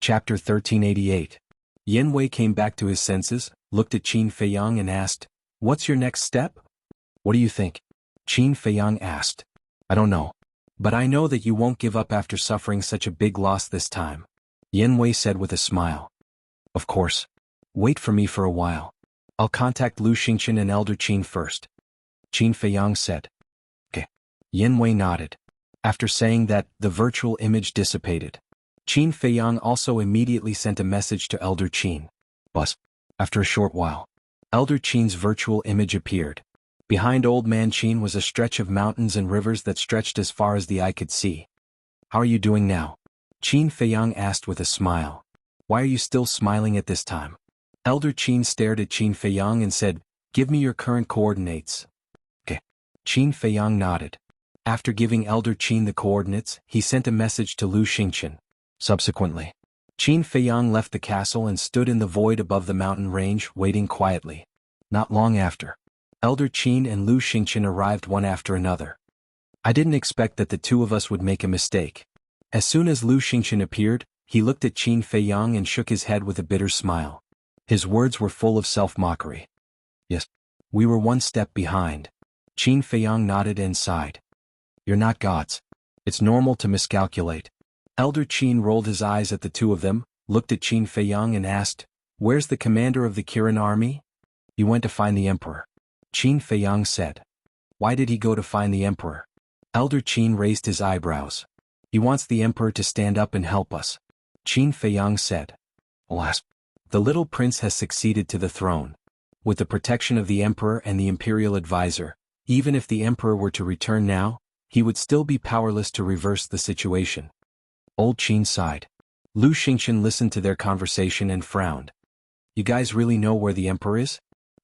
Chapter 1388. Yin Wei came back to his senses, looked at Qin Feiyang and asked, "What's your next step?" "What do you think?" Qin Feiyang asked. "I don't know. But I know that you won't give up after suffering such a big loss this time," Yin Wei said with a smile. "Of course. Wait for me for a while. I'll contact Lu Xingqian and Elder Qin first," Qin Feiyang said. "Okay." Yin Wei nodded. After saying that, the virtual image dissipated. Qin Feiyang also immediately sent a message to Elder Qin. But, after a short while, Elder Qin's virtual image appeared. Behind Old Man Qin was a stretch of mountains and rivers that stretched as far as the eye could see. "How are you doing now?" Qin Feiyang asked with a smile. "Why are you still smiling at this time?" Elder Qin stared at Qin Feiyang and said, "Give me your current coordinates." "Okay." Qin Feiyang nodded. After giving Elder Qin the coordinates, he sent a message to Lu Xingqian. Subsequently, Qin Feiyang left the castle and stood in the void above the mountain range, waiting quietly. Not long after, Elder Qin and Lu Xingqian arrived one after another. "I didn't expect that the two of us would make a mistake." As soon as Lu Xingqian appeared, he looked at Qin Feiyang and shook his head with a bitter smile. His words were full of self-mockery. "Yes, we were one step behind." Qin Feiyang nodded and sighed. "You're not gods. It's normal to miscalculate." Elder Qin rolled his eyes at the two of them, looked at Qin Feiyang and asked, "Where's the commander of the Kirin army?" "He went to find the emperor," Qin Feiyang said. "Why did he go to find the emperor?" Elder Qin raised his eyebrows. "He wants the emperor to stand up and help us," Qin Feiyang said. "Alas, the little prince has succeeded to the throne. With the protection of the emperor and the imperial advisor, even if the emperor were to return now, he would still be powerless to reverse the situation." Old Qin sighed. Lu Xingqian listened to their conversation and frowned. "You guys really know where the emperor is?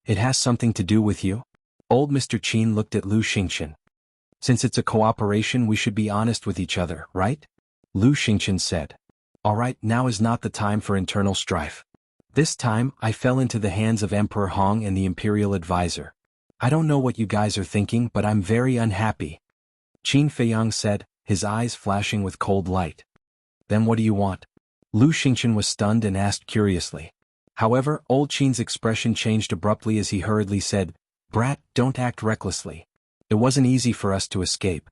It has something to do with you?" Old Mr. Qin looked at Lu Xingqian. "Since it's a cooperation, we should be honest with each other, right?" Lu Xingqian said. "All right, now is not the time for internal strife. This time, I fell into the hands of Emperor Hong and the imperial advisor. I don't know what you guys are thinking, but I'm very unhappy," Qin Feiyang said, his eyes flashing with cold light. "Then what do you want?" Lu Xingqian was stunned and asked curiously. However, Old Qin's expression changed abruptly as he hurriedly said, "Brat, don't act recklessly. It wasn't easy for us to escape."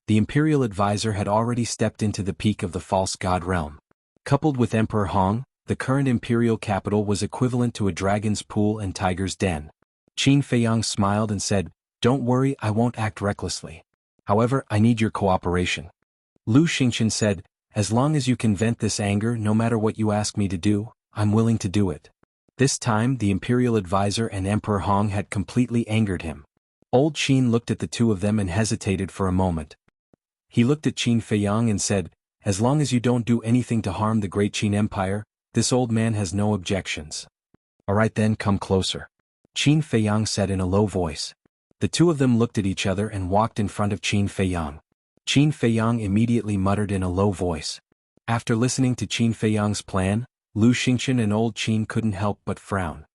The imperial advisor had already stepped into the peak of the false god realm. Coupled with Emperor Hong, the current imperial capital was equivalent to a dragon's pool and tiger's den. Qin Feiyang smiled and said, "Don't worry, I won't act recklessly. However, I need your cooperation." Lu Xingqian said, "As long as you can vent this anger no matter what you ask me to do, I'm willing to do it." This time the imperial advisor and Emperor Hong had completely angered him. Old Qin looked at the two of them and hesitated for a moment. He looked at Qin Feiyang and said, "As long as you don't do anything to harm the great Qin Empire, this old man has no objections." "All right then, come closer," Qin Feiyang said in a low voice. The two of them looked at each other and walked in front of Qin Feiyang. Qin Feiyang immediately muttered in a low voice. After listening to Qin Feiyang's plan, Lu Xingqian and Old Qin couldn't help but frown.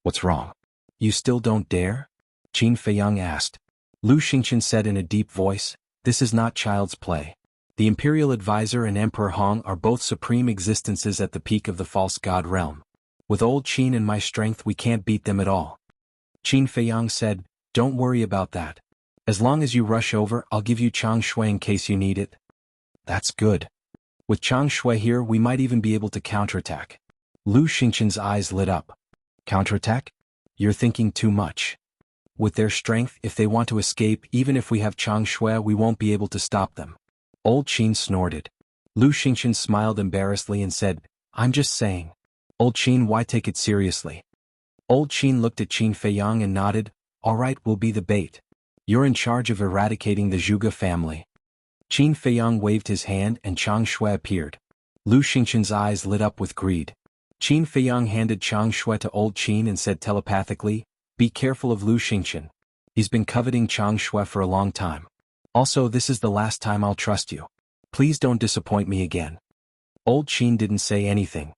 "What's wrong? You still don't dare?" Qin Feiyang asked. Lu Xingqian said in a deep voice, "This is not child's play. The imperial advisor and Emperor Hong are both supreme existences at the peak of the false god realm. With Old Qin and my strength we can't beat them at all." Qin Feiyang said, "Don't worry about that. As long as you rush over, I'll give you Chang Shui in case you need it." "That's good. With Chang Shui here we might even be able to counterattack." Lu Xingqian's eyes lit up. "Counterattack? You're thinking too much. With their strength, if they want to escape, even if we have Chang Shui, we won't be able to stop them." Old Qin snorted. Lu Xingqian smiled embarrassedly and said, "I'm just saying." "Old Qin, why take it seriously?" Old Qin looked at Qin Feiyang and nodded. "All right, we'll be the bait. You're in charge of eradicating the Zhuge family." Qin Feiyang waved his hand and Chang Shui appeared. Lu Xingqian's eyes lit up with greed. Qin Feiyang handed Chang Shui to Old Qin and said telepathically, "Be careful of Lu Xingqian. He's been coveting Chang Shui for a long time. Also, this is the last time I'll trust you. Please don't disappoint me again." Old Qin didn't say anything.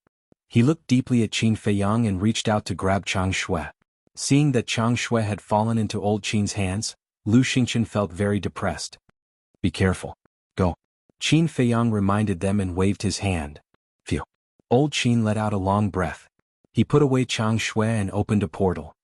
He looked deeply at Qin Feiyang and reached out to grab Chang Shui. Seeing that Chang Shui had fallen into Old Qin's hands, Lu Xingqian felt very depressed. "Be careful. Go." Qin Feiyang reminded them and waved his hand. "Phew. Old Qin let out a long breath. He put away Chang Shui and opened a portal.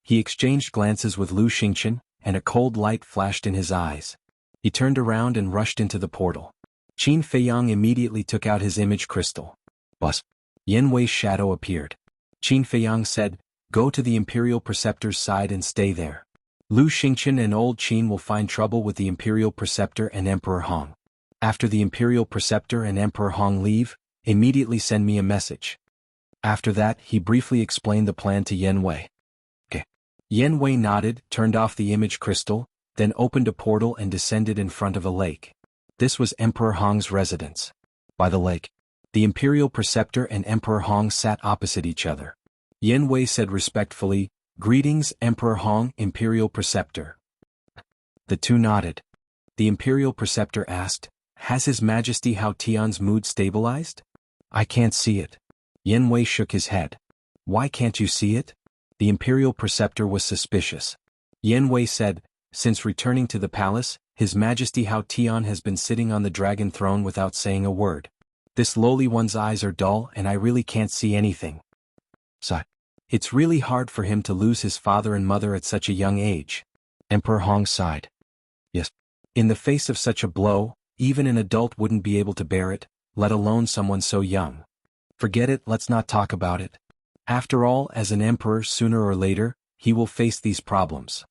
He exchanged glances with Lu Xingqian, and a cold light flashed in his eyes. He turned around and rushed into the portal. Qin Feiyang immediately took out his image crystal. Buzz. Yan Wei's shadow appeared. Qin Feiyang said, "Go to the Imperial Preceptor's side and stay there. Lu Xingqian and Old Qin will find trouble with the Imperial Preceptor and Emperor Hong. After the Imperial Preceptor and Emperor Hong leave, immediately send me a message." After that, he briefly explained the plan to Yan Wei. Okay. Yan Wei nodded, turned off the image crystal, then opened a portal and descended in front of a lake. This was Emperor Hong's residence. By the lake, the Imperial Preceptor and Emperor Hong sat opposite each other. Yan Wei said respectfully, "Greetings, Emperor Hong, Imperial Preceptor." The two nodded. The Imperial Preceptor asked, "Has His Majesty Hao Tian's mood stabilized?" "I can't see it." Yan Wei shook his head. "Why can't you see it?" The Imperial Preceptor was suspicious. Yan Wei said, "Since returning to the palace, His Majesty Hao Tian has been sitting on the dragon throne without saying a word. This lowly one's eyes are dull and I really can't see anything. So, it's really hard for him to lose his father and mother at such a young age." Emperor Hong sighed. "Yes. In the face of such a blow, even an adult wouldn't be able to bear it, let alone someone so young. Forget it, let's not talk about it. After all, as an emperor sooner or later, he will face these problems.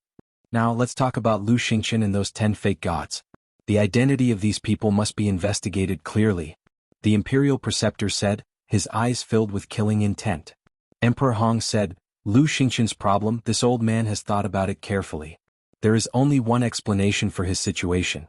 Now let's talk about Lu Xingqian and those 10 fake gods. The identity of these people must be investigated clearly," the Imperial Preceptor said, his eyes filled with killing intent. Emperor Hong said, "Lu Xingqian's problem, this old man has thought about it carefully. There is only one explanation for his situation."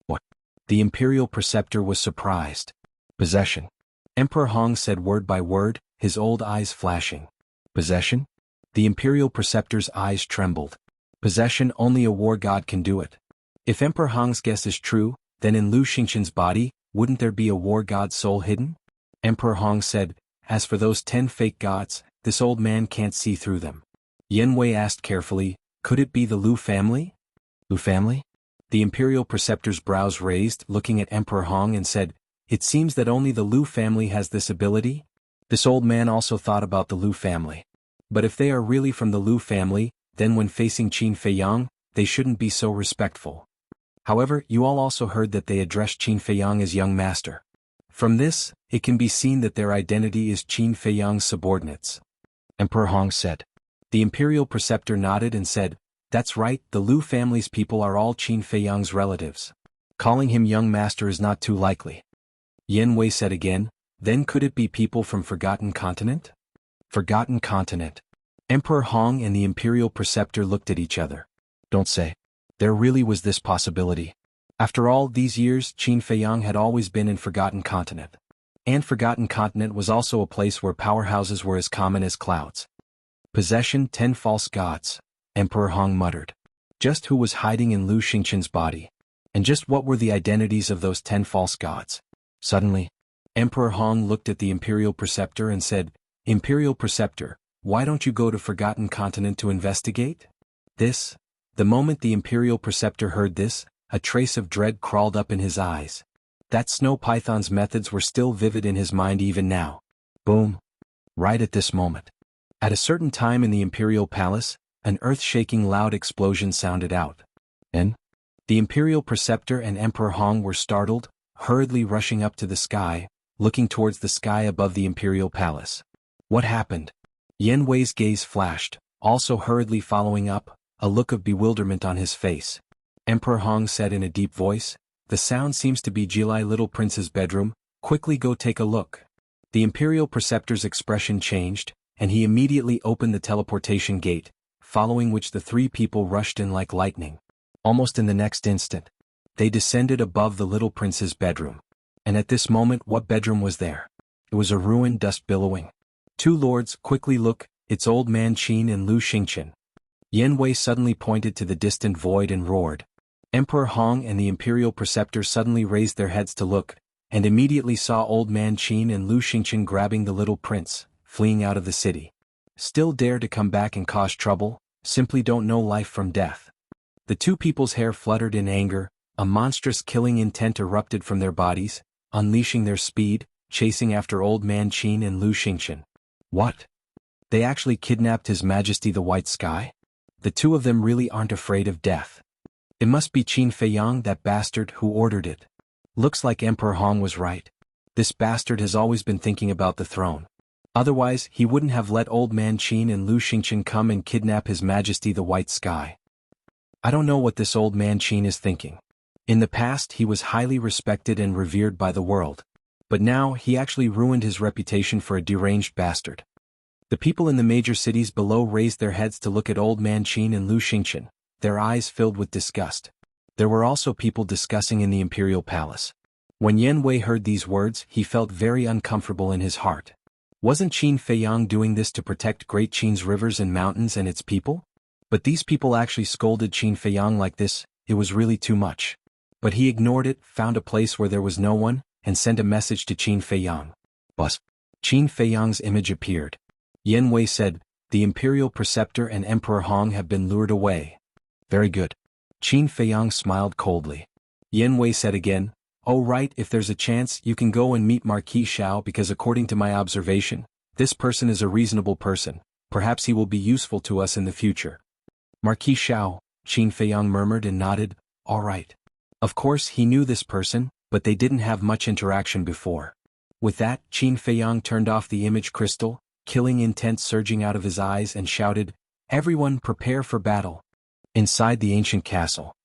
"What?" The Imperial Preceptor was surprised. "Possession." Emperor Hong said word by word, his old eyes flashing. "Possession?" The Imperial Preceptor's eyes trembled. "Possession, only a war god can do it. If Emperor Hong's guess is true, then in Lu Xingqian's body, wouldn't there be a war god's soul hidden?" Emperor Hong said, "As for those 10 fake gods, this old man can't see through them." Yan Wei asked carefully, "Could it be the Lu family?" "Lu family?" The Imperial Preceptor's brows raised, looking at Emperor Hong, and said, "It seems that only the Lu family has this ability?" This old man also thought about the Lu family. But if they are really from the Lu family, then when facing Qin Feiyang, they shouldn't be so respectful. However, you all also heard that they addressed Qin Feiyang as young master. From this, it can be seen that their identity is Qin Feiyang's subordinates. Emperor Hong said. The Imperial Preceptor nodded and said, "That's right, the Lu family's people are all Qin Feiyang's relatives. Calling him young master is not too likely." Yan Wei said again, "Then could it be people from Forgotten Continent?" Forgotten Continent. Emperor Hong and the Imperial Preceptor looked at each other. Don't say. There really was this possibility. After all these years, Qin Feiyang had always been in Forgotten Continent. And Forgotten Continent was also a place where powerhouses were as common as clouds. Possession, 10 false gods, Emperor Hong muttered. Just who was hiding in Lu Xingqian's body? And just what were the identities of those 10 false gods? Suddenly, Emperor Hong looked at the Imperial Preceptor and said, "Imperial Preceptor, why don't you go to Forgotten Continent to investigate?" The moment the Imperial Preceptor heard this, a trace of dread crawled up in his eyes. That snow python's methods were still vivid in his mind even now. Boom. Right at this moment. At a certain time in the Imperial Palace, an earth-shaking loud explosion sounded out. And the Imperial Preceptor and Emperor Hong were startled, hurriedly rushing up to the sky, looking towards the sky above the Imperial Palace. What happened? Yan Wei's gaze flashed, also hurriedly following up, a look of bewilderment on his face. Emperor Hong said in a deep voice, "The sound seems to be Jilai Little Prince's bedroom, quickly go take a look." The Imperial Preceptor's expression changed, and he immediately opened the teleportation gate, following which the 3 people rushed in like lightning. Almost in the next instant, they descended above the Little Prince's bedroom. And at this moment, what bedroom was there? It was a ruin, dust billowing. 2 lords, quickly look, it's old man Qin and Lu Xingqian. Yan Wei suddenly pointed to the distant void and roared. Emperor Hong and the Imperial Preceptor suddenly raised their heads to look, and immediately saw old man Qin and Lu Xingqian grabbing the little prince, fleeing out of the city. Still dare to come back and cause trouble, simply don't know life from death. The 2 people's hair fluttered in anger, a monstrous killing intent erupted from their bodies, unleashing their speed, chasing after old man Qin and Lu Xingqian. What? They actually kidnapped His Majesty the White Sky? The two of them really aren't afraid of death. It must be Qin Feiyang, that bastard, who ordered it. Looks like Emperor Hong was right. This bastard has always been thinking about the throne. Otherwise, he wouldn't have let old man Qin and Lu Xingqian come and kidnap His Majesty the White Sky. I don't know what this old man Qin is thinking. In the past he was highly respected and revered by the world. But now he actually ruined his reputation for a deranged bastard. The people in the major cities below raised their heads to look at old man Qin and Lu Xingqian, their eyes filled with disgust. There were also people discussing in the imperial palace. When Yan Wei heard these words, he felt very uncomfortable in his heart. Wasn't Qin Feiyang doing this to protect Great Qin's rivers and mountains and its people? But these people actually scolded Qin Feiyang like this. It was really too much. But he ignored it, found a place where there was no one, and sent a message to Qin Feiyang. Bus. Qin Feiyang's image appeared. Yan Wei said, "The imperial preceptor and Emperor Hong have been lured away." Very good. Qin Feiyang smiled coldly. Yan Wei said again, "Oh right, if there's a chance, you can go and meet Marquis Xiao, because according to my observation, this person is a reasonable person. Perhaps he will be useful to us in the future." Marquis Xiao, Qin Feiyang murmured and nodded, "All right." Of course he knew this person, but they didn't have much interaction before. With that, Qin Feiyang turned off the image crystal, killing intent surging out of his eyes, and shouted, "Everyone prepare for battle." Inside the ancient castle.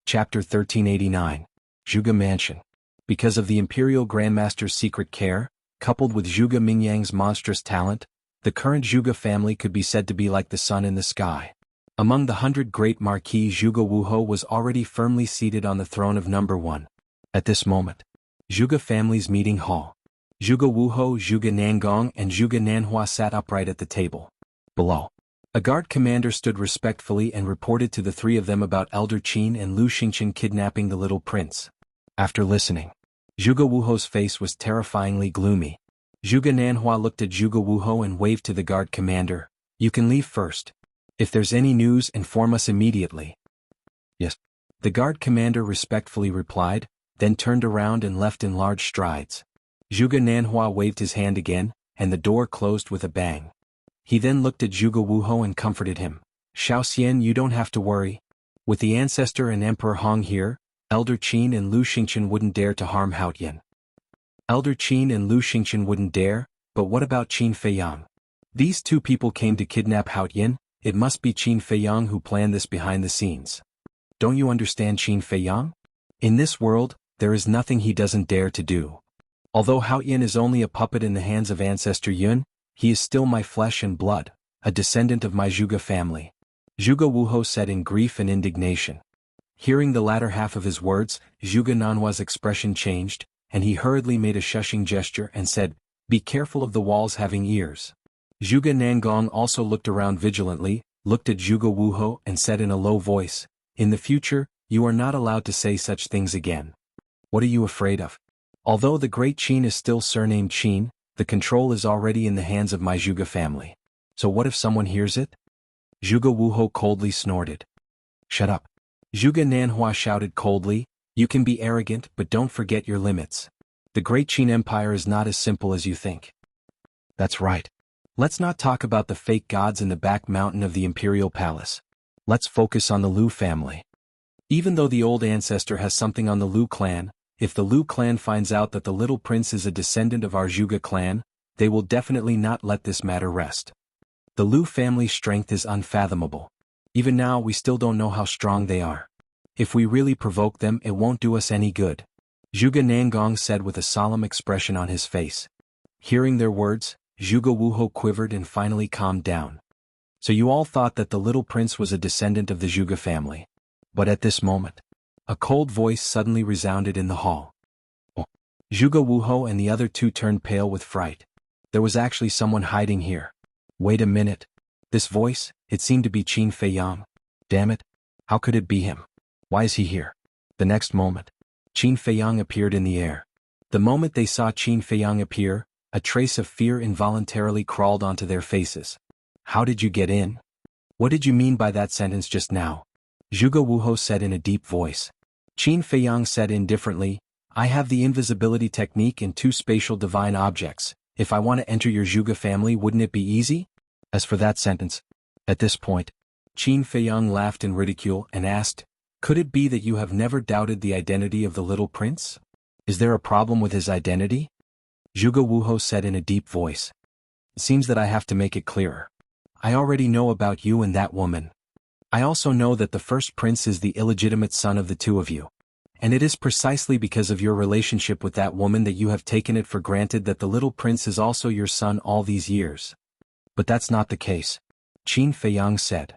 Chapter 1389. Zhuge Mansion. Because of the Imperial Grandmaster's secret care, coupled with Zhuge Mingyang's monstrous talent, the current Zhuge family could be said to be like the sun in the sky. Among the 100 great Marquis, Zhuge Wuhou was already firmly seated on the throne of number 1. At this moment, Zhuge family's meeting hall. Zhuge Wuhou, Zhuge Nangong, and Zhuge Nanhua sat upright at the table. Below, a guard commander stood respectfully and reported to the three of them about Elder Qin and Lu Xingqian kidnapping the little prince. After listening, Zhuge Wuhou's face was terrifyingly gloomy. Zhuge Nanhua looked at Zhuge Wuhou and waved to the guard commander. "You can leave first. If there's any news, inform us immediately." "Yes." The guard commander respectfully replied, then turned around and left in large strides. Zhuge Nanhua waved his hand again, and the door closed with a bang. He then looked at Zhuge Wuhou and comforted him. "Xiao Xian, you don't have to worry. With the ancestor and Emperor Hong here, Elder Qin and Lu Xingqian wouldn't dare to harm Haotian." Elder Qin and Lu Xingqian wouldn't dare, but what about Qin Feiyang? These two people came to kidnap Haotian. It must be Qin Feiyang who planned this behind the scenes. Don't you understand Qin Feiyang? In this world, there is nothing he doesn't dare to do. Although Haotian is only a puppet in the hands of Ancestor Yun, he is still my flesh and blood, a descendant of my Zhuge family. Zhuge Wuhou said in grief and indignation. Hearing the latter half of his words, Zhuge Nanhua's expression changed, and he hurriedly made a shushing gesture and said, "Be careful of the walls having ears." Zhuge Nangong also looked around vigilantly, looked at Zhuge Wuhou and said in a low voice, "In the future, you are not allowed to say such things again." "What are you afraid of? Although the great Qin is still surnamed Qin, the control is already in the hands of my Zhuge family. So what if someone hears it?" Zhuge Wuhou coldly snorted. "Shut up." Zhuge Nanhua shouted coldly, "You can be arrogant, but don't forget your limits. The great Qin Empire is not as simple as you think." "That's right. Let's not talk about the fake gods in the back mountain of the imperial palace. Let's focus on the Lu family. Even though the old ancestor has something on the Lu clan, if the Lu clan finds out that the little prince is a descendant of our Zhuge clan, they will definitely not let this matter rest. The Lu family's strength is unfathomable. Even now we still don't know how strong they are. If we really provoke them, it won't do us any good," Zhuge Nangong said with a solemn expression on his face. Hearing their words, Zhuge Wuhou quivered and finally calmed down. "So you all thought that the little prince was a descendant of the Zhuge family." But at this moment, a cold voice suddenly resounded in the hall. Oh. Zhuge Wuhou and the other two turned pale with fright. There was actually someone hiding here. Wait a minute. This voice, it seemed to be Qin Feiyang. Damn it. How could it be him? Why is he here? The next moment, Qin Feiyang appeared in the air. The moment they saw Qin Feiyang appear, a trace of fear involuntarily crawled onto their faces. "How did you get in? What did you mean by that sentence just now?" Zhuge Wuhou said in a deep voice. Qin Feiyang said indifferently, I have the invisibility technique and 2 spatial divine objects. If I want to enter your Zhuge family, wouldn't it be easy? As for that sentence. At this point, Qin Feiyang laughed in ridicule and asked, could it be that you have never doubted the identity of the little prince? Is there a problem with his identity? Zhuge Wuho said in a deep voice. It seems that I have to make it clearer. I already know about you and that woman. I also know that the first prince is the illegitimate son of the 2 of you. And it is precisely because of your relationship with that woman that you have taken it for granted that the little prince is also your son all these years. But that's not the case. Qin Feiyang said.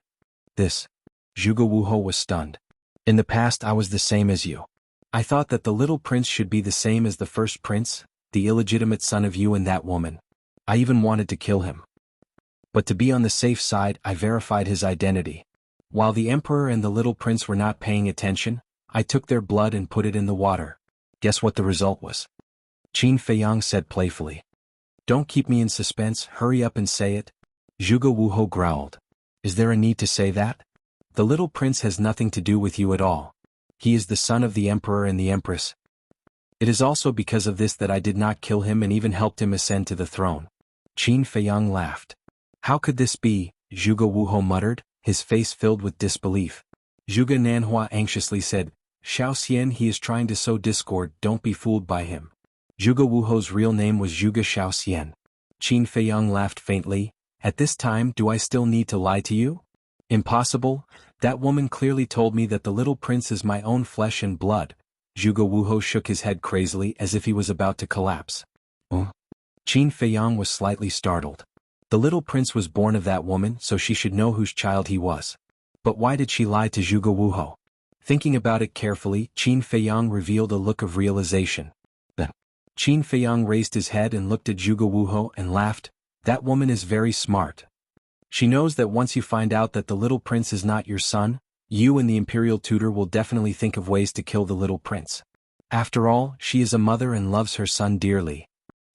This. Zhuge Wuho was stunned. In the past I was the same as you. I thought that the little prince should be the same as the first prince, the illegitimate son of you and that woman. I even wanted to kill him. But to be on the safe side, I verified his identity. While the emperor and the little prince were not paying attention, I took their blood and put it in the water. Guess what the result was? Qin Feiyang said playfully. Don't keep me in suspense, hurry up and say it. Zhuge Wuho growled. Is there a need to say that? The little prince has nothing to do with you at all. He is the son of the emperor and the empress. It is also because of this that I did not kill him and even helped him ascend to the throne. Qin Feiyang laughed. How could this be? Zhuge Wuho muttered, his face filled with disbelief. Zhuge Nanhua anxiously said, Xiao Xian, he is trying to sow discord, don't be fooled by him. Zhuge Wuho's real name was Zhuge Xiao Xian. Qin Feiyang laughed faintly. At this time, do I still need to lie to you? Impossible. That woman clearly told me that the little prince is my own flesh and blood. Zhuge Wuho shook his head crazily as if he was about to collapse. Oh? Qin Feiyang was slightly startled. The little prince was born of that woman, so she should know whose child he was. But why did she lie to Zhuge Wuho? Thinking about it carefully, Qin Feiyang revealed a look of realization. Then, Qin Feiyang raised his head and looked at Zhuge Wuho and laughed. That woman is very smart. She knows that once you find out that the little prince is not your son, you and the imperial tutor will definitely think of ways to kill the little prince. After all, she is a mother and loves her son dearly.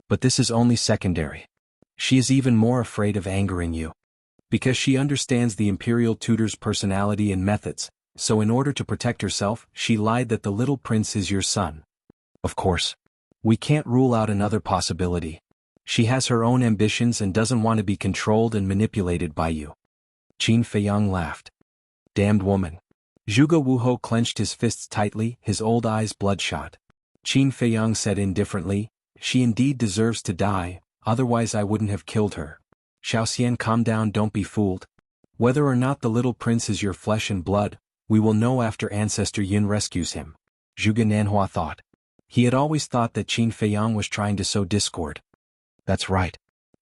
But this is only secondary. She is even more afraid of angering you. Because she understands the imperial tutor's personality and methods, so in order to protect herself, she lied that the little prince is your son. Of course. We can't rule out another possibility. She has her own ambitions and doesn't want to be controlled and manipulated by you. Qin Feiyang laughed. Damned woman. Zhuge Wuho clenched his fists tightly, his old eyes bloodshot. Qin Feiyang said indifferently, she indeed deserves to die, otherwise I wouldn't have killed her. Xiao Xian, calm down, don't be fooled. Whether or not the little prince is your flesh and blood, we will know after Ancestor Yin rescues him. Zhuge Nanhua thought. He had always thought that Qin Feiyang was trying to sow discord. That's right.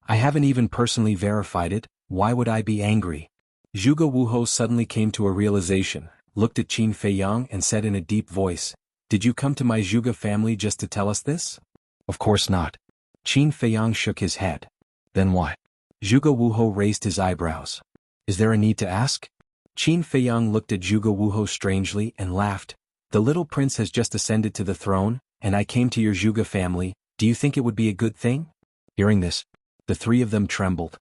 I haven't even personally verified it, why would I be angry? Zhuge Wuho suddenly came to a realization, looked at Qin Feiyang and said in a deep voice, did you come to my Zhuge family just to tell us this? Of course not. Qin Feiyang shook his head. Then why? Zhuge Wuho raised his eyebrows. Is there a need to ask? Qin Feiyang looked at Zhuge Wuho strangely and laughed. The little prince has just ascended to the throne, and I came to your Zhuge family, do you think it would be a good thing? Hearing this, the 3 of them trembled.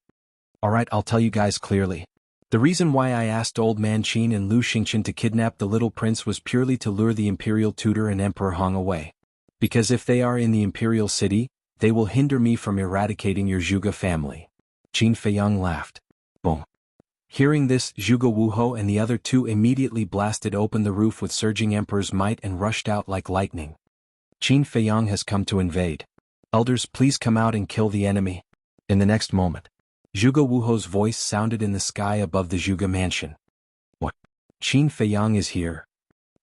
Alright, I'll tell you guys clearly. The reason why I asked Old Man Qin and Lu Xingqian to kidnap the little prince was purely to lure the imperial tutor and Emperor Hong away. Because if they are in the imperial city, they will hinder me from eradicating your Zhuge family. Qin Feiyang laughed. Boom. Hearing this, Zhuge Wuho and the other 2 immediately blasted open the roof with surging Emperor's might and rushed out like lightning. Qin Feiyang has come to invade. Elders, please come out and kill the enemy. In the next moment, Zhuge Wuho's voice sounded in the sky above the Zhuge mansion. What? Qin Feiyang is here.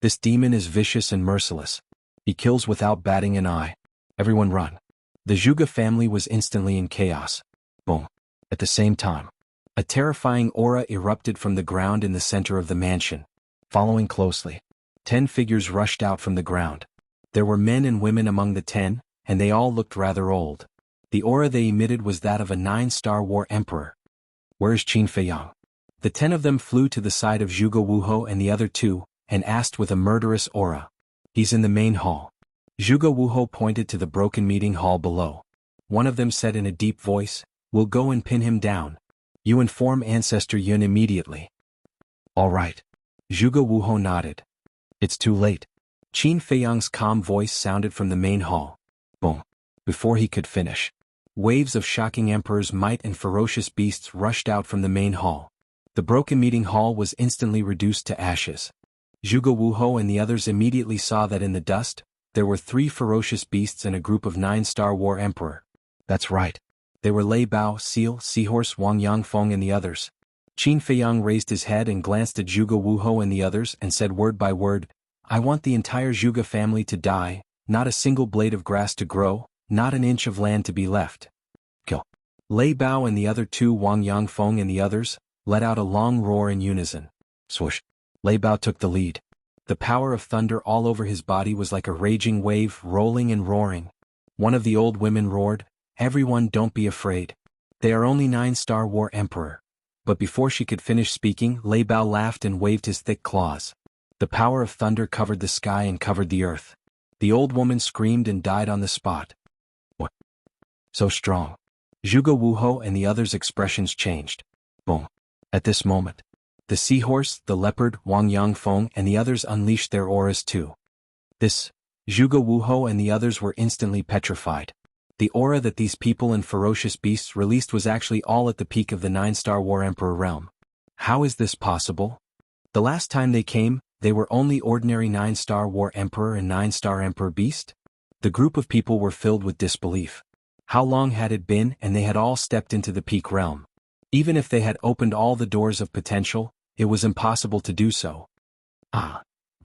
This demon is vicious and merciless. He kills without batting an eye. Everyone run. The Zhuge family was instantly in chaos. Boom. At the same time, a terrifying aura erupted from the ground in the center of the mansion. Following closely, 10 figures rushed out from the ground. There were men and women among the 10, and they all looked rather old. The aura they emitted was that of a 9-star war emperor. Where is Qin Feiyang? The 10 of them flew to the side of Zhuge Wuho and the other 2, and asked with a murderous aura. He's in the main hall. Zhuge Wuho pointed to the broken meeting hall below. One of them said in a deep voice, we'll go and pin him down. You inform Ancestor Yun immediately. All right. Zhuge Wuho nodded. It's too late. Qin Feiyang's calm voice sounded from the main hall. Boom. Before he could finish, waves of shocking emperor's might and ferocious beasts rushed out from the main hall. The broken meeting hall was instantly reduced to ashes. Zhuge Wuhou and the others immediately saw that in the dust, there were 3 ferocious beasts and a group of 9 Star War Emperor. That's right. They were Lei Bao, Seal, Seahorse, Wang Yangfeng and the others. Qin Feiyang raised his head and glanced at Zhuge Wuhou and the others and said word by word, I want the entire Zhuge family to die, not a single blade of grass to grow, not an inch of land to be left. Kill. Lei Bao and the other 2 Wang Yangfeng and the others, let out a long roar in unison. Swoosh. Lei Bao took the lead. The power of thunder all over his body was like a raging wave rolling and roaring. One of the old women roared, Everyone don't be afraid. They are only 9 Star War Emperor. But before she could finish speaking, Lei Bao laughed and waved his thick claws. The power of thunder covered the sky and covered the earth. The old woman screamed and died on the spot. What? So strong. Zhuge Wuhou and the others' expressions changed. Boom. At this moment, the seahorse, the leopard, Wang Yangfeng and the others unleashed their auras too. Zhuge Wuhou and the others were instantly petrified. The aura that these people and ferocious beasts released was actually all at the peak of the 9 Star War Emperor realm. How is this possible? The last time they came, they were only ordinary 9 Star War Emperor and 9 Star Emperor Beast? The group of people were filled with disbelief. How long had it been and they had all stepped into the peak realm? Even if they had opened all the doors of potential, it was impossible to do so.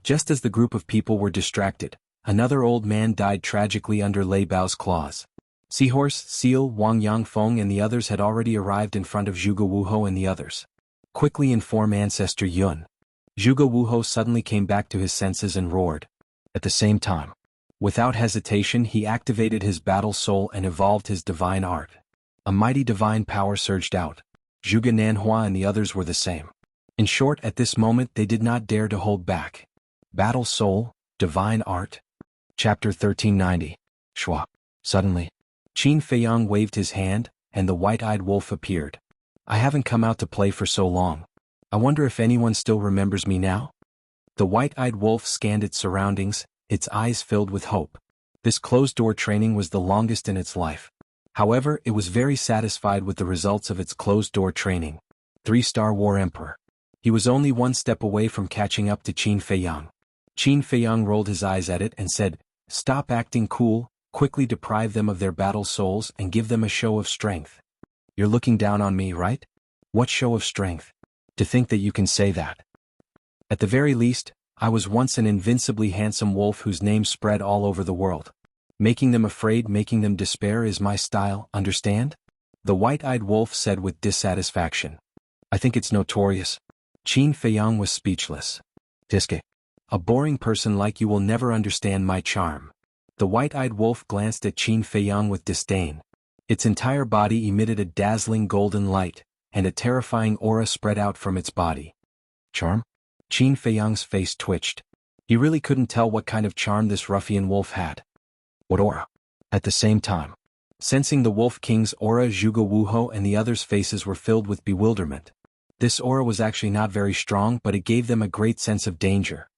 Just as the group of people were distracted, another old man died tragically under Lei Bao's claws. Seahorse, Seal, Wang Yangfeng and the others had already arrived in front of Zhuge Wuhou and the others. Quickly inform Ancestor Yun. Zhuge Wuhou suddenly came back to his senses and roared. At the same time, without hesitation he activated his battle soul and evolved his divine art. A mighty divine power surged out. Zhuge Nanhua and the others were the same. In short, at this moment they did not dare to hold back. Battle soul, divine art. Chapter 1390. Shua. Suddenly, Qin Feiyang waved his hand, and the white-eyed wolf appeared. I haven't come out to play for so long. I wonder if anyone still remembers me now? The white-eyed wolf scanned its surroundings, its eyes filled with hope. This closed-door training was the longest in its life. However, it was very satisfied with the results of its closed-door training. 3 Star War Emperor. He was only 1 step away from catching up to Qin Feiyang. Qin Feiyang rolled his eyes at it and said, Stop acting cool, quickly deprive them of their battle souls and give them a show of strength. You're looking down on me, right? What show of strength? To think that you can say that. At the very least, I was once an invincibly handsome wolf whose name spread all over the world. Making them afraid, making them despair is my style, understand? The white-eyed wolf said with dissatisfaction. I think it's notorious. Qin Feiyang was speechless. Tiske. A boring person like you will never understand my charm. The white-eyed wolf glanced at Qin Feiyang with disdain. Its entire body emitted a dazzling golden light, and a terrifying aura spread out from its body. Charm? Qin Feiyang's face twitched. He really couldn't tell what kind of charm this ruffian wolf had. What aura? At the same time, sensing the Wolf King's aura, Zhuge Wuhou and the others' faces were filled with bewilderment. This aura was actually not very strong, but it gave them a great sense of danger.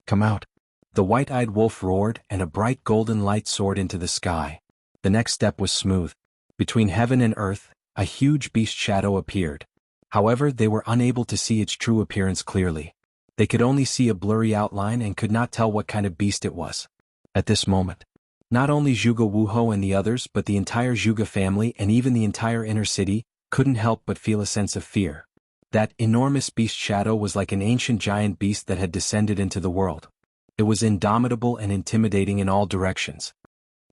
Come out. The white-eyed wolf roared, and a bright golden light soared into the sky. The next step was smooth. Between heaven and earth, a huge beast shadow appeared. However, they were unable to see its true appearance clearly. They could only see a blurry outline and could not tell what kind of beast it was. At this moment, not only Zhuge Wuhou and the others but the entire Zhuge family and even the entire inner city couldn't help but feel a sense of fear. That enormous beast shadow was like an ancient giant beast that had descended into the world. It was indomitable and intimidating in all directions.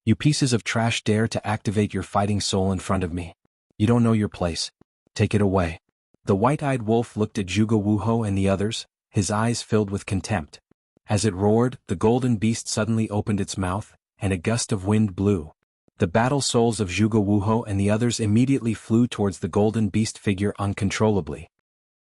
You pieces of trash dare to activate your fighting soul in front of me. You don't know your place. Take it away. The white-eyed wolf looked at Zhuge Wuhou and the others, his eyes filled with contempt. As it roared, the golden beast suddenly opened its mouth, and a gust of wind blew. The battle souls of Zhuge Wuhou and the others immediately flew towards the golden beast figure uncontrollably.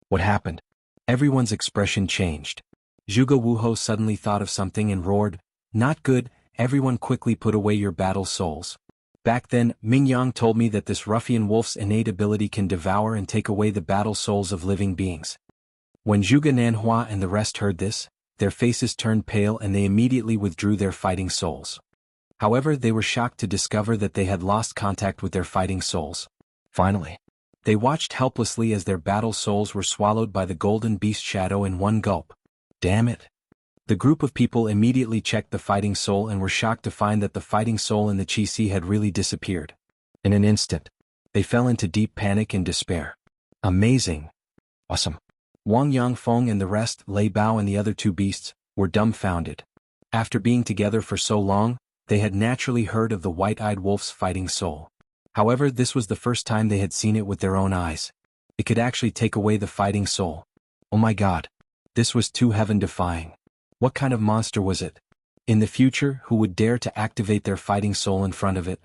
What happened? Everyone's expression changed. Zhuge Wuhou suddenly thought of something and roared, Not good, everyone quickly put away your battle souls. Back then, Mingyang told me that this ruffian wolf's innate ability can devour and take away the battle souls of living beings. When Zhuge Nanhua and the rest heard this, their faces turned pale and they immediately withdrew their fighting souls. However, they were shocked to discover that they had lost contact with their fighting souls. Finally, they watched helplessly as their battle souls were swallowed by the golden beast shadow in one gulp. Damn it. The group of people immediately checked the fighting soul and were shocked to find that the fighting soul in the Qi had really disappeared. In an instant, they fell into deep panic and despair. Amazing. Awesome. Wang Yangfeng and the rest, Lei Bao and the other two beasts, were dumbfounded. After being together for so long, they had naturally heard of the white-eyed wolf's fighting soul. However, this was the first time they had seen it with their own eyes. It could actually take away the fighting soul. Oh my god. This was too heaven-defying. What kind of monster was it? In the future, who would dare to activate their fighting soul in front of it?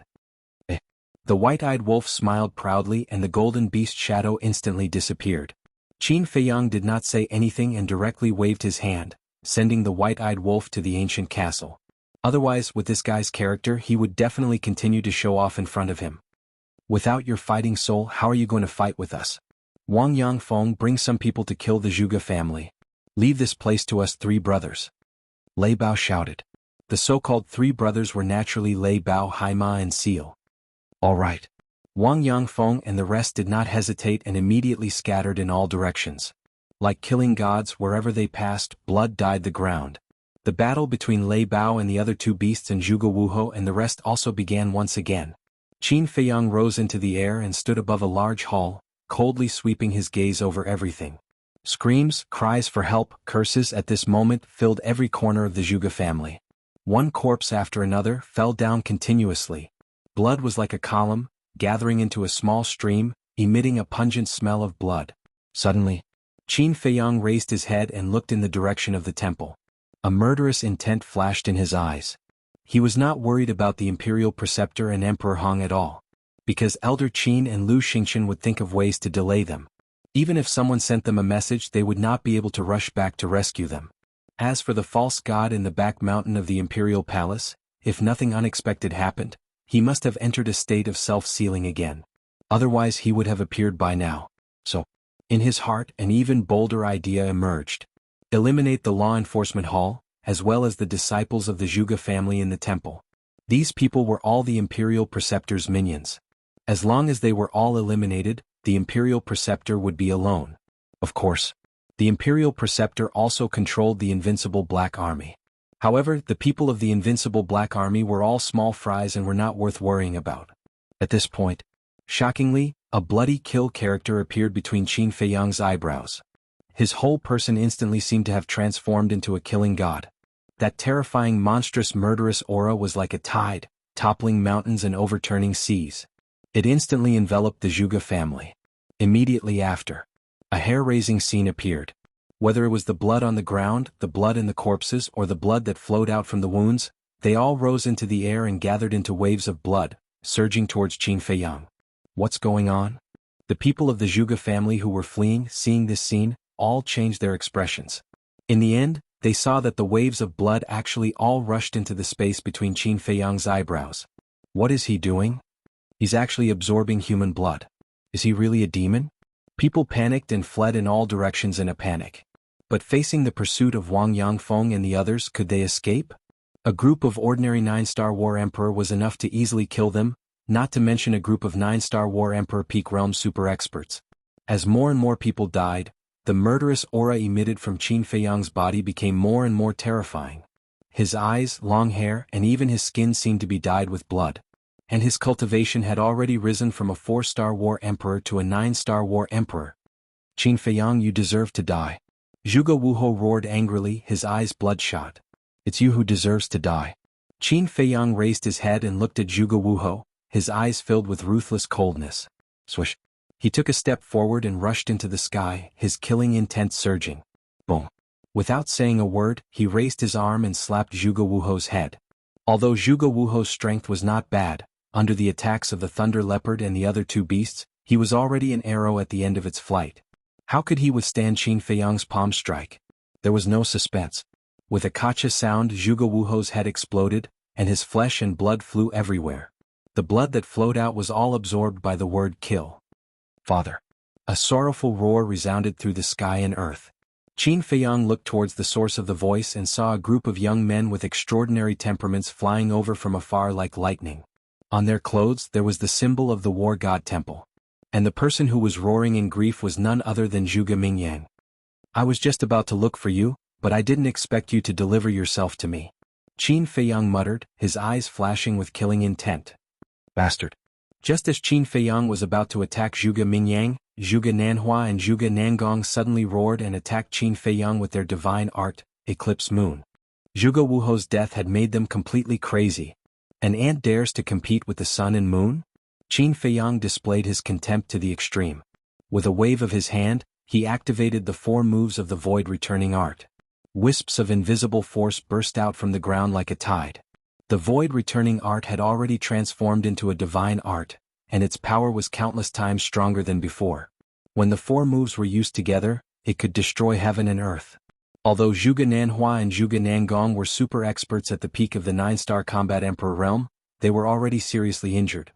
The white-eyed wolf smiled proudly and the golden beast shadow instantly disappeared. Qin Feiyang did not say anything and directly waved his hand, sending the white-eyed wolf to the ancient castle. Otherwise, with this guy's character, he would definitely continue to show off in front of him. Without your fighting soul, how are you going to fight with us? Wang Yangfeng, bring some people to kill the Zhuge family. Leave this place to us three brothers. Lei Bao shouted. The so-called three brothers were naturally Lei Bao, Haima and Seal. All right. Wang Yangfeng and the rest did not hesitate and immediately scattered in all directions. Like killing gods, wherever they passed, blood dyed the ground. The battle between Lei Bao and the other two beasts and Zhuge Wuho and the rest also began once again. Qin Feiyang rose into the air and stood above a large hall, coldly sweeping his gaze over everything. Screams, cries for help, curses at this moment filled every corner of the Zhuge family. One corpse after another fell down continuously. Blood was like a column, gathering into a small stream, emitting a pungent smell of blood. Suddenly, Qin Feiyang raised his head and looked in the direction of the temple. A murderous intent flashed in his eyes. He was not worried about the imperial preceptor and Emperor Hong at all, because Elder Qin and Lu Xingchen would think of ways to delay them. Even if someone sent them a message, they would not be able to rush back to rescue them. As for the false god in the back mountain of the imperial palace, if nothing unexpected happened, he must have entered a state of self-sealing again. Otherwise he would have appeared by now. So, in his heart an even bolder idea emerged. Eliminate the law enforcement hall, as well as the disciples of the Zhuge family in the temple. These people were all the imperial preceptor's minions. As long as they were all eliminated, the imperial preceptor would be alone. Of course, the imperial preceptor also controlled the invincible Black Army. However, the people of the invincible Black Army were all small fries and were not worth worrying about. At this point, shockingly, a bloody kill character appeared between Qin Feiyang's eyebrows. His whole person instantly seemed to have transformed into a killing god. That terrifying, monstrous, murderous aura was like a tide, toppling mountains and overturning seas. It instantly enveloped the Zhuge family. Immediately after, a hair-raising scene appeared. Whether it was the blood on the ground, the blood in the corpses, or the blood that flowed out from the wounds, they all rose into the air and gathered into waves of blood, surging towards Qin Feiyang. What's going on? The people of the Zhuge family who were fleeing, seeing this scene, all changed their expressions. In the end, they saw that the waves of blood actually all rushed into the space between Qin Feiyang's eyebrows. What is he doing? He's actually absorbing human blood. Is he really a demon? People panicked and fled in all directions in a panic. But facing the pursuit of Wang Yangfeng and the others, could they escape? A group of ordinary 9-star War Emperor was enough to easily kill them, not to mention a group of 9-star War Emperor Peak Realm super experts. As more and more people died, the murderous aura emitted from Qin Feiyang's body became more and more terrifying. His eyes, long hair, and even his skin seemed to be dyed with blood. And his cultivation had already risen from a 4-star War Emperor to a 9-star War Emperor. Qin Feiyang, you deserve to die. Zhuge Wuho roared angrily, his eyes bloodshot. It's you who deserves to die. Qin Feiyang raised his head and looked at Zhuge Wuho, his eyes filled with ruthless coldness. Swish. He took a step forward and rushed into the sky, his killing intent surging. Boom. Without saying a word, he raised his arm and slapped Zhuge Wuho's head. Although Zhuge Wuho's strength was not bad, under the attacks of the Thunder Leopard and the other two beasts, he was already an arrow at the end of its flight. How could he withstand Qin Feiyang's palm strike? There was no suspense. With a kacha sound, Zhuge Wuho's head exploded, and his flesh and blood flew everywhere. The blood that flowed out was all absorbed by the word kill. Father. A sorrowful roar resounded through the sky and earth. Qin Feiyang looked towards the source of the voice and saw a group of young men with extraordinary temperaments flying over from afar like lightning. On their clothes there was the symbol of the war god temple. And the person who was roaring in grief was none other than Zhuge Mingyang. I was just about to look for you, but I didn't expect you to deliver yourself to me. Qin Feiyang muttered, his eyes flashing with killing intent. Bastard. Just as Qin Feiyang was about to attack Zhuge Mingyang, Zhuge Nanhua and Zhuge Nangong suddenly roared and attacked Qin Feiyang with their divine art, Eclipse Moon. Zhuge Wuho's death had made them completely crazy. An ant dares to compete with the sun and moon? Qin Feiyang displayed his contempt to the extreme. With a wave of his hand, he activated the 4 moves of the void returning art. Wisps of invisible force burst out from the ground like a tide. The void returning art had already transformed into a divine art, and its power was countless times stronger than before. When the 4 moves were used together, it could destroy heaven and earth. Although Zhuge Nanhua and Zhuge Nangong were super experts at the peak of the 9-star combat emperor realm, they were already seriously injured.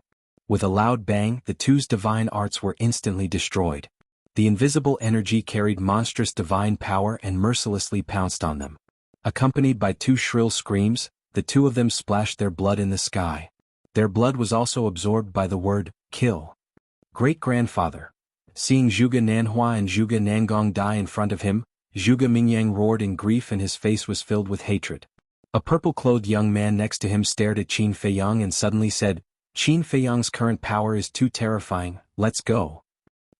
With a loud bang, the two's divine arts were instantly destroyed. The invisible energy carried monstrous divine power and mercilessly pounced on them. Accompanied by 2 shrill screams, the 2 of them splashed their blood in the sky. Their blood was also absorbed by the word, kill. Great-grandfather. Seeing Zhuge Nanhua and Zhuge Nangong die in front of him, Zhuge Mingyang roared in grief and his face was filled with hatred. A purple-clothed young man next to him stared at Qin Feiyang and suddenly said, Qin Feiyang's current power is too terrifying, let's go.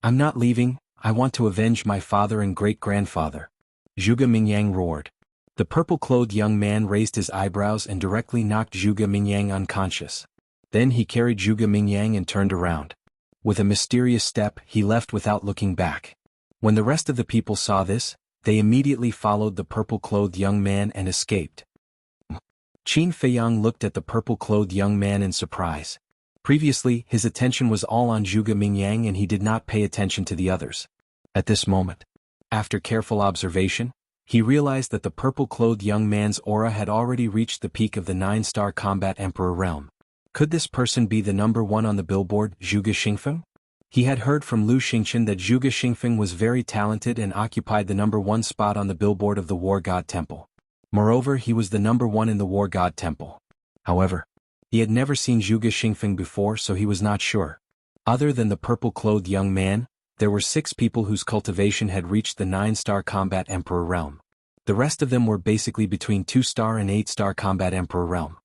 I'm not leaving, I want to avenge my father and great-grandfather. Zhuge Mingyang roared. The purple-clothed young man raised his eyebrows and directly knocked Zhuge Mingyang unconscious. Then he carried Zhuge Mingyang and turned around. With a mysterious step, he left without looking back. When the rest of the people saw this, they immediately followed the purple-clothed young man and escaped. Qin Feiyang looked at the purple-clothed young man in surprise. Previously, his attention was all on Zhuge Mingyang and he did not pay attention to the others. At this moment, after careful observation, he realized that the purple-clothed young man's aura had already reached the peak of the 9-star combat emperor realm. Could this person be the number 1 on the billboard, Zhuge Xingfeng? He had heard from Lu Xingchen that Zhuge Xingfeng was very talented and occupied the number 1 spot on the billboard of the War God Temple. Moreover, he was the number 1 in the War God Temple. However, he had never seen Zhuge Xingfeng before, so he was not sure. Other than the purple-clothed young man, there were 6 people whose cultivation had reached the 9-star combat emperor realm. The rest of them were basically between 2-star and 8-star combat emperor realm.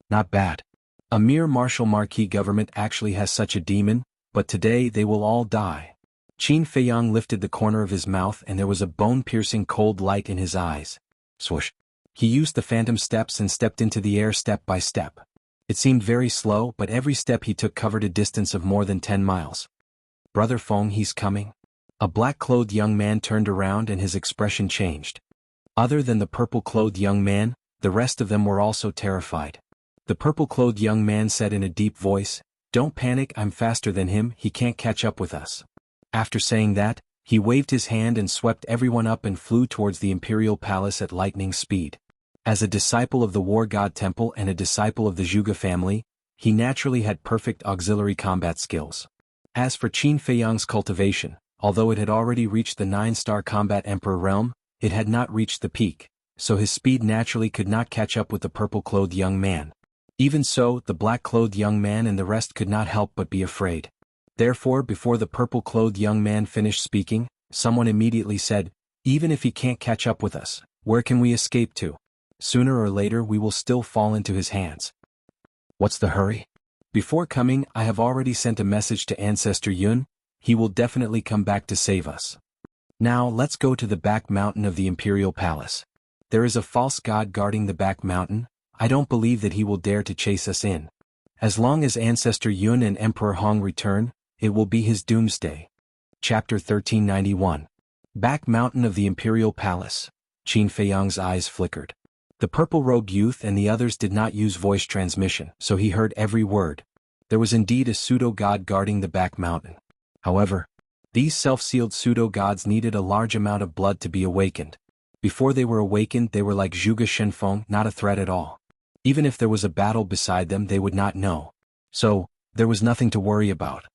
Not bad. A mere martial marquis government actually has such a demon, but today they will all die. Qin Feiyang lifted the corner of his mouth and there was a bone-piercing cold light in his eyes. Swoosh. He used the phantom steps and stepped into the air step by step. It seemed very slow, but every step he took covered a distance of more than 10 miles. Brother Feng, he's coming. A black-clothed young man turned around and his expression changed. Other than the purple-clothed young man, the rest of them were also terrified. The purple-clothed young man said in a deep voice, Don't panic, I'm faster than him, he can't catch up with us. After saying that, he waved his hand and swept everyone up and flew towards the imperial palace at lightning speed. As a disciple of the War God Temple and a disciple of the Zhuge family, he naturally had perfect auxiliary combat skills. As for Qin Feiyang's cultivation, although it had already reached the 9-star combat emperor realm, it had not reached the peak, so his speed naturally could not catch up with the purple-clothed young man. Even so, the black-clothed young man and the rest could not help but be afraid. Therefore, before the purple-clothed young man finished speaking, someone immediately said, Even if he can't catch up with us, where can we escape to? Sooner or later we will still fall into his hands. What's the hurry? Before coming, I have already sent a message to Ancestor Yun, he will definitely come back to save us. Now let's go to the back mountain of the Imperial Palace. There is a false god guarding the back mountain, I don't believe that he will dare to chase us in. As long as Ancestor Yun and Emperor Hong return, it will be his doomsday. Chapter 1391. Back mountain of the Imperial Palace. Qin Feiyang's eyes flickered. The purple-robed youth and the others did not use voice transmission, so he heard every word. There was indeed a pseudo-god guarding the back mountain. However, these self-sealed pseudo-gods needed a large amount of blood to be awakened. Before they were awakened, they were like Zhuge Shenfeng, not a threat at all. Even if there was a battle beside them, they would not know. So, there was nothing to worry about.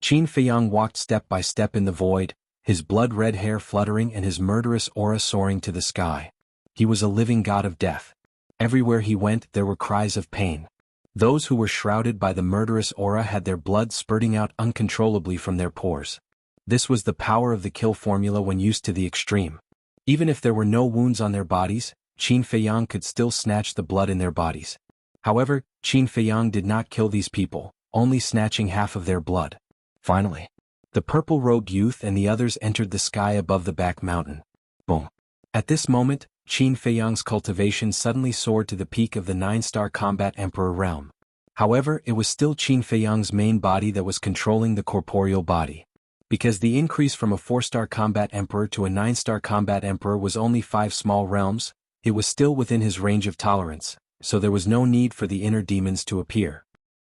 Qin Feiyang walked step by step in the void, his blood-red hair fluttering and his murderous aura soaring to the sky. He was a living god of death. Everywhere he went there were cries of pain. Those who were shrouded by the murderous aura had their blood spurting out uncontrollably from their pores. This was the power of the kill formula when used to the extreme. Even if there were no wounds on their bodies, Qin Feiyang could still snatch the blood in their bodies. However, Qin Feiyang did not kill these people, only snatching half of their blood. Finally, the purple-robed youth and the others entered the sky above the back mountain. Boom. At this moment, Qin Feiyang's cultivation suddenly soared to the peak of the 9-star combat emperor realm. However, it was still Qin Feiyang's main body that was controlling the corporeal body. Because the increase from a 4-star combat emperor to a 9-star combat emperor was only 5 small realms, it was still within his range of tolerance, so there was no need for the inner demons to appear.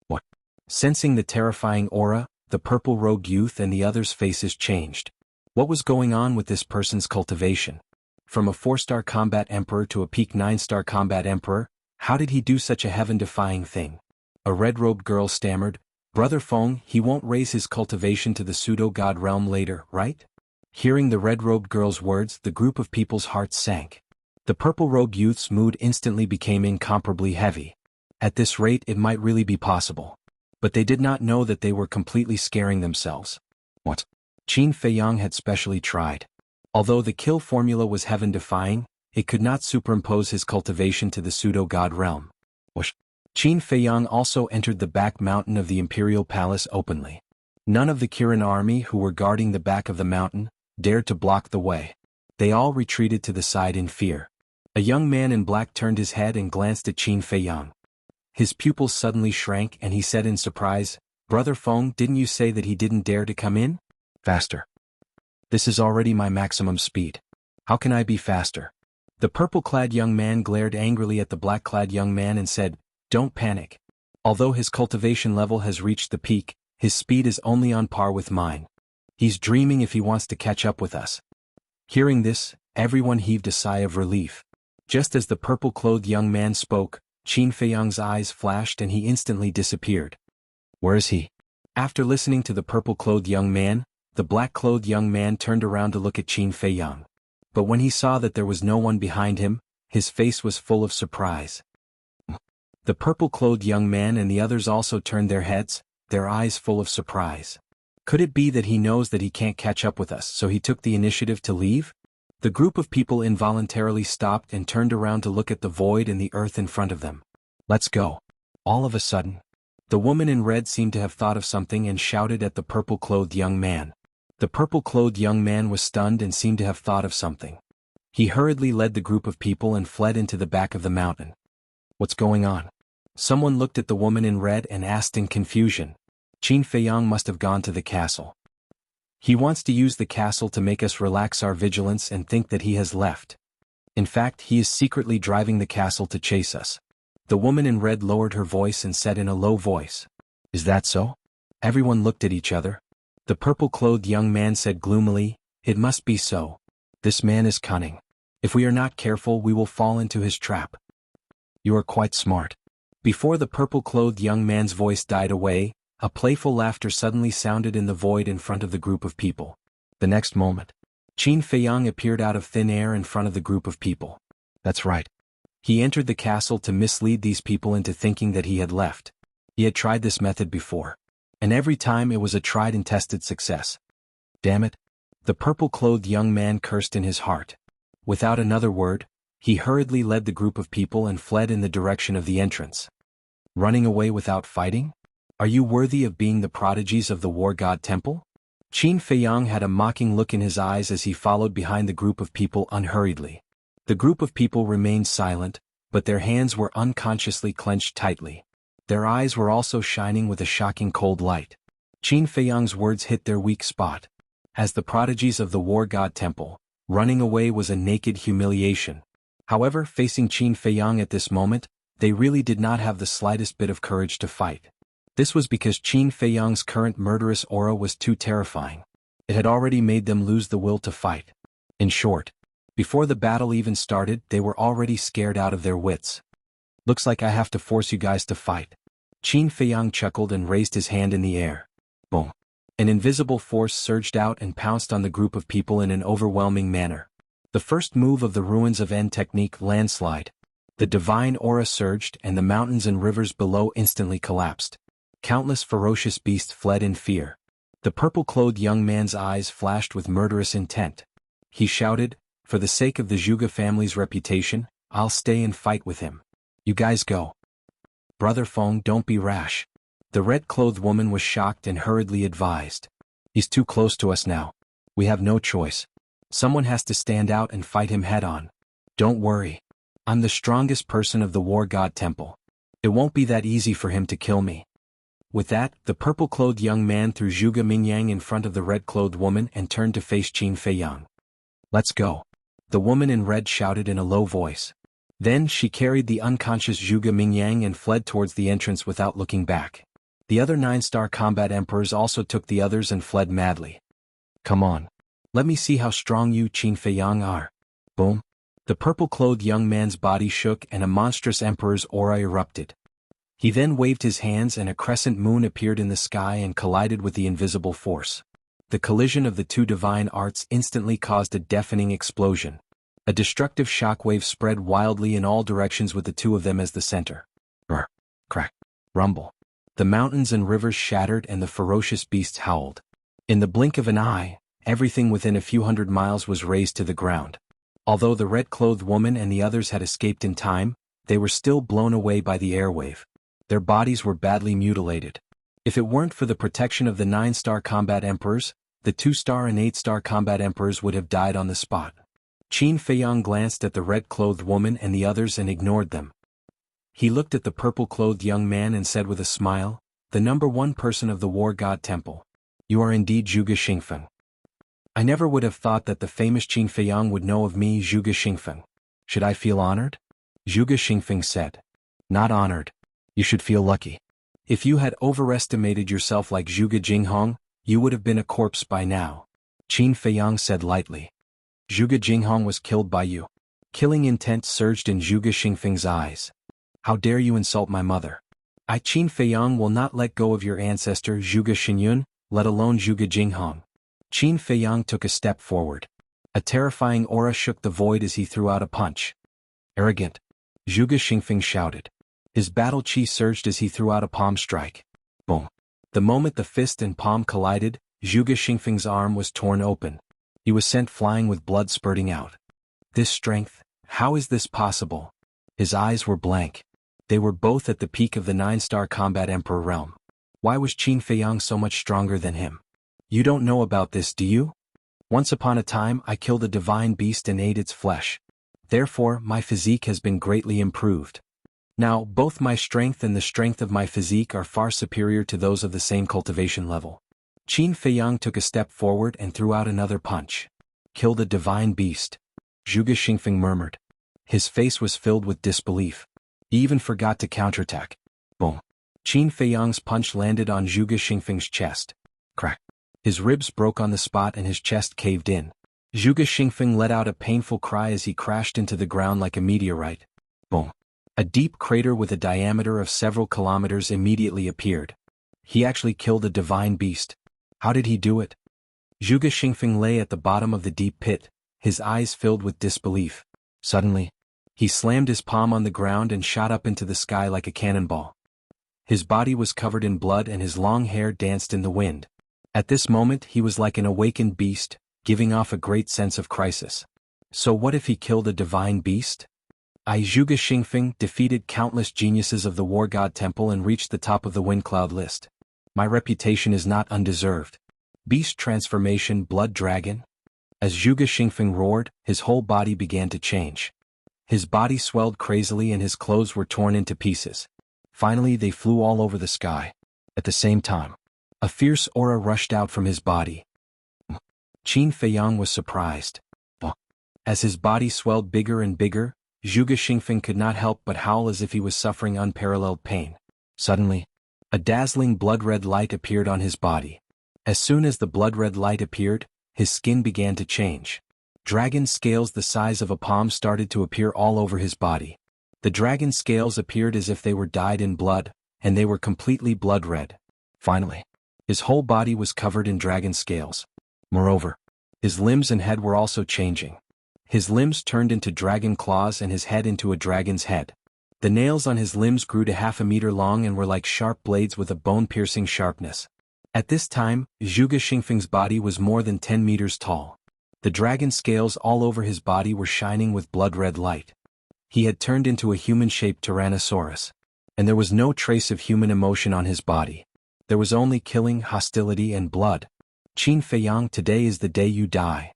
What? Sensing the terrifying aura, the purple-robed youth and the others' faces changed. What was going on with this person's cultivation? From a 4-star combat emperor to a peak 9-star combat emperor, how did he do such a heaven-defying thing? A red-robed girl stammered, "Brother Feng, he won't raise his cultivation to the pseudo-god realm later, right?" Hearing the red-robed girl's words, the group of people's hearts sank. The purple-robed youth's mood instantly became incomparably heavy. At this rate it might really be possible. But they did not know that they were completely scaring themselves. What? Qin Feiyang had specially tried. Although the kill formula was heaven-defying, it could not superimpose his cultivation to the pseudo-god realm. Whoosh! Qin Feiyang also entered the back mountain of the imperial palace openly. None of the Kirin army who were guarding the back of the mountain dared to block the way. They all retreated to the side in fear. A young man in black turned his head and glanced at Qin Feiyang. His pupils suddenly shrank and he said in surprise, "Brother Feng, didn't you say that he didn't dare to come in?" "Faster. This is already my maximum speed. How can I be faster?" The purple-clad young man glared angrily at the black-clad young man and said, "Don't panic. Although his cultivation level has reached the peak, his speed is only on par with mine. He's dreaming if he wants to catch up with us." Hearing this, everyone heaved a sigh of relief. Just as the purple-clothed young man spoke, Qin Feiyang's eyes flashed and he instantly disappeared. "Where is he?" After listening to the purple-clothed young man, the black-clothed young man turned around to look at Qin Feiyang. But when he saw that there was no one behind him, his face was full of surprise. The purple-clothed young man and the others also turned their heads, their eyes full of surprise. Could it be that he knows that he can't catch up with us, so he took the initiative to leave? The group of people involuntarily stopped and turned around to look at the void and the earth in front of them. "Let's go." All of a sudden, the woman in red seemed to have thought of something and shouted at the purple-clothed young man. The purple-clothed young man was stunned and seemed to have thought of something. He hurriedly led the group of people and fled into the back of the mountain. "What's going on?" Someone looked at the woman in red and asked in confusion. "Qin Feiyang must have gone to the castle. He wants to use the castle to make us relax our vigilance and think that he has left. In fact, he is secretly driving the castle to chase us." The woman in red lowered her voice and said in a low voice, "Is that so?" Everyone looked at each other. The purple-clothed young man said gloomily, "It must be so. This man is cunning. If we are not careful we will fall into his trap." "You are quite smart." Before the purple-clothed young man's voice died away, a playful laughter suddenly sounded in the void in front of the group of people. The next moment, Qin Feiyang appeared out of thin air in front of the group of people. That's right. He entered the castle to mislead these people into thinking that he had left. He had tried this method before. And every time it was a tried and tested success. Damn it. The purple-clothed young man cursed in his heart. Without another word, he hurriedly led the group of people and fled in the direction of the entrance. Running away without fighting? Are you worthy of being the prodigies of the war god temple? Qin Feiyang had a mocking look in his eyes as he followed behind the group of people unhurriedly. The group of people remained silent, but their hands were unconsciously clenched tightly. Their eyes were also shining with a shocking cold light. Qin Feiyang's words hit their weak spot. As the prodigies of the war god temple, running away was a naked humiliation. However, facing Qin Feiyang at this moment, they really did not have the slightest bit of courage to fight. This was because Qin Feiyang's current murderous aura was too terrifying. It had already made them lose the will to fight. In short, before the battle even started, they were already scared out of their wits. "Looks like I have to force you guys to fight." Qin Feiyang chuckled and raised his hand in the air. Boom. An invisible force surged out and pounced on the group of people in an overwhelming manner. The first move of the ruins of N technique landslide. The divine aura surged and the mountains and rivers below instantly collapsed. Countless ferocious beasts fled in fear. The purple-clothed young man's eyes flashed with murderous intent. He shouted, "For the sake of the Zhuge family's reputation, I'll stay and fight with him. You guys go." "Brother Feng, don't be rash." The red-clothed woman was shocked and hurriedly advised. "He's too close to us now. We have no choice. Someone has to stand out and fight him head-on. Don't worry. I'm the strongest person of the War God Temple. It won't be that easy for him to kill me." With that, the purple-clothed young man threw Zhuge Mingyang in front of the red-clothed woman and turned to face Qin Feiyang. "Let's go," the woman in red shouted in a low voice. Then she carried the unconscious Zhuge Mingyang and fled towards the entrance without looking back. The other 9-star combat emperors also took the others and fled madly. "Come on. Let me see how strong you Qin Feiyang are." Boom. The purple-clothed young man's body shook and a monstrous emperor's aura erupted. He then waved his hands and a crescent moon appeared in the sky and collided with the invisible force. The collision of the two divine arts instantly caused a deafening explosion. A destructive shockwave spread wildly in all directions with the two of them as the center. Brr. Crack. Rumble. The mountains and rivers shattered and the ferocious beasts howled. In the blink of an eye, everything within a few hundred miles was razed to the ground. Although the red-clothed woman and the others had escaped in time, they were still blown away by the airwave. Their bodies were badly mutilated. If it weren't for the protection of the 9-star combat emperors, the 2-star and 8-star combat emperors would have died on the spot. Qin Feiyang glanced at the red-clothed woman and the others and ignored them. He looked at the purple-clothed young man and said with a smile, "The number 1 person of the War God Temple. You are indeed Zhuge Xingfeng. I never would have thought that the famous Qin Feiyang would know of me, Zhuge Xingfeng. Should I feel honored?" Zhuge Xingfeng said. "Not honored. You should feel lucky. If you had overestimated yourself like Zhuge Jinghong, you would have been a corpse by now." Qin Feiyang said lightly. "Zhuge Jinghong was killed by you." Killing intent surged in Zhuge Xingfeng's eyes. "How dare you insult my mother? I Qin Feiyang will not let go of your ancestor Zhuge Xinyun, let alone Zhuge Jinghong." Qin Feiyang took a step forward. A terrifying aura shook the void as he threw out a punch. "Arrogant!" Zhuge Xingfeng shouted. His battle chi surged as he threw out a palm strike. Boom. The moment the fist and palm collided, Zhuge Xingfeng's arm was torn open. He was sent flying with blood spurting out. This strength, how is this possible? His eyes were blank. They were both at the peak of the 9-star combat emperor realm. Why was Qin Feiyang so much stronger than him? You don't know about this, do you? Once upon a time I killed a divine beast and ate its flesh. Therefore my physique has been greatly improved. Now, both my strength and the strength of my physique are far superior to those of the same cultivation level. Qin Feiyang took a step forward and threw out another punch. "Killed a divine beast," Zhuge Xingfeng murmured. His face was filled with disbelief. He even forgot to counterattack. Boom. Qin Feiyang's punch landed on Zhuge Xingfeng's chest. Crack. His ribs broke on the spot and his chest caved in. Zhuge Xingfeng let out a painful cry as he crashed into the ground like a meteorite. Boom. A deep crater with a diameter of several kilometers immediately appeared. He actually killed a divine beast. How did he do it? Zhuge Xingfeng lay at the bottom of the deep pit, his eyes filled with disbelief. Suddenly, he slammed his palm on the ground and shot up into the sky like a cannonball. His body was covered in blood and his long hair danced in the wind. At this moment he was like an awakened beast, giving off a great sense of crisis. So what if he killed a divine beast? Zhuge Xingfeng defeated countless geniuses of the War God Temple and reached the top of the wind cloud list. My reputation is not undeserved. Beast transformation blood dragon? As Zhuge Xingfeng roared, his whole body began to change. His body swelled crazily and his clothes were torn into pieces. Finally they flew all over the sky. At the same time, a fierce aura rushed out from his body. Qin Feiyang was surprised. As his body swelled bigger and bigger, Zhuge Xingfeng could not help but howl as if he was suffering unparalleled pain. Suddenly, a dazzling blood-red light appeared on his body. As soon as the blood-red light appeared, his skin began to change. Dragon scales the size of a palm started to appear all over his body. The dragon scales appeared as if they were dyed in blood, and they were completely blood-red. Finally, His whole body was covered in dragon scales. Moreover, his limbs and head were also changing. His limbs turned into dragon claws and his head into a dragon's head. The nails on his limbs grew to 1/2 meter long and were like sharp blades with a bone-piercing sharpness. At this time, Zhuge Xingfeng's body was more than 10 meters tall. The dragon scales all over his body were shining with blood-red light. He had turned into a human-shaped Tyrannosaurus. And there was no trace of human emotion on his body. There was only killing, hostility, and blood. Qin Feiyang, today is the day you die.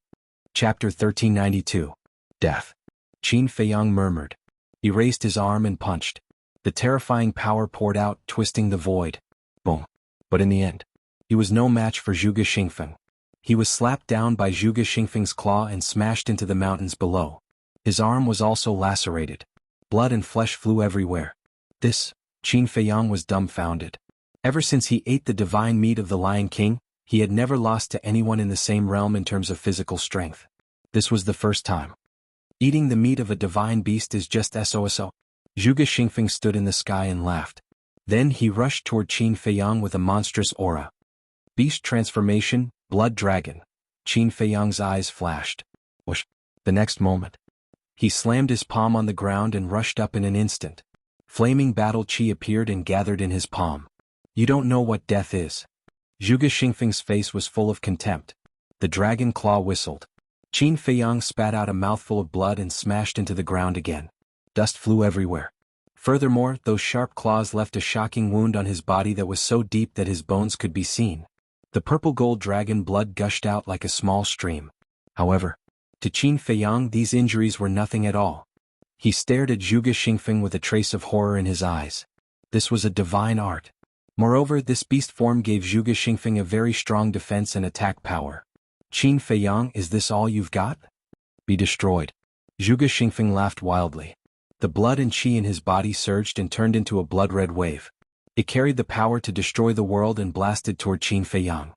Chapter 1392. Death. Qin Feiyang murmured. He raised his arm and punched. The terrifying power poured out, twisting the void. Boom. But in the end, he was no match for Zhuge Xingfeng. He was slapped down by Zhuge Xingfeng's claw and smashed into the mountains below. His arm was also lacerated. Blood and flesh flew everywhere. Qin Feiyang was dumbfounded. Ever since he ate the divine meat of the Lion King, he had never lost to anyone in the same realm in terms of physical strength. This was the first time. Eating the meat of a divine beast is just so. Zhuge Xingfeng stood in the sky and laughed. Then he rushed toward Qin Feiyang with a monstrous aura. Beast transformation, blood dragon. Qin Feiyang's eyes flashed. Whoosh. The next moment, he slammed his palm on the ground and rushed up in an instant. Flaming battle chi appeared and gathered in his palm. You don't know what death is. Zhuge Xingfeng's face was full of contempt. The dragon claw whistled. Qin Feiyang spat out a mouthful of blood and smashed into the ground again. Dust flew everywhere. Furthermore, those sharp claws left a shocking wound on his body that was so deep that his bones could be seen. The purple-gold dragon blood gushed out like a small stream. However, to Qin Feiyang these injuries were nothing at all. He stared at Zhuge Xingfeng with a trace of horror in his eyes. This was a divine art. Moreover, this beast form gave Zhuge Xingfeng a very strong defense and attack power. Qin Feiyang, is this all you've got? Be destroyed. Zhuge Xingfeng laughed wildly. The blood and qi in his body surged and turned into a blood-red wave. It carried the power to destroy the world and blasted toward Qin Feiyang.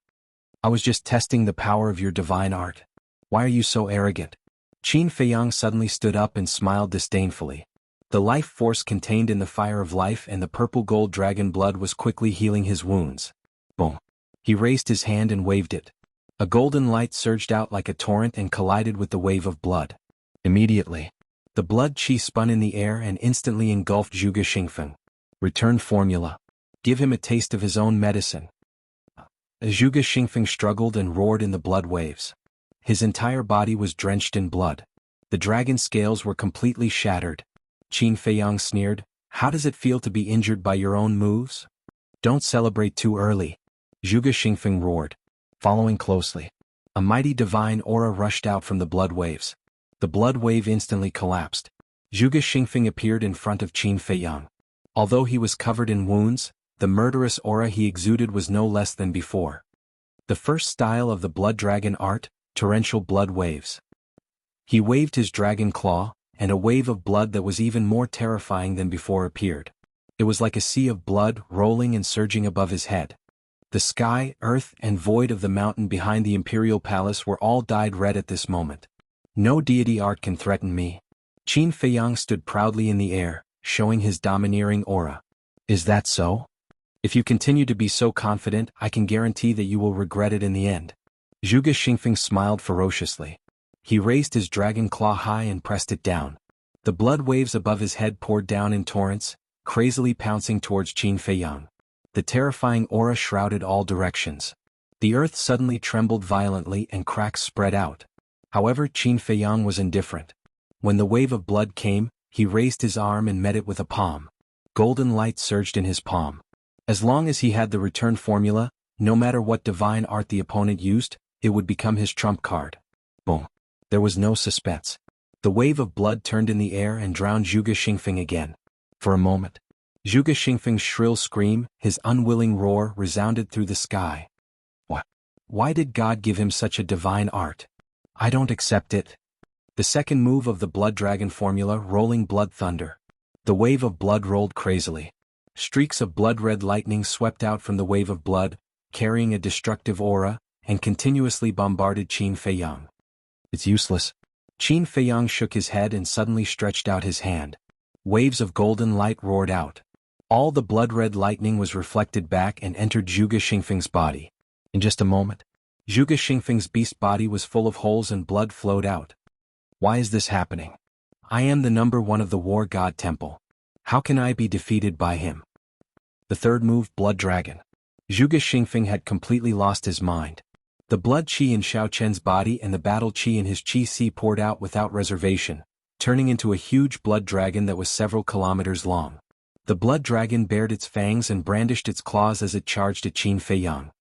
I was just testing the power of your divine art. Why are you so arrogant? Qin Feiyang suddenly stood up and smiled disdainfully. The life force contained in the fire of life and the purple-gold dragon blood was quickly healing his wounds. Boom. He raised his hand and waved it. A golden light surged out like a torrent and collided with the wave of blood. Immediately, the blood qi spun in the air and instantly engulfed Zhuge Xingfeng. Return formula. Give him a taste of his own medicine. Zhuge Xingfeng struggled and roared in the blood waves. His entire body was drenched in blood. The dragon scales were completely shattered. Qin Feiyang sneered, how does it feel to be injured by your own moves? Don't celebrate too early. Zhuge Xingfeng roared. Following closely, a mighty divine aura rushed out from the blood waves. The blood wave instantly collapsed. Zhuge Xingfeng appeared in front of Qin Feiyang. Although he was covered in wounds, the murderous aura he exuded was no less than before. The first style of the blood dragon art, torrential blood waves. He waved his dragon claw, and a wave of blood that was even more terrifying than before appeared. It was like a sea of blood rolling and surging above his head. The sky, earth, and void of the mountain behind the imperial palace were all dyed red at this moment. No deity art can threaten me. Qin Feiyang stood proudly in the air, showing his domineering aura. Is that so? If you continue to be so confident, I can guarantee that you will regret it in the end. Zhuge Xingfeng smiled ferociously. He raised his dragon claw high and pressed it down. The blood waves above his head poured down in torrents, crazily pouncing towards Qin Feiyang. The terrifying aura shrouded all directions. The earth suddenly trembled violently and cracks spread out. However, Qin Feiyang was indifferent. When the wave of blood came, he raised his arm and met it with a palm. Golden light surged in his palm. As long as he had the return formula, no matter what divine art the opponent used, it would become his trump card. Boom. There was no suspense. The wave of blood turned in the air and drowned Zhuge Xingfeng again. For a moment, Zhuge Xingfeng's shrill scream, his unwilling roar, resounded through the sky. What? Why did God give him such a divine art? I don't accept it. The second move of the blood dragon formula, rolling blood thunder. The wave of blood rolled crazily. Streaks of blood-red lightning swept out from the wave of blood, carrying a destructive aura, and continuously bombarded Qin Feiyang. It's useless. Qin Feiyang shook his head and suddenly stretched out his hand. Waves of golden light roared out. All the blood-red lightning was reflected back and entered Zhuge Xingfeng's body. In just a moment, Zhuge Xingfeng's beast body was full of holes and blood flowed out. Why is this happening? I am the number one of the War God Temple. How can I be defeated by him? The third move, Blood Dragon. Zhuge Xingfeng had completely lost his mind. The blood qi in Xiao Chen's body and the battle qi in his qi si poured out without reservation, turning into a huge blood dragon that was several kilometers long. The blood dragon bared its fangs and brandished its claws as it charged at Qin Feiyang.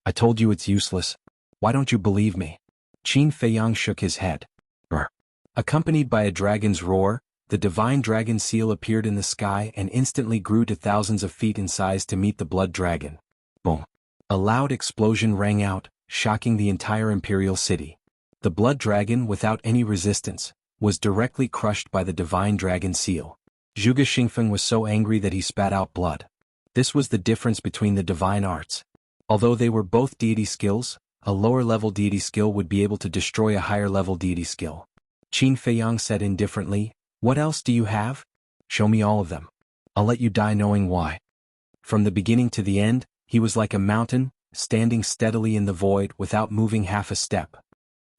I told you it's useless. Why don't you believe me? Qin Feiyang shook his head. Brr. Accompanied by a dragon's roar, the divine dragon seal appeared in the sky and instantly grew to thousands of feet in size to meet the blood dragon. Boom. A loud explosion rang out, shocking the entire imperial city. The blood dragon, without any resistance, was directly crushed by the divine dragon seal. Zhuge Xingfeng was so angry that he spat out blood. This was the difference between the divine arts. Although they were both deity skills, a lower-level deity skill would be able to destroy a higher-level deity skill. Qin Feiyang said indifferently, "What else do you have? Show me all of them. I'll let you die knowing why." From the beginning to the end, he was like a mountain, standing steadily in the void without moving half a step.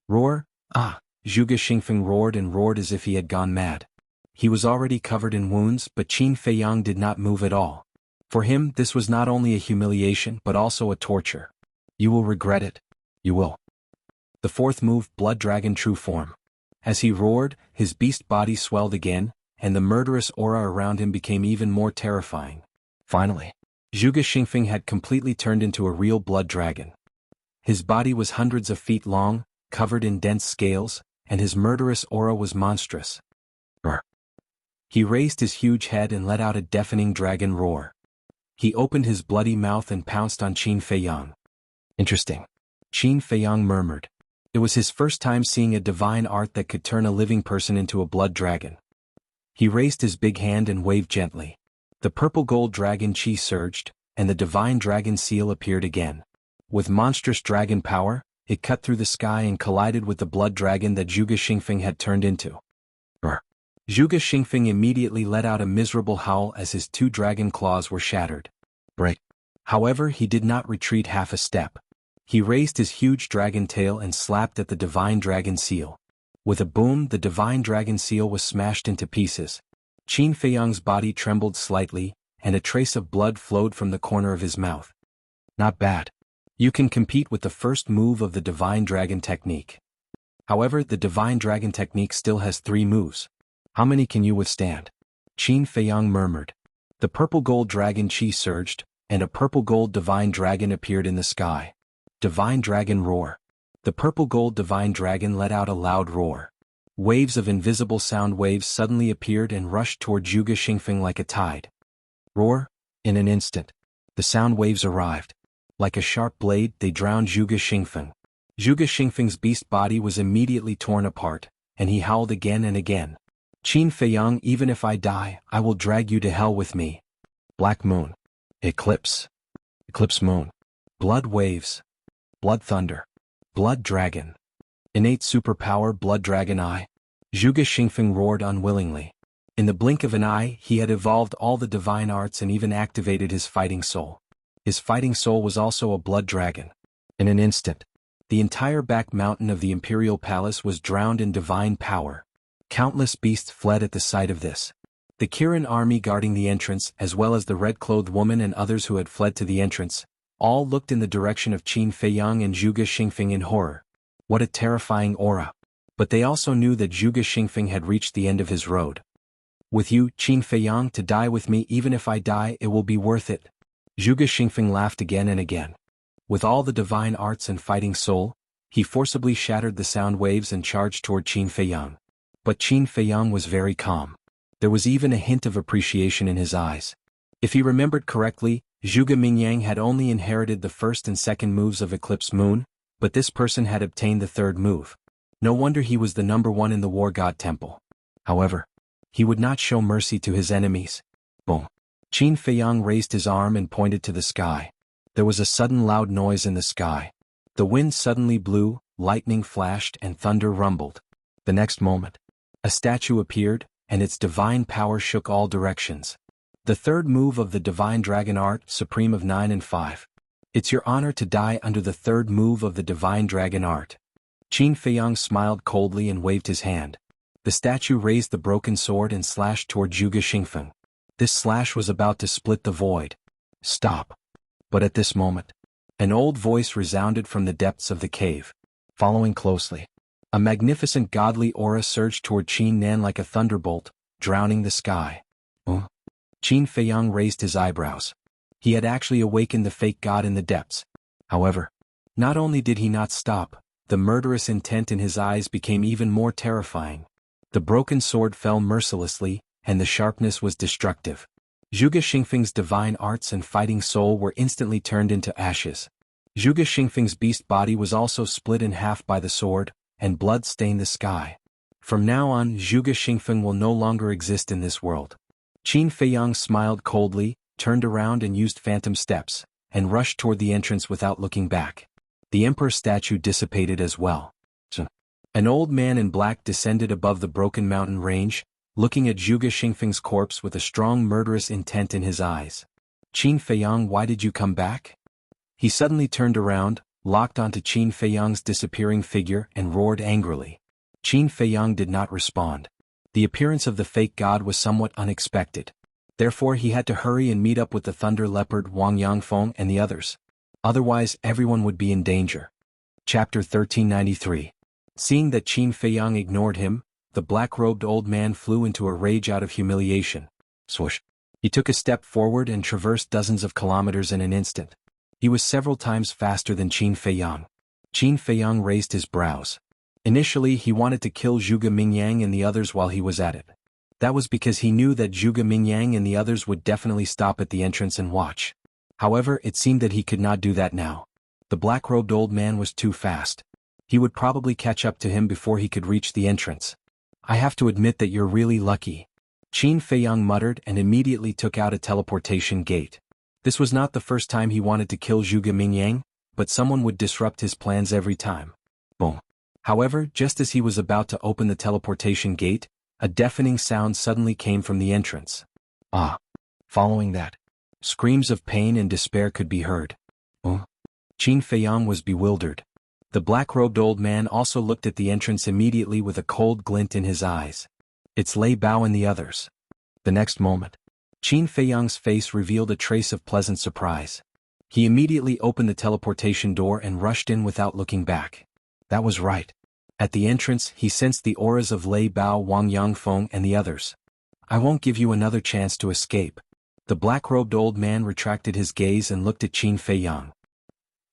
Roar? Ah! Zhuge Xingfeng roared and roared as if he had gone mad. He was already covered in wounds, but Qin Feiyang did not move at all. For him, this was not only a humiliation but also a torture. You will regret it. You will. The fourth move, Blood Dragon True Form. As he roared, his beast body swelled again, and the murderous aura around him became even more terrifying. Finally, Zhuge Xingfeng had completely turned into a real blood dragon. His body was hundreds of feet long, covered in dense scales, and his murderous aura was monstrous. Brr. He raised his huge head and let out a deafening dragon roar. He opened his bloody mouth and pounced on Qin Feiyang. Interesting. Qin Feiyang murmured. It was his first time seeing a divine art that could turn a living person into a blood dragon. He raised his big hand and waved gently. The purple-gold dragon qi surged, and the divine dragon seal appeared again. With monstrous dragon power, it cut through the sky and collided with the blood dragon that Zhuge Xingfeng had turned into. Brr. Zhuge Xingfeng immediately let out a miserable howl as his two dragon claws were shattered. Break. However, he did not retreat half a step. He raised his huge dragon tail and slapped at the divine dragon seal. With a boom, the divine dragon seal was smashed into pieces. Qin Feiyang's body trembled slightly, and a trace of blood flowed from the corner of his mouth. Not bad. You can compete with the first move of the divine dragon technique. However, the divine dragon technique still has 3 moves. How many can you withstand? Qin Feiyang murmured. The purple-gold dragon qi surged, and a purple-gold divine dragon appeared in the sky. Divine Dragon Roar. The purple-gold divine dragon let out a loud roar. Waves of invisible sound waves suddenly appeared and rushed toward Zhuge Xingfeng like a tide. Roar. In an instant, the sound waves arrived. Like a sharp blade, they drowned Zhuge Xingfeng. Zhuge Xingfeng's beast body was immediately torn apart, and he howled again and again. Qin Feiyang, even if I die, I will drag you to hell with me. Black Moon. Eclipse. Eclipse Moon. Blood Waves. Blood Thunder. Blood Dragon. Innate Superpower Blood Dragon Eye. Zhuge Xingfeng roared unwillingly. In the blink of an eye, he had evolved all the divine arts and even activated his fighting soul. His fighting soul was also a blood dragon. In an instant, the entire back mountain of the imperial palace was drowned in divine power. Countless beasts fled at the sight of this. The Kirin army guarding the entrance, as well as the red-clothed woman and others who had fled to the entrance, all looked in the direction of Qin Feiyang and Zhuge Xingfeng in horror. What a terrifying aura. But they also knew that Zhuge Xingfeng had reached the end of his road. With you, Qin Feiyang, to die with me, even if I die, it will be worth it. Zhuge Xingfeng laughed again and again. With all the divine arts and fighting soul, he forcibly shattered the sound waves and charged toward Qin Feiyang. But Qin Feiyang was very calm. There was even a hint of appreciation in his eyes. If he remembered correctly, Zhuge Mingyang had only inherited the first and second moves of Eclipse Moon, but this person had obtained the third move. No wonder he was the number one in the War God Temple. However, he would not show mercy to his enemies. Boom. Qin Feiyang raised his arm and pointed to the sky. There was a sudden loud noise in the sky. The wind suddenly blew, lightning flashed and thunder rumbled. The next moment, a statue appeared, and its divine power shook all directions. The third move of the Divine Dragon Art, Supreme of 9 and 5. It's your honor to die under the third move of the Divine Dragon Art. Qin Feiyang smiled coldly and waved his hand. The statue raised the broken sword and slashed toward Zhuge Xingfeng. This slash was about to split the void. Stop. But at this moment, an old voice resounded from the depths of the cave. Following closely, a magnificent godly aura surged toward Qin Nan like a thunderbolt, drowning the sky. Qin Feiyang raised his eyebrows. He had actually awakened the fake god in the depths. However, not only did he not stop, the murderous intent in his eyes became even more terrifying. The broken sword fell mercilessly, and the sharpness was destructive. Zhuge Xingfeng's divine arts and fighting soul were instantly turned into ashes. Zhuge Xingfeng's beast body was also split in half by the sword, and blood stained the sky. From now on, Zhuge Xingfeng will no longer exist in this world. Qin Feiyang smiled coldly, turned around and used phantom steps, and rushed toward the entrance without looking back. The emperor's statue dissipated as well. An old man in black descended above the broken mountain range, looking at Zhuge Xingfeng's corpse with a strong murderous intent in his eyes. Qin Feiyang, why did you come back? He suddenly turned around, locked onto Qin Feiyang's disappearing figure and roared angrily. Qin Feiyang did not respond. The appearance of the fake god was somewhat unexpected. Therefore he had to hurry and meet up with the Thunder Leopard Wang Yangfeng and the others. Otherwise everyone would be in danger. Chapter 1393. Seeing that Qin Feiyang ignored him, the black-robed old man flew into a rage out of humiliation. Swoosh. He took a step forward and traversed dozens of kilometers in an instant. He was several times faster than Qin Feiyang. Qin Feiyang raised his brows. Initially he wanted to kill Zhuge Mingyang and the others while he was at it. That was because he knew that Zhuge Mingyang and the others would definitely stop at the entrance and watch. However, it seemed that he could not do that now. The black-robed old man was too fast. He would probably catch up to him before he could reach the entrance. I have to admit that you're really lucky. Qin Feiyang muttered and immediately took out a teleportation gate. This was not the first time he wanted to kill Zhuge Mingyang, but someone would disrupt his plans every time. Boom. However, just as he was about to open the teleportation gate, a deafening sound suddenly came from the entrance. Following that, screams of pain and despair could be heard. Qin Feiyang was bewildered. The black-robed old man also looked at the entrance immediately with a cold glint in his eyes. It's Lei Bao and the others. The next moment, Qin Feiyang's face revealed a trace of pleasant surprise. He immediately opened the teleportation door and rushed in without looking back. That was right. At the entrance, he sensed the auras of Lei Bao, Wang Yangfeng and the others. I won't give you another chance to escape. The black-robed old man retracted his gaze and looked at Qin Feiyang.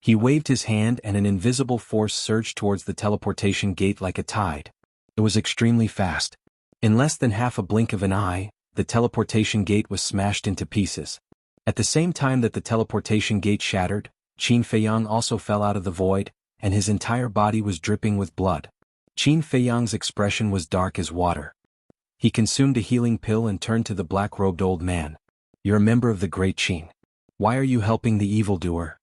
He waved his hand and an invisible force surged towards the teleportation gate like a tide. It was extremely fast. In less than half a blink of an eye, the teleportation gate was smashed into pieces. At the same time that the teleportation gate shattered, Qin Feiyang also fell out of the void, and his entire body was dripping with blood. Qin Feiyang's expression was dark as water. He consumed a healing pill and turned to the black-robed old man. You're a member of the Great Qin. Why are you helping the evildoer?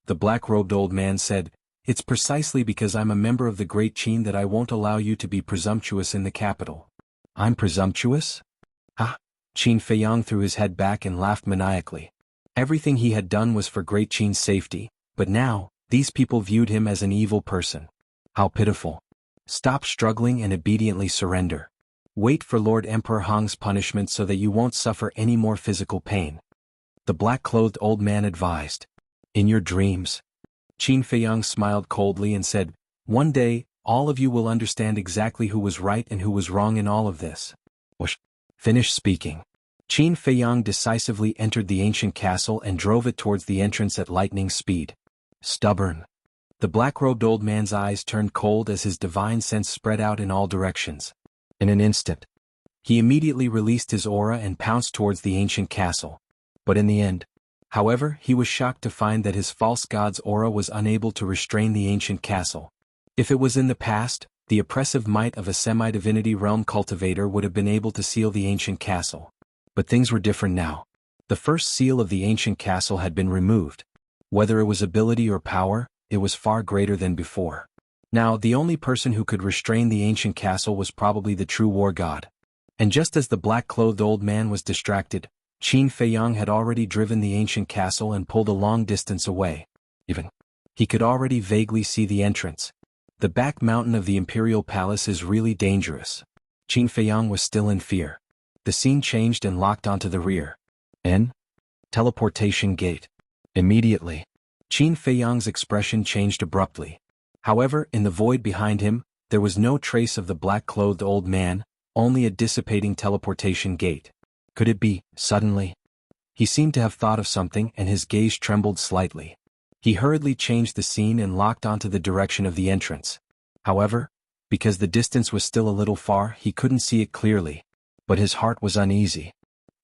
The black-robed old man said, It's precisely because I'm a member of the Great Qin that I won't allow you to be presumptuous in the capital. I'm presumptuous? Qin Feiyang threw his head back and laughed maniacally. Everything he had done was for Great Qin's safety, but now, these people viewed him as an evil person. How pitiful. Stop struggling and obediently surrender. Wait for Lord Emperor Hong's punishment so that you won't suffer any more physical pain. The black-clothed old man advised. In your dreams. Qin Feiyang smiled coldly and said, One day, all of you will understand exactly who was right and who was wrong in all of this. Finish speaking. Qin Feiyang decisively entered the ancient castle and drove it towards the entrance at lightning speed. Stubborn. The black-robed old man's eyes turned cold as his divine sense spread out in all directions. In an instant, he immediately released his aura and pounced towards the ancient castle. But in the end, however, he was shocked to find that his false god's aura was unable to restrain the ancient castle. If it was in the past, the oppressive might of a semi-divinity realm cultivator would have been able to seal the ancient castle. But things were different now. The first seal of the ancient castle had been removed. Whether it was ability or power, it was far greater than before. Now, the only person who could restrain the ancient castle was probably the true war god. And just as the black-clothed old man was distracted, Qin Feiyang had already driven the ancient castle and pulled a long distance away. He could already vaguely see the entrance. The back mountain of the imperial palace is really dangerous. Qin Feiyang was still in fear. The scene changed and locked onto the rear. Teleportation gate. Immediately, Qin Feiyang's expression changed abruptly. However, in the void behind him, there was no trace of the black-clothed old man, only a dissipating teleportation gate. Could it be, suddenly? He seemed to have thought of something and his gaze trembled slightly. He hurriedly changed the scene and locked onto the direction of the entrance. However, because the distance was still a little far, he couldn't see it clearly. But his heart was uneasy.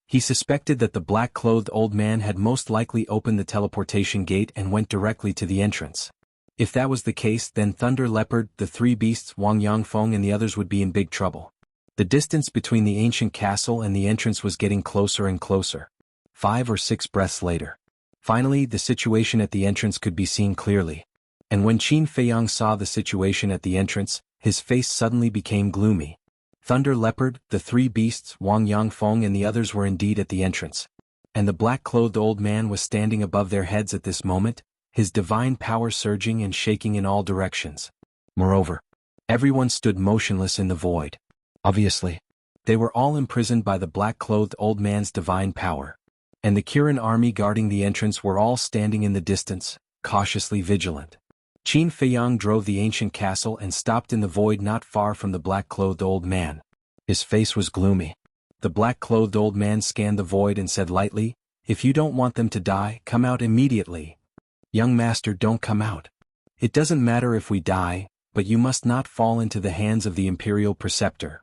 He suspected that the black-clothed old man had most likely opened the teleportation gate and went directly to the entrance. If that was the case, then Thunder Leopard, the three beasts, Wang Yangfeng and the others would be in big trouble. The distance between the ancient castle and the entrance was getting closer and closer. 5 or 6 breaths later. Finally, the situation at the entrance could be seen clearly. And when Qin Feiyang saw the situation at the entrance, his face suddenly became gloomy. Thunder Leopard, the three beasts, Wang Yangfeng and the others were indeed at the entrance. And the black-clothed old man was standing above their heads at this moment, his divine power surging and shaking in all directions. Moreover, everyone stood motionless in the void. Obviously, they were all imprisoned by the black-clothed old man's divine power. And the Kirin army guarding the entrance were all standing in the distance, cautiously vigilant. Qin Feiyang drove the ancient castle and stopped in the void not far from the black-clothed old man. His face was gloomy. The black-clothed old man scanned the void and said lightly, "If you don't want them to die, come out immediately." "Young master, don't come out. It doesn't matter if we die, but you must not fall into the hands of the imperial preceptor.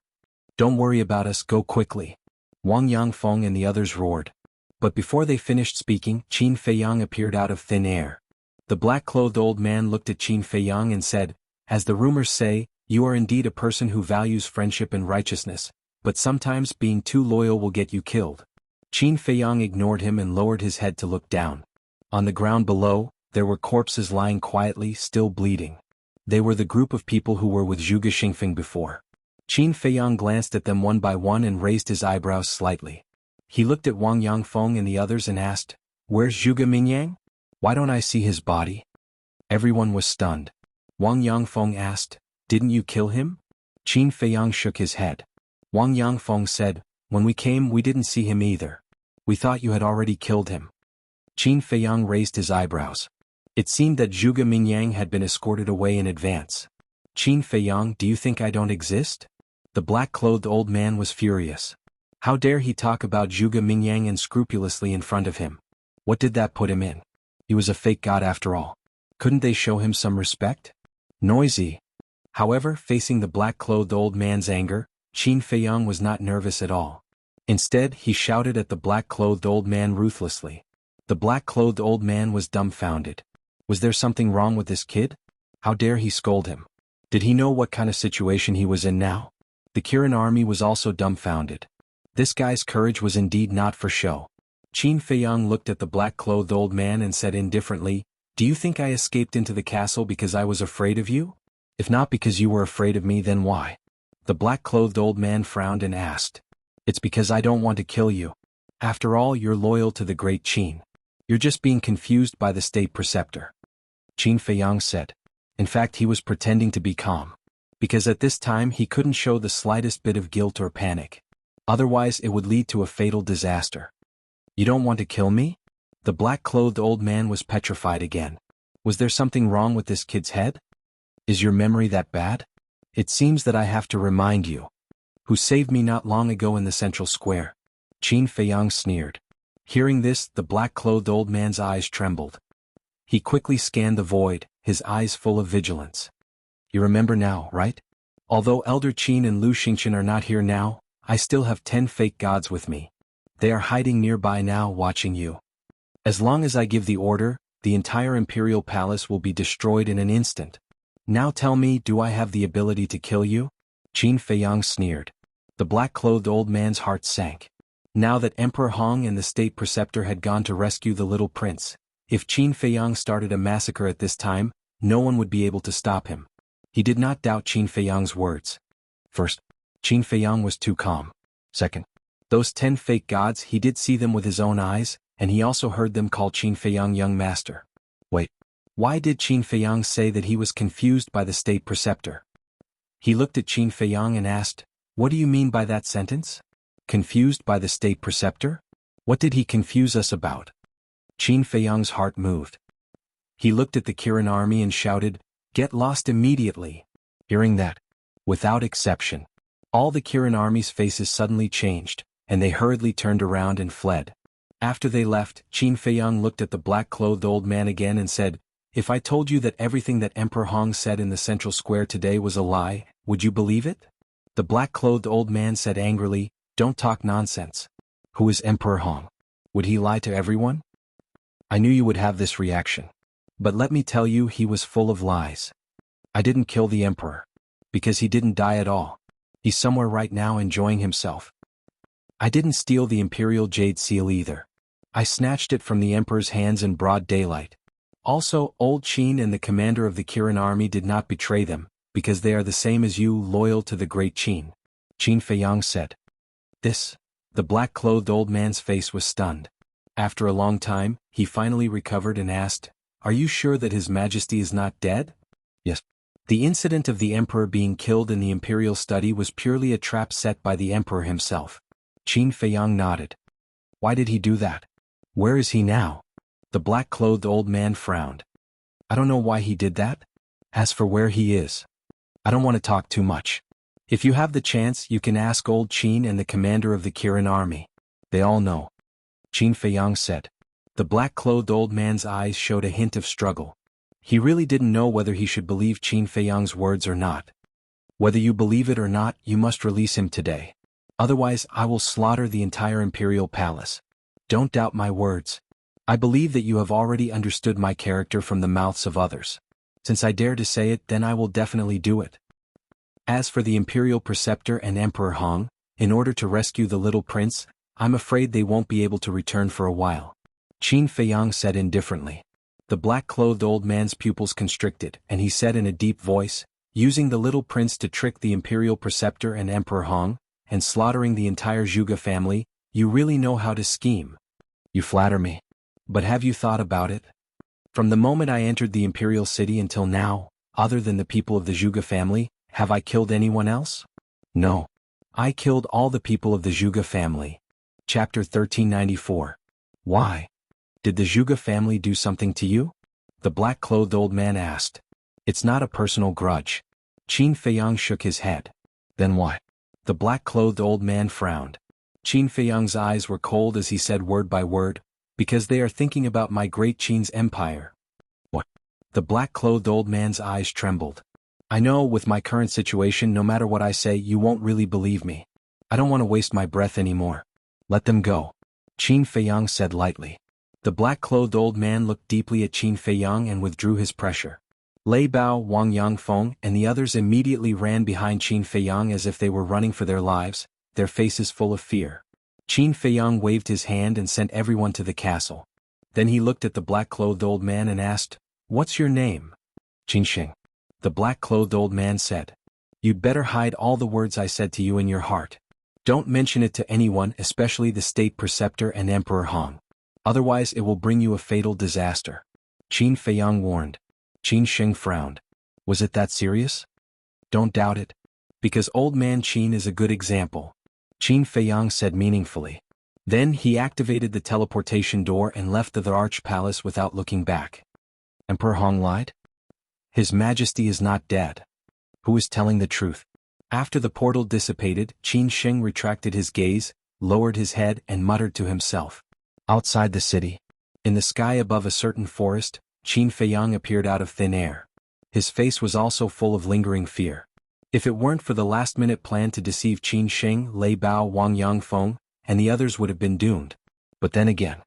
Don't worry about us, go quickly." Wang Yangfeng and the others roared. But before they finished speaking, Qin Feiyang appeared out of thin air. The black-clothed old man looked at Qin Feiyang and said, "As the rumors say, you are indeed a person who values friendship and righteousness, but sometimes being too loyal will get you killed." Qin Feiyang ignored him and lowered his head to look down. On the ground below, there were corpses lying quietly, still bleeding. They were the group of people who were with Zhuge Xingfeng before. Qin Feiyang glanced at them one by one and raised his eyebrows slightly. He looked at Wang Yangfeng and the others and asked, "Where's Zhuge Mingyang? Why don't I see his body?" Everyone was stunned. Wang Yangfeng asked, "Didn't you kill him?" Qin Feiyang shook his head. Wang Yangfeng said, "When we came we didn't see him either. We thought you had already killed him." Qin Feiyang raised his eyebrows. It seemed that Zhuge Mingyang had been escorted away in advance. "Qin Feiyang, do you think I don't exist?" The black-clothed old man was furious. How dare he talk about Zhuge Mingyang unscrupulously in front of him? What did that put him in? He was a fake god after all. Couldn't they show him some respect? Noisy. However, facing the black-clothed old man's anger, Qin Feiyang was not nervous at all. Instead, he shouted at the black-clothed old man ruthlessly. The black-clothed old man was dumbfounded. Was there something wrong with this kid? How dare he scold him? Did he know what kind of situation he was in now? The Kirin army was also dumbfounded. This guy's courage was indeed not for show. Qin Feiyang looked at the black-clothed old man and said indifferently, "Do you think I escaped into the castle because I was afraid of you? If not because you were afraid of me, then why?" The black-clothed old man frowned and asked, "It's because I don't want to kill you. After all, you're loyal to the great Qin. You're just being confused by the state preceptor." Qin Feiyang said. In fact, he was pretending to be calm. Because at this time he couldn't show the slightest bit of guilt or panic. Otherwise it would lead to a fatal disaster. "You don't want to kill me?" The black-clothed old man was petrified again. Was there something wrong with this kid's head? Is your memory that bad? It seems that I have to remind you. Who saved me not long ago in the central square? Qin Feiyang sneered. Hearing this, the black-clothed old man's eyes trembled. He quickly scanned the void, his eyes full of vigilance. "You remember now, right? Although Elder Qin and Lu Xingchen are not here now, I still have 10 fake gods with me. They are hiding nearby now watching you. As long as I give the order, the entire imperial palace will be destroyed in an instant. Now tell me, do I have the ability to kill you?" Qin Feiyang sneered. The black-clothed old man's heart sank. Now that Emperor Hong and the state preceptor had gone to rescue the little prince, if Qin Feiyang started a massacre at this time, no one would be able to stop him. He did not doubt Qin Feiyang's words. First, Qin Feiyang was too calm. Second, Those 10 fake gods, he did see them with his own eyes, and he also heard them call Qin Feiyang young master. Wait. Why did Qin Feiyang say that he was confused by the state preceptor? He looked at Qin Feiyang and asked, "What do you mean by that sentence? Confused by the state preceptor? What did he confuse us about?" Qin Feiyang's heart moved. He looked at the Kirin army and shouted, "Get lost immediately!" Hearing that, without exception, all the Kirin army's faces suddenly changed, and they hurriedly turned around and fled. After they left, Qin Feiyang looked at the black-clothed old man again and said, "If I told you that everything that Emperor Hong said in the central square today was a lie, would you believe it?" The black-clothed old man said angrily, "Don't talk nonsense. Who is Emperor Hong? Would he lie to everyone?" I knew you would have this reaction. But let me tell you, he was full of lies. I didn't kill the emperor. Because he didn't die at all. He's somewhere right now enjoying himself. I didn't steal the imperial jade seal either. I snatched it from the emperor's hands in broad daylight. Also, old Qin and the commander of the Kirin army did not betray them, because they are the same as you, loyal to the great Qin. Qin Feiyang said. This? The black-clothed old man's face was stunned. After a long time, he finally recovered and asked, "Are you sure that His Majesty is not dead?" "Yes." The incident of the emperor being killed in the imperial study was purely a trap set by the emperor himself. Qin Feiyang nodded. Why did he do that? Where is he now? The black-clothed old man frowned. I don't know why he did that. As for where he is, I don't want to talk too much. If you have the chance, you can ask old Qin and the commander of the Kirin army. They all know. Qin Feiyang said. The black-clothed old man's eyes showed a hint of struggle. He really didn't know whether he should believe Qin Feiyang's words or not. Whether you believe it or not, you must release him today. Otherwise, I will slaughter the entire imperial palace. Don't doubt my words. I believe that you have already understood my character from the mouths of others. Since I dare to say it, then I will definitely do it. As for the imperial preceptor and Emperor Hong, in order to rescue the little prince, I'm afraid they won't be able to return for a while. Qin Feiyang said indifferently. The black-clothed old man's pupils constricted, and he said in a deep voice, using the little prince to trick the imperial preceptor and Emperor Hong, and slaughtering the entire Zhuge family, you really know how to scheme. You flatter me. But have you thought about it? From the moment I entered the imperial city until now, other than the people of the Zhuge family, have I killed anyone else? No. I killed all the people of the Zhuge family. Chapter 1394. Why? Did the Zhuge family do something to you? The black-clothed old man asked. It's not a personal grudge. Qin Feiyang shook his head. Then what? The black-clothed old man frowned. Qin Feiyang's eyes were cold as he said word by word, because they are thinking about my great Qin's empire. What? The black-clothed old man's eyes trembled. I know with my current situation, no matter what I say, you won't really believe me. I don't want to waste my breath anymore. Let them go. Qin Feiyang said lightly. The black-clothed old man looked deeply at Qin Feiyang and withdrew his pressure. Lei Bao, Wang Yangfeng, and the others immediately ran behind Qin Feiyang as if they were running for their lives, their faces full of fear. Qin Feiyang waved his hand and sent everyone to the castle. Then he looked at the black-clothed old man and asked, What's your name? Qin Sheng. The black-clothed old man said. You'd better hide all the words I said to you in your heart. Don't mention it to anyone, especially the state preceptor and Emperor Hong. Otherwise it will bring you a fatal disaster. Qin Feiyang warned. Qin Sheng frowned. Was it that serious? Don't doubt it. Because old man Qin is a good example. Qin Feiyang said meaningfully. Then he activated the teleportation door and left the Arch Palace without looking back. Emperor Hong lied? His Majesty is not dead. Who is telling the truth? After the portal dissipated, Qin Sheng retracted his gaze, lowered his head and muttered to himself. Outside the city, in the sky above a certain forest, Qin Feiyang appeared out of thin air. His face was also full of lingering fear. If it weren't for the last-minute plan to deceive Qin Sheng, Lei Bao, Wang Yangfeng, and the others would have been doomed. But then again,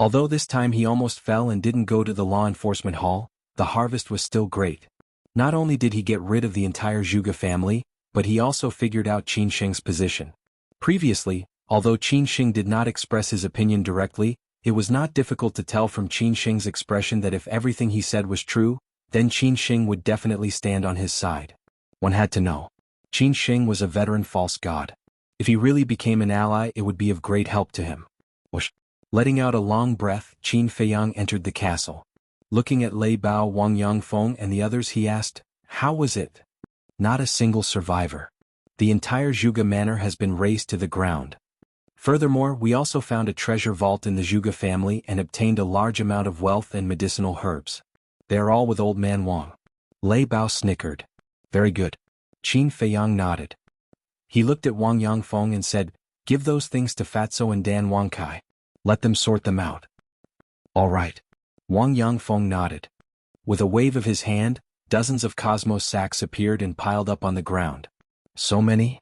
although this time he almost fell and didn't go to the law enforcement hall, the harvest was still great. Not only did he get rid of the entire Zhuge family, but he also figured out Qin Sheng's position. Previously, although Qin Sheng did not express his opinion directly, it was not difficult to tell from Qin Sheng's expression that if everything he said was true, then Qin Sheng would definitely stand on his side. One had to know. Qin Sheng was a veteran false god. If he really became an ally, it would be of great help to him. Whoosh. Letting out a long breath, Qin Feiyang entered the castle. Looking at Lei Bao, Wang Yangfeng and the others, he asked, "How was it?" "Not a single survivor. The entire Zhuge manor has been razed to the ground. Furthermore, we also found a treasure vault in the Zhuge family and obtained a large amount of wealth and medicinal herbs. They are all with old man Wang." Lei Bao snickered. "Very good." Qin Feiyang nodded. He looked at Wang Yangfeng and said, "Give those things to Fatso and Dan Wangkai. Let them sort them out." "All right." Wang Yangfeng nodded. With a wave of his hand, dozens of cosmos sacks appeared and piled up on the ground. "So many?"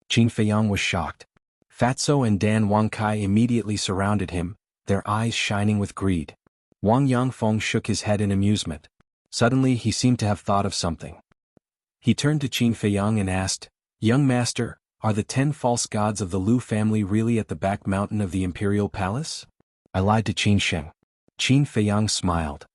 Qin Feiyang was shocked. Fatso and Dan Wangkai immediately surrounded him, their eyes shining with greed. Wang Yangfeng shook his head in amusement. Suddenly he seemed to have thought of something. He turned to Qin Feiyang and asked, "Young master, are the 10 false gods of the Lu family really at the back mountain of the imperial palace?" "I lied to Qin Sheng." Qin Feiyang smiled.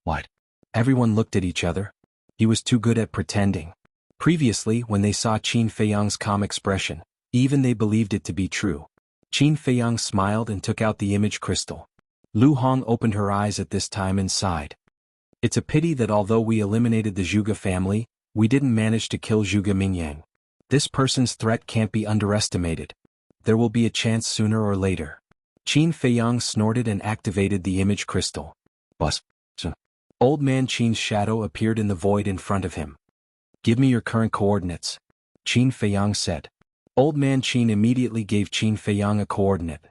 "What?" Everyone looked at each other. He was too good at pretending. Previously, when they saw Qin Feiyang's calm expression, even they believed it to be true. Qin Feiyang smiled and took out the image crystal. Lu Hong opened her eyes at this time and sighed. "It's a pity that although we eliminated the Zhuge family, we didn't manage to kill Zhuge Mingyang. This person's threat can't be underestimated. There will be a chance sooner or later." Qin Feiyang snorted and activated the image crystal. Buzz. Old man Qin's shadow appeared in the void in front of him. "Give me your current coordinates," Qin Feiyang said. Old man Qin immediately gave Qin Feiyang a coordinate.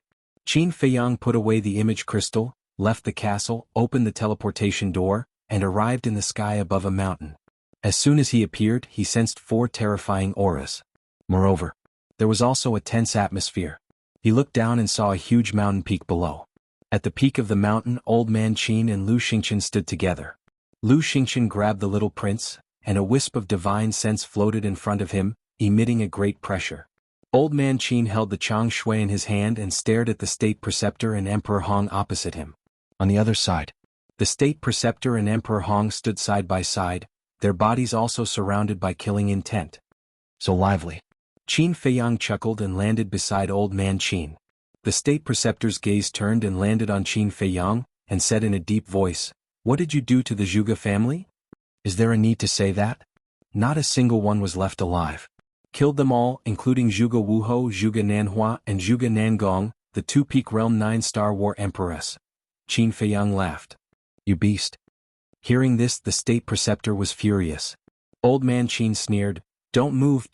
Qin Feiyang put away the image crystal, left the castle, opened the teleportation door, and arrived in the sky above a mountain. As soon as he appeared, he sensed 4 terrifying auras. Moreover, there was also a tense atmosphere. He looked down and saw a huge mountain peak below. At the peak of the mountain, Old Man Qin and Lu Xingqian stood together. Lu Xingqian grabbed the little prince, and a wisp of divine sense floated in front of him, emitting a great pressure. Old Man Qin held the Chang Shui in his hand and stared at the state preceptor and Emperor Hong opposite him. On the other side, the state preceptor and Emperor Hong stood side by side, their bodies also surrounded by killing intent. "So lively." Qin Feiyang chuckled and landed beside Old Man Qin. The state preceptor's gaze turned and landed on Qin Feiyang, and said in a deep voice, "What did you do to the Zhuge family?" "Is there a need to say that?" "Not a single one was left alive. Killed them all, including Zhuge Wuho, Zhuge Nanhua, and Zhuge Nangong, the 2-peak realm 9-star war empress." Qin Feiyang laughed. "You beast." Hearing this, the state preceptor was furious. Old Man Qin sneered, don't move,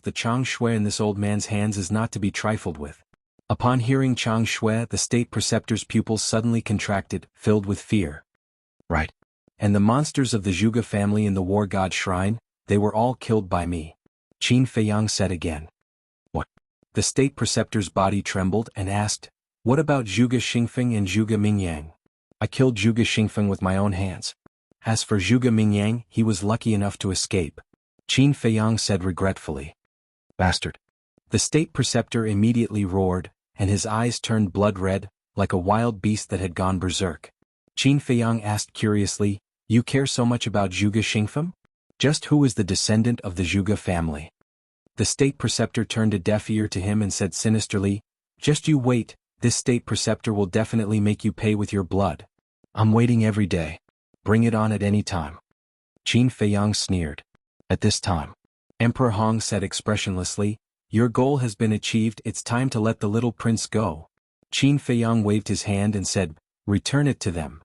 the Chang Shui in this old man's hands is not to be trifled with." Upon hearing Chang Shui, the state preceptor's pupils suddenly contracted, filled with fear. "Right. And the monsters of the Zhuge family in the War God Shrine, they were all killed by me," Qin Feiyang said again. "What?" The state preceptor's body trembled and asked, "What about Zhuge Xingfeng and Zhuge Mingyang?" "I killed Zhuge Xingfeng with my own hands. As for Zhuge Mingyang, he was lucky enough to escape," Qin Feiyang said regretfully. "Bastard." The state preceptor immediately roared, and his eyes turned blood red, like a wild beast that had gone berserk. Qin Feiyang asked curiously, "You care so much about Zhuge Xingfeng? Just who is the descendant of the Zhuge family?" The state preceptor turned a deaf ear to him and said sinisterly, "Just you wait, this state preceptor will definitely make you pay with your blood. I'm waiting every day. Bring it on at any time." Qin Feiyang sneered. At this time, Emperor Hong said expressionlessly, "Your goal has been achieved, it's time to let the little prince go." Qin Feiyang waved his hand and said, "Return it to them.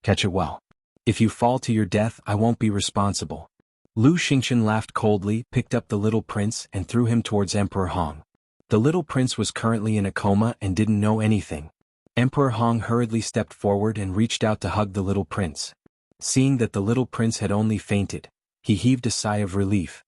Catch it well. If you fall to your death, I won't be responsible." Lu Xingqian laughed coldly, picked up the little prince and threw him towards Emperor Hong. The little prince was currently in a coma and didn't know anything. Emperor Hong hurriedly stepped forward and reached out to hug the little prince. Seeing that the little prince had only fainted, he heaved a sigh of relief.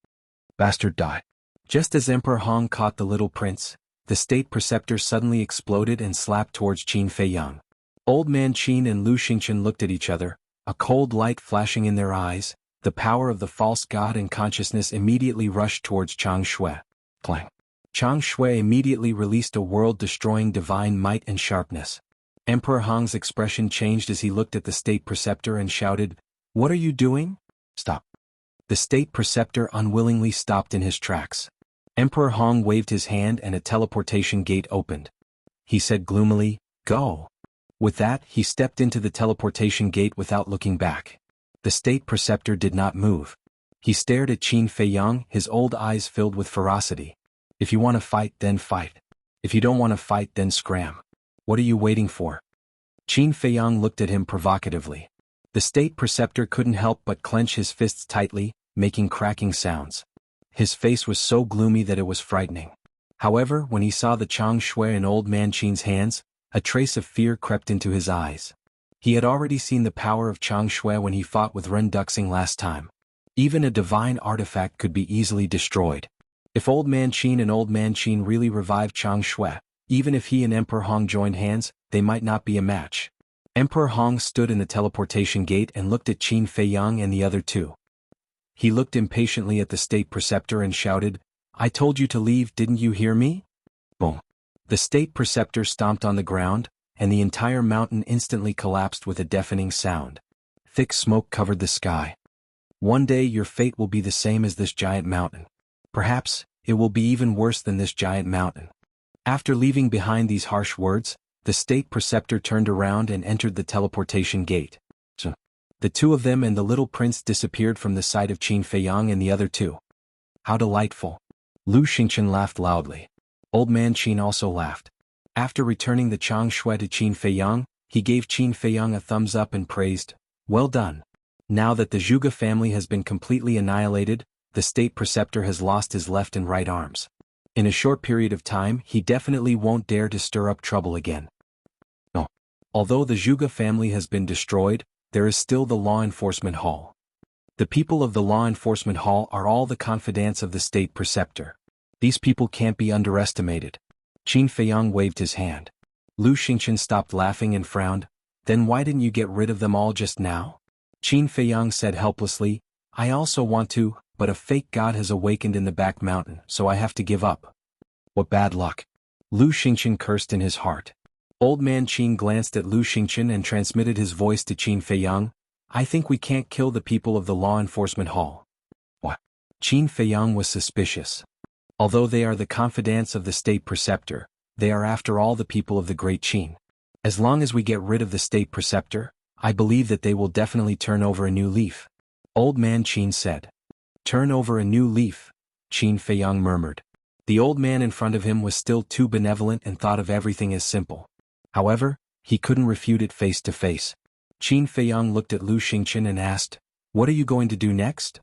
"Bastard, die." Just as Emperor Hong caught the little prince, the state preceptor suddenly exploded and slapped towards Qin Feiyang. Old Man Qin and Lu Xingqian looked at each other, a cold light flashing in their eyes. The power of the false god and consciousness immediately rushed towards Chang Shui. Clang. Chang Shui immediately released a world-destroying divine might and sharpness. Emperor Hong's expression changed as he looked at the state preceptor and shouted, "What are you doing? Stop." The state preceptor unwillingly stopped in his tracks. Emperor Hong waved his hand and a teleportation gate opened. He said gloomily, "Go." With that, he stepped into the teleportation gate without looking back. The state preceptor did not move. He stared at Qin Feiyang, his old eyes filled with ferocity. "If you want to fight, then fight. If you don't want to fight, then scram. What are you waiting for?" Qin Feiyang looked at him provocatively. The state preceptor couldn't help but clench his fists tightly, making cracking sounds. His face was so gloomy that it was frightening. However, when he saw the Chang Shui in old man Qin's hands, a trace of fear crept into his eyes. He had already seen the power of Chang Shui when he fought with Ren Duxing last time. Even a divine artifact could be easily destroyed. If old man Qin and old man Qin really revived Chang Shui, even if he and Emperor Hong joined hands, they might not be a match. Emperor Hong stood in the teleportation gate and looked at Qin Feiyang and the other two. He looked impatiently at the state preceptor and shouted, "I told you to leave, didn't you hear me?" Boom. The state preceptor stomped on the ground, and the entire mountain instantly collapsed with a deafening sound. Thick smoke covered the sky. "One day your fate will be the same as this giant mountain. Perhaps, it will be even worse than this giant mountain." After leaving behind these harsh words, the state preceptor turned around and entered the teleportation gate. The two of them and the little prince disappeared from the sight of Qin Feiyang and the other two. "How delightful." Lu Xingchen laughed loudly. Old man Qin also laughed. After returning the Chang Shui to Qin Feiyang, he gave Qin Feiyang a thumbs up and praised, "Well done. Now that the Zhuge family has been completely annihilated, the state preceptor has lost his left and right arms. In a short period of time, he definitely won't dare to stir up trouble again." No. Although the Zhuge family has been destroyed, there is still the Law Enforcement Hall. The people of the Law Enforcement Hall are all the confidants of the state preceptor. These people can't be underestimated. Qin Feiyang waved his hand. Lu Xingchen stopped laughing and frowned. "Then why didn't you get rid of them all just now?" Qin Feiyang said helplessly, "I also want to, but a fake god has awakened in the back mountain, so I have to give up." "What bad luck." Lu Xingchen cursed in his heart. Old man Qin glanced at Lu Xingchen and transmitted his voice to Qin Feiyang, "I think we can't kill the people of the Law Enforcement Hall." What? Qin Feiyang was suspicious. Although they are the confidants of the state preceptor, they are after all the people of the Great Qin. As long as we get rid of the state preceptor, I believe that they will definitely turn over a new leaf. Old man Qin said. "Turn over a new leaf," Qin Feiyang murmured. The old man in front of him was still too benevolent and thought of everything as simple. However, he couldn't refute it face to face. Qin Feiyang looked at Lu Xingchen and asked, "What are you going to do next?"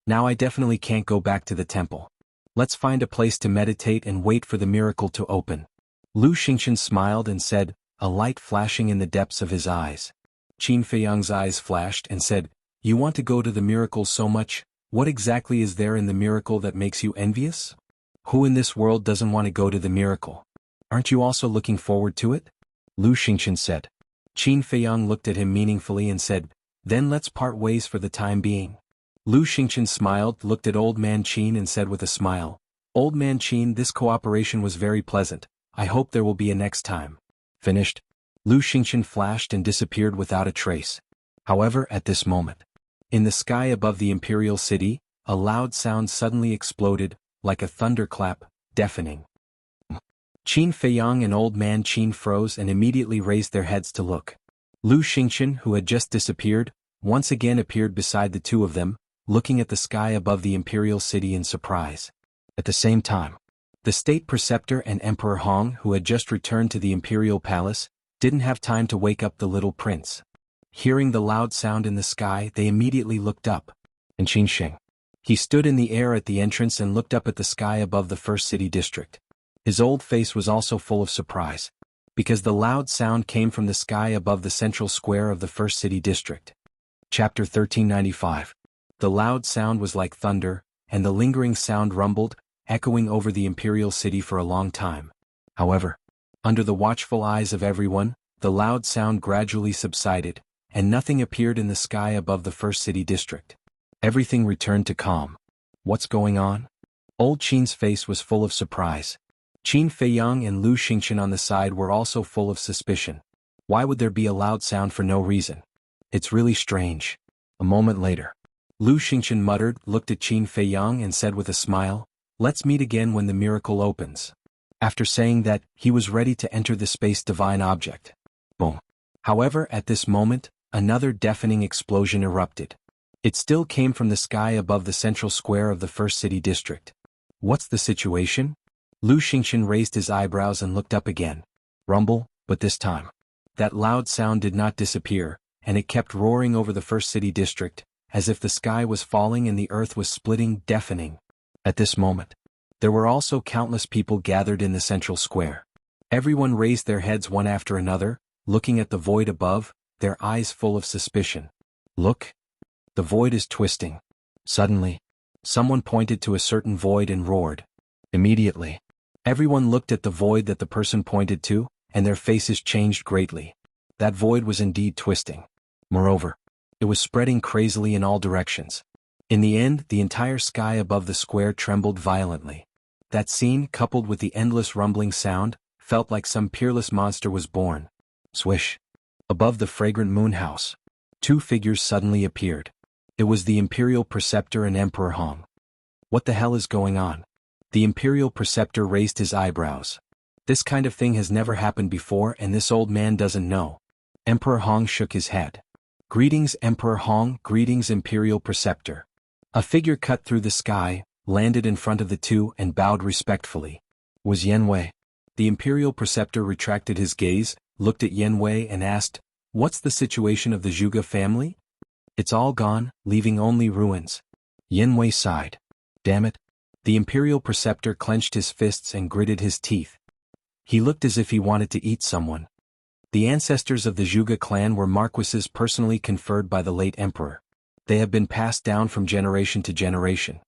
"Now I definitely can't go back to the temple. Let's find a place to meditate and wait for the miracle to open." Lu Xingchen smiled and said, a light flashing in the depths of his eyes. Qin Feiyang's eyes flashed and said, "You want to go to the miracle so much, what exactly is there in the miracle that makes you envious? Who in this world doesn't want to go to the miracle? Aren't you also looking forward to it?" Lu Xingchen said. Qin Feiyang looked at him meaningfully and said, "Then let's part ways for the time being." Lu Xingchen smiled, looked at old man Qin and said with a smile, "Old man Qin, this cooperation was very pleasant. I hope there will be a next time." Finished. Lu Xingchen flashed and disappeared without a trace. However, at this moment, in the sky above the imperial city, a loud sound suddenly exploded, like a thunderclap, deafening. Qin Feiyang and old man Qin froze and immediately raised their heads to look. Lu Xingchen, who had just disappeared, once again appeared beside the two of them, looking at the sky above the imperial city in surprise. At the same time, the state preceptor and Emperor Hong, who had just returned to the imperial palace, didn't have time to wake up the little prince. Hearing the loud sound in the sky, they immediately looked up. And Qin Sheng. He stood in the air at the entrance and looked up at the sky above the first city district. His old face was also full of surprise, because the loud sound came from the sky above the central square of the first city district. Chapter 1395. The loud sound was like thunder, and the lingering sound rumbled, echoing over the imperial city for a long time. However, under the watchful eyes of everyone, the loud sound gradually subsided, and nothing appeared in the sky above the first city district. Everything returned to calm. What's going on? Old Qin's face was full of surprise. Qin Feiyang and Lu Xingchen on the side were also full of suspicion. Why would there be a loud sound for no reason? It's really strange. A moment later, Lu Xingchen muttered, looked at Qin Feiyang and said with a smile, Let's meet again when the miracle opens. After saying that, he was ready to enter the space divine object. Boom. However, at this moment, another deafening explosion erupted. It still came from the sky above the central square of the first city district. What's the situation? Lu Xingxian raised his eyebrows and looked up again. Rumble, but this time. That loud sound did not disappear, and it kept roaring over the first city district, as if the sky was falling and the earth was splitting, deafening. At this moment, there were also countless people gathered in the central square. Everyone raised their heads one after another, looking at the void above, their eyes full of suspicion. Look! The void is twisting. Suddenly, someone pointed to a certain void and roared. Immediately, everyone looked at the void that the person pointed to, and their faces changed greatly. That void was indeed twisting. Moreover, it was spreading crazily in all directions. In the end, the entire sky above the square trembled violently. That scene, coupled with the endless rumbling sound, felt like some peerless monster was born. Swish! Above the fragrant moon house, two figures suddenly appeared. It was the Imperial Preceptor and Emperor Hong. What the hell is going on? The Imperial Preceptor raised his eyebrows. This kind of thing has never happened before and this old man doesn't know. Emperor Hong shook his head. Greetings Emperor Hong, greetings Imperial Preceptor. A figure cut through the sky, landed in front of the two and bowed respectfully. Was Yan Wei. The Imperial Preceptor retracted his gaze, looked at Yan Wei and asked, "What's the situation of the Zhuge family?" "It's all gone, leaving only ruins." Yan Wei sighed. Damn it. The Imperial Preceptor clenched his fists and gritted his teeth. He looked as if he wanted to eat someone. The ancestors of the Zhuge clan were marquises personally conferred by the late emperor. They have been passed down from generation to generation.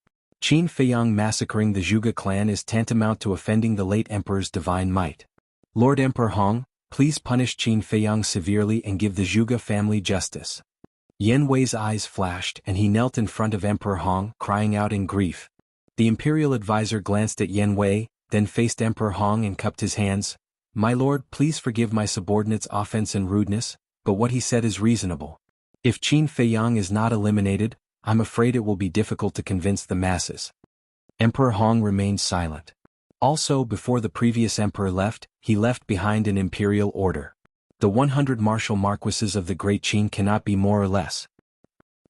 Qin Feiyang massacring the Zhuge clan is tantamount to offending the late emperor's divine might. Lord Emperor Hong, please punish Qin Feiyang severely and give the Zhuge family justice. Yan Wei's eyes flashed and he knelt in front of Emperor Hong, crying out in grief. The imperial advisor glanced at Yan Wei, then faced Emperor Hong and cupped his hands. My lord, please forgive my subordinate's offense and rudeness, but what he said is reasonable. If Qin Feiyang is not eliminated, I'm afraid it will be difficult to convince the masses. Emperor Hong remained silent. Also, before the previous emperor left, he left behind an imperial order. The 100 martial marquises of the Great Qin cannot be more or less.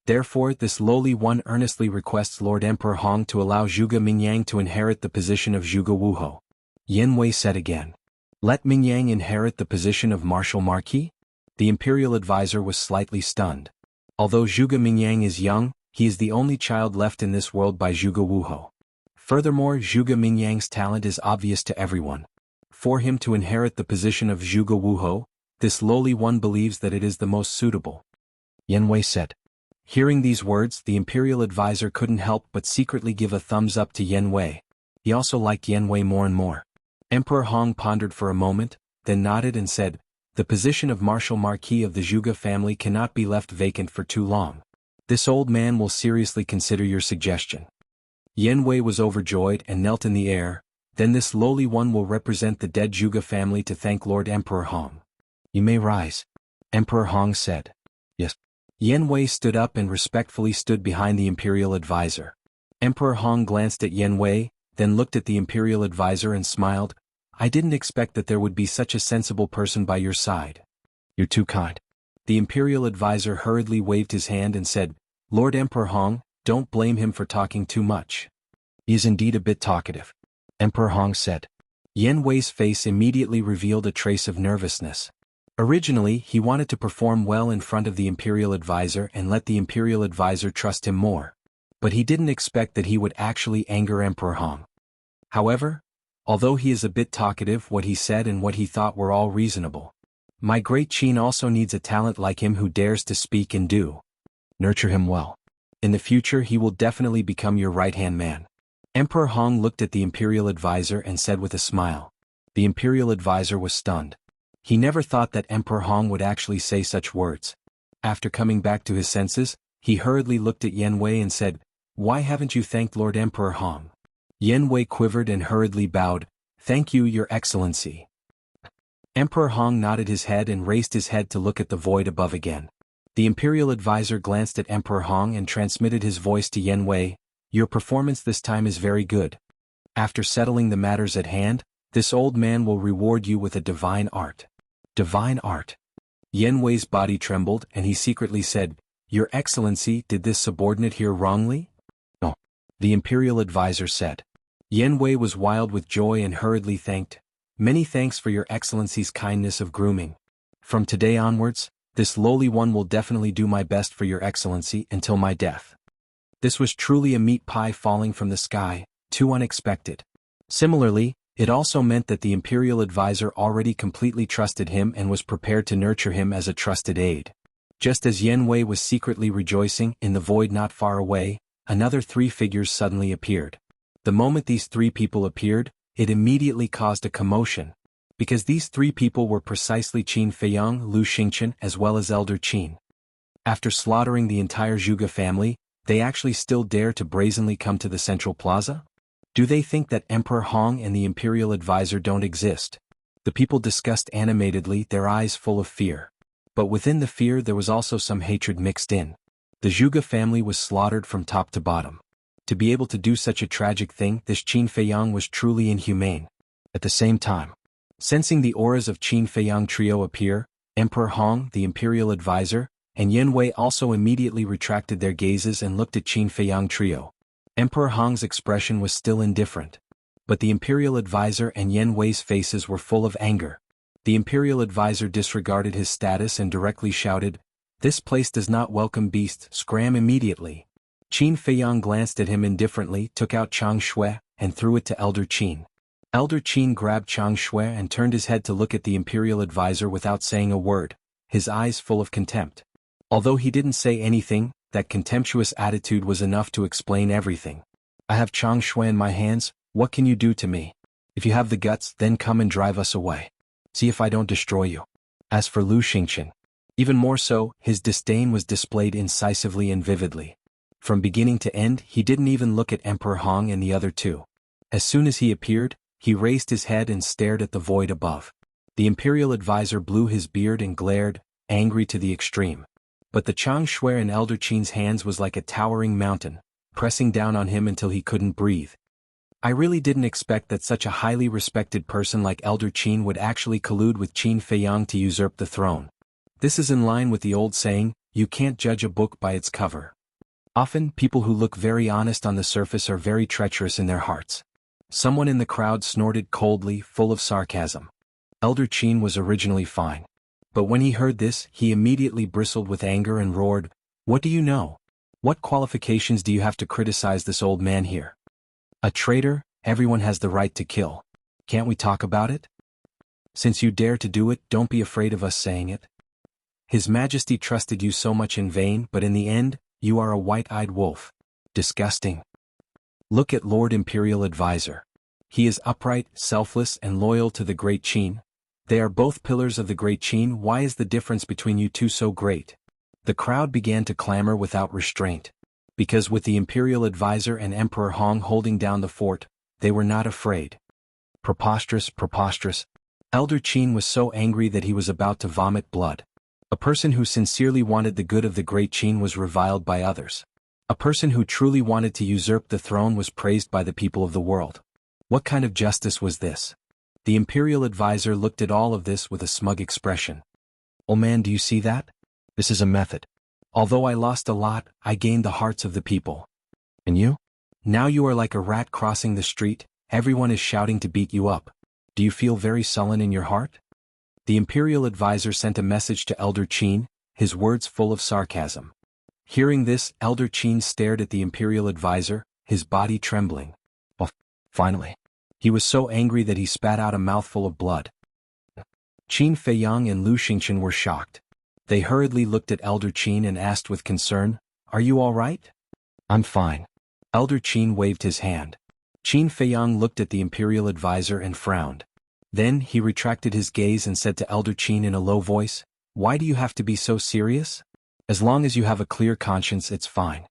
Therefore, this lowly one earnestly requests Lord Emperor Hong to allow Zhuge Mingyang to inherit the position of Zhuge Wuho. Yan Wei said again. Let Mingyang inherit the position of martial marquis? The imperial advisor was slightly stunned. Although Zhuge Mingyang is young, he is the only child left in this world by Zhuge Wuho. Furthermore, Zhuge Mingyang's talent is obvious to everyone. For him to inherit the position of Zhuge Wuho, this lowly one believes that it is the most suitable. Yan Wei said. Hearing these words, the imperial advisor couldn't help but secretly give a thumbs up to Yan Wei. He also liked Yan Wei more and more. Emperor Hong pondered for a moment, then nodded and said, the position of martial marquis of the Zhuge family cannot be left vacant for too long. This old man will seriously consider your suggestion. Yan Wei was overjoyed and knelt in the air. Then this lowly one will represent the dead Zhuge family to thank Lord Emperor Hong. You may rise. Emperor Hong said. Yes. Yan Wei stood up and respectfully stood behind the imperial advisor. Emperor Hong glanced at Yan Wei, then looked at the imperial advisor and smiled. I didn't expect that there would be such a sensible person by your side. You're too kind. The imperial advisor hurriedly waved his hand and said, Lord Emperor Hong, don't blame him for talking too much. He is indeed a bit talkative. Emperor Hong said. Yan Wei's face immediately revealed a trace of nervousness. Originally, he wanted to perform well in front of the imperial advisor and let the imperial advisor trust him more. But he didn't expect that he would actually anger Emperor Hong. However, although he is a bit talkative, what he said and what he thought were all reasonable. My great Qin also needs a talent like him who dares to speak and do. Nurture him well. In the future he will definitely become your right-hand man. Emperor Hong looked at the imperial advisor and said with a smile. The imperial advisor was stunned. He never thought that Emperor Hong would actually say such words. After coming back to his senses, he hurriedly looked at Yan Wei and said, Why haven't you thanked Lord Emperor Hong? Yan Wei quivered and hurriedly bowed, Thank you, Your Excellency. Emperor Hong nodded his head and raised his head to look at the void above again. The imperial advisor glanced at Emperor Hong and transmitted his voice to Yan Wei, Your performance this time is very good. After settling the matters at hand, this old man will reward you with a divine art. Divine art. Yan Wei's body trembled and he secretly said, Your Excellency, did this subordinate hear wrongly? No. The imperial advisor said. Yan Wei was wild with joy and hurriedly thanked, Many thanks for your Excellency's kindness of grooming. From today onwards, this lowly one will definitely do my best for your Excellency until my death. This was truly a meat pie falling from the sky, too unexpected. Similarly, it also meant that the imperial advisor already completely trusted him and was prepared to nurture him as a trusted aide. Just as Yan Wei was secretly rejoicing, in the void not far away, another 3 figures suddenly appeared. The moment these 3 people appeared, it immediately caused a commotion, because these 3 people were precisely Qin Feiyang, Lu Xingchen, as well as Elder Qin. After slaughtering the entire Zhuge family, they actually still dare to brazenly come to the central plaza? Do they think that Emperor Hong and the imperial advisor don't exist? The people discussed animatedly, their eyes full of fear. But within the fear there was also some hatred mixed in. The Zhuge family was slaughtered from top to bottom. To be able to do such a tragic thing, this Qin Feiyang was truly inhumane. At the same time, sensing the auras of Qin Feiyang trio appear, Emperor Hong, the imperial advisor, and Yan Wei also immediately retracted their gazes and looked at Qin Feiyang trio. Emperor Hong's expression was still indifferent. But the imperial advisor and Yan Wei's faces were full of anger. The imperial advisor disregarded his status and directly shouted, This place does not welcome beasts, scram immediately. Qin Feiyang glanced at him indifferently, took out Chang Shui, and threw it to Elder Qin. Elder Qin grabbed Chang Shui and turned his head to look at the imperial advisor without saying a word, his eyes full of contempt. Although he didn't say anything, that contemptuous attitude was enough to explain everything. I have Chang Shui in my hands, what can you do to me? If you have the guts, then come and drive us away. See if I don't destroy you. As for Lu Xingchen, even more so, his disdain was displayed incisively and vividly. From beginning to end, he didn't even look at Emperor Hong and the other 2. As soon as he appeared, he raised his head and stared at the void above. The imperial advisor blew his beard and glared, angry to the extreme. But the Chang Shui in Elder Qin's hands was like a towering mountain, pressing down on him until he couldn't breathe. I really didn't expect that such a highly respected person like Elder Qin would actually collude with Qin Feiyang to usurp the throne. This is in line with the old saying, you can't judge a book by its cover. Often, people who look very honest on the surface are very treacherous in their hearts. Someone in the crowd snorted coldly, full of sarcasm. Elder Qin was originally fine. But when he heard this, he immediately bristled with anger and roared, What do you know? What qualifications do you have to criticize this old man here? A traitor, everyone has the right to kill. Can't we talk about it? Since you dare to do it, don't be afraid of us saying it. His Majesty trusted you so much in vain, but in the end, you are a white-eyed wolf. Disgusting. Look at Lord Imperial Advisor. He is upright, selfless, and loyal to the Great Qin. They are both pillars of the Great Qin. Why is the difference between you 2 so great? The crowd began to clamor without restraint. Because with the imperial advisor and Emperor Hong holding down the fort, they were not afraid. Preposterous, preposterous. Elder Qin was so angry that he was about to vomit blood. A person who sincerely wanted the good of the Great Qin was reviled by others. A person who truly wanted to usurp the throne was praised by the people of the world. What kind of justice was this? The imperial advisor looked at all of this with a smug expression. Old man, do you see that? This is a method. Although I lost a lot, I gained the hearts of the people. And you? Now you are like a rat crossing the street, everyone is shouting to beat you up. Do you feel very sullen in your heart? The imperial advisor sent a message to Elder Qin, his words full of sarcasm. Hearing this, Elder Qin stared at the imperial advisor, his body trembling. Well, finally. He was so angry that he spat out a mouthful of blood. Qin Feiyang and Lu Xingchen were shocked. They hurriedly looked at Elder Qin and asked with concern, Are you all right? I'm fine. Elder Qin waved his hand. Qin Feiyang looked at the imperial advisor and frowned. Then he retracted his gaze and said to Elder Qin in a low voice, Why do you have to be so serious? As long as you have a clear conscience, it's fine.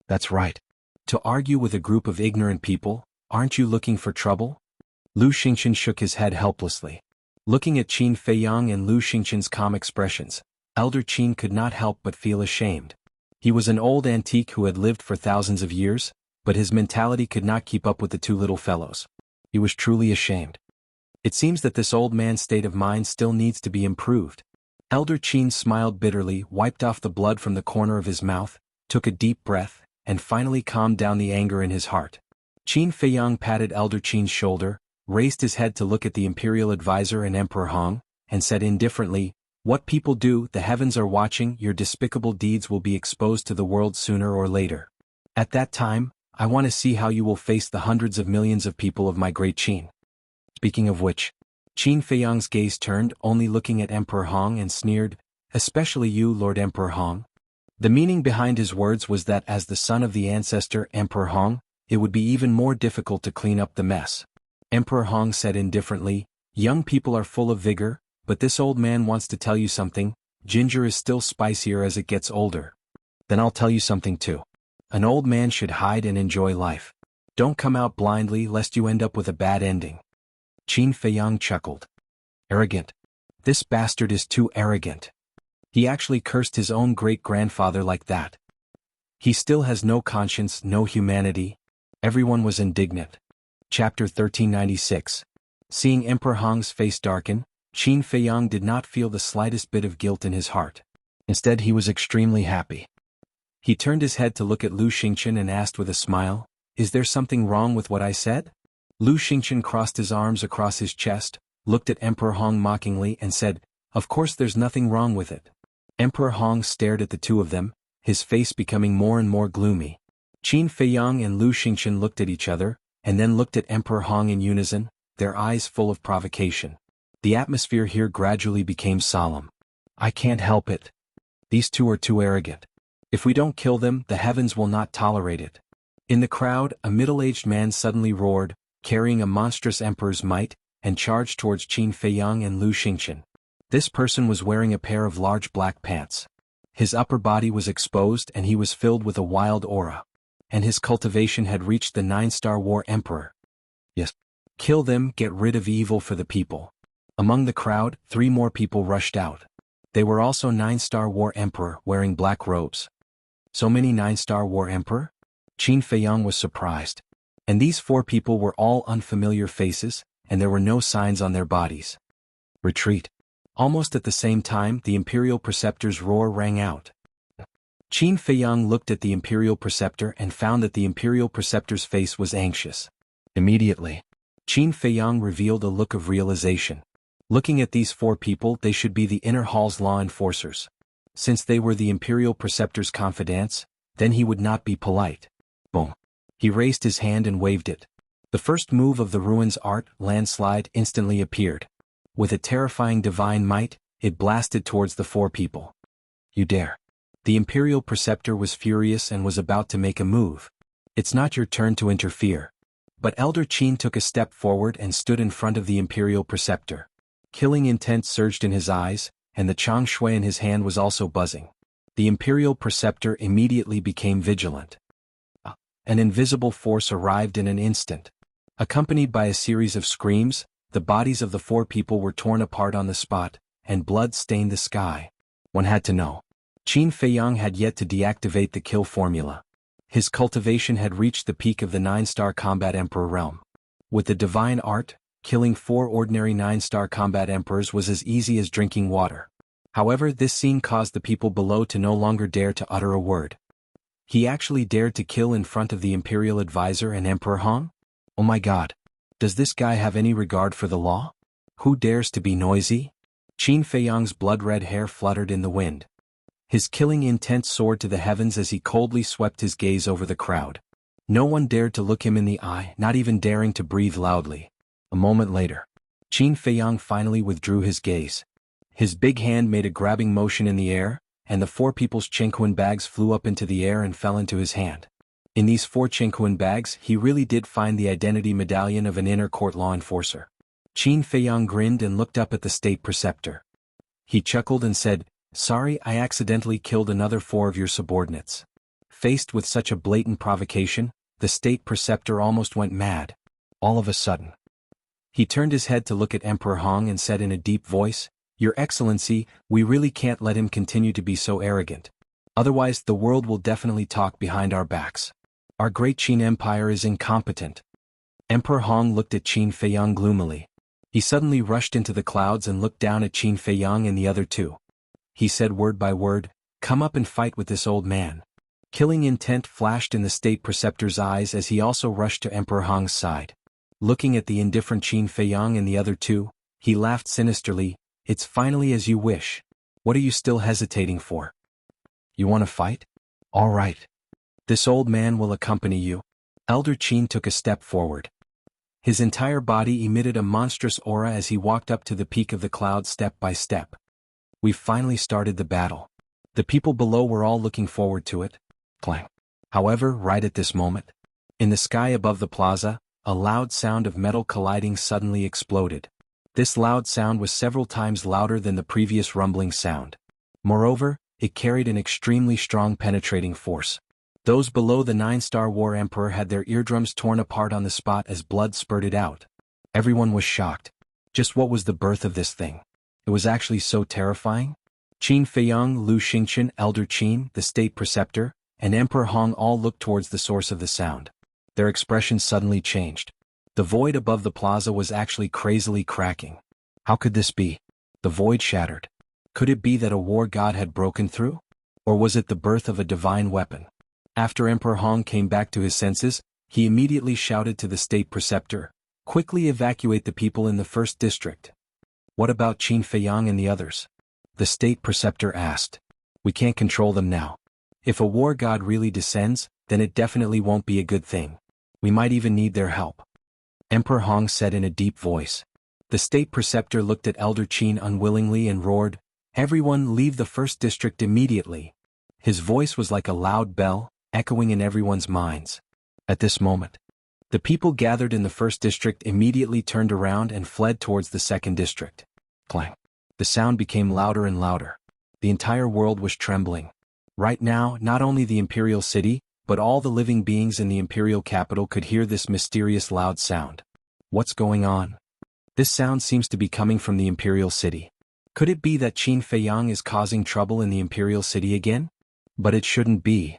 That's right. To argue with a group of ignorant people, aren't you looking for trouble? Lu Xingchen shook his head helplessly. Looking at Qin Feiyang and Lu Xingchen's calm expressions, Elder Qin could not help but feel ashamed. He was an old antique who had lived for thousands of years, but his mentality could not keep up with the two little fellows. He was truly ashamed. It seems that this old man's state of mind still needs to be improved. Elder Qin smiled bitterly, wiped off the blood from the corner of his mouth, took a deep breath, and finally calmed down the anger in his heart. Qin Feiyang patted Elder Qin's shoulder, raised his head to look at the imperial advisor and Emperor Hong, and said indifferently, "What people do, the heavens are watching. Your despicable deeds will be exposed to the world sooner or later. At that time, I want to see how you will face the hundreds of millions of people of my great Qin." Speaking of which, Qin Feiyang's gaze turned, only looking at Emperor Hong, and sneered, "Especially you, Lord Emperor Hong." The meaning behind his words was that as the son of the ancestor Emperor Hong, it would be even more difficult to clean up the mess. Emperor Hong said indifferently, "Young people are full of vigor, but this old man wants to tell you something. Ginger is still spicier as it gets older." "Then I'll tell you something too. An old man should hide and enjoy life. Don't come out blindly lest you end up with a bad ending." Qin Feiyang chuckled. "Arrogant. This bastard is too arrogant. He actually cursed his own great-grandfather like that. He still has no conscience, no humanity." Everyone was indignant. Chapter 1396. Seeing Emperor Hong's face darken, Qin Feiyang did not feel the slightest bit of guilt in his heart. Instead, he was extremely happy. He turned his head to look at Lu Xingchen and asked with a smile, "Is there something wrong with what I said?" Lu Xingchen crossed his arms across his chest, looked at Emperor Hong mockingly and said, "Of course there's nothing wrong with it." Emperor Hong stared at the two of them, his face becoming more and more gloomy. Qin Feiyang and Lu Xingchen looked at each other, and then looked at Emperor Hong in unison, their eyes full of provocation. The atmosphere here gradually became solemn. "I can't help it. These two are too arrogant. If we don't kill them, the heavens will not tolerate it." In the crowd, a middle-aged man suddenly roared, carrying a monstrous emperor's might, and charged towards Qin Feiyang and Lu Xingchen. This person was wearing a pair of large black pants. His upper body was exposed and he was filled with a wild aura. And his cultivation had reached the 9-star war emperor. "Yes. Kill them, get rid of evil for the people." Among the crowd, 3 more people rushed out. They were also 9-star war emperor, wearing black robes. So many 9-star war emperor? Qin Feiyang was surprised. And these 4 people were all unfamiliar faces, and there were no signs on their bodies. "Retreat." Almost at the same time, the Imperial Preceptor's roar rang out. Qin Feiyang looked at the Imperial Preceptor and found that the Imperial Preceptor's face was anxious. Immediately, Qin Feiyang revealed a look of realization. Looking at these 4 people, they should be the Inner Hall's law enforcers. Since they were the Imperial Preceptor's confidants, then he would not be polite. Boom. He raised his hand and waved it. The first move of the ruins art, landslide, instantly appeared. With a terrifying divine might, it blasted towards the 4 people. "You dare." The Imperial Preceptor was furious and was about to make a move. "It's not your turn to interfere." But Elder Qin took a step forward and stood in front of the Imperial Preceptor. Killing intent surged in his eyes, and the Chang Shui in his hand was also buzzing. The Imperial Preceptor immediately became vigilant. An invisible force arrived in an instant. Accompanied by a series of screams, the bodies of the 4 people were torn apart on the spot, and blood stained the sky. One had to know. Qin Feiyang had yet to deactivate the kill formula. His cultivation had reached the peak of the 9-star combat emperor realm. With the divine art, killing 4 ordinary 9-star combat emperors was as easy as drinking water. However, this scene caused the people below to no longer dare to utter a word. He actually dared to kill in front of the Imperial Advisor and Emperor Hong? Oh my god. Does this guy have any regard for the law? Who dares to be noisy? Qin Feiyang's blood-red hair fluttered in the wind. His killing intent soared to the heavens as he coldly swept his gaze over the crowd. No one dared to look him in the eye, not even daring to breathe loudly. A moment later, Qin Feiyang finally withdrew his gaze. His big hand made a grabbing motion in the air, and the 4 people's Chenkuan bags flew up into the air and fell into his hand. In these 4 Chenkuan bags, he really did find the identity medallion of an inner court law enforcer. Qin Feiyang grinned and looked up at the state preceptor. He chuckled and said, "Sorry, I accidentally killed another 4 of your subordinates." Faced with such a blatant provocation, the state preceptor almost went mad. All of a sudden, he turned his head to look at Emperor Hong and said in a deep voice, "Your Excellency, we really can't let him continue to be so arrogant. Otherwise the world will definitely talk behind our backs." Our great Qin Empire is incompetent. Emperor Hong looked at Qin Feiyang gloomily. He suddenly rushed into the clouds and looked down at Qin Feiyang and the other two. He said word by word, "Come up and fight with this old man." Killing intent flashed in the state preceptor's eyes as he also rushed to Emperor Hong's side. Looking at the indifferent Qin Feiyang and the other two, he laughed sinisterly. "It's finally as you wish. What are you still hesitating for? You want to fight? All right. This old man will accompany you." Elder Qin took a step forward. His entire body emitted a monstrous aura as he walked up to the peak of the cloud step by step. We've finally started the battle. The people below were all looking forward to it. Clang. However, right at this moment, in the sky above the plaza, a loud sound of metal colliding suddenly exploded. This loud sound was several times louder than the previous rumbling sound. Moreover, it carried an extremely strong penetrating force. Those below the 9-star War Emperor had their eardrums torn apart on the spot as blood spurted out. Everyone was shocked. Just what was the birth of this thing? It was actually so terrifying? Qin Feiyang, Lu Xingqian, Elder Qin, the state preceptor, and Emperor Hong all looked towards the source of the sound. Their expressions suddenly changed. The void above the plaza was actually crazily cracking. How could this be? The void shattered. Could it be that a war god had broken through? Or was it the birth of a divine weapon? After Emperor Hong came back to his senses, he immediately shouted to the state preceptor, "Quickly evacuate the people in the first district." "What about Qin Feiyang and the others?" the state preceptor asked. "We can't control them now. If a war god really descends, then it definitely won't be a good thing. We might even need their help," Emperor Hong said in a deep voice. The state preceptor looked at Elder Qin unwillingly and roared, "Everyone leave the first district immediately." His voice was like a loud bell, echoing in everyone's minds. At this moment, the people gathered in the first district immediately turned around and fled towards the second district. Clang. The sound became louder and louder. The entire world was trembling. Right now, not only the imperial city, but all the living beings in the imperial capital could hear this mysterious loud sound. What's going on? This sound seems to be coming from the imperial city. Could it be that Qin Feiyang is causing trouble in the imperial city again? But it shouldn't be.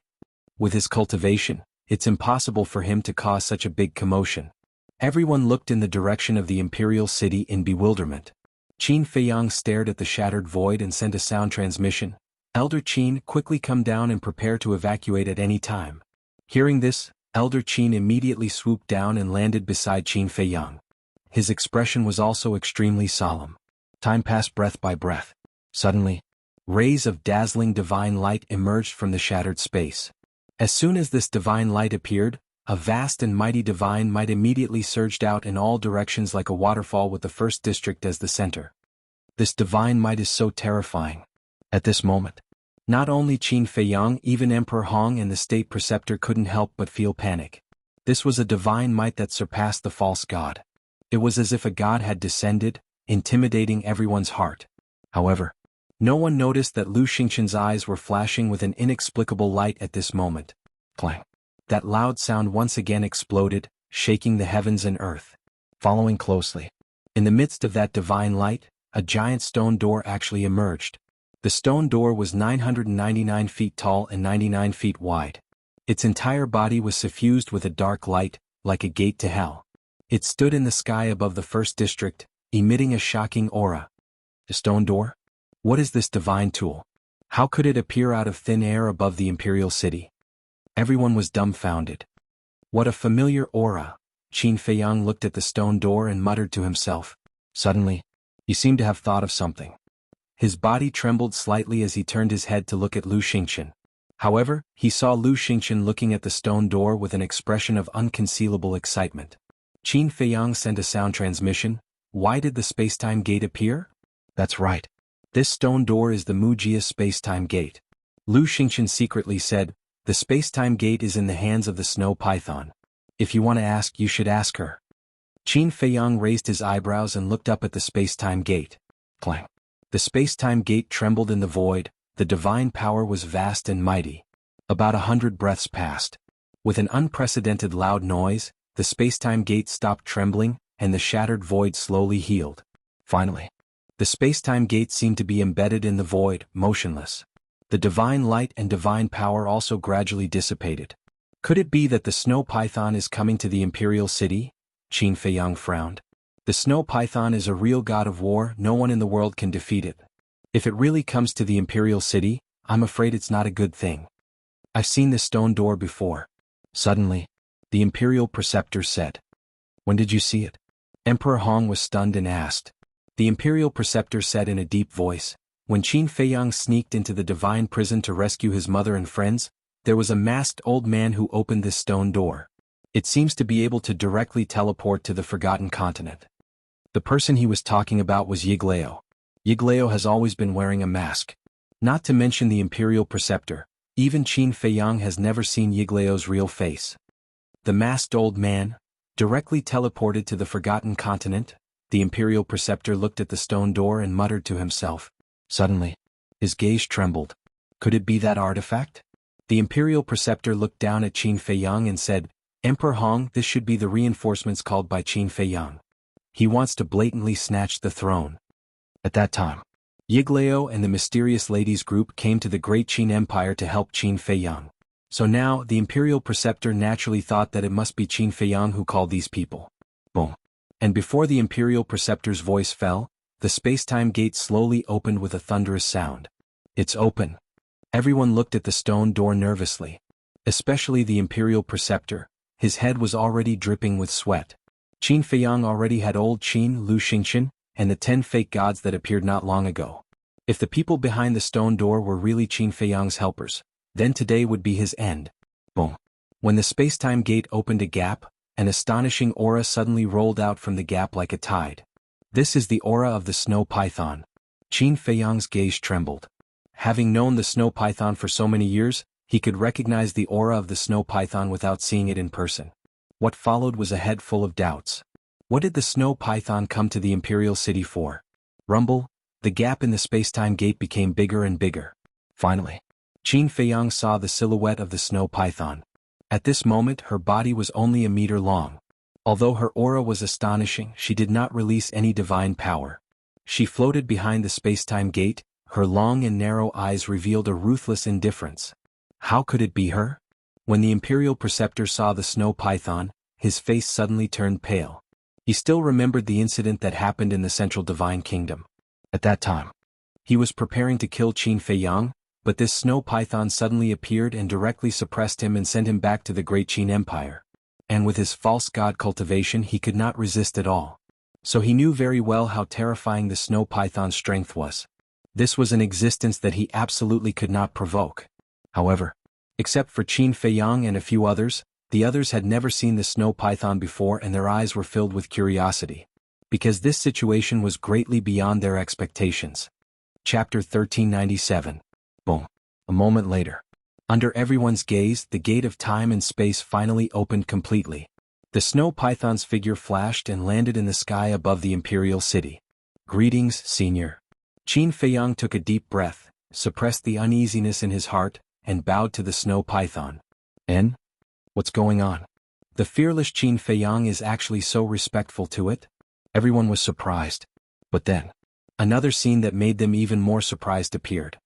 With his cultivation, it's impossible for him to cause such a big commotion. Everyone looked in the direction of the imperial city in bewilderment. Qin Feiyang stared at the shattered void and sent a sound transmission. "Elder Qin, quickly come down and prepare to evacuate at any time." Hearing this, Elder Qin immediately swooped down and landed beside Qin Feiyang. His expression was also extremely solemn. Time passed breath by breath. Suddenly, rays of dazzling divine light emerged from the shattered space. As soon as this divine light appeared, a vast and mighty divine might immediately surged out in all directions like a waterfall with the first district as the center. This divine might is so terrifying. At this moment, not only Qin Feiyang, even Emperor Hong and the state preceptor couldn't help but feel panic. This was a divine might that surpassed the false god. It was as if a god had descended, intimidating everyone's heart. However, no one noticed that Lu Xingqian's eyes were flashing with an inexplicable light at this moment. Clang. That loud sound once again exploded, shaking the heavens and earth. Following closely, in the midst of that divine light, a giant stone door actually emerged. The stone door was 999 feet tall and 99 feet wide. Its entire body was suffused with a dark light, like a gate to hell. It stood in the sky above the first district, emitting a shocking aura. The stone door? What is this divine tool? How could it appear out of thin air above the imperial city? Everyone was dumbfounded. What a familiar aura! Qin Feiyang looked at the stone door and muttered to himself. Suddenly, he seemed to have thought of something. His body trembled slightly as he turned his head to look at Lu Xingqian. However, he saw Lu Xingqian looking at the stone door with an expression of unconcealable excitement. Qin Feiyang sent a sound transmission. "Why did the space-time gate appear?" "That's right. This stone door is the Mujia space-time gate." Lu Xingqian secretly said, "The space-time gate is in the hands of the snow python. If you want to ask, you should ask her." Qin Feiyang raised his eyebrows and looked up at the space-time gate. Clang. The space-time gate trembled in the void. The divine power was vast and mighty. About 100 breaths passed. With an unprecedented loud noise, the space-time gate stopped trembling, and the shattered void slowly healed. Finally, the space-time gate seemed to be embedded in the void, motionless. The divine light and divine power also gradually dissipated. Could it be that the snow python is coming to the imperial city? Qin Feiyang frowned. The snow python is a real god of war, no one in the world can defeat it. If it really comes to the imperial city, I'm afraid it's not a good thing. I've seen this stone door before. Suddenly, the imperial preceptor said. When did you see it? Emperor Hong was stunned and asked. The imperial preceptor said in a deep voice, when Qin Feiyang sneaked into the divine prison to rescue his mother and friends, there was a masked old man who opened this stone door. It seems to be able to directly teleport to the Forgotten Continent. The person he was talking about was Yigleo. Yigleo has always been wearing a mask. Not to mention the imperial preceptor, even Qin Feiyang has never seen Yigleo's real face. The masked old man, directly teleported to the Forgotten Continent. The imperial preceptor looked at the stone door and muttered to himself. Suddenly, his gaze trembled. Could it be that artifact? The imperial preceptor looked down at Qin Feiyang and said, Emperor Hong, this should be the reinforcements called by Qin Feiyang. He wants to blatantly snatch the throne. At that time, Yigleo and the mysterious ladies group came to the great Qin Empire to help Qin Feiyang. So now, the imperial preceptor naturally thought that it must be Qin Feiyang who called these people. Boom. And before the imperial preceptor's voice fell, the space-time gate slowly opened with a thunderous sound. It's open. Everyone looked at the stone door nervously. Especially the imperial preceptor. His head was already dripping with sweat. Qin Feiyang already had old Qin, Lu Xingqian, and the 10 fake gods that appeared not long ago. If the people behind the stone door were really Qin Feiyang's helpers, then today would be his end. Boom. When the space-time gate opened a gap, an astonishing aura suddenly rolled out from the gap like a tide. This is the aura of the snow python. Qin Feiyang's gaze trembled. Having known the snow python for so many years, he could recognize the aura of the snow python without seeing it in person. What followed was a head full of doubts. What did the snow python come to the imperial city for? Rumble, the gap in the space-time gate became bigger and bigger. Finally, Qin Feiyang saw the silhouette of the snow python. At this moment her body was only a meter long. Although her aura was astonishing, she did not release any divine power. She floated behind the space-time gate, her long and narrow eyes revealed a ruthless indifference. How could it be her? When the imperial preceptor saw the snow python, his face suddenly turned pale. He still remembered the incident that happened in the Central Divine Kingdom. At that time, he was preparing to kill Qin Feiyang, but this snow python suddenly appeared and directly suppressed him and sent him back to the great Qin Empire. And with his false god Cultivation he could not resist at all. So he knew very well how terrifying the snow python's strength was. This was an existence that he absolutely could not provoke. However, except for Qin Feiyang and a few others, the others had never seen the snow python before and their eyes were filled with curiosity. Because this situation was greatly beyond their expectations. Chapter 1397. Boom. A moment later. Under everyone's gaze, the gate of time and space finally opened completely. The snow python's figure flashed and landed in the sky above the imperial city. Greetings, Senior. Qin Feiyang took a deep breath, suppressed the uneasiness in his heart, and bowed to the snow python. "En? What's going on?" The fearless Qin Feiyang is actually so respectful to it? Everyone was surprised. But then, another scene that made them even more surprised appeared.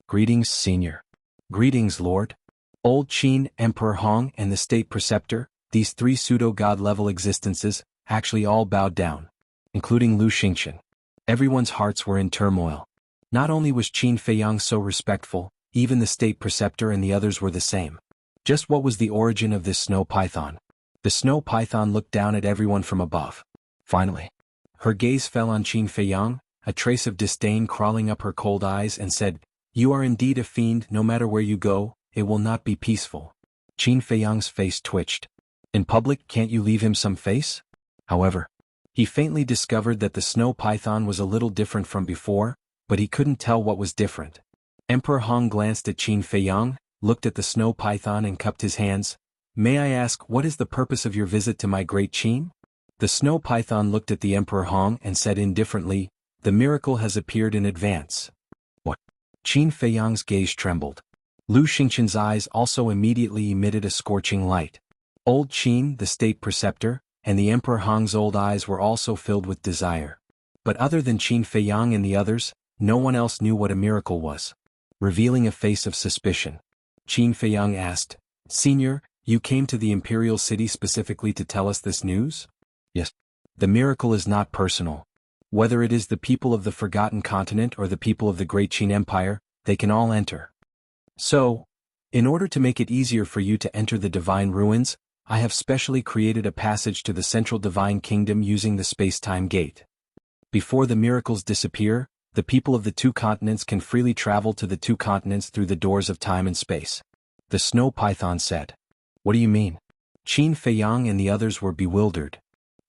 "Greetings, Senior." "Greetings, Lord." Old Qin, Emperor Hong, and the State Preceptor, these three pseudo-god level existences, actually all bowed down, including Lu Xingqian. Everyone's hearts were in turmoil. Not only was Qin Feiyang so respectful, even the State Preceptor and the others were the same. Just what was the origin of this snow python? The snow python looked down at everyone from above. Finally, her gaze fell on Qin Feiyang, a trace of disdain crawling up her cold eyes, and said, "You are indeed a fiend. No matter where you go, it will not be peaceful." Qin Feiyang's face twitched. In public, can't you leave him some face? However, he faintly discovered that the snow python was a little different from before, but he couldn't tell what was different. Emperor Hong glanced at Qin Feiyang, looked at the snow python and cupped his hands. "May I ask, what is the purpose of your visit to my great Qin?" The snow python looked at the Emperor Hong and said indifferently, "The miracle has appeared in advance." What? Qin Feiyang's gaze trembled. Lu Xingqian's eyes also immediately emitted a scorching light. Old Qin, the State Preceptor, and the Emperor Hong's old eyes were also filled with desire. But other than Qin Feiyang and the others, no one else knew what a miracle was. Revealing a face of suspicion, Qin Feiyang asked, "Senior, you came to the Imperial City specifically to tell us this news? Yes. The miracle is not personal. Whether it is the people of the Forgotten Continent or the people of the Great Qin Empire, they can all enter. So, in order to make it easier for you to enter the Divine Ruins, I have specially created a passage to the Central Divine Kingdom using the Space-Time Gate. Before the miracles disappear, the people of the two continents can freely travel to the two continents through the doors of time and space. The Snow Python said. What do you mean? Qin Feiyang and the others were bewildered.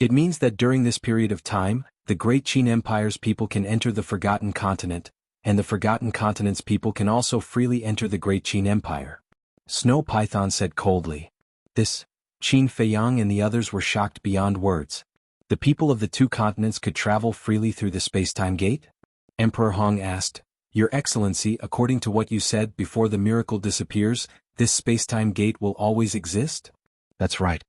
It means that during this period of time, the Great Qin Empire's people can enter the Forgotten Continent, and the Forgotten Continent's people can also freely enter the Great Qin Empire. Snow Python said coldly. This, Qin Feiyang and the others were shocked beyond words. The people of the two continents could travel freely through the space-time gate? Emperor Hong asked. Your Excellency, according to what you said before the miracle disappears, this space-time gate will always exist? That's right.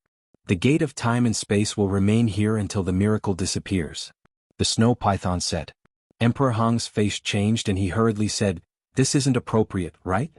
The gate of time and space will remain here until the miracle disappears. The Snow Python said. Emperor Hong's face changed and he hurriedly said, This isn't appropriate, right?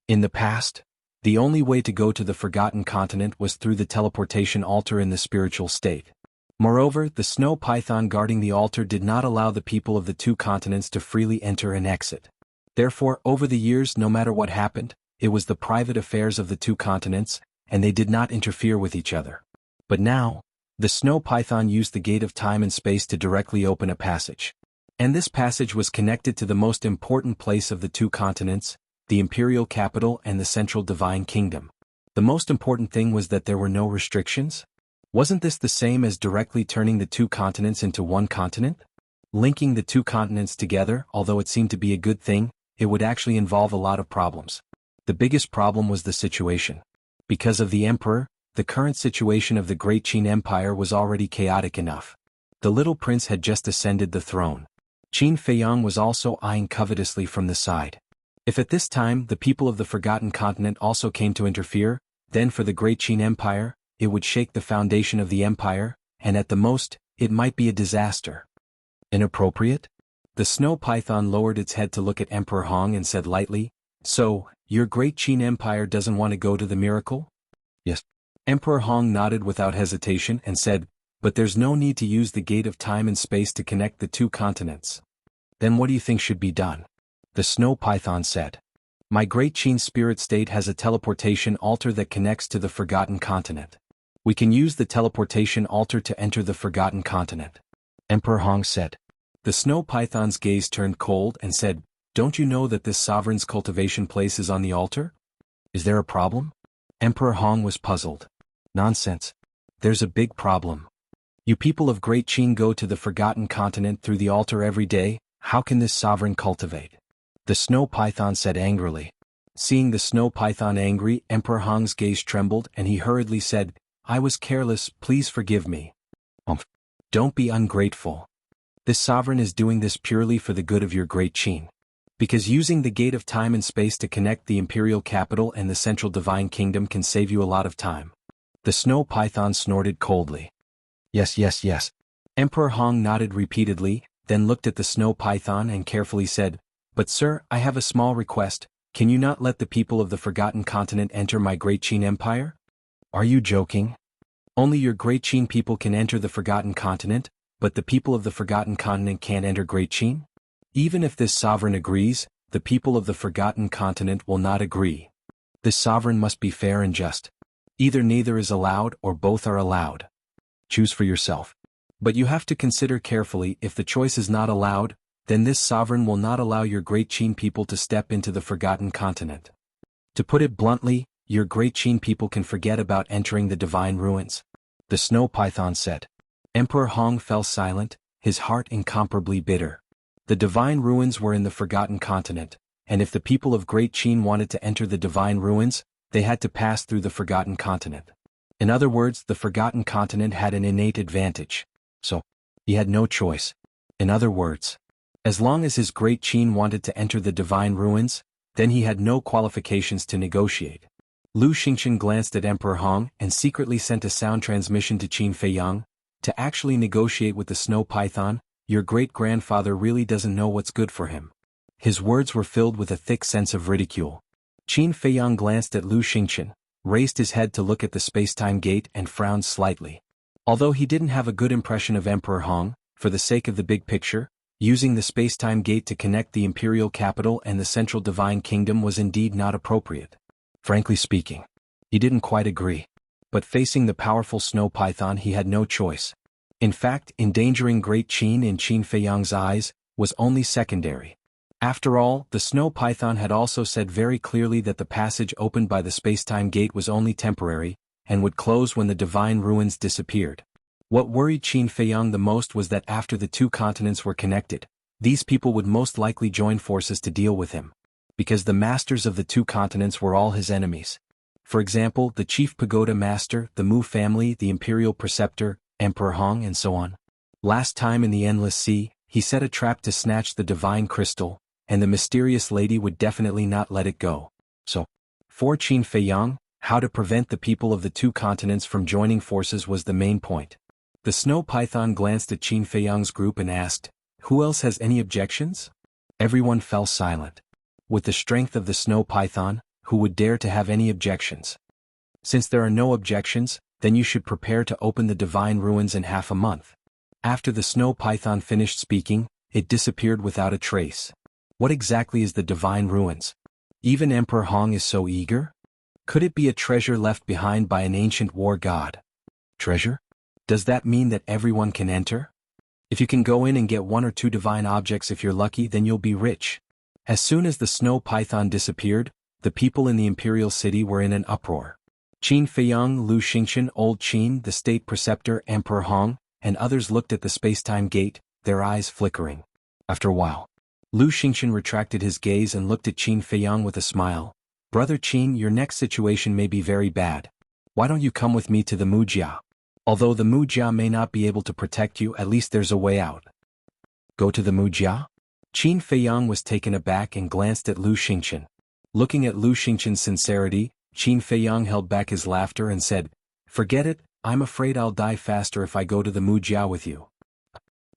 In the past, the only way to go to the Forgotten Continent was through the teleportation altar in the spiritual state. Moreover, the Snow Python guarding the altar did not allow the people of the two continents to freely enter and exit. Therefore, over the years, no matter what happened, it was the private affairs of the two continents, and they did not interfere with each other. But now, the Snow Python used the gate of time and space to directly open a passage. And this passage was connected to the most important place of the two continents, the imperial capital and the central divine kingdom. The most important thing was that there were no restrictions. Wasn't this the same as directly turning the two continents into one continent? Linking the two continents together, although it seemed to be a good thing, it would actually involve a lot of problems. The biggest problem was the situation. Because of the emperor, the current situation of the Great Qin Empire was already chaotic enough. The little prince had just ascended the throne. Qin Feiyang was also eyeing covetously from the side. If at this time the people of the Forgotten Continent also came to interfere, then for the Great Qin Empire, it would shake the foundation of the empire, and at the most, it might be a disaster. Inappropriate? The Snow Python lowered its head to look at Emperor Hong and said lightly, So, your Great Qin Empire doesn't want to go to the miracle? Yes. Emperor Hong nodded without hesitation and said, But there's no need to use the gate of time and space to connect the two continents. Then what do you think should be done? The Snow Python said. My Great Qin Spirit State has a teleportation altar that connects to the Forgotten Continent. We can use the teleportation altar to enter the Forgotten Continent. Emperor Hong said. The Snow Python's gaze turned cold and said, Don't you know that this sovereign's cultivation place is on the altar? Is there a problem? Emperor Hong was puzzled. Nonsense. There's a big problem. You people of Great Qin go to the Forgotten Continent through the altar every day, how can this sovereign cultivate? The Snow Python said angrily. Seeing the Snow Python angry, Emperor Hong's gaze trembled and he hurriedly said, I was careless, please forgive me. Don't be ungrateful. This sovereign is doing this purely for the good of your Great Qin. Because using the gate of time and space to connect the imperial capital and the central divine kingdom can save you a lot of time. The Snow Python snorted coldly. Yes, yes, yes. Emperor Hong nodded repeatedly, then looked at the Snow Python and carefully said, But sir, I have a small request, can you not let the people of the Forgotten Continent enter my Great Qin Empire? Are you joking? Only your Great Qin people can enter the Forgotten Continent, but the people of the Forgotten Continent can't enter Great Qin? Even if this sovereign agrees, the people of the Forgotten Continent will not agree. This sovereign must be fair and just. Either neither is allowed or both are allowed. Choose for yourself. But you have to consider carefully, if the choice is not allowed, then this sovereign will not allow your Great Qin people to step into the Forgotten Continent. To put it bluntly, your Great Qin people can forget about entering the Divine Ruins. The Snow Python said. Emperor Hong fell silent, his heart incomparably bitter. The Divine Ruins were in the Forgotten Continent, and if the people of Great Qin wanted to enter the Divine Ruins, they had to pass through the Forgotten Continent. In other words, the Forgotten Continent had an innate advantage. So, he had no choice. In other words, as long as his Great Qin wanted to enter the Divine Ruins, then he had no qualifications to negotiate. Lu Xingchen glanced at Emperor Hong and secretly sent a sound transmission to Qin Feiyang. To actually negotiate with the Snow Python, your great-grandfather really doesn't know what's good for him. His words were filled with a thick sense of ridicule. Qin Feiyang glanced at Lu Xingchen. raised his head to look at the space-time gate and frowned slightly. Although he didn't have a good impression of Emperor Hong, for the sake of the big picture, using the space-time gate to connect the imperial capital and the central divine kingdom was indeed not appropriate. Frankly speaking, he didn't quite agree. But facing the powerful snow python he had no choice. In fact, endangering Great Qin in Qin Feiyang's eyes was only secondary. After all, the snow python had also said very clearly that the passage opened by the space-time gate was only temporary, and would close when the divine ruins disappeared. What worried Qin Feiyang the most was that after the two continents were connected, these people would most likely join forces to deal with him. Because the masters of the two continents were all his enemies. For example, the chief pagoda master, the Mu family, the imperial preceptor, Emperor Hong, and so on. Last time in the Endless Sea, he set a trap to snatch the divine crystal, and the mysterious lady would definitely not let it go. So, for Qin Feiyang, how to prevent the people of the two continents from joining forces was the main point. The snow python glanced at Qin Feiyang's group and asked, "Who else has any objections?" Everyone fell silent. With the strength of the snow python, who would dare to have any objections? Since there are no objections, then you should prepare to open the divine ruins in half a month. After the snow python finished speaking, it disappeared without a trace. What exactly is the divine ruins? Even Emperor Hong is so eager? Could it be a treasure left behind by an ancient war god? Treasure? Does that mean that everyone can enter? If you can go in and get one or two divine objects if you're lucky, then you'll be rich. As soon as the snow python disappeared, the people in the imperial city were in an uproar. Qin Feiyang, Lu Xingchen, Old Qin, the state preceptor, Emperor Hong, and others looked at the space-time gate, their eyes flickering. After a while, Lu Xingchen retracted his gaze and looked at Qin Feiyang with a smile. "Brother Qin, your next situation may be very bad. Why don't you come with me to the Mujia? Although the Mujia may not be able to protect you, at least there's a way out." Go to the Mujia? Qin Feiyang was taken aback and glanced at Lu Xingchen. Looking at Lu Xingchen's sincerity, Qin Feiyang held back his laughter and said, "Forget it, I'm afraid I'll die faster if I go to the Mujia with you."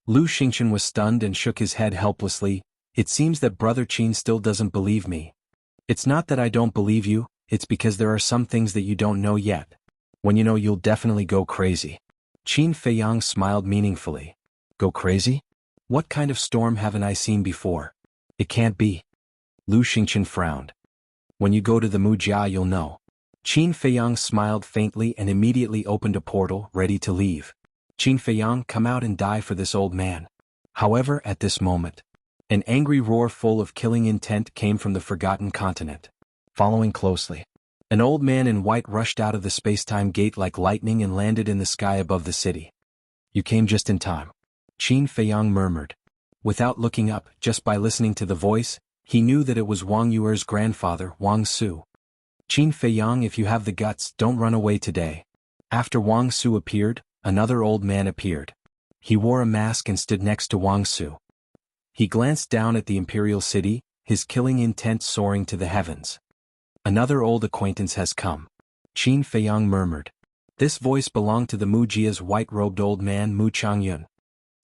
Lu Xingchen was stunned and shook his head helplessly. "It seems that Brother Qin still doesn't believe me. It's not that I don't believe you, it's because there are some things that you don't know yet. When you know, you'll definitely go crazy." Qin Feiyang smiled meaningfully. "Go crazy? What kind of storm haven't I seen before? It can't be." Lu Xingchen frowned. "When you go to the Mujia, you'll know." Qin Feiyang smiled faintly and immediately opened a portal, ready to leave. "Qin Feiyang, come out and die for this old man." However, at this moment, an angry roar full of killing intent came from the Forgotten Continent. Following closely, an old man in white rushed out of the space-time gate like lightning and landed in the sky above the city. "You came just in time," Qin Feiyang murmured. Without looking up, just by listening to the voice, he knew that it was Wang Yuer's grandfather, Wang Su. "Qin Feiyang, if you have the guts, don't run away today." After Wang Su appeared, another old man appeared. He wore a mask and stood next to Wang Su. He glanced down at the imperial city, his killing intent soaring to the heavens. "Another old acquaintance has come," Qin Feiyang murmured. This voice belonged to the Mujia's white-robed old man Mu Changyun.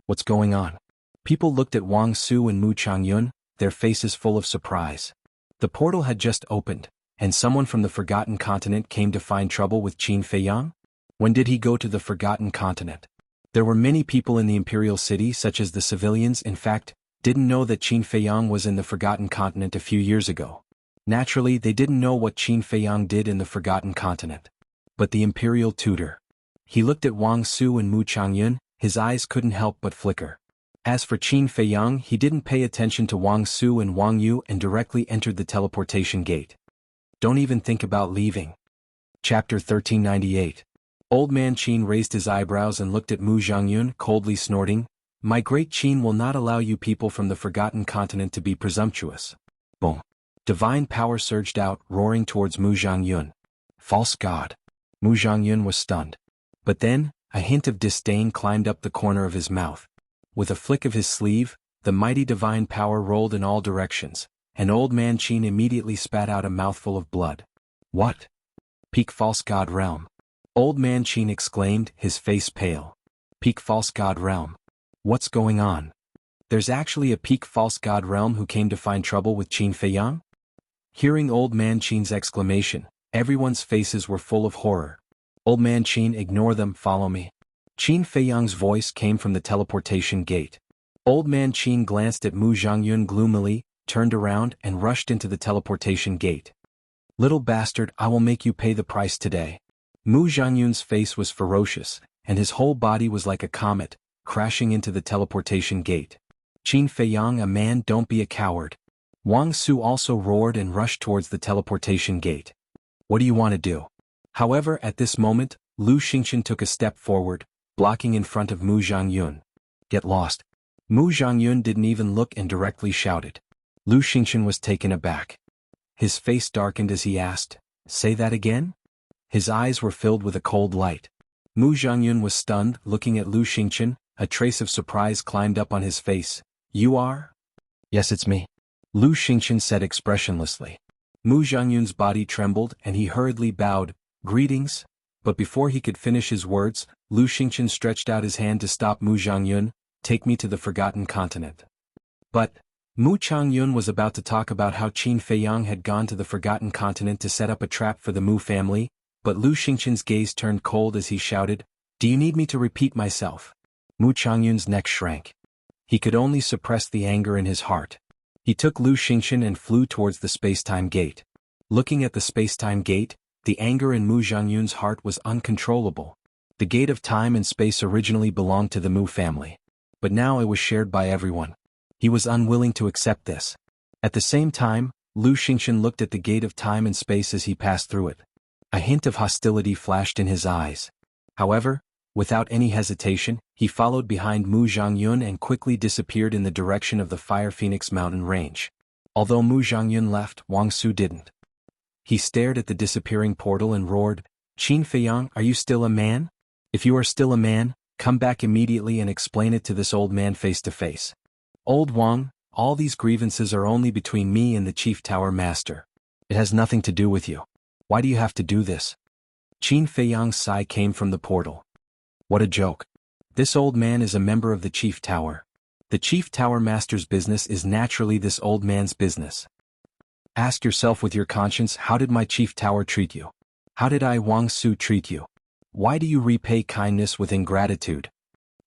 "What's going on?" People looked at Wang Su and Mu Changyun, their faces full of surprise. The portal had just opened, and someone from the Forgotten Continent came to find trouble with Qin Feiyang? When did he go to the Forgotten Continent? There were many people in the imperial city, such as the civilians, in fact, didn't know that Qin Feiyang was in the Forgotten Continent a few years ago. Naturally, they didn't know what Qin Feiyang did in the Forgotten Continent. But the imperial tutor. He looked at Wang Su and Mu Changyun, his eyes couldn't help but flicker. As for Qin Feiyang, he didn't pay attention to Wang Su and Wang Yu and directly entered the teleportation gate. "Don't even think about leaving." Chapter 1398. Old man Qin raised his eyebrows and looked at Mu Zhangyun, coldly snorting, "My great Qin will not allow you people from the Forgotten Continent to be presumptuous." Boom. Divine power surged out, roaring towards Mu Zhangyun. "False god." Mu Zhangyun was stunned. But then, a hint of disdain climbed up the corner of his mouth. With a flick of his sleeve, the mighty divine power rolled in all directions, and old man Qin immediately spat out a mouthful of blood. "What? Peak false god realm?" Old man Qin exclaimed, his face pale. "Peak false god realm? What's going on? There's actually a peak false god realm who came to find trouble with Qin Feiyang?" Hearing old man Qin's exclamation, Everyone's faces were full of horror. Old man Qin, ignore them, follow me. Qin Feiyang's voice came from the teleportation gate. Old man Qin glanced at Mu Zhangyun gloomily, turned around and rushed into the teleportation gate. Little bastard, I will make you pay the price today. Mu Zhangyun's face was ferocious, and his whole body was like a comet, crashing into the teleportation gate. Qin Feiyang, a man, don't be a coward. Wang Su also roared and rushed towards the teleportation gate. What do you want to do? However, at this moment, Lu Xingqian took a step forward, blocking in front of Mu Zhangyun. Get lost. Mu Zhangyun didn't even look and directly shouted. Lu Xingqian was taken aback. His face darkened as he asked, say that again? His eyes were filled with a cold light. Mu Zhangyun was stunned, looking at Lu Xingqian, a trace of surprise climbed up on his face. You are? Yes, it's me. Lu Xingqian said expressionlessly. Mu Zhangyun's body trembled and he hurriedly bowed, greetings. But before he could finish his words, Lu Xingqian stretched out his hand to stop Mu Zhangyun. Take me to the Forgotten Continent. But Mu Changyun was about to talk about how Qin Feiyang had gone to the Forgotten Continent to set up a trap for the Mu family, but Lu Xingqian's gaze turned cold as he shouted, do you need me to repeat myself? Mu Changyun's neck shrank. He could only suppress the anger in his heart. He took Lu Xingqian and flew towards the space-time gate. Looking at the space-time gate, the anger in Mu Zhangyun's heart was uncontrollable. The gate of time and space originally belonged to the Mu family. But now it was shared by everyone. He was unwilling to accept this. At the same time, Lu Xingqian looked at the gate of time and space as he passed through it. A hint of hostility flashed in his eyes. However, without any hesitation, he followed behind Mu Zhangyun and quickly disappeared in the direction of the Fire Phoenix mountain range. Although Mu Zhangyun left, Wang Su didn't. He stared at the disappearing portal and roared, Qin Feiyang, are you still a man? If you are still a man, come back immediately and explain it to this old man face to face. Old Wang, all these grievances are only between me and the Chief Tower Master. It has nothing to do with you. Why do you have to do this? Qin Feiyang's sigh came from the portal. What a joke. This old man is a member of the Chief Tower. The Chief Tower Master's business is naturally this old man's business. Ask yourself with your conscience, how did my Chief Tower treat you? How did I, Wang Su, treat you? Why do you repay kindness with ingratitude?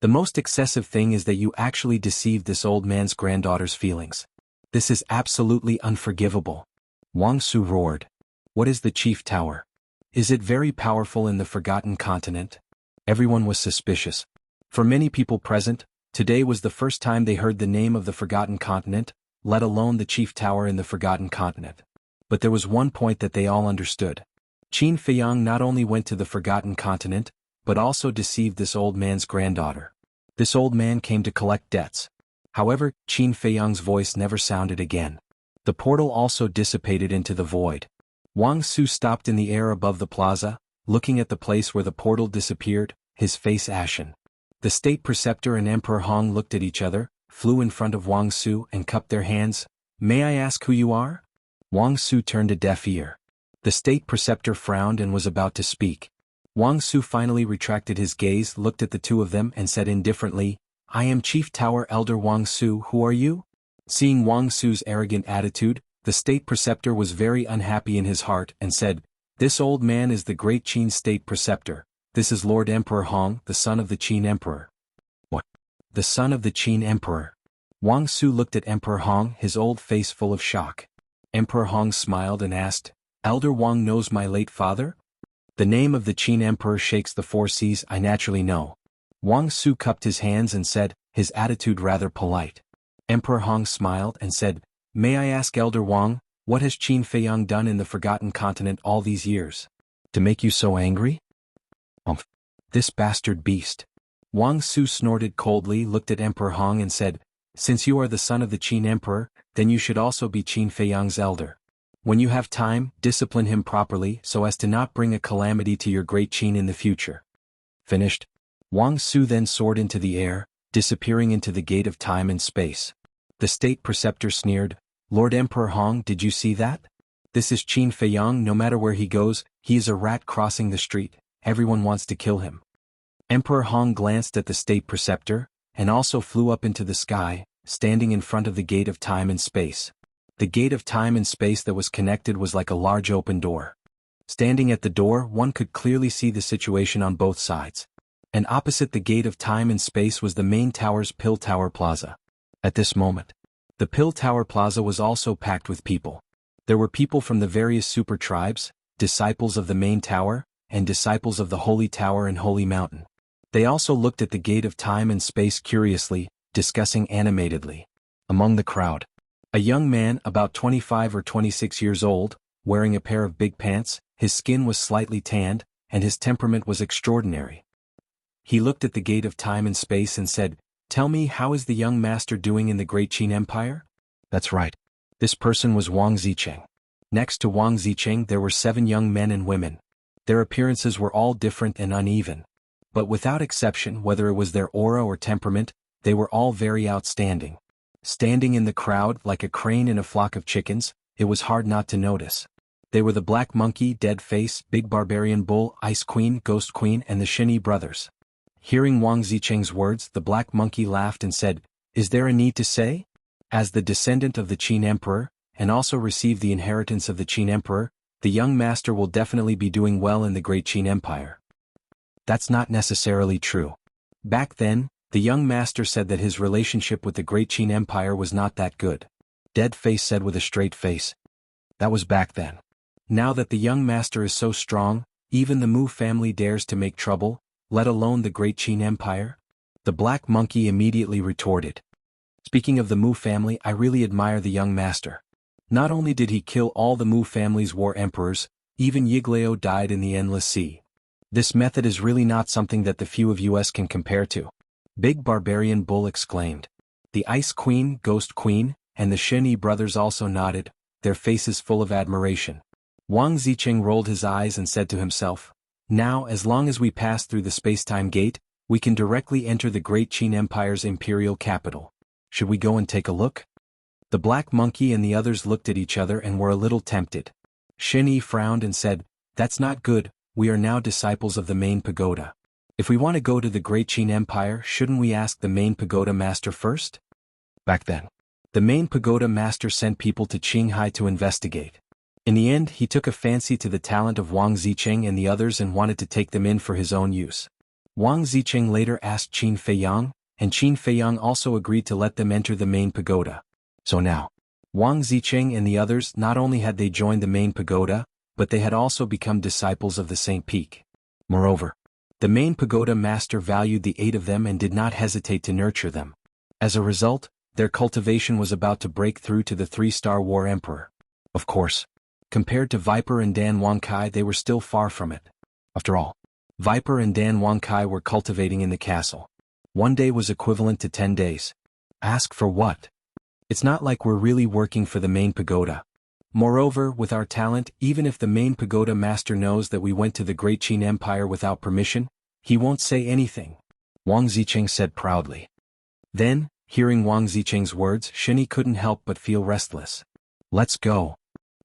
The most excessive thing is that you actually deceived this old man's granddaughter's feelings. This is absolutely unforgivable. Wang Su roared. What is the Chief Tower? Is it very powerful in the Forgotten Continent? Everyone was suspicious. For many people present, today was the first time they heard the name of the Forgotten Continent, let alone the Chief Tower in the Forgotten Continent. But there was one point that they all understood. Qin Feiyang not only went to the Forgotten Continent, but also deceived this old man's granddaughter. This old man came to collect debts. However, Qin Feiyang's voice never sounded again. The portal also dissipated into the void. Wang Su stopped in the air above the plaza, looking at the place where the portal disappeared, his face ashen. The state preceptor and Emperor Hong looked at each other, flew in front of Wang Su and cupped their hands. May I ask who you are? Wang Su turned a deaf ear. The state preceptor frowned and was about to speak. Wang Su finally retracted his gaze, looked at the two of them and said indifferently, I am Chief Tower Elder Wang Su, who are you? Seeing Wang Su's arrogant attitude, the state preceptor was very unhappy in his heart and said, this old man is the great Qin state preceptor. This is Lord Emperor Hong, the son of the Qin Emperor. What? The son of the Qin Emperor? Wang Su looked at Emperor Hong, his old face full of shock. Emperor Hong smiled and asked, Elder Wang knows my late father? The name of the Qin Emperor shakes the four seas, I naturally know. Wang Su cupped his hands and said, his attitude rather polite. Emperor Hong smiled and said, may I ask Elder Wang, what has Qin Feiyang done in the Forgotten Continent all these years? To make you so angry? This bastard beast. Wang Su snorted coldly, looked at Emperor Hong and said, since you are the son of the Qin Emperor, then you should also be Qin Feiyang's elder. When you have time, discipline him properly so as to not bring a calamity to your great Qin in the future. Finished? Wang Su then soared into the air, disappearing into the gate of time and space. The state preceptor sneered, Lord Emperor Hong, did you see that? This is Qin Feiyang, no matter where he goes, he is a rat crossing the street, everyone wants to kill him. Emperor Hong glanced at the state preceptor, and also flew up into the sky, standing in front of the gate of time and space. The gate of time and space that was connected was like a large open door. Standing at the door, one could clearly see the situation on both sides. And opposite the gate of time and space was the main tower's Pill Tower Plaza. At this moment, the Pill Tower Plaza was also packed with people. There were people from the various super tribes, disciples of the main tower, and disciples of the Holy Tower and Holy Mountain. They also looked at the gate of time and space curiously, discussing animatedly. Among the crowd, a young man about 25 or 26 years old, wearing a pair of big pants, his skin was slightly tanned, and his temperament was extraordinary. He looked at the gate of time and space and said, "Tell me, how is the young master doing in the Great Qin Empire?" That's right. This person was Wang Zicheng. Next to Wang Zicheng there were 7 young men and women. Their appearances were all different and uneven. But without exception, whether it was their aura or temperament, they were all very outstanding. Standing in the crowd like a crane in a flock of chickens, it was hard not to notice. They were the Black Monkey, Dead Face, Big Barbarian Bull, Ice Queen, Ghost Queen, and the Shinny brothers. Hearing Wang Zicheng's words, the Black Monkey laughed and said, "Is there a need to say? As the descendant of the Qin Emperor, and also receive the inheritance of the Qin Emperor, the young master will definitely be doing well in the Great Qin Empire." That's not necessarily true. Back then, the young master said that his relationship with the Great Qin Empire was not that good. Dead Face said with a straight face. That was back then. Now that the young master is so strong, even the Mu family dares to make trouble, let alone the Great Qin Empire? The Black Monkey immediately retorted. Speaking of the Mu family, I really admire the young master. Not only did he kill all the Mu family's war emperors, even Yiglao died in the Endless Sea. This method is really not something that the few of us can compare to. Big Barbarian Bull exclaimed. The Ice Queen, Ghost Queen, and the Shenyi brothers also nodded, their faces full of admiration. Wang Zicheng rolled his eyes and said to himself, "Now, as long as we pass through the space-time gate, we can directly enter the Great Qin Empire's imperial capital. Should we go and take a look?" The Black Monkey and the others looked at each other and were a little tempted. Shenyi frowned and said, "That's not good, we are now disciples of the main pagoda. If we want to go to the Great Qin Empire, shouldn't we ask the main pagoda master first?" Back then, the main pagoda master sent people to Qinghai to investigate. In the end, he took a fancy to the talent of Wang Zicheng and the others and wanted to take them in for his own use. Wang Zicheng later asked Qin Feiyang, and Qin Feiyang also agreed to let them enter the main pagoda. So now, Wang Zicheng and the others, not only had they joined the main pagoda, but they had also become disciples of the Saint Peak. Moreover, the main pagoda master valued the 8 of them and did not hesitate to nurture them. As a result, their cultivation was about to break through to the 3-star war emperor. Of course, compared to Viper and Dan Wankai, they were still far from it. After all, Viper and Dan Wankai were cultivating in the castle. 1 day was equivalent to 10 days. Ask for what? It's not like we're really working for the main pagoda. Moreover, with our talent, even if the main pagoda master knows that we went to the Great Qin Empire without permission, he won't say anything, Wang Zicheng said proudly. Then, hearing Wang Zicheng's words, Shinny couldn't help but feel restless. "Let's go."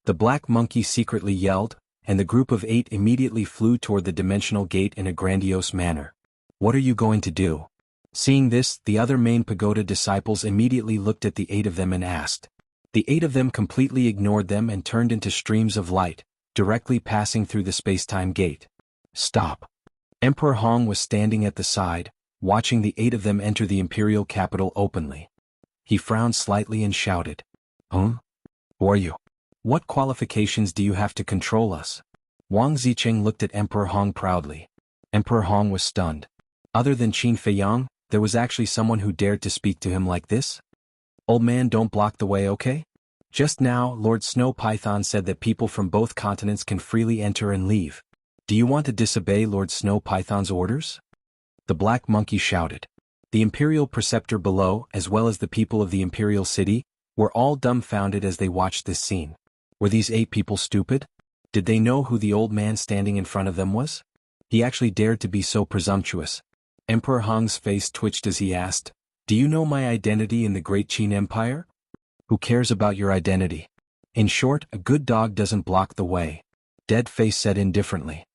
The Black Monkey secretly yelled, and the group of 8 immediately flew toward the dimensional gate in a grandiose manner. "What are you going to do?" Seeing this, the other main pagoda disciples immediately looked at the 8 of them and asked. The 8 of them completely ignored them and turned into streams of light, directly passing through the space-time gate. "Stop." Emperor Hong was standing at the side, watching the 8 of them enter the imperial capital openly. He frowned slightly and shouted, "Who are you? What qualifications do you have to control us?" Wang Zicheng looked at Emperor Hong proudly. Emperor Hong was stunned. Other than Qin Feiyang, there was actually someone who dared to speak to him like this? "Old man, don't block the way, okay? Just now, Lord Snow Python said that people from both continents can freely enter and leave. Do you want to disobey Lord Snow Python's orders?" The Black Monkey shouted. The Imperial Preceptor below, as well as the people of the Imperial City, were all dumbfounded as they watched this scene. Were these 8 people stupid? Did they know who the old man standing in front of them was? He actually dared to be so presumptuous. Emperor Hong's face twitched as he asked, "Do you know my identity in the Great Qin Empire?" "Who cares about your identity? In short, a good dog doesn't block the way," Dead Face said indifferently.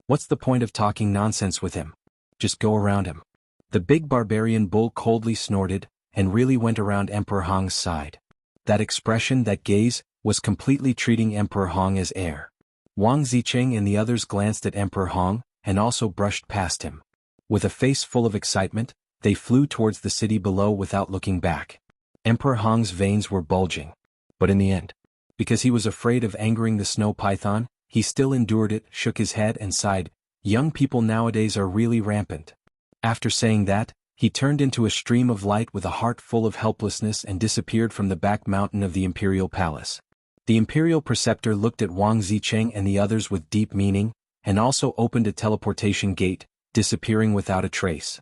"What's the point of talking nonsense with him? Just go around him." The Big Barbarian Bull coldly snorted, and really went around Emperor Hong's side. That expression, that gaze, was completely treating Emperor Hong as heir. Wang Zicheng and the others glanced at Emperor Hong, and also brushed past him. With a face full of excitement, they flew towards the city below without looking back. Emperor Hong's veins were bulging. But in the end, because he was afraid of angering the snow python, he still endured it, shook his head and sighed, "Young people nowadays are really rampant." After saying that, he turned into a stream of light with a heart full of helplessness and disappeared from the back mountain of the imperial palace. The imperial preceptor looked at Wang Zicheng and the others with deep meaning, and also opened a teleportation gate, disappearing without a trace.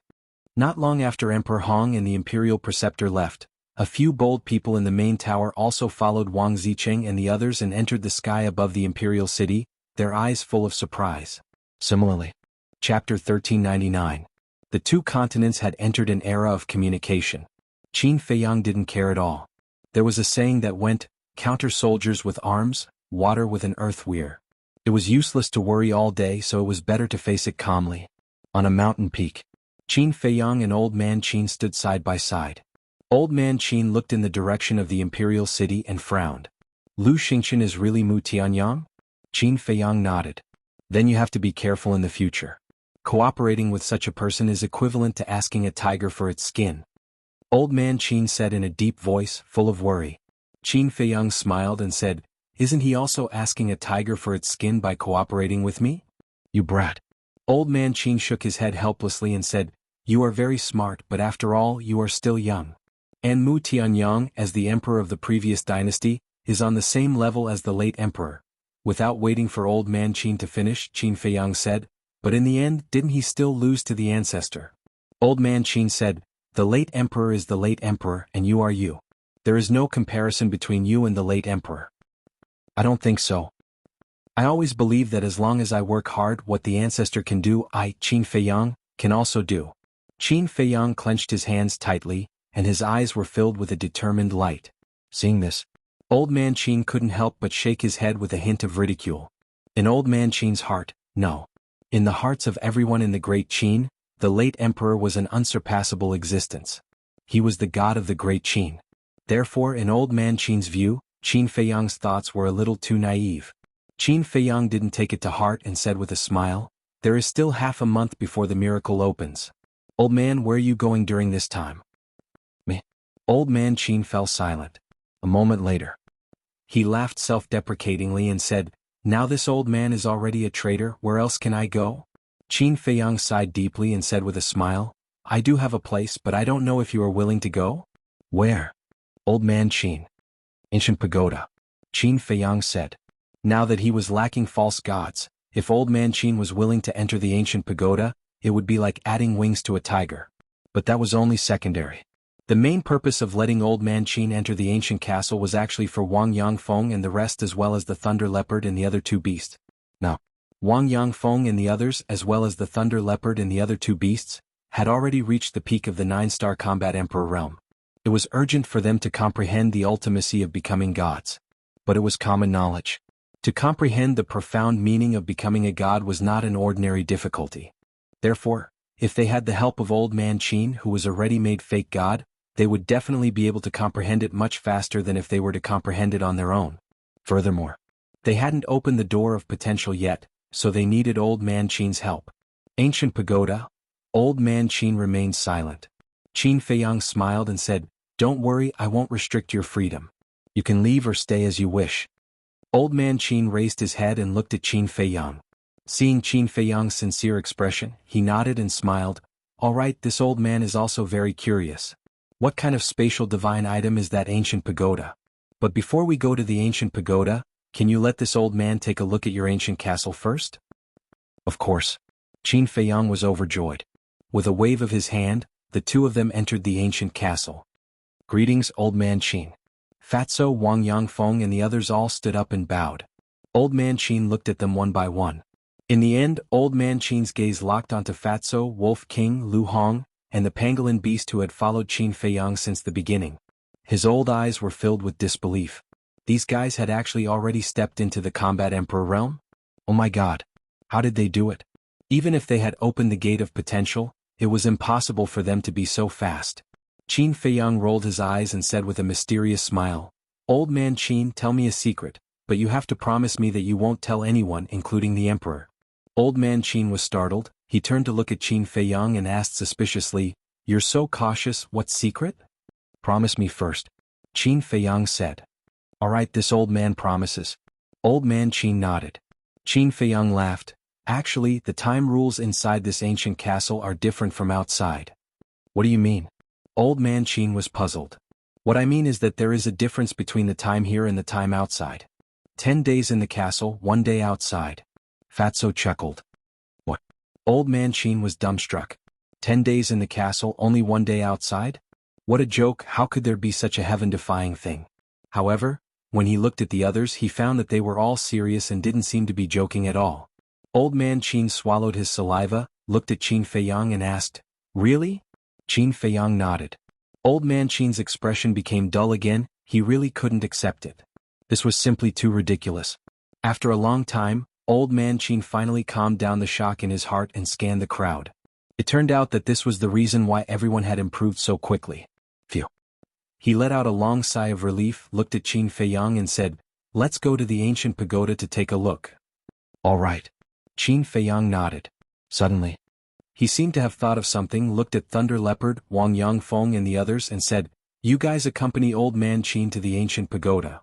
Not long after Emperor Hong and the imperial preceptor left, a few bold people in the main tower also followed Wang Zicheng and the others and entered the sky above the imperial city, their eyes full of surprise. Similarly, Chapter 1399. The two continents had entered an era of communication. Qin Feiyang didn't care at all. There was a saying that went, "Counter soldiers with arms, water with an earth weir." It was useless to worry all day, so it was better to face it calmly. On a mountain peak, Qin Feiyang and Old Man Qin stood side by side. Old Man Qin looked in the direction of the imperial city and frowned. "Lu Xingqian is really Mu Tianyang?" Qin Feiyang nodded. "Then you have to be careful in the future. Cooperating with such a person is equivalent to asking a tiger for its skin." Old Man Qin said in a deep voice, full of worry. Qin Feiyang smiled and said, "Isn't he also asking a tiger for its skin by cooperating with me?" "You brat." Old Man Qin shook his head helplessly and said, "You are very smart, but after all you are still young. And Mu Tianyang, as the emperor of the previous dynasty, is on the same level as the late emperor." Without waiting for Old Man Qin to finish, Qin Feiyang said, "But in the end, didn't he still lose to the ancestor?" Old Man Qin said, "The late emperor is the late emperor and you are you. There is no comparison between you and the late emperor." "I don't think so. I always believe that as long as I work hard, what the ancestor can do, I, Qin Feiyang, can also do." Qin Feiyang clenched his hands tightly, and his eyes were filled with a determined light. Seeing this, Old Man Qin couldn't help but shake his head with a hint of ridicule. In Old Man Qin's heart, no. In the hearts of everyone in the great Qin, the late emperor was an unsurpassable existence. He was the god of the great Qin. Therefore, in Old Man Qin's view, Qin Feiyang's thoughts were a little too naive. Qin Feiyang didn't take it to heart and said with a smile, "There is still half a month before the miracle opens. Old man, where are you going during this time?" "Me." Old Man Qin fell silent. A moment later, he laughed self-deprecatingly and said, "Now this old man is already a traitor, where else can I go?" Qin Feiyang sighed deeply and said with a smile, "I do have a place, but I don't know if you are willing to go." "Where?" Old Man Qin. "Ancient pagoda," Qin Feiyang said. Now that he was lacking false gods, if Old Man Qin was willing to enter the ancient pagoda, it would be like adding wings to a tiger. But that was only secondary. The main purpose of letting Old Man Qin enter the ancient castle was actually for Wang Yangfeng and the rest, as well as the Thunder Leopard and the other two beasts. Now, Wang Yangfeng and the others, as well as the Thunder Leopard and the other two beasts, had already reached the peak of the 9-star combat emperor realm. It was urgent for them to comprehend the ultimacy of becoming gods. But it was common knowledge. To comprehend the profound meaning of becoming a god was not an ordinary difficulty. Therefore, if they had the help of Old Man Qin, who was a ready-made fake god, they would definitely be able to comprehend it much faster than if they were to comprehend it on their own. Furthermore, they hadn't opened the door of potential yet, so they needed Old Man Qin's help. Ancient pagoda. Old Man Qin remained silent. Qin Feiyang smiled and said, "Don't worry, I won't restrict your freedom. You can leave or stay as you wish." Old Man Qin raised his head and looked at Qin Feiyang. Seeing Qin Feiyang's sincere expression, he nodded and smiled. "All right, this old man is also very curious. What kind of spatial divine item is that ancient pagoda? But before we go to the ancient pagoda, can you let this old man take a look at your ancient castle first?" Of course. Qin Feiyang was overjoyed. With a wave of his hand, the two of them entered the ancient castle. "Greetings, Old Man Qin." Fatso, Wang Yangfeng and the others all stood up and bowed. Old Man Qin looked at them one by one. In the end, Old Man Qin's gaze locked onto Fatso, Wolf King, Lu Hong, and the pangolin beast who had followed Qin Feiyang since the beginning. His old eyes were filled with disbelief. These guys had actually already stepped into the combat emperor realm? Oh my god. How did they do it? Even if they had opened the gate of potential, it was impossible for them to be so fast. Qin Feiyang rolled his eyes and said with a mysterious smile, "Old Man Qin, tell me a secret. but you have to promise me that you won't tell anyone, including the emperor. Old man Qin was startled. He turned to look at Qin Feiyang and asked suspiciously, "You're so cautious, what secret?" "Promise me first," Qin Feiyang said. "All right, this old man promises." Old man Qin nodded. Qin Feiyang laughed. "Actually, the time rules inside this ancient castle are different from outside." "What do you mean?" Old man Qin was puzzled. "What I mean is that there is a difference between the time here and the time outside. 10 days in the castle, 1 day outside." Fatso chuckled. "What?" Old man Qin was dumbstruck. 10 days in the castle, only 1 day outside? What a joke, how could there be such a heaven-defying thing? However, when he looked at the others he found that they were all serious and didn't seem to be joking at all. Old man Qin swallowed his saliva, looked at Qin Feiyang and asked, "Really?" Qin Feiyang nodded. Old man Qin's expression became dull again. He really couldn't accept it. This was simply too ridiculous. After a long time, old man Qin finally calmed down the shock in his heart and scanned the crowd. It turned out that this was the reason why everyone had improved so quickly. Phew. He let out a long sigh of relief, looked at Qin Feiyang and said, "Let's go to the ancient pagoda to take a look." "All right." Qin Feiyang nodded. Suddenly, he seemed to have thought of something, looked at Thunder Leopard, Wang Yangfeng and the others and said, "You guys accompany old man Qin to the ancient pagoda."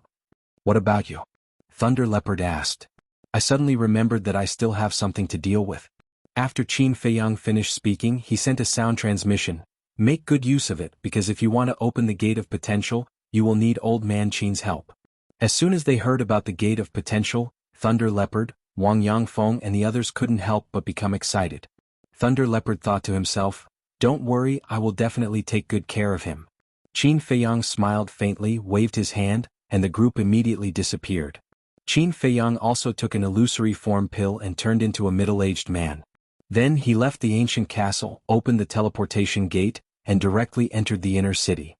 "What about you?" Thunder Leopard asked. "I suddenly remembered that I still have something to deal with." After Qin Feiyang finished speaking, he sent a sound transmission. "Make good use of it, because if you want to open the gate of potential, you will need old man Qin's help." As soon as they heard about the gate of potential, Thunder Leopard, Wang Yangfeng and the others couldn't help but become excited. Thunder Leopard thought to himself, "Don't worry, I will definitely take good care of him." Qin Feiyang smiled faintly, waved his hand, and the group immediately disappeared. Qin Feiyang also took an illusory form pill and turned into a middle-aged man. Then he left the ancient castle, opened the teleportation gate, and directly entered the inner city.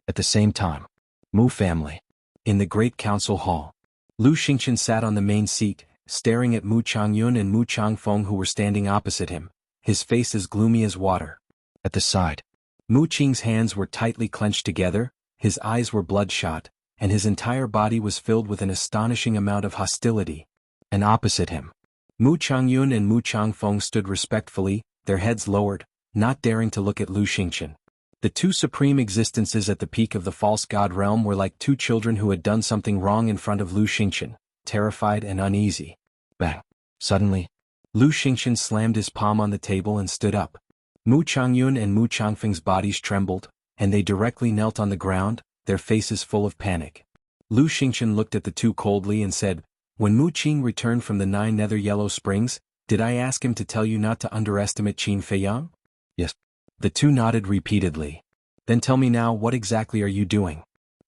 At the same time, Mu family. In the great council hall. Lu Xingqian sat on the main seat, staring at Mu Changyun and Mu Changfeng who were standing opposite him, his face as gloomy as water. At the side, Mu Qing's hands were tightly clenched together, his eyes were bloodshot, and his entire body was filled with an astonishing amount of hostility. And opposite him, Mu Changyun and Mu Changfeng stood respectfully, their heads lowered, not daring to look at Lu Xingqian. The two supreme existences at the peak of the false god realm were like two children who had done something wrong in front of Lu Xingqian, terrified and uneasy. Bang! Suddenly, Lu Xingqian slammed his palm on the table and stood up. Mu Changyun and Mu Changfeng's bodies trembled, and they directly knelt on the ground, their faces full of panic. Lu Xingqian looked at the two coldly and said, "When Mu Qing returned from the 9 Nether Yellow Springs, did I ask him to tell you not to underestimate Qin Feiyang?" "Yes." The two nodded repeatedly. "Then tell me now, what exactly are you doing?"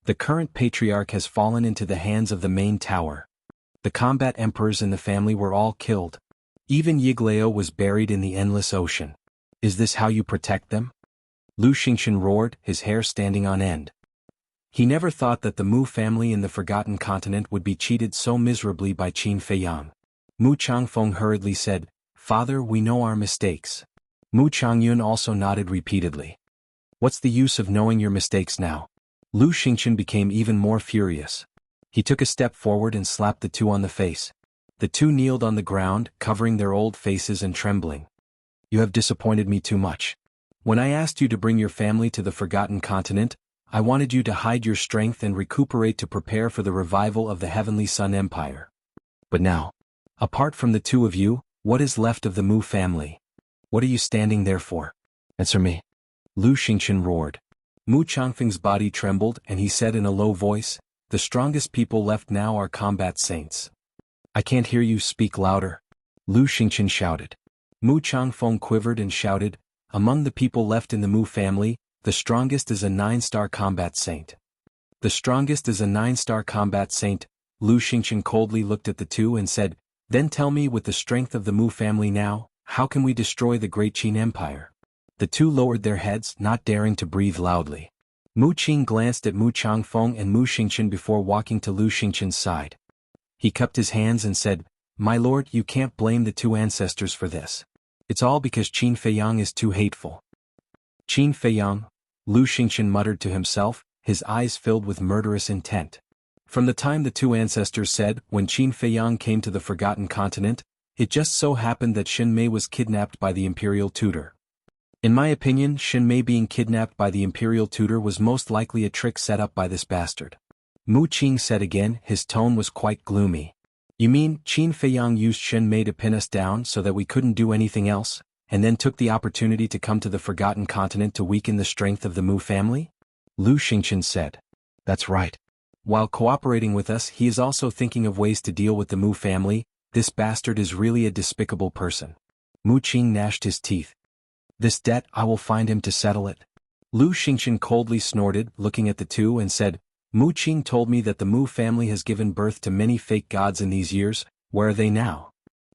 "The current patriarch has fallen into the hands of the main tower. The combat emperors in the family were all killed. Even Yiglao was buried in the endless ocean. Is this how you protect them?" Lu Xingqian roared, his hair standing on end. He never thought that the Mu family in the Forgotten Continent would be cheated so miserably by Qin Feiyang. Mu Changfeng hurriedly said, "Father, we know our mistakes." Mu Changyun also nodded repeatedly. "What's the use of knowing your mistakes now?" Lu Xingqian became even more furious. He took a step forward and slapped the two on the face. The two kneeled on the ground, covering their old faces and trembling. "You have disappointed me too much. When I asked you to bring your family to the Forgotten Continent, I wanted you to hide your strength and recuperate to prepare for the revival of the Heavenly Sun Empire. But now, apart from the two of you, what is left of the Mu family? What are you standing there for? Answer me." Lu Xingqian roared. Mu Changfeng's body trembled and he said in a low voice, "The strongest people left now are combat saints." "I can't hear you, speak louder," Lu Xingqian shouted. Mu Changfeng quivered and shouted, "Among the people left in the Mu family, the strongest is a 9-star combat saint." "The strongest is a 9-star combat saint," Lu Xingqian coldly looked at the two and said, "Then tell me, with the strength of the Mu family now, how can we destroy the great Qin Empire?" The two lowered their heads, not daring to breathe loudly. Mu Qing glanced at Mu Changfeng and Mu Xingqian before walking to Lu Xingqian's side. He cupped his hands and said, "My lord, you can't blame the two ancestors for this. It's all because Qin Feiyang is too hateful." "Qin Feiyang," Lu Xingqian muttered to himself, his eyes filled with murderous intent. From the time the two ancestors said, when Qin Feiyang came to the Forgotten Continent, it just so happened that Xin Mei was kidnapped by the imperial tutor. In my opinion, Xin Mei being kidnapped by the imperial tutor was most likely a trick set up by this bastard. Mu Qing said again, his tone was quite gloomy. You mean, Qin Feiyang used Xin Mei to pin us down so that we couldn't do anything else, and then took the opportunity to come to the Forgotten Continent to weaken the strength of the Mu family? Lu Xingqian said. That's right. While cooperating with us, he is also thinking of ways to deal with the Mu family. This bastard is really a despicable person. Mu Qing gnashed his teeth. This debt, I will find him to settle it. Lu Xingqian coldly snorted, looking at the two, and said, Mu Qing told me that the Mu family has given birth to many fake gods in these years. Where are they now?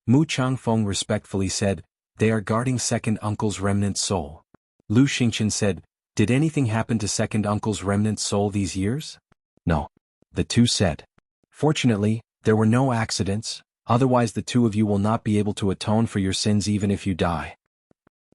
Mu Changfeng respectfully said, they are guarding second uncle's remnant soul. Lu Xingqian said, did anything happen to second uncle's remnant soul these years? No. The two said. Fortunately, there were no accidents, otherwise the two of you will not be able to atone for your sins even if you die.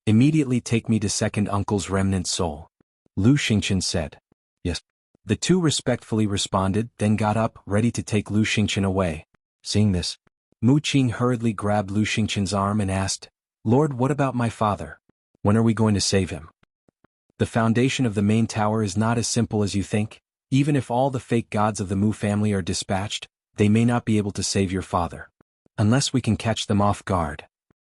Immediately take me to second uncle's remnant soul. Lu Xingqian said. Yes. The two respectfully responded, then got up, ready to take Lu Xingqian away. Seeing this, Mu Qing hurriedly grabbed Lu Xingqian's arm and asked, Lord, what about my father? When are we going to save him? The foundation of the main tower is not as simple as you think. Even if all the fake gods of the Mu family are dispatched, they may not be able to save your father. Unless we can catch them off guard.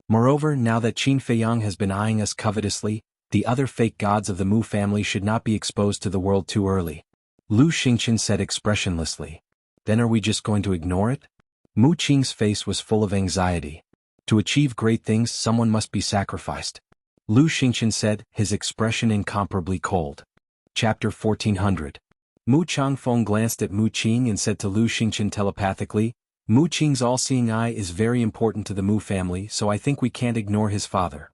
Moreover, now that Qin Feiyang has been eyeing us covetously, the other fake gods of the Mu family should not be exposed to the world too early. Lu Xingqian said expressionlessly. Then are we just going to ignore it? Mu Qing's face was full of anxiety. To achieve great things, someone must be sacrificed. Lu Xingqian said, his expression incomparably cold. Chapter 1400. Mu Changfeng glanced at Mu Qing and said to Lu Xingqian telepathically, Mu Qing's all-seeing eye is very important to the Mu family, so I think we can't ignore his father.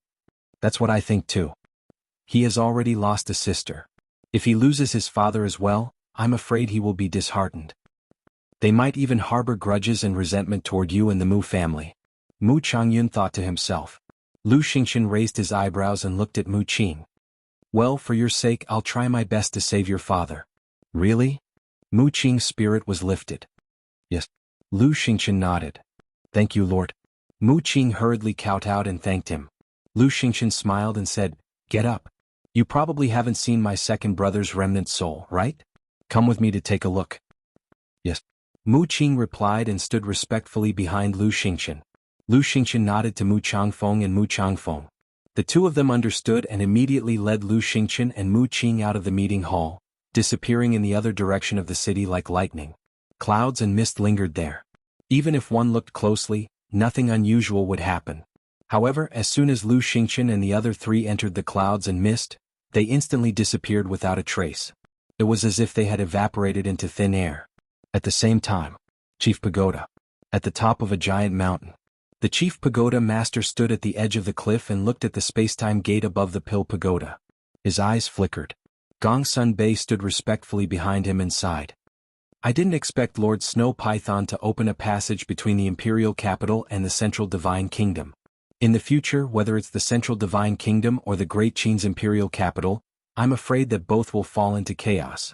That's what I think too. He has already lost a sister. If he loses his father as well, I'm afraid he will be disheartened. They might even harbor grudges and resentment toward you and the Mu family. Mu Changyun thought to himself. Lu Xingqian raised his eyebrows and looked at Mu Qing. Well, for your sake I'll try my best to save your father. Really? Mu Qing's spirit was lifted. Yes. Lu Xingqian nodded. Thank you, Lord. Mu Qing hurriedly kowtowed and thanked him. Lu Xingqian smiled and said, Get up. You probably haven't seen my second brother's remnant soul, right? Come with me to take a look. Yes. Mu Qing replied and stood respectfully behind Lu Xingqian. Lu Xingqian nodded to Mu Changfeng and Mu Changfeng. The two of them understood and immediately led Lu Xingqian and Mu Qing out of the meeting hall, disappearing in the other direction of the city like lightning. Clouds and mist lingered there. Even if one looked closely, nothing unusual would happen. However, as soon as Lu Xingqian and the other three entered the clouds and mist, they instantly disappeared without a trace. It was as if they had evaporated into thin air. At the same time, Chief Pagoda. At the top of a giant mountain. The Chief Pagoda Master stood at the edge of the cliff and looked at the spacetime gate above the Pill Pagoda. His eyes flickered. Gongsun Bei stood respectfully behind him and sighed. I didn't expect Lord Snow Python to open a passage between the Imperial Capital and the Central Divine Kingdom. In the future, whether it's the Central Divine Kingdom or the Great Qin's Imperial Capital, I'm afraid that both will fall into chaos.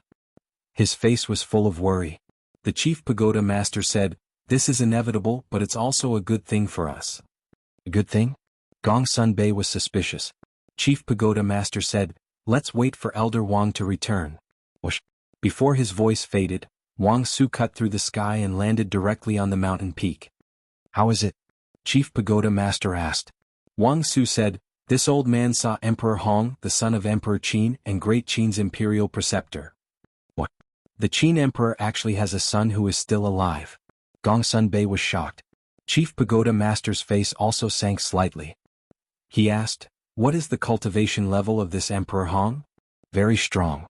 His face was full of worry. The Chief Pagoda Master said, This is inevitable, but it's also a good thing for us. A good thing? Gongsun Bei was suspicious. Chief Pagoda Master said, Let's wait for Elder Wang to return. Whoosh. Before his voice faded, Wang Su cut through the sky and landed directly on the mountain peak. How is it? Chief Pagoda Master asked. Wang Su said, This old man saw Emperor Hong, the son of Emperor Qin and Great Qin's imperial preceptor. What? The Qin Emperor actually has a son who is still alive. Gongsun Bei was shocked. Chief Pagoda Master's face also sank slightly. He asked, What is the cultivation level of this Emperor Hong? Very strong.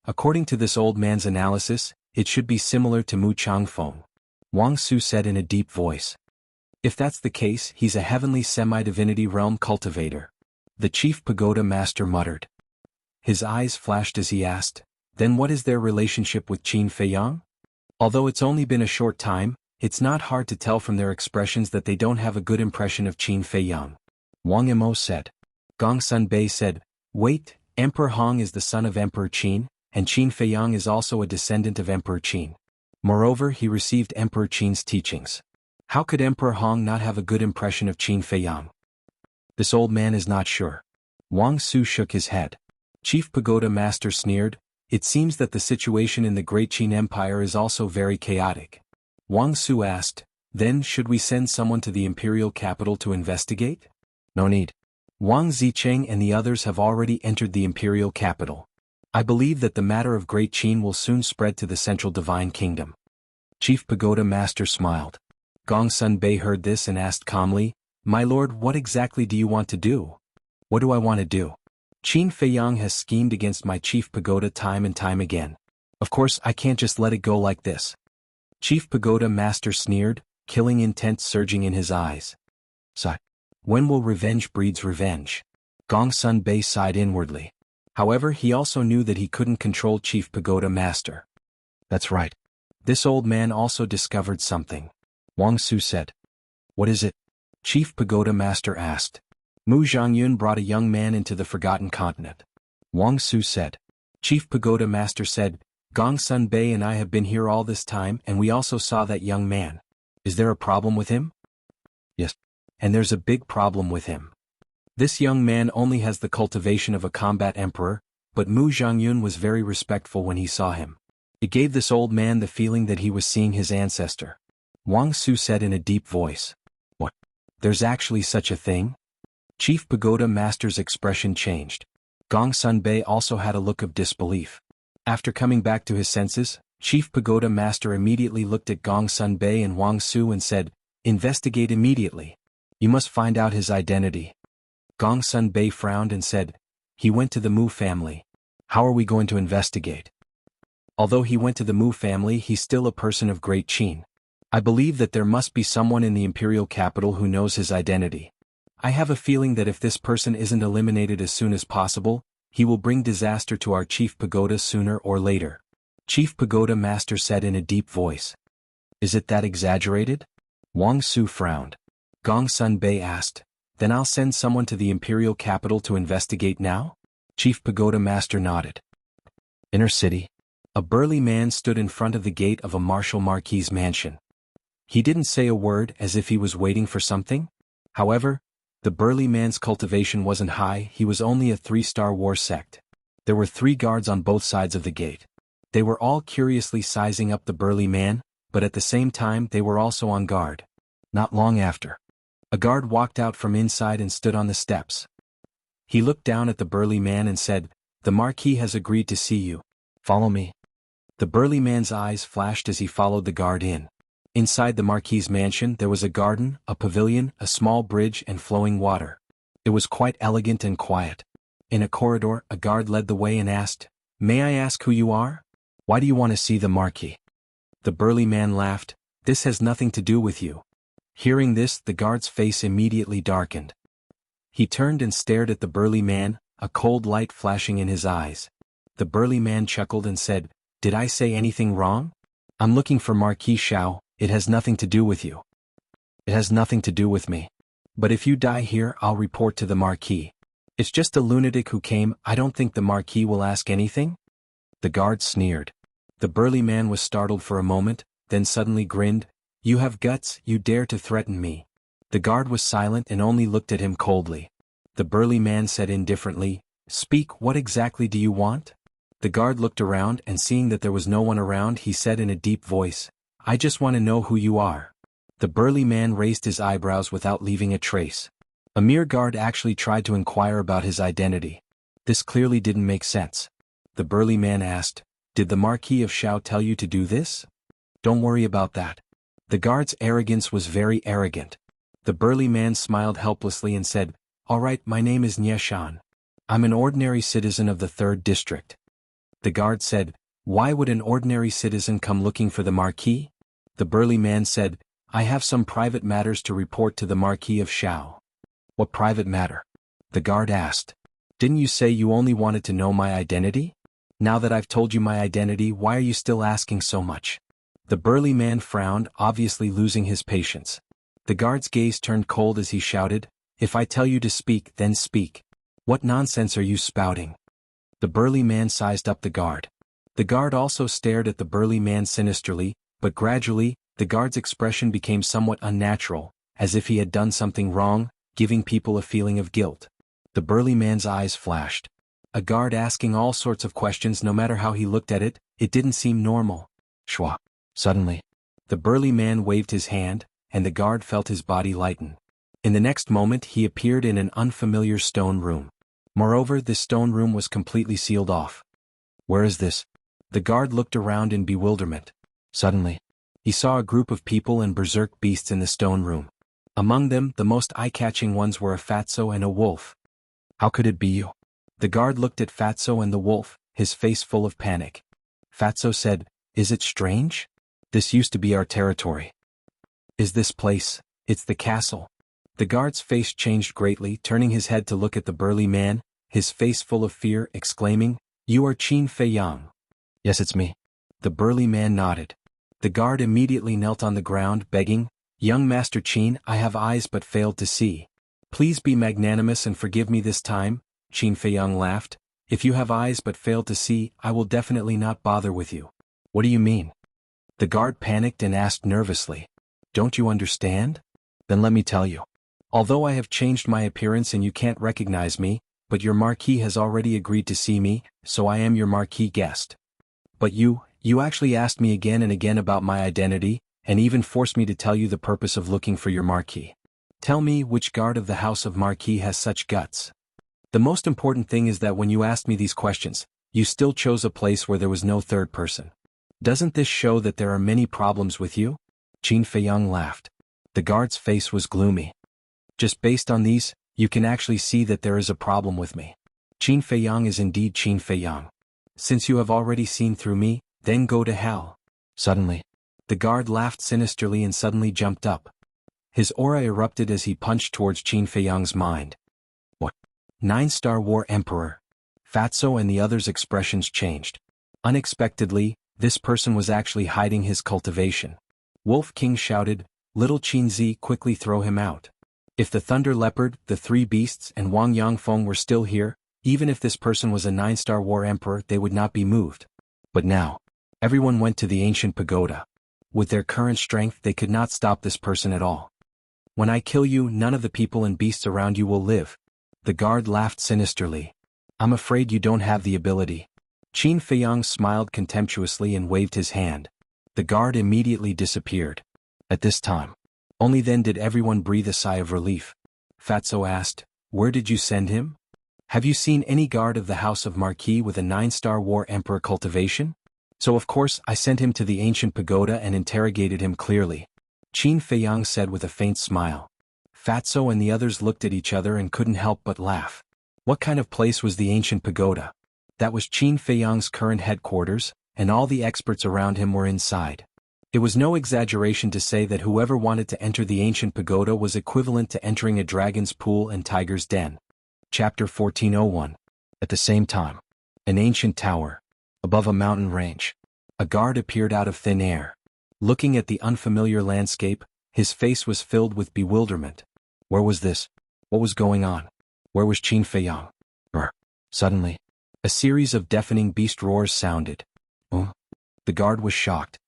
According to this old man's analysis, it should be similar to Mu Changfeng. Wang Su said in a deep voice. If that's the case, he's a heavenly semi-divinity realm cultivator. The Chief Pagoda Master muttered. His eyes flashed as he asked, Then what is their relationship with Qin Feiyang? Although it's only been a short time, it's not hard to tell from their expressions that they don't have a good impression of Qin Feiyang. Wang Imo said. Gongsun Bei said, Wait, Emperor Hong is the son of Emperor Qin, and Qin Feiyang is also a descendant of Emperor Qin. Moreover, he received Emperor Qin's teachings. How could Emperor Hong not have a good impression of Qin Feiyang? This old man is not sure. Wang Su shook his head. Chief Pagoda Master sneered, it seems that the situation in the Great Qin Empire is also very chaotic. Wang Su asked, then should we send someone to the imperial capital to investigate? No need. Wang Zicheng and the others have already entered the imperial capital. I believe that the matter of Great Qin will soon spread to the central divine kingdom. Chief Pagoda Master smiled. Gong Sun Bei heard this and asked calmly, my lord, what exactly do you want to do? What do I want to do? Qin Feiyang has schemed against my Chief Pagoda time and time again. Of course, I can't just let it go like this. Chief Pagoda Master sneered, killing intent surging in his eyes. Sigh. When will revenge breeds revenge? Gong Sun Bei sighed inwardly. However, he also knew that he couldn't control Chief Pagoda Master. That's right. This old man also discovered something. Wang Su said. What is it? Chief Pagoda Master asked. Mu Zhangyun brought a young man into the Forgotten Continent. Wang Su said. Chief Pagoda Master said, Gong Sun Bei and I have been here all this time and we also saw that young man. Is there a problem with him? Yes. And there's a big problem with him. This young man only has the cultivation of a combat emperor, but Mu Zhangyun was very respectful when he saw him. It gave this old man the feeling that he was seeing his ancestor. Wang Su said in a deep voice. What? There's actually such a thing? Chief Pagoda Master's expression changed. Gong Sun Bei also had a look of disbelief. After coming back to his senses, Chief Pagoda Master immediately looked at Gong Sun Bei and Wang Su and said, investigate immediately. You must find out his identity. Gong Sun Bei frowned and said, he went to the Mu family. How are we going to investigate? Although he went to the Mu family, he's still a person of Great Qin. I believe that there must be someone in the imperial capital who knows his identity. I have a feeling that if this person isn't eliminated as soon as possible, he will bring disaster to our Chief Pagoda sooner or later. Chief Pagoda Master said in a deep voice. Is it that exaggerated? Wang Su frowned. Gong Sun Bei asked, then I'll send someone to the imperial capital to investigate now? Chief Pagoda Master nodded. Inner city. A burly man stood in front of the gate of a martial marquis's mansion. He didn't say a word as if he was waiting for something. However, the burly man's cultivation wasn't high, he was only a 3-star war sect. There were 3 guards on both sides of the gate. They were all curiously sizing up the burly man, but at the same time they were also on guard. Not long after, a guard walked out from inside and stood on the steps. He looked down at the burly man and said, the Marquis has agreed to see you. Follow me. The burly man's eyes flashed as he followed the guard in. Inside the Marquis's mansion there was a garden, a pavilion, a small bridge and flowing water. It was quite elegant and quiet. In a corridor, a guard led the way and asked, may I ask who you are? Why do you want to see the Marquis? The burly man laughed, this has nothing to do with you. Hearing this, the guard's face immediately darkened. He turned and stared at the burly man, a cold light flashing in his eyes. The burly man chuckled and said, did I say anything wrong? I'm looking for Marquis Shao, it has nothing to do with you. It has nothing to do with me. But if you die here, I'll report to the Marquis. It's just a lunatic who came, I don't think the Marquis will ask anything? The guard sneered. The burly man was startled for a moment, then suddenly grinned, you have guts, you dare to threaten me. The guard was silent and only looked at him coldly. The burly man said indifferently, speak, what exactly do you want? The guard looked around and seeing that there was no one around he said in a deep voice, I just want to know who you are. The burly man raised his eyebrows without leaving a trace. A mere guard actually tried to inquire about his identity. This clearly didn't make sense. The burly man asked, did the Marquis of Shao tell you to do this? Don't worry about that. The guard's arrogance was very arrogant. The burly man smiled helplessly and said, all right, my name is Nye Shan. I'm an ordinary citizen of the 3rd district. The guard said, why would an ordinary citizen come looking for the Marquis? The burly man said, I have some private matters to report to the Marquis of Shao. What private matter? The guard asked. Didn't you say you only wanted to know my identity? Now that I've told you my identity, why are you still asking so much? The burly man frowned, obviously losing his patience. The guard's gaze turned cold as he shouted, if I tell you to speak, then speak. What nonsense are you spouting? The burly man sized up the guard. The guard also stared at the burly man sinisterly, but gradually, the guard's expression became somewhat unnatural, as if he had done something wrong, giving people a feeling of guilt. The burly man's eyes flashed. A guard asking all sorts of questions no matter how he looked at it, it didn't seem normal. Shwa. Suddenly, the burly man waved his hand, and the guard felt his body lighten. In the next moment he appeared in an unfamiliar stone room. Moreover, this stone room was completely sealed off. Where is this? The guard looked around in bewilderment. Suddenly, he saw a group of people and berserk beasts in the stone room. Among them, the most eye-catching ones were a fatso and a wolf. How could it be you? The guard looked at Fatso and the wolf, his face full of panic. Fatso said, "Is it strange? This used to be our territory." "Is this place? It's the castle." The guard's face changed greatly, turning his head to look at the burly man, his face full of fear, exclaiming, "You are Qin Feiyang." "Yes, it's me." The burly man nodded. The guard immediately knelt on the ground, begging, "Young Master Qin, I have eyes but failed to see. Please be magnanimous and forgive me this time." Qin Feiyang laughed. "If you have eyes but fail to see, I will definitely not bother with you." "What do you mean?" The guard panicked and asked nervously. "Don't you understand? Then let me tell you. Although I have changed my appearance and you can't recognize me, but your marquis has already agreed to see me, so I am your marquis guest. But you actually asked me again and again about my identity, and even forced me to tell you the purpose of looking for your marquis. Tell me which guard of the house of marquis has such guts. The most important thing is that when you asked me these questions, you still chose a place where there was no third person. Doesn't this show that there are many problems with you?" Qin Feiyang laughed. The guard's face was gloomy. "Just based on these, you can actually see that there is a problem with me. Qin Feiyang is indeed Qin Feiyang. Since you have already seen through me, then go to hell." Suddenly, the guard laughed sinisterly and suddenly jumped up. His aura erupted as he punched towards Qin Feiyang's mind. "What? 9-star War Emperor?" Fatso and the others' expressions changed. Unexpectedly, this person was actually hiding his cultivation. Wolf King shouted, "Little Qinzi, quickly throw him out." If the Thunder Leopard, the Three Beasts and Wang Yangfeng were still here, even if this person was a 9-star War Emperor, they would not be moved. But now, everyone went to the ancient pagoda. With their current strength, they could not stop this person at all. "When I kill you, none of the people and beasts around you will live." The guard laughed sinisterly. "I'm afraid you don't have the ability." Qin Feiyang smiled contemptuously and waved his hand. The guard immediately disappeared. At this time, only then did everyone breathe a sigh of relief. Fatso asked, "Where did you send him? Have you seen any guard of the House of Marquis with a 9-star War Emperor cultivation?" "So of course I sent him to the ancient pagoda and interrogated him clearly," Qin Feiyang said with a faint smile. Fatso and the others looked at each other and couldn't help but laugh. What kind of place was the ancient pagoda? That was Qin Feiyang's current headquarters, and all the experts around him were inside. It was no exaggeration to say that whoever wanted to enter the ancient pagoda was equivalent to entering a dragon's pool and tiger's den. Chapter 1401. At the same time, an ancient tower, above a mountain range. A guard appeared out of thin air. Looking at the unfamiliar landscape, his face was filled with bewilderment. Where was this? What was going on? Where was Qin Feiyang? Suddenly, a series of deafening beast roars sounded. Oh! The guard was shocked.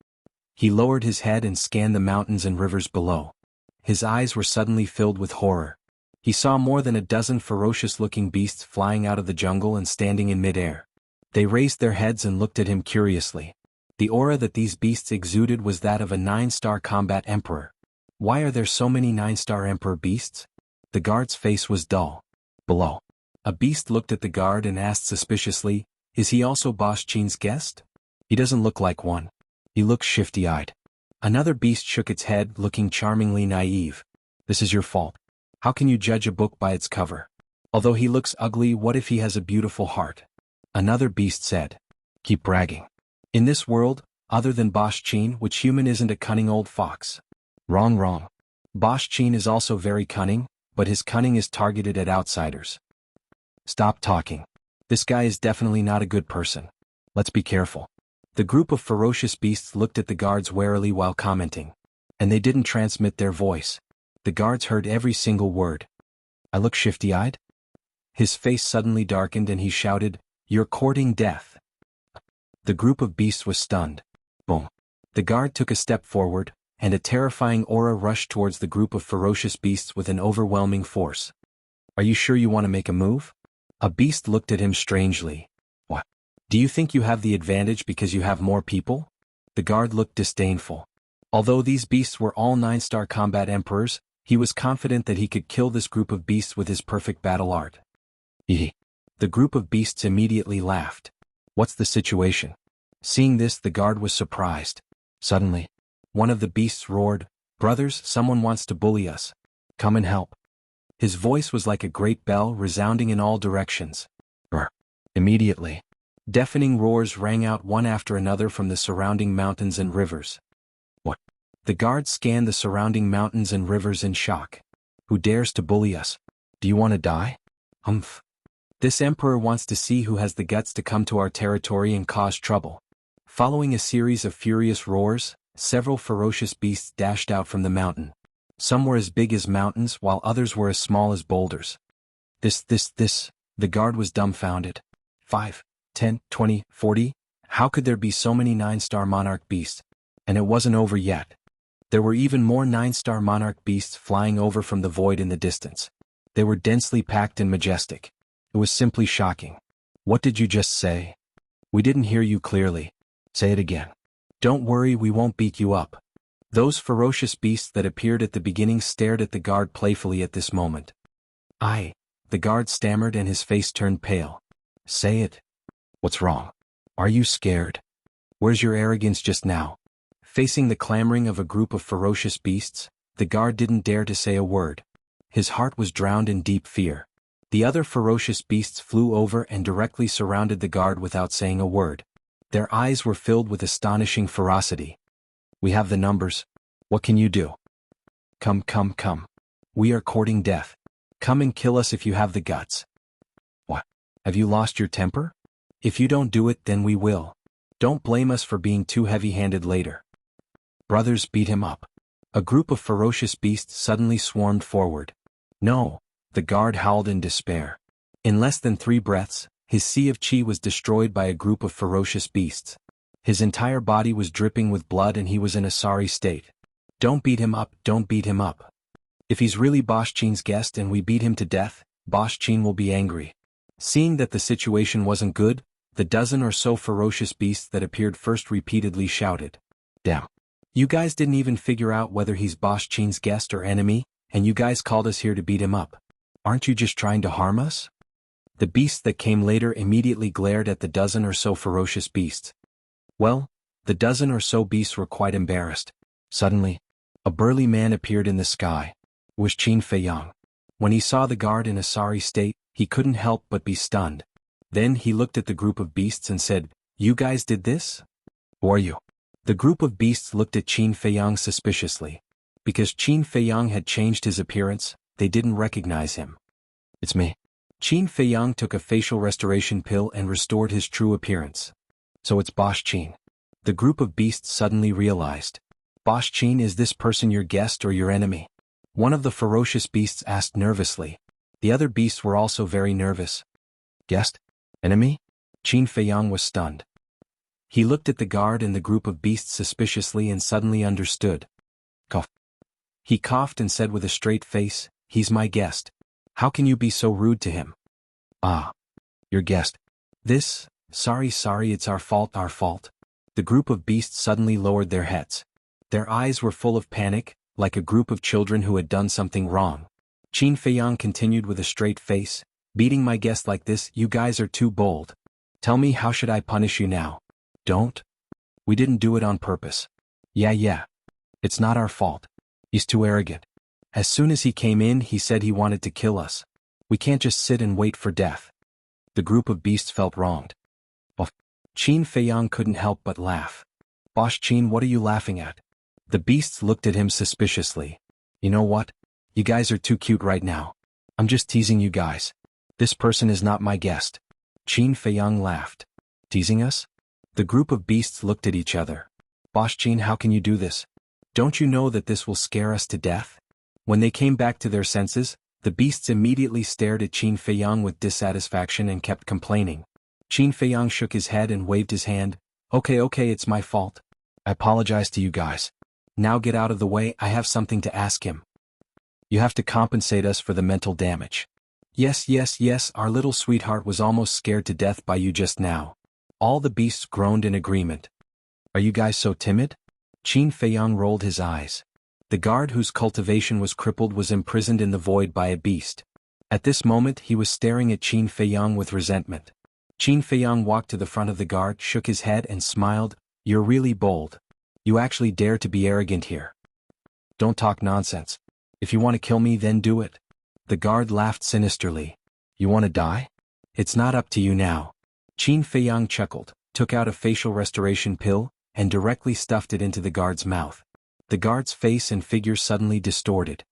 He lowered his head and scanned the mountains and rivers below. His eyes were suddenly filled with horror. He saw more than a dozen ferocious-looking beasts flying out of the jungle and standing in midair. They raised their heads and looked at him curiously. The aura that these beasts exuded was that of a 9-star combat emperor. Why are there so many 9-star emperor beasts? The guard's face was dull. Below, a beast looked at the guard and asked suspiciously, "Is he also Boss Qin's guest?" "He doesn't look like one. He looks shifty-eyed." Another beast shook its head, looking charmingly naive. "This is your fault. How can you judge a book by its cover? Although he looks ugly, what if he has a beautiful heart?" Another beast said, "Keep bragging. In this world, other than Boss Qin, which human isn't a cunning old fox?" Wrong. Boss Qin is also very cunning, but his cunning is targeted at outsiders." "Stop talking. This guy is definitely not a good person. Let's be careful." The group of ferocious beasts looked at the guards warily while commenting. And they didn't transmit their voice. The guards heard every single word. "I look shifty-eyed?" His face suddenly darkened and he shouted, "You're courting death." The group of beasts was stunned. Boom. The guard took a step forward, and a terrifying aura rushed towards the group of ferocious beasts with an overwhelming force. Are you sure you want to make a move? A beast looked at him strangely. What? Do you think you have the advantage because you have more people? The guard looked disdainful. Although these beasts were all 9-star combat emperors, he was confident that he could kill this group of beasts with his perfect battle art. The group of beasts immediately laughed. What's the situation? Seeing this, the guard was surprised. Suddenly, one of the beasts roared, "Brothers, someone wants to bully us. Come and help." His voice was like a great bell resounding in all directions. Immediately, deafening roars rang out one after another from the surrounding mountains and rivers. What? The guards scanned the surrounding mountains and rivers in shock. Who dares to bully us? Do you want to die? Humph. This emperor wants to see who has the guts to come to our territory and cause trouble. Following a series of furious roars, several ferocious beasts dashed out from the mountain. Some were as big as mountains while others were as small as boulders. This. The guard was dumbfounded. 5, 10, 20, 40? How could there be so many 9-star monarch beasts? And it wasn't over yet. There were even more 9-star monarch beasts flying over from the void in the distance. They were densely packed and majestic. It was simply shocking. What did you just say? We didn't hear you clearly. Say it again. Don't worry, we won't beat you up. Those ferocious beasts that appeared at the beginning stared at the guard playfully at this moment. The guard stammered and his face turned pale. Say it. What's wrong? Are you scared? Where's your arrogance just now? Facing the clamoring of a group of ferocious beasts, the guard didn't dare to say a word. His heart was drowned in deep fear. The other ferocious beasts flew over and directly surrounded the guard without saying a word. Their eyes were filled with astonishing ferocity. We have the numbers. What can you do? Come. We are courting death. Come and kill us if you have the guts. What? Have you lost your temper? If you don't do it, then we will. Don't blame us for being too heavy-handed later. Brothers, beat him up. A group of ferocious beasts suddenly swarmed forward. No, the guard howled in despair. In less than 3 breaths, his sea of chi was destroyed by a group of ferocious beasts. His entire body was dripping with blood and he was in a sorry state. Don't beat him up, don't beat him up. If he's really Bosch Qin's guest and we beat him to death, Bosch Qin will be angry. Seeing that the situation wasn't good, the dozen or so ferocious beasts that appeared first repeatedly shouted. Damn. You guys didn't even figure out whether he's Bosch Qin's guest or enemy, and you guys called us here to beat him up. Aren't you just trying to harm us? The beasts that came later immediately glared at the dozen or so ferocious beasts. Well, the dozen or so beasts were quite embarrassed. Suddenly, a burly man appeared in the sky. It was Qin Feiyang. When he saw the guard in a sorry state, he couldn't help but be stunned. Then he looked at the group of beasts and said, "You guys did this? Who are you?" The group of beasts looked at Qin Feiyang suspiciously. Because Qin Feiyang had changed his appearance, they didn't recognize him. It's me. Qin Feiyang took a facial restoration pill and restored his true appearance. So it's Bosch Qin. The group of beasts suddenly realized. Bosch Qin, is this person your guest or your enemy? One of the ferocious beasts asked nervously. The other beasts were also very nervous. Guest? Enemy? Qin Feiyang was stunned. He looked at the guard and the group of beasts suspiciously and suddenly understood. Cough. He coughed and said with a straight face, "He's my guest. How can you be so rude to him?" "Ah. Your guest. Sorry, it's our fault. The group of beasts suddenly lowered their heads. Their eyes were full of panic, like a group of children who had done something wrong. Qin Feiyang continued with a straight face, "Beating my guest like this, you guys are too bold. Tell me, how should I punish you now?" "Don't. We didn't do it on purpose." Yeah. It's not our fault. He's too arrogant. As soon as he came in, he said he wanted to kill us. We can't just sit and wait for death." The group of beasts felt wronged. Qin Feiyang couldn't help but laugh. "Bosch Qin, what are you laughing at?" The beasts looked at him suspiciously. "You know what? You guys are too cute right now. I'm just teasing you guys. This person is not my guest." Qin Feiyang laughed. "Teasing us?" The group of beasts looked at each other. "Bosch Qin, how can you do this? Don't you know that this will scare us to death?" When they came back to their senses, the beasts immediately stared at Qin Feiyang with dissatisfaction and kept complaining. Qin Feiyang shook his head and waved his hand. Okay, it's my fault. I apologize to you guys. Now get out of the way, I have something to ask him. You have to compensate us for the mental damage. Yes, our little sweetheart was almost scared to death by you just now. All the beasts groaned in agreement. Are you guys so timid? Qin Feiyang rolled his eyes. The guard whose cultivation was crippled was imprisoned in the void by a beast. At this moment he was staring at Qin Feiyang with resentment. Qin Feiyang walked to the front of the guard, shook his head and smiled. You're really bold. You actually dare to be arrogant here. Don't talk nonsense. If you want to kill me, then do it. The guard laughed sinisterly. You want to die? It's not up to you now. Qin Feiyang chuckled, took out a facial restoration pill, and directly stuffed it into the guard's mouth. The guard's face and figure suddenly distorted.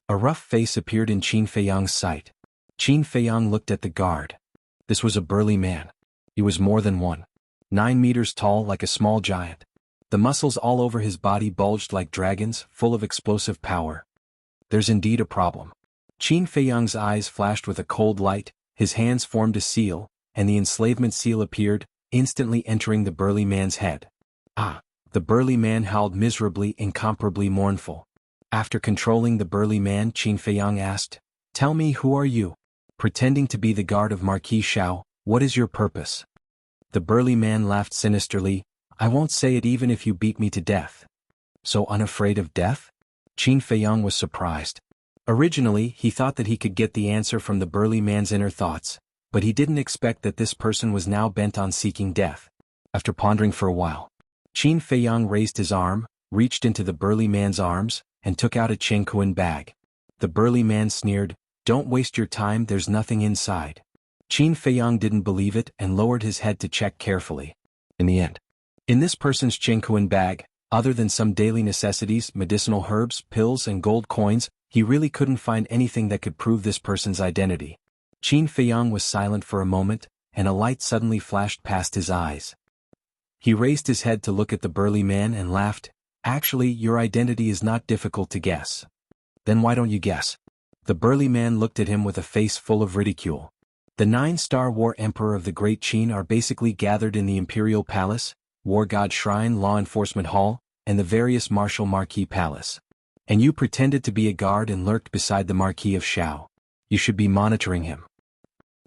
A rough face appeared in Qin Feiyang's sight. Qin Feiyang looked at the guard. This was a burly man. He was more than 9 meters tall, like a small giant. The muscles all over his body bulged like dragons, full of explosive power. There's indeed a problem. Qin Feiyang's eyes flashed with a cold light, his hands formed a seal, and the enslavement seal appeared, instantly entering the burly man's head. The burly man howled miserably, incomparably mournful. After controlling the burly man, Qin Feiyang asked, Tell me, who are you? Pretending to be the guard of Marquis Xiao, what is your purpose? The burly man laughed sinisterly. I won't say it even if you beat me to death. So unafraid of death? Qin Feiyang was surprised. Originally, he thought that he could get the answer from the burly man's inner thoughts, but he didn't expect that this person was now bent on seeking death. After pondering for a while, Qin Feiyang raised his arm, reached into the burly man's arms, and took out a Jianghu bag. The burly man sneered, Don't waste your time, there's nothing inside. Qin Feiyang didn't believe it and lowered his head to check carefully. In the end, in this person's Jianghu bag, other than some daily necessities, medicinal herbs, pills and gold coins, he really couldn't find anything that could prove this person's identity. Qin Feiyang was silent for a moment, and a light suddenly flashed past his eyes. He raised his head to look at the burly man and laughed. Actually, your identity is not difficult to guess. Then why don't you guess? The burly man looked at him with a face full of ridicule. The 9-star war emperor of the Great Qin are basically gathered in the Imperial Palace, War God Shrine, Law Enforcement Hall, and the various Martial Marquis Palace. And you pretended to be a guard and lurked beside the Marquis of Xiao. You should be monitoring him.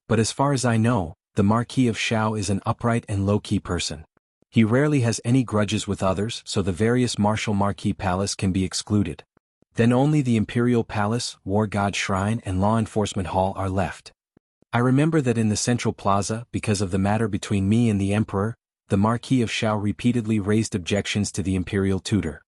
But as far as I know, the Marquis of Xiao is an upright and low-key person. He rarely has any grudges with others, so the various Martial Marquis Palace can be excluded. Then only the Imperial Palace, War God Shrine and Law Enforcement Hall are left. I remember that in the Central Plaza, because of the matter between me and the Emperor, the Marquis of Xiao repeatedly raised objections to the Imperial Tutor.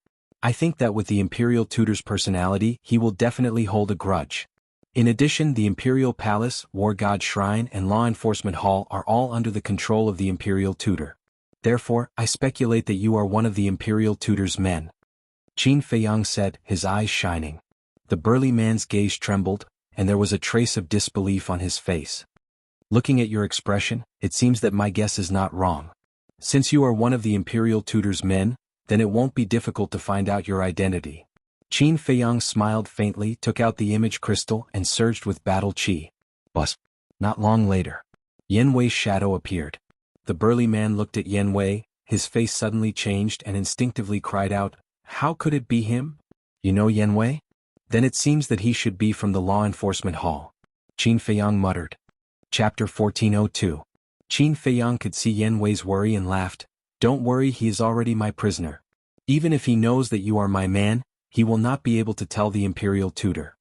I think that with the Imperial Tutor's personality, he will definitely hold a grudge. In addition, the Imperial Palace, War God Shrine and Law Enforcement Hall are all under the control of the Imperial Tutor. Therefore, I speculate that you are one of the Imperial Tutor's men. Qin Feiyang said, his eyes shining. The burly man's gaze trembled, and there was a trace of disbelief on his face. Looking at your expression, it seems that my guess is not wrong. Since you are one of the Imperial Tutor's men, then it won't be difficult to find out your identity. Qin Feiyang smiled faintly, took out the image crystal and surged with battle chi. Not long later, Yan Wei's shadow appeared. The burly man looked at Yan Wei, his face suddenly changed and instinctively cried out, How could it be him? You know Yan Wei? Then it seems that he should be from the Law Enforcement Hall. Qin Feiyang muttered. Chapter 1402. Qin Feiyang could see Yan Wei's worry and laughed. Don't worry, he is already my prisoner. Even if he knows that you are my man, he will not be able to tell the Imperial Tutor.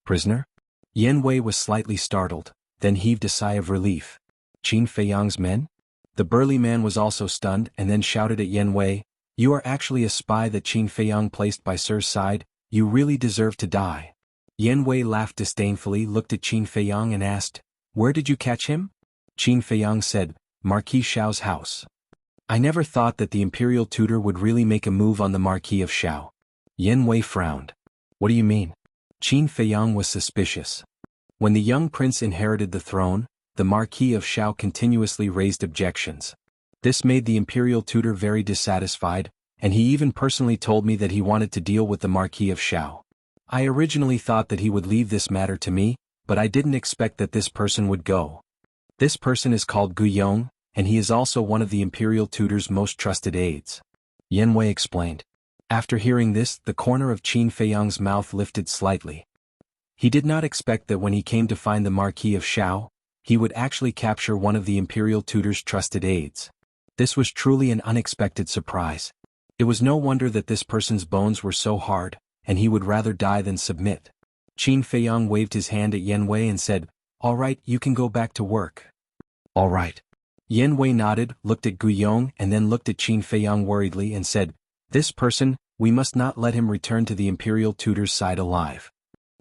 Prisoner? Yan Wei was slightly startled, then heaved a sigh of relief. Qin Feiyang's men? The burly man was also stunned and then shouted at Yan Wei, You are actually a spy that Qin Feiyang placed by Sir's side, you really deserve to die. Yan Wei laughed disdainfully, looked at Qin Feiyang and asked, Where did you catch him? Qin Feiyang said, Marquis Xiao's house. I never thought that the Imperial Tutor would really make a move on the Marquis of Xiao. Yan Wei frowned. What do you mean? Qin Feiyang was suspicious. When the young prince inherited the throne, the Marquis of Xiao continuously raised objections. This made the Imperial Tutor very dissatisfied, and he even personally told me that he wanted to deal with the Marquis of Xiao. I originally thought that he would leave this matter to me, but I didn't expect that this person would go. This person is called Gu Yong, and he is also one of the Imperial Tutor's most trusted aides. Yan Wei explained. After hearing this, the corner of Qin Feiyang's mouth lifted slightly. He did not expect that when he came to find the Marquis of Shao, he would actually capture one of the imperial tutor's trusted aides. This was truly an unexpected surprise. It was no wonder that this person's bones were so hard, and he would rather die than submit. Qin Feiyang waved his hand at Yan Wei and said, "All right, you can go back to work." "All right." Yan Wei nodded, looked at Guiyong and then looked at Qin Feiyang worriedly and said, "This person, we must not let him return to the imperial tutor's side alive.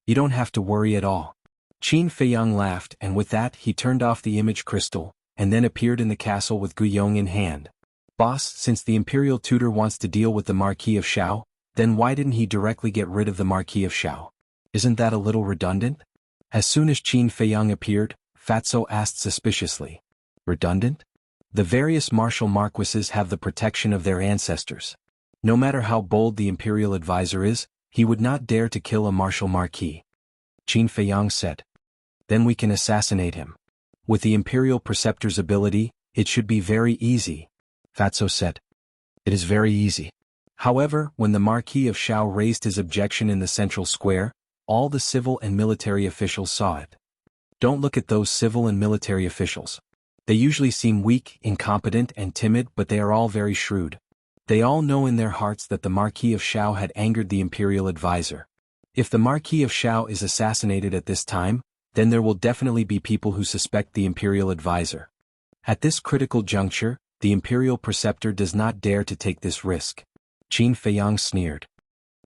You don't have to worry at all." Qin Feiyang laughed, and with that he turned off the image crystal, and then appeared in the castle with Guiyong in hand. "Boss, since the imperial tutor wants to deal with the Marquis of Shao, then why didn't he directly get rid of the Marquis of Shao? Isn't that a little redundant?" As soon as Qin Feiyang appeared, Fatso asked suspiciously. "Redundant? The various martial marquises have the protection of their ancestors. No matter how bold the imperial advisor is, he would not dare to kill a martial marquis," Qin Feiyang said. "Then we can assassinate him. With the imperial preceptor's ability, it should be very easy," Fatso said. "It is very easy." However, when the Marquis of Shao raised his objection in the central square, all the civil and military officials saw it. Don't look at those civil and military officials. They usually seem weak, incompetent and timid, but they are all very shrewd. They all know in their hearts that the Marquis of Shao had angered the imperial advisor. If the Marquis of Shao is assassinated at this time, then there will definitely be people who suspect the imperial advisor. At this critical juncture, the imperial preceptor does not dare to take this risk. Qin Feiyang sneered.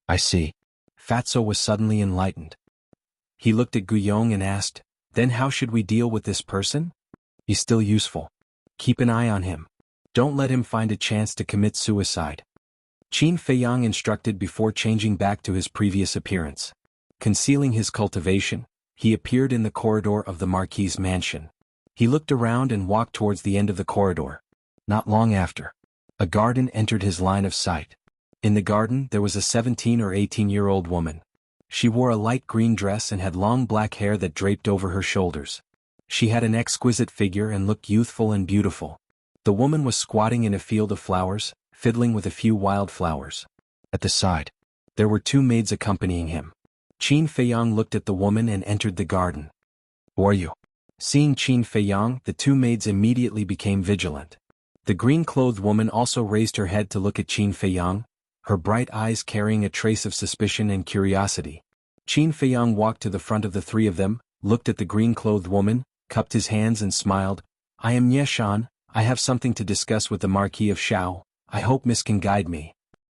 "I see." Fatso was suddenly enlightened. He looked at Guiyong and asked, "Then how should we deal with this person? He's still useful. Keep an eye on him. Don't let him find a chance to commit suicide," Qin Feiyang instructed before changing back to his previous appearance. Concealing his cultivation, he appeared in the corridor of the Marquis's mansion. He looked around and walked towards the end of the corridor. Not long after, a garden entered his line of sight. In the garden there was a 17 or 18-year-old woman. She wore a light green dress and had long black hair that draped over her shoulders. She had an exquisite figure and looked youthful and beautiful. The woman was squatting in a field of flowers, fiddling with a few wild flowers. At the side, there were two maids accompanying him. Qin Feiyang looked at the woman and entered the garden. "Who are you?" Seeing Qin Feiyang, the two maids immediately became vigilant. The green-clothed woman also raised her head to look at Qin Feiyang, her bright eyes carrying a trace of suspicion and curiosity. Qin Feiyang walked to the front of the three of them, looked at the green-clothed woman, cupped his hands and smiled. "I am Ye Shan. I have something to discuss with the Marquis of Shao. I hope Miss can guide me."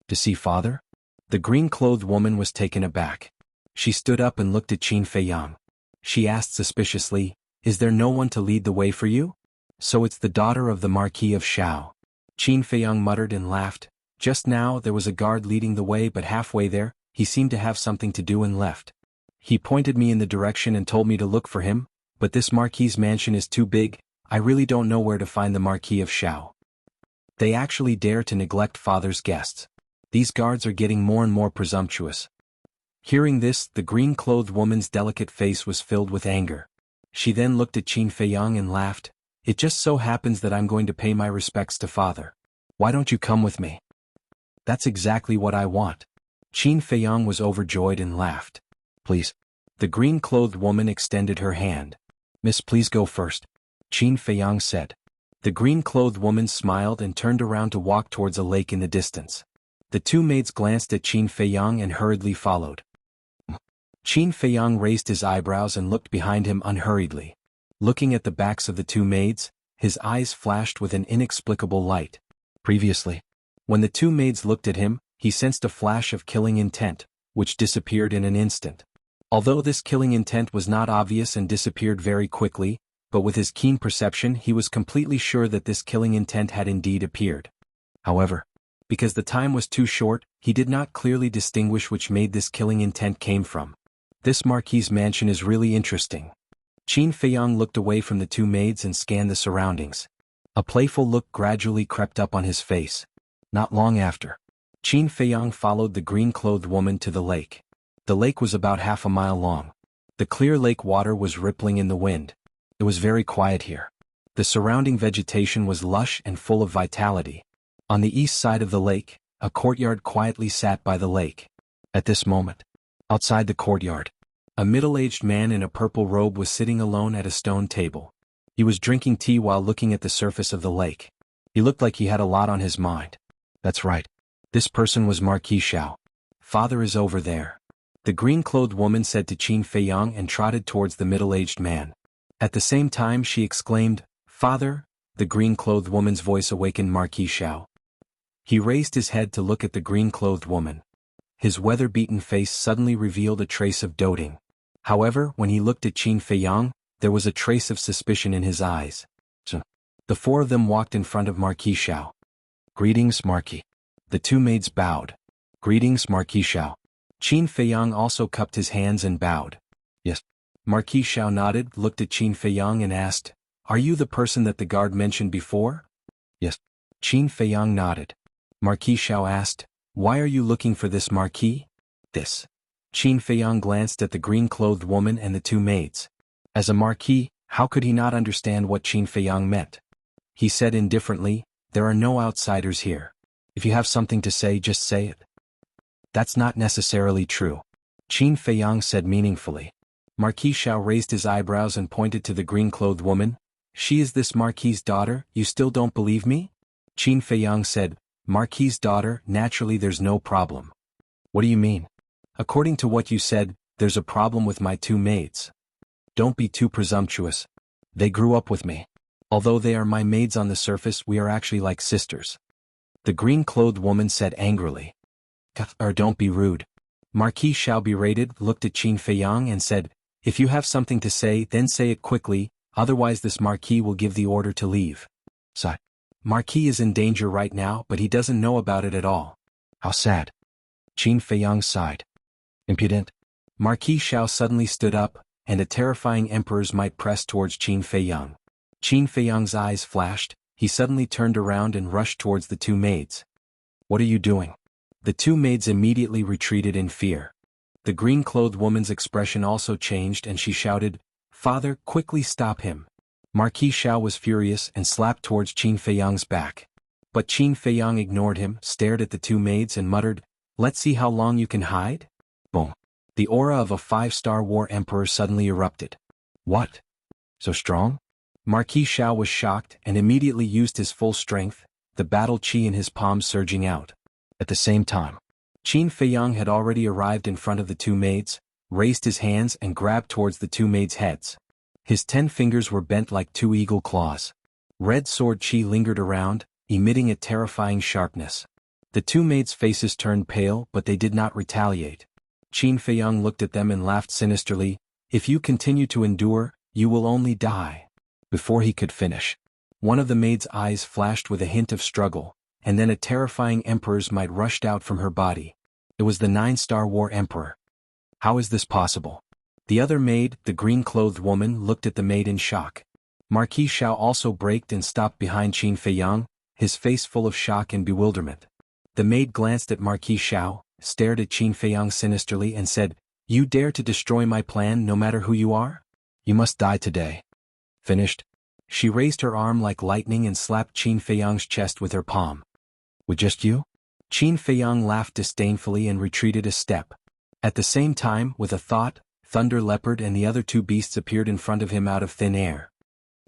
"To see father?" The green-clothed woman was taken aback. She stood up and looked at Qin Feiyang. She asked suspiciously, "Is there no one to lead the way for you? So it's the daughter of the Marquis of Shao." Qin Feiyang muttered and laughed. Just now there was a guard leading the way, but halfway there, he seemed to have something to do and left. He pointed me in the direction and told me to look for him, but this Marquis's mansion is too big. I really don't know where to find the Marquis of Shao. They actually dare to neglect father's guests. These guards are getting more and more presumptuous. Hearing this, the green-clothed woman's delicate face was filled with anger. She then looked at Qin Feiyang and laughed. "It just so happens that I'm going to pay my respects to father. Why don't you come with me?" "That's exactly what I want." Qin Feiyang was overjoyed and laughed. "Please." The green-clothed woman extended her hand. "Miss, please go first," Qin Feiyang said. The green-clothed woman smiled and turned around to walk towards a lake in the distance. The two maids glanced at Qin Feiyang and hurriedly followed. Qin Feiyang raised his eyebrows and looked behind him unhurriedly. Looking at the backs of the two maids, his eyes flashed with an inexplicable light. Previously, when the two maids looked at him, he sensed a flash of killing intent, which disappeared in an instant. Although this killing intent was not obvious and disappeared very quickly, but with his keen perception he was completely sure that this killing intent had indeed appeared. However, because the time was too short, he did not clearly distinguish which maid this killing intent came from. This Marquis's mansion is really interesting. Qin Feiyang looked away from the two maids and scanned the surroundings. A playful look gradually crept up on his face. Not long after, Qin Feiyang followed the green-clothed woman to the lake. The lake was about half a mile long. The clear lake water was rippling in the wind. It was very quiet here. The surrounding vegetation was lush and full of vitality. On the east side of the lake, A courtyard quietly sat by the lake. At this moment, outside the courtyard, a middle-aged man in a purple robe was sitting alone at a stone table. He was drinking tea while looking at the surface of the lake. He looked like he had a lot on his mind. That's right. This person was Marquis Xiao. Father is over there. The green-clothed woman said to Qin Feiyang and trotted towards the middle-aged man. At the same time she exclaimed, "Father!" The green-clothed woman's voice awakened Marquis Xiao. He raised his head to look at the green-clothed woman. His weather-beaten face suddenly revealed a trace of doting. However, when he looked at Qin Feiyang, there was a trace of suspicion in his eyes. The four of them walked in front of Marquis Xiao. "Greetings, Marquis." The two maids bowed. "Greetings, Marquis Xiao." Qin Feiyang also cupped his hands and bowed. "Yes." Marquis Xiao nodded, looked at Qin Feiyang and asked, "Are you the person that the guard mentioned before?" "Yes." Qin Feiyang nodded. Marquis Xiao asked, "Why are you looking for this Marquis?" "This." Qin Feiyang glanced at the green-clothed woman and the two maids. As a Marquis, how could he not understand what Qin Feiyang meant? He said indifferently, "There are no outsiders here. If you have something to say, just say it." "That's not necessarily true," Qin Feiyang said meaningfully. Marquis Xiao raised his eyebrows and pointed to the green-clothed woman. "She is this Marquis's daughter, you still don't believe me?" Qin Feiyang said, "Marquis's daughter, naturally there's no problem." "What do you mean?" "According to what you said, there's a problem with my two maids." "Don't be too presumptuous. They grew up with me. Although they are my maids on the surface, we are actually like sisters." The green-clothed woman said angrily. Don't be rude." Marquis Xiao berated, looked at Qin Feiyang and said, "If you have something to say, then say it quickly, otherwise this Marquis will give the order to leave." Sigh. "Marquis is in danger right now, but he doesn't know about it at all." "How sad." Qin Feiyang sighed. "Impudent." Marquis Xiao suddenly stood up, and a terrifying emperor's might pressed towards Qin Feiyang. Qin Feiyang's eyes flashed, he suddenly turned around and rushed towards the two maids. "What are you doing?" The two maids immediately retreated in fear. The green-clothed woman's expression also changed and she shouted, "Father, quickly stop him." Marquis Xiao was furious and slapped towards Qin Feiyang's back. But Qin Feiyang ignored him, stared at the two maids and muttered, "Let's see how long you can hide?" Boom. The aura of a 5-star war emperor suddenly erupted. "What? So strong?" Marquis Xiao was shocked and immediately used his full strength, the battle qi in his palm surging out. At the same time, Qin Feiyang had already arrived in front of the two maids, raised his hands and grabbed towards the two maids' heads. His 10 fingers were bent like 2 eagle claws. Red sword qi lingered around, emitting a terrifying sharpness. The two maids' faces turned pale, but they did not retaliate. Qin Feiyang looked at them and laughed sinisterly, "If you continue to endure, you will only die." Before he could finish, one of the maids' eyes flashed with a hint of struggle, and then a terrifying emperor's might rushed out from her body. It was the 9-star war emperor. How is this possible? The other maid, the green-clothed woman, looked at the maid in shock. Marquis Xiao also braked and stopped behind Qin Feiyang, his face full of shock and bewilderment. The maid glanced at Marquis Xiao, stared at Qin Feiyang sinisterly and said, "You dare to destroy my plan no matter who you are? You must die today." Finished? She raised her arm like lightning and slapped Qin Feiyang's chest with her palm. "With just you?" Qin Feiyang laughed disdainfully and retreated a step. At the same time, with a thought, Thunder Leopard and the other two beasts appeared in front of him out of thin air.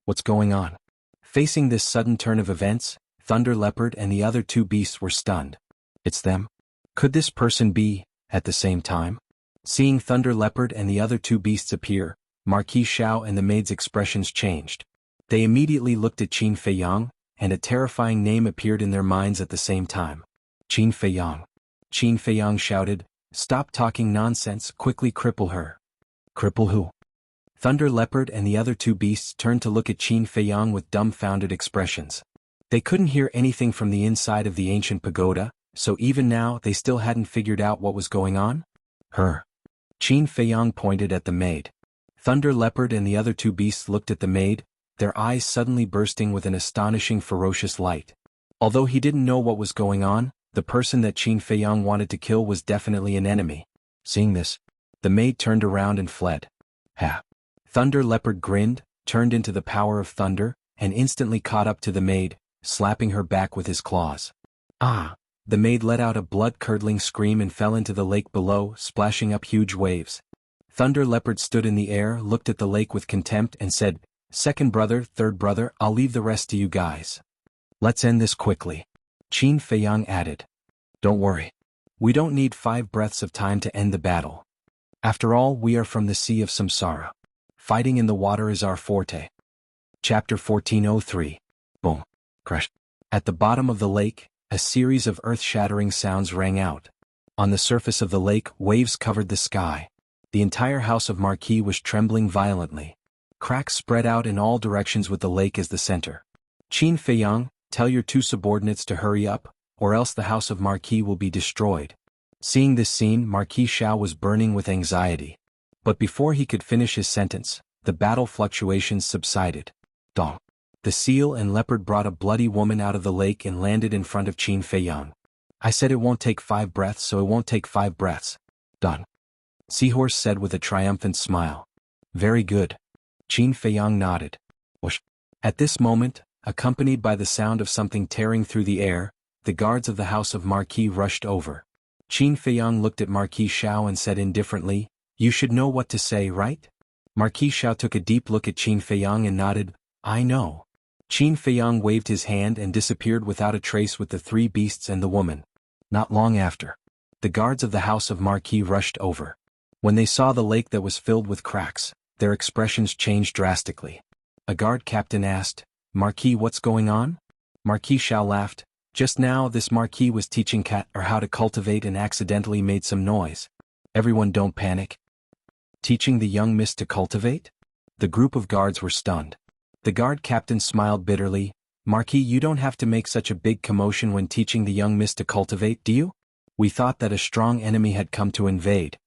What's going on? Facing this sudden turn of events, Thunder Leopard and the other two beasts were stunned. It's them? Could this person be, at the same time? Seeing Thunder Leopard and the other two beasts appear, Marquis Xiao and the maid's expressions changed. They immediately looked at Qin Feiyang, and a terrifying name appeared in their minds at the same time. Qin Feiyang. Qin Feiyang shouted, "Stop talking nonsense, quickly cripple her." "Cripple who?" Thunder Leopard and the other two beasts turned to look at Qin Feiyang with dumbfounded expressions. They couldn't hear anything from the inside of the ancient pagoda, so even now they still hadn't figured out what was going on. Her. Qin Feiyang pointed at the maid. Thunder Leopard and the other two beasts looked at the maid, their eyes suddenly bursting with an astonishing ferocious light. Although he didn't know what was going on, the person that Qin Feiyang wanted to kill was definitely an enemy. Seeing this, the maid turned around and fled. Ha! Thunder Leopard grinned, turned into the power of thunder, and instantly caught up to the maid, slapping her back with his claws. "Ah, The maid let out a blood-curdling scream and fell into the lake below, splashing up huge waves. Thunder Leopard stood in the air, looked at the lake with contempt and said, "Second brother, third brother, I'll leave the rest to you guys. Let's end this quickly." Qin Feiyang added, "Don't worry. We don't need 5 breaths of time to end the battle. After all, we are from the Sea of Samsara. Fighting in the water is our forte." Chapter 1403. Boom. Crash. At the bottom of the lake, a series of earth-shattering sounds rang out. On the surface of the lake, waves covered the sky. The entire house of Marquis was trembling violently. Cracks spread out in all directions with the lake as the center. "Qin Feiyang, tell your 2 subordinates to hurry up, or else the house of Marquis will be destroyed." Seeing this scene, Marquis Xiao was burning with anxiety. But before he could finish his sentence, the battle fluctuations subsided. Dong. The seal and leopard brought a bloody woman out of the lake and landed in front of Qin Feiyang. "I said it won't take 5 breaths, so it won't take 5 breaths. Done." Seahorse said with a triumphant smile. "Very good." Qin Feiyang nodded. Whoosh. At this moment, accompanied by the sound of something tearing through the air, the guards of the house of Marquis rushed over. Qin Feiyang looked at Marquis Xiao and said indifferently, "You should know what to say, right?" Marquis Xiao took a deep look at Qin Feiyang and nodded, "I know." Qin Feiyang waved his hand and disappeared without a trace with the 3 beasts and the woman. Not long after, the guards of the house of Marquis rushed over. When they saw the lake that was filled with cracks, their expressions changed drastically. A guard captain asked, "Marquis, what's going on?" Marquis Xiao laughed. "Just now this Marquis was teaching Cat or how to cultivate and accidentally made some noise. Everyone don't panic." Teaching the young miss to cultivate? The group of guards were stunned. The guard captain smiled bitterly. "Marquis, you don't have to make such a big commotion when teaching the young miss to cultivate, do you? We thought that a strong enemy had come to invade."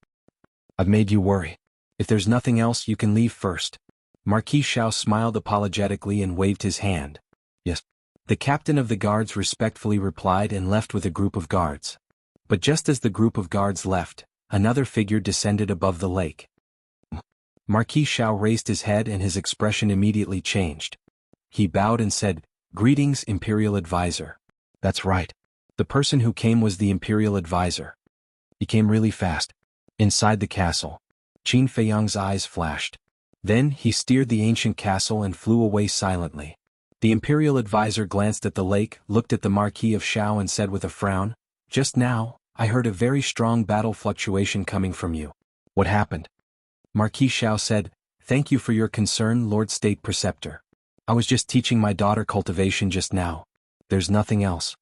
"I've made you worry. If there's nothing else, you can leave first." Marquis Xiao smiled apologetically and waved his hand. "Yes." The captain of the guards respectfully replied and left with a group of guards. But just as the group of guards left, another figure descended above the lake. Marquis Xiao raised his head and his expression immediately changed. He bowed and said, "Greetings, Imperial Advisor." That's right. The person who came was the Imperial Advisor. He came really fast. Inside the castle, Qin Feiyang's eyes flashed. Then he steered the ancient castle and flew away silently. The Imperial Advisor glanced at the lake, looked at the Marquis of Xiao and said with a frown, "Just now, I heard a very strong battle fluctuation coming from you. What happened?" Marquis Xiao said, "Thank you for your concern, Lord State Preceptor. I was just teaching my daughter cultivation just now. There's nothing else."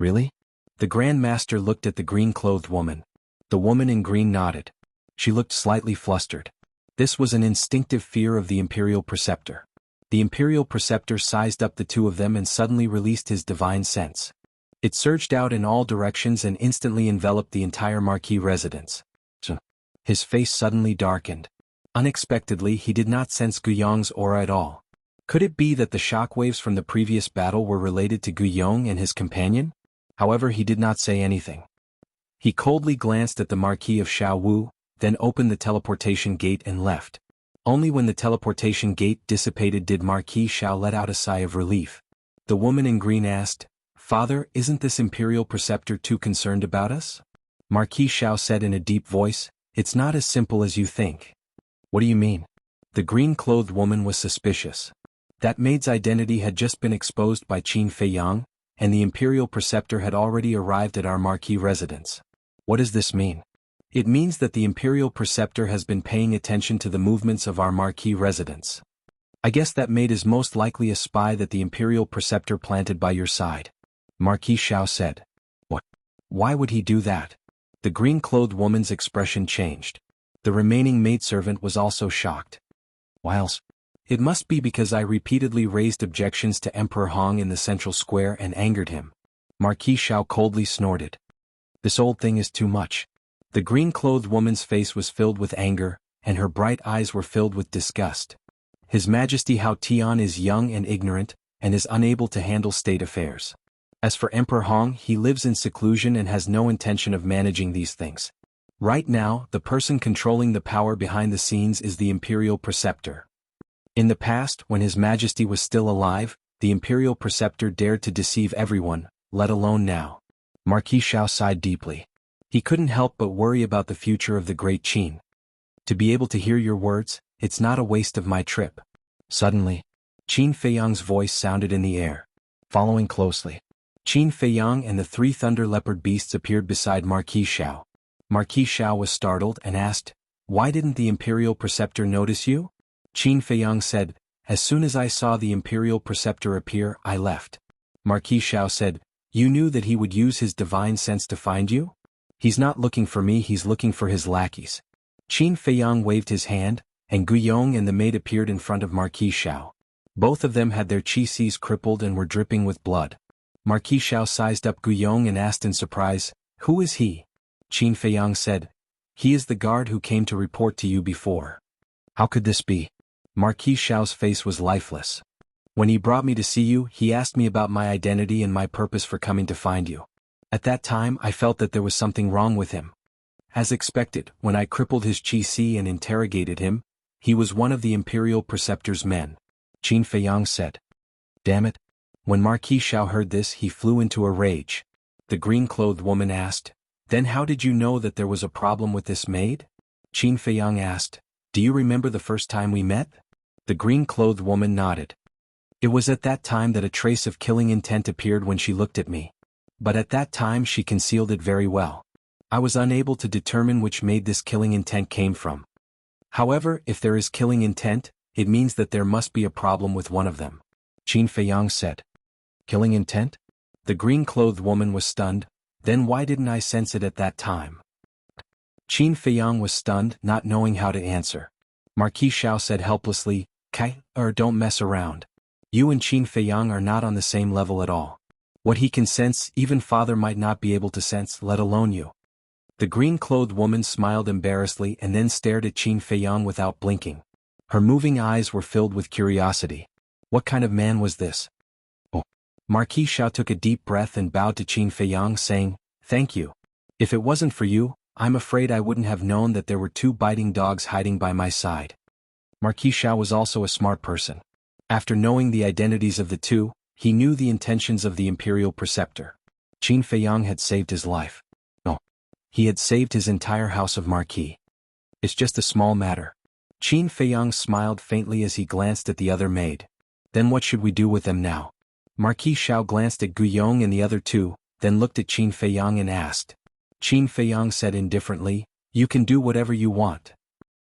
"Really?" The Grand Master looked at the green-clothed woman. The woman in green nodded. She looked slightly flustered. This was an instinctive fear of the Imperial Preceptor. The Imperial Preceptor sized up the 2 of them and suddenly released his divine sense. It surged out in all directions and instantly enveloped the entire Marquis residence. His face suddenly darkened. Unexpectedly, he did not sense Guyong's aura at all. Could it be that the shockwaves from the previous battle were related to Guyong and his companion? However, he did not say anything. He coldly glanced at the Marquis of Xiaowu, then opened the teleportation gate and left. Only when the teleportation gate dissipated did Marquis Xiao let out a sigh of relief. The woman in green asked, "Father, isn't this Imperial Preceptor too concerned about us?" Marquis Xiao said in a deep voice, "It's not as simple as you think." "What do you mean?" The green-clothed woman was suspicious. That maid's identity had just been exposed by Qin Feiyang, and the Imperial Preceptor had already arrived at our Marquis residence. "What does this mean?" "It means that the Imperial Preceptor has been paying attention to the movements of our Marquis residence. I guess that maid is most likely a spy that the Imperial Preceptor planted by your side," Marquis Xiao said. "What? Why would he do that?" The green-clothed woman's expression changed. The remaining maidservant was also shocked. "Whilst, it must be because I repeatedly raised objections to Emperor Hong in the central square and angered him," Marquis Xiao coldly snorted. "This old thing is too much." The green-clothed woman's face was filled with anger, and her bright eyes were filled with disgust. His Majesty Hao Tian is young and ignorant, and is unable to handle state affairs. As for Emperor Hong, he lives in seclusion and has no intention of managing these things. Right now, the person controlling the power behind the scenes is the Imperial Preceptor. In the past, when His Majesty was still alive, the Imperial Preceptor dared to deceive everyone, let alone now. Marquis Xiao sighed deeply. He couldn't help but worry about the future of the great Qin. To be able to hear your words, it's not a waste of my trip. Suddenly, Qin Feiyang's voice sounded in the air. Following closely, Qin Feiyang and the three thunder leopard beasts appeared beside Marquis Xiao. Marquis Xiao was startled and asked, "Why didn't the Imperial Preceptor notice you?" Qin Feiyang said, "As soon as I saw the Imperial Preceptor appear, I left." Marquis Xiao said, "You knew that he would use his divine sense to find you? He's not looking for me, he's looking for his lackeys." Qin Feiyang waved his hand, and Guyong and the maid appeared in front of Marquis Xiao. Both of them had their qis crippled and were dripping with blood. Marquis Xiao sized up Guyong and asked in surprise, "Who is he?" Qin Feiyang said, "He is the guard who came to report to you before." "How could this be?" Marquis Xiao's face was lifeless. "When he brought me to see you, he asked me about my identity and my purpose for coming to find you. At that time I felt that there was something wrong with him. As expected, when I crippled his qi and interrogated him, he was one of the Imperial Preceptor's men." Qin Feiyang said. "Damn it." When Marquis Xiao heard this, he flew into a rage. The green-clothed woman asked, "Then how did you know that there was a problem with this maid?" Qin Feiyang asked, "Do you remember the first time we met?" The green-clothed woman nodded. "It was at that time that a trace of killing intent appeared when she looked at me. But at that time she concealed it very well. I was unable to determine which maid this killing intent came from. However, if there is killing intent, it means that there must be a problem with one of them." Qin Feiyang said. "Killing intent?" The green-clothed woman was stunned. "Then why didn't I sense it at that time?" Qin Feiyang was stunned, not knowing how to answer. Marquis Xiao said helplessly, Don't mess around. You and Qin Feiyang are not on the same level at all. What he can sense, even father might not be able to sense, let alone you." The green-clothed woman smiled embarrassedly and then stared at Qin Feiyang without blinking. Her moving eyes were filled with curiosity. What kind of man was this? "Oh." Marquis Xiao took a deep breath and bowed to Qin Feiyang, saying, "Thank you. If it wasn't for you, I'm afraid I wouldn't have known that there were two biting dogs hiding by my side." Marquis Xiao was also a smart person. After knowing the identities of the two, he knew the intentions of the Imperial Preceptor. Qin Feiyang had saved his life. No. He had saved his entire house of Marquis. "It's just a small matter." Qin Feiyang smiled faintly as he glanced at the other maid. "Then what should we do with them now?" Marquis Xiao glanced at Guyong and the other two, then looked at Qin Feiyang and asked. Qin Feiyang said indifferently, "You can do whatever you want.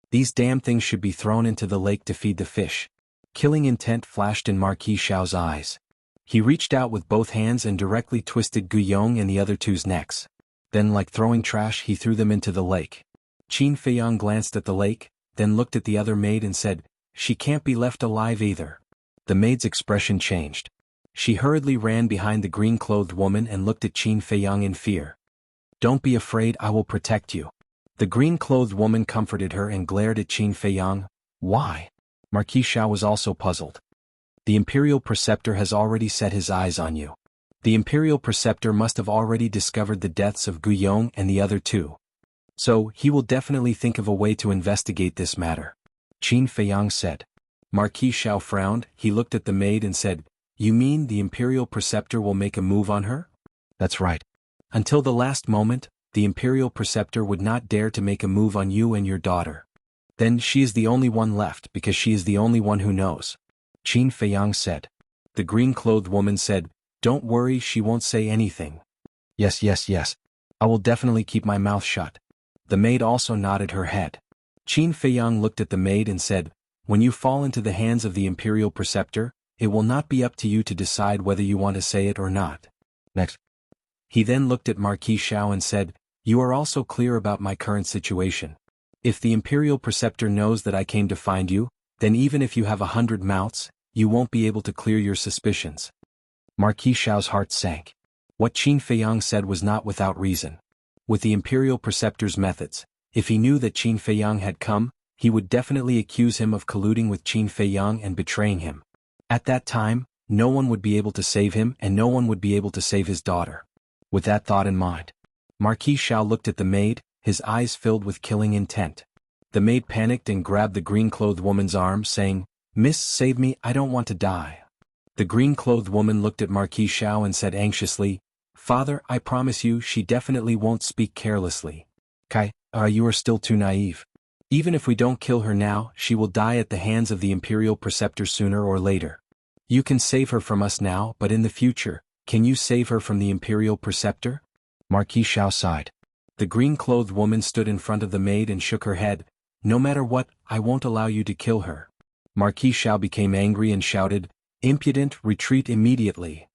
These damn things should be thrown into the lake to feed the fish." Killing intent flashed in Marquis Xiao's eyes. He reached out with both hands and directly twisted Guyong and the other two's necks. Then, like throwing trash, he threw them into the lake. Qin Feiyang glanced at the lake, then looked at the other maid and said, "She can't be left alive either." The maid's expression changed. She hurriedly ran behind the green-clothed woman and looked at Qin Feiyang in fear. "Don't be afraid, I will protect you." The green-clothed woman comforted her and glared at Qin Feiyang. "Why?" Marquis Xiao was also puzzled. "The Imperial Preceptor has already set his eyes on you. The Imperial Preceptor must have already discovered the deaths of Guyong and the other two. So, he will definitely think of a way to investigate this matter," Qin Feiyang said. Marquis Xiao frowned. He looked at the maid and said, "You mean the Imperial Preceptor will make a move on her?" "That's right. Until the last moment, the Imperial Preceptor would not dare to make a move on you and your daughter. Then she is the only one left because she is the only one who knows," Qin Feiyang said. The green-clothed woman said, "Don't worry, she won't say anything." Yes. I will definitely keep my mouth shut." The maid also nodded her head. Qin Feiyang looked at the maid and said, "When you fall into the hands of the Imperial Preceptor, it will not be up to you to decide whether you want to say it or not. Next." He then looked at Marquis Xiao and said, "You are also clear about my current situation. If the Imperial Preceptor knows that I came to find you, then even if you have 100 mouths, you won't be able to clear your suspicions." Marquis Xiao's heart sank. What Qin Feiyang said was not without reason. With the Imperial Preceptor's methods, if he knew that Qin Feiyang had come, he would definitely accuse him of colluding with Qin Feiyang and betraying him. At that time, no one would be able to save him and no one would be able to save his daughter. With that thought in mind, Marquis Xiao looked at the maid, his eyes filled with killing intent. The maid panicked and grabbed the green-clothed woman's arm, saying, "Miss, save me, I don't want to die." The green-clothed woman looked at Marquis Xiao and said anxiously, Father, I promise you she definitely won't speak carelessly. Kai, you are still too naive. Even if we don't kill her now, she will die at the hands of the Imperial Preceptor sooner or later. You can save her from us now, but in the future, can you save her from the Imperial Preceptor? Marquis Xiao sighed. The green-clothed woman stood in front of the maid and shook her head. No matter what, I won't allow you to kill her. Marquis Xiao became angry and shouted, Impudent, retreat immediately.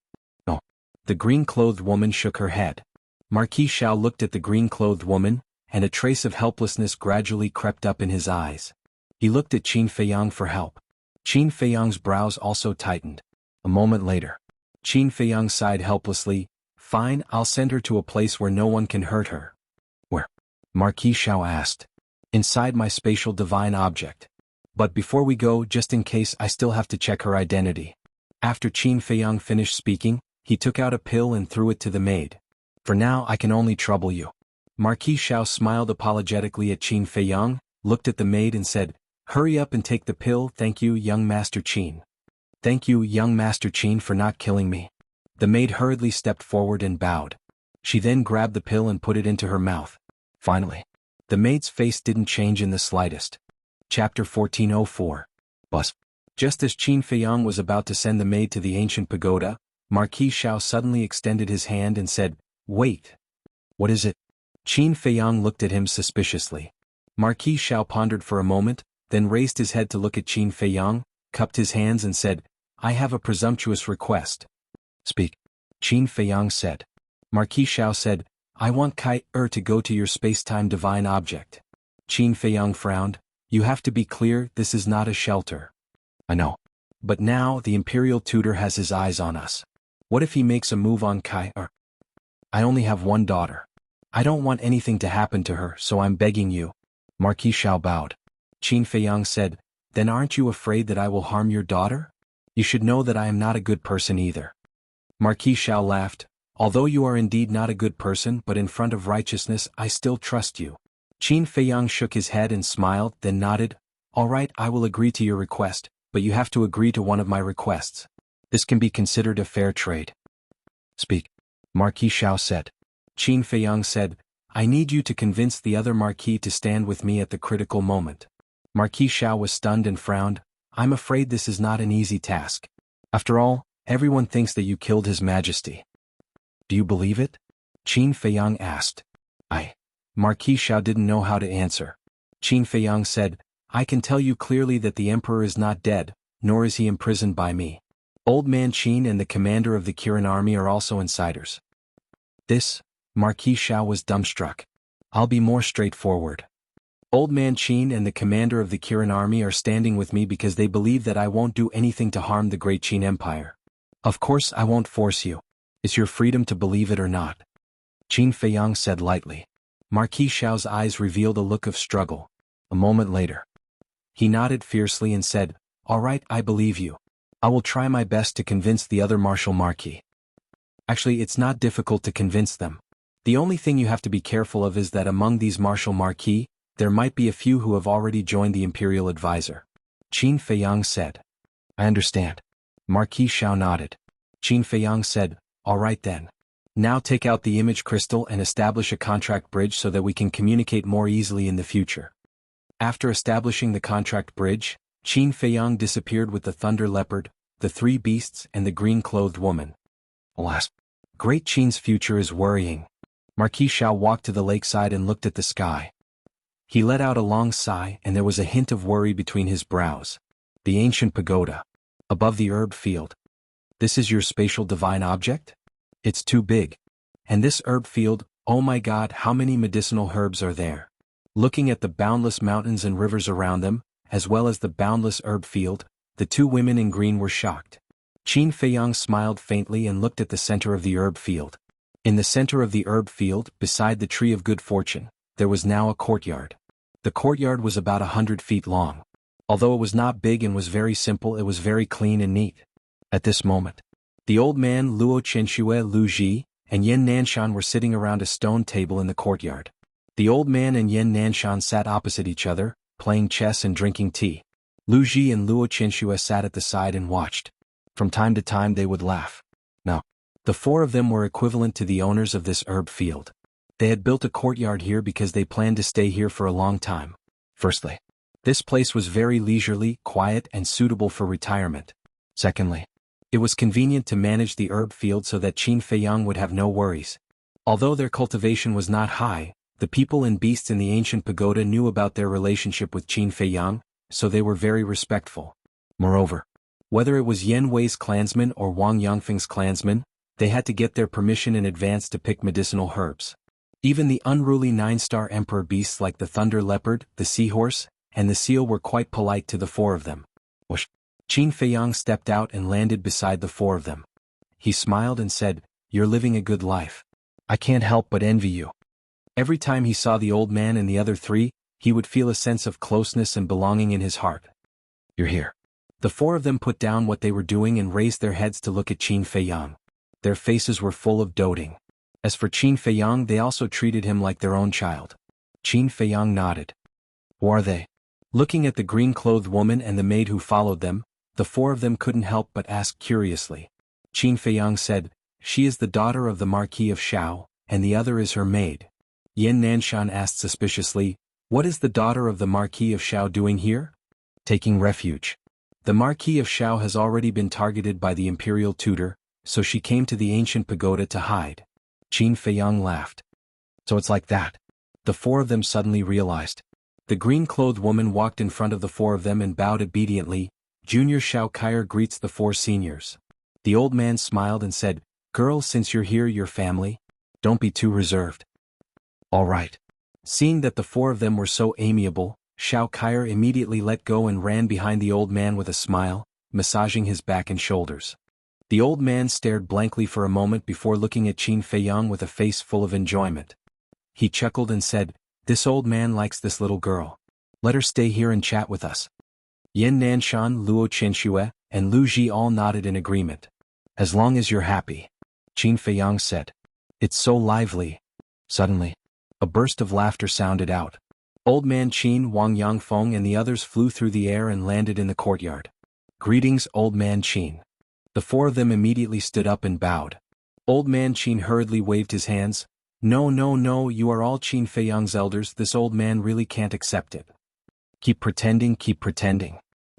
No. The green-clothed woman shook her head. Marquis Xiao looked at the green-clothed woman, and a trace of helplessness gradually crept up in his eyes. He looked at Qin Feiyang for help. Qin Feiyang's brows also tightened. A moment later, Qin Feiyang sighed helplessly. Fine, I'll send her to a place where no one can hurt her. Where? Marquis Xiao asked. Inside my spatial divine object. But before we go, just in case, I still have to check her identity. After Qin Feiyang finished speaking, he took out a pill and threw it to the maid. For now I can only trouble you. Marquis Xiao smiled apologetically at Qin Feiyang, looked at the maid and said, Hurry up and take the pill. Thank you, young Master Qin. Thank you, young Master Qin, for not killing me. The maid hurriedly stepped forward and bowed. She then grabbed the pill and put it into her mouth. Finally, the maid's face didn't change in the slightest. Chapter 1404. Bus. Just as Qin Feiyang was about to send the maid to the ancient pagoda, Marquis Xiao suddenly extended his hand and said, Wait. What is it? Qin Feiyang looked at him suspiciously. Marquis Xiao pondered for a moment, then raised his head to look at Qin Feiyang, cupped his hands and said, I have a presumptuous request. Speak. Qin Feiyang said. Marquis Xiao said, I want Kai to go to your space-time divine object. Qin Feiyang frowned. You have to be clear, this is not a shelter. I know. But now the Imperial Tutor has his eyes on us. What if he makes a move on Kai? I only have one daughter. I don't want anything to happen to her, so I'm begging you. Marquis Xiao bowed. Qin Feiyang said, Then aren't you afraid that I will harm your daughter? You should know that I am not a good person either. Marquis Xiao laughed. Although you are indeed not a good person, but in front of righteousness, I still trust you. Qin Feiyang shook his head and smiled, then nodded. All right, I will agree to your request, but you have to agree to one of my requests. This can be considered a fair trade. Speak. Marquis Xiao said. Qin Feiyang said, I need you to convince the other Marquis to stand with me at the critical moment. Marquis Xiao was stunned and frowned. I'm afraid this is not an easy task. After all, everyone thinks that you killed His Majesty. Do you believe it? Qin Feiyang asked. Marquis Xiao didn't know how to answer. Qin Feiyang said, I can tell you clearly that the Emperor is not dead, nor is he imprisoned by me. Old Man Qin and the commander of the Kirin army are also insiders. Marquis Xiao was dumbstruck. I'll be more straightforward. Old Man Qin and the commander of the Kirin army are standing with me because they believe that I won't do anything to harm the great Qin Empire. Of course I won't force you. It's your freedom to believe it or not. Qin Feiyang said lightly. Marquis Xiao's eyes revealed a look of struggle. A moment later, he nodded fiercely and said, All right, I believe you. I will try my best to convince the other Martial Marquis. Actually, it's not difficult to convince them. The only thing you have to be careful of is that among these Martial Marquis, there might be a few who have already joined the Imperial Advisor. Qin Feiyang said. I understand. Marquis Xiao nodded. Qin Feiyang said, All right then. Now take out the image crystal and establish a contract bridge so that we can communicate more easily in the future. After establishing the contract bridge, Qin Feiyang disappeared with the Thunder Leopard, the three beasts and the green-clothed woman. Alas, Great Qin's future is worrying. Marquis Xiao walked to the lakeside and looked at the sky. He let out a long sigh and there was a hint of worry between his brows. The ancient pagoda. Above the herb field. This is your spatial divine object? It's too big. And this herb field, oh my God, how many medicinal herbs are there? Looking at the boundless mountains and rivers around them, as well as the boundless herb field, the two women in green were shocked. Qin Feiyang smiled faintly and looked at the center of the herb field. In the center of the herb field, beside the tree of good fortune, there was now a courtyard. The courtyard was about 100 feet long. Although it was not big and was very simple, it was very clean and neat. At this moment, the old man Luo Chenxue Lu Ji and Yen Nanshan were sitting around a stone table in the courtyard. The old man and Yen Nanshan sat opposite each other, playing chess and drinking tea. Lu Ji and Luo Chenxue sat at the side and watched. From time to time they would laugh. No. The four of them were equivalent to the owners of this herb field. They had built a courtyard here because they planned to stay here for a long time. Firstly, this place was very leisurely, quiet, and suitable for retirement. Secondly, it was convenient to manage the herb field so that Qin Feiyang would have no worries. Although their cultivation was not high, the people and beasts in the ancient pagoda knew about their relationship with Qin Feiyang, so they were very respectful. Moreover, whether it was Yan Wei's clansmen or Wang Yangfeng's clansmen, they had to get their permission in advance to pick medicinal herbs. Even the unruly nine-star emperor beasts like the thunder leopard, the seahorse, and the seal were quite polite to the four of them. Whoosh! Qin Feiyang stepped out and landed beside the four of them. He smiled and said, "You're living a good life. I can't help but envy you." Every time he saw the old man and the other three, he would feel a sense of closeness and belonging in his heart. "You're here." The four of them put down what they were doing and raised their heads to look at Qin Feiyang. Their faces were full of doting. As for Qin Feiyang, they also treated him like their own child. Qin Feiyang nodded. "Who are they?" Looking at the green-clothed woman and the maid who followed them, the four of them couldn't help but ask curiously. Qin Feiyang said, "She is the daughter of the Marquis of Shao, and the other is her maid." Yan Nanshan asked suspiciously, "What is the daughter of the Marquis of Shao doing here?" "Taking refuge. The Marquis of Shao has already been targeted by the imperial tutor, so she came to the ancient pagoda to hide." Qin Feiyang laughed. "So it's like that." The four of them suddenly realized. The green-clothed woman walked in front of the four of them and bowed obediently. "Junior Shao Kaier greets the four seniors." The old man smiled and said, "Girls, since you're here, your family? Don't be too reserved." "All right." Seeing that the four of them were so amiable, Shao Kaier immediately let go and ran behind the old man with a smile, massaging his back and shoulders. The old man stared blankly for a moment before looking at Qin Feiyang with a face full of enjoyment. He chuckled and said, "This old man likes this little girl. Let her stay here and chat with us." Yan Nanshan, Luo Chenxue, and Lu Ji all nodded in agreement. "As long as you're happy," Qin Feiyang said. "It's so lively." Suddenly, a burst of laughter sounded out. Old man Qin, Wang Yangfeng and the others flew through the air and landed in the courtyard. "Greetings, old man Qin." The four of them immediately stood up and bowed. Old man Qin hurriedly waved his hands. No, no, no, you are all Qin Feiyang's elders, this old man really can't accept it." Keep pretending, keep pretending."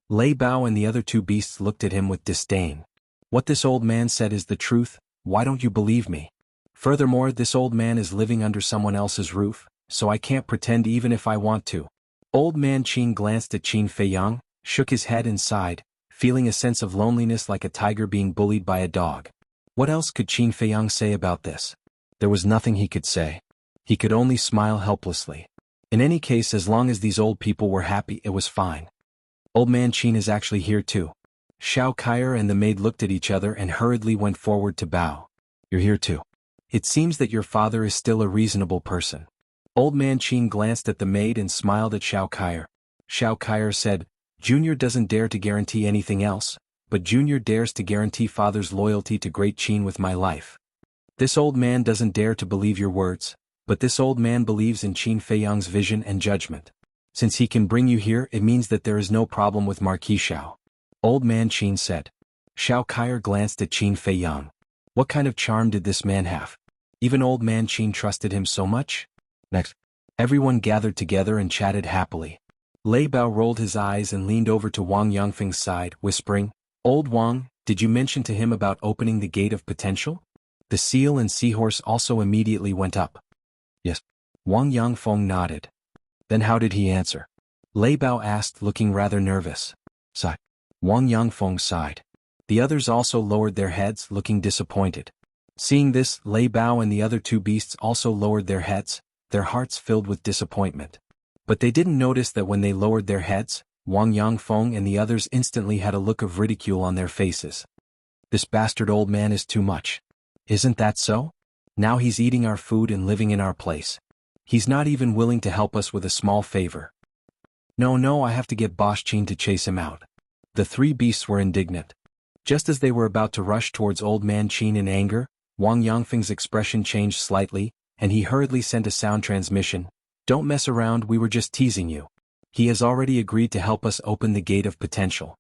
Lei Bao and the other two beasts looked at him with disdain. "What this old man said is the truth, why don't you believe me? Furthermore, this old man is living under someone else's roof, so I can't pretend even if I want to." Old man Qin glanced at Qin Feiyang, shook his head and sighed, feeling a sense of loneliness like a tiger being bullied by a dog. What else could Qin Feiyang say about this? There was nothing he could say. He could only smile helplessly. In any case, as long as these old people were happy, it was fine. Old man Qin is actually here too. Shao Kaier and the maid looked at each other and hurriedly went forward to bow. "You're here too. It seems that your father is still a reasonable person." Old man Qin glanced at the maid and smiled at Shao Kaier. Shao Kaier said, "Junior doesn't dare to guarantee anything else, but Junior dares to guarantee father's loyalty to Great Qin with my life." This old man doesn't dare to believe your words, but this old man believes in Qin Feiyang's vision and judgment. Since he can bring you here, it means that there is no problem with Marquis Shao. Old man Qin said. Shao Kaier glanced at Qin Feiyang. What kind of charm did this man have? Even old man Qin trusted him so much? Next, everyone gathered together and chatted happily. Lei Bao rolled his eyes and leaned over to Wang Yangfeng's side, whispering, "Old Wang, did you mention to him about opening the gate of potential?" The seal and seahorse also immediately went up. Yes. Wang Yangfeng nodded. Then how did he answer? Lei Bao asked, looking rather nervous. Sigh. Wang Yangfeng sighed. The others also lowered their heads, looking disappointed. Seeing this, Lei Bao and the other two beasts also lowered their heads, their hearts filled with disappointment. But they didn't notice that when they lowered their heads, Wang Yangfeng and the others instantly had a look of ridicule on their faces. This bastard old man is too much. Isn't that so? Now he's eating our food and living in our place. He's not even willing to help us with a small favor. No, I have to get Boss Qin to chase him out. The three beasts were indignant. Just as they were about to rush towards old man Qin in anger, Wang Yangfeng's expression changed slightly, and he hurriedly sent a sound transmission. Don't mess around, we were just teasing you. He has already agreed to help us open the gate of potential.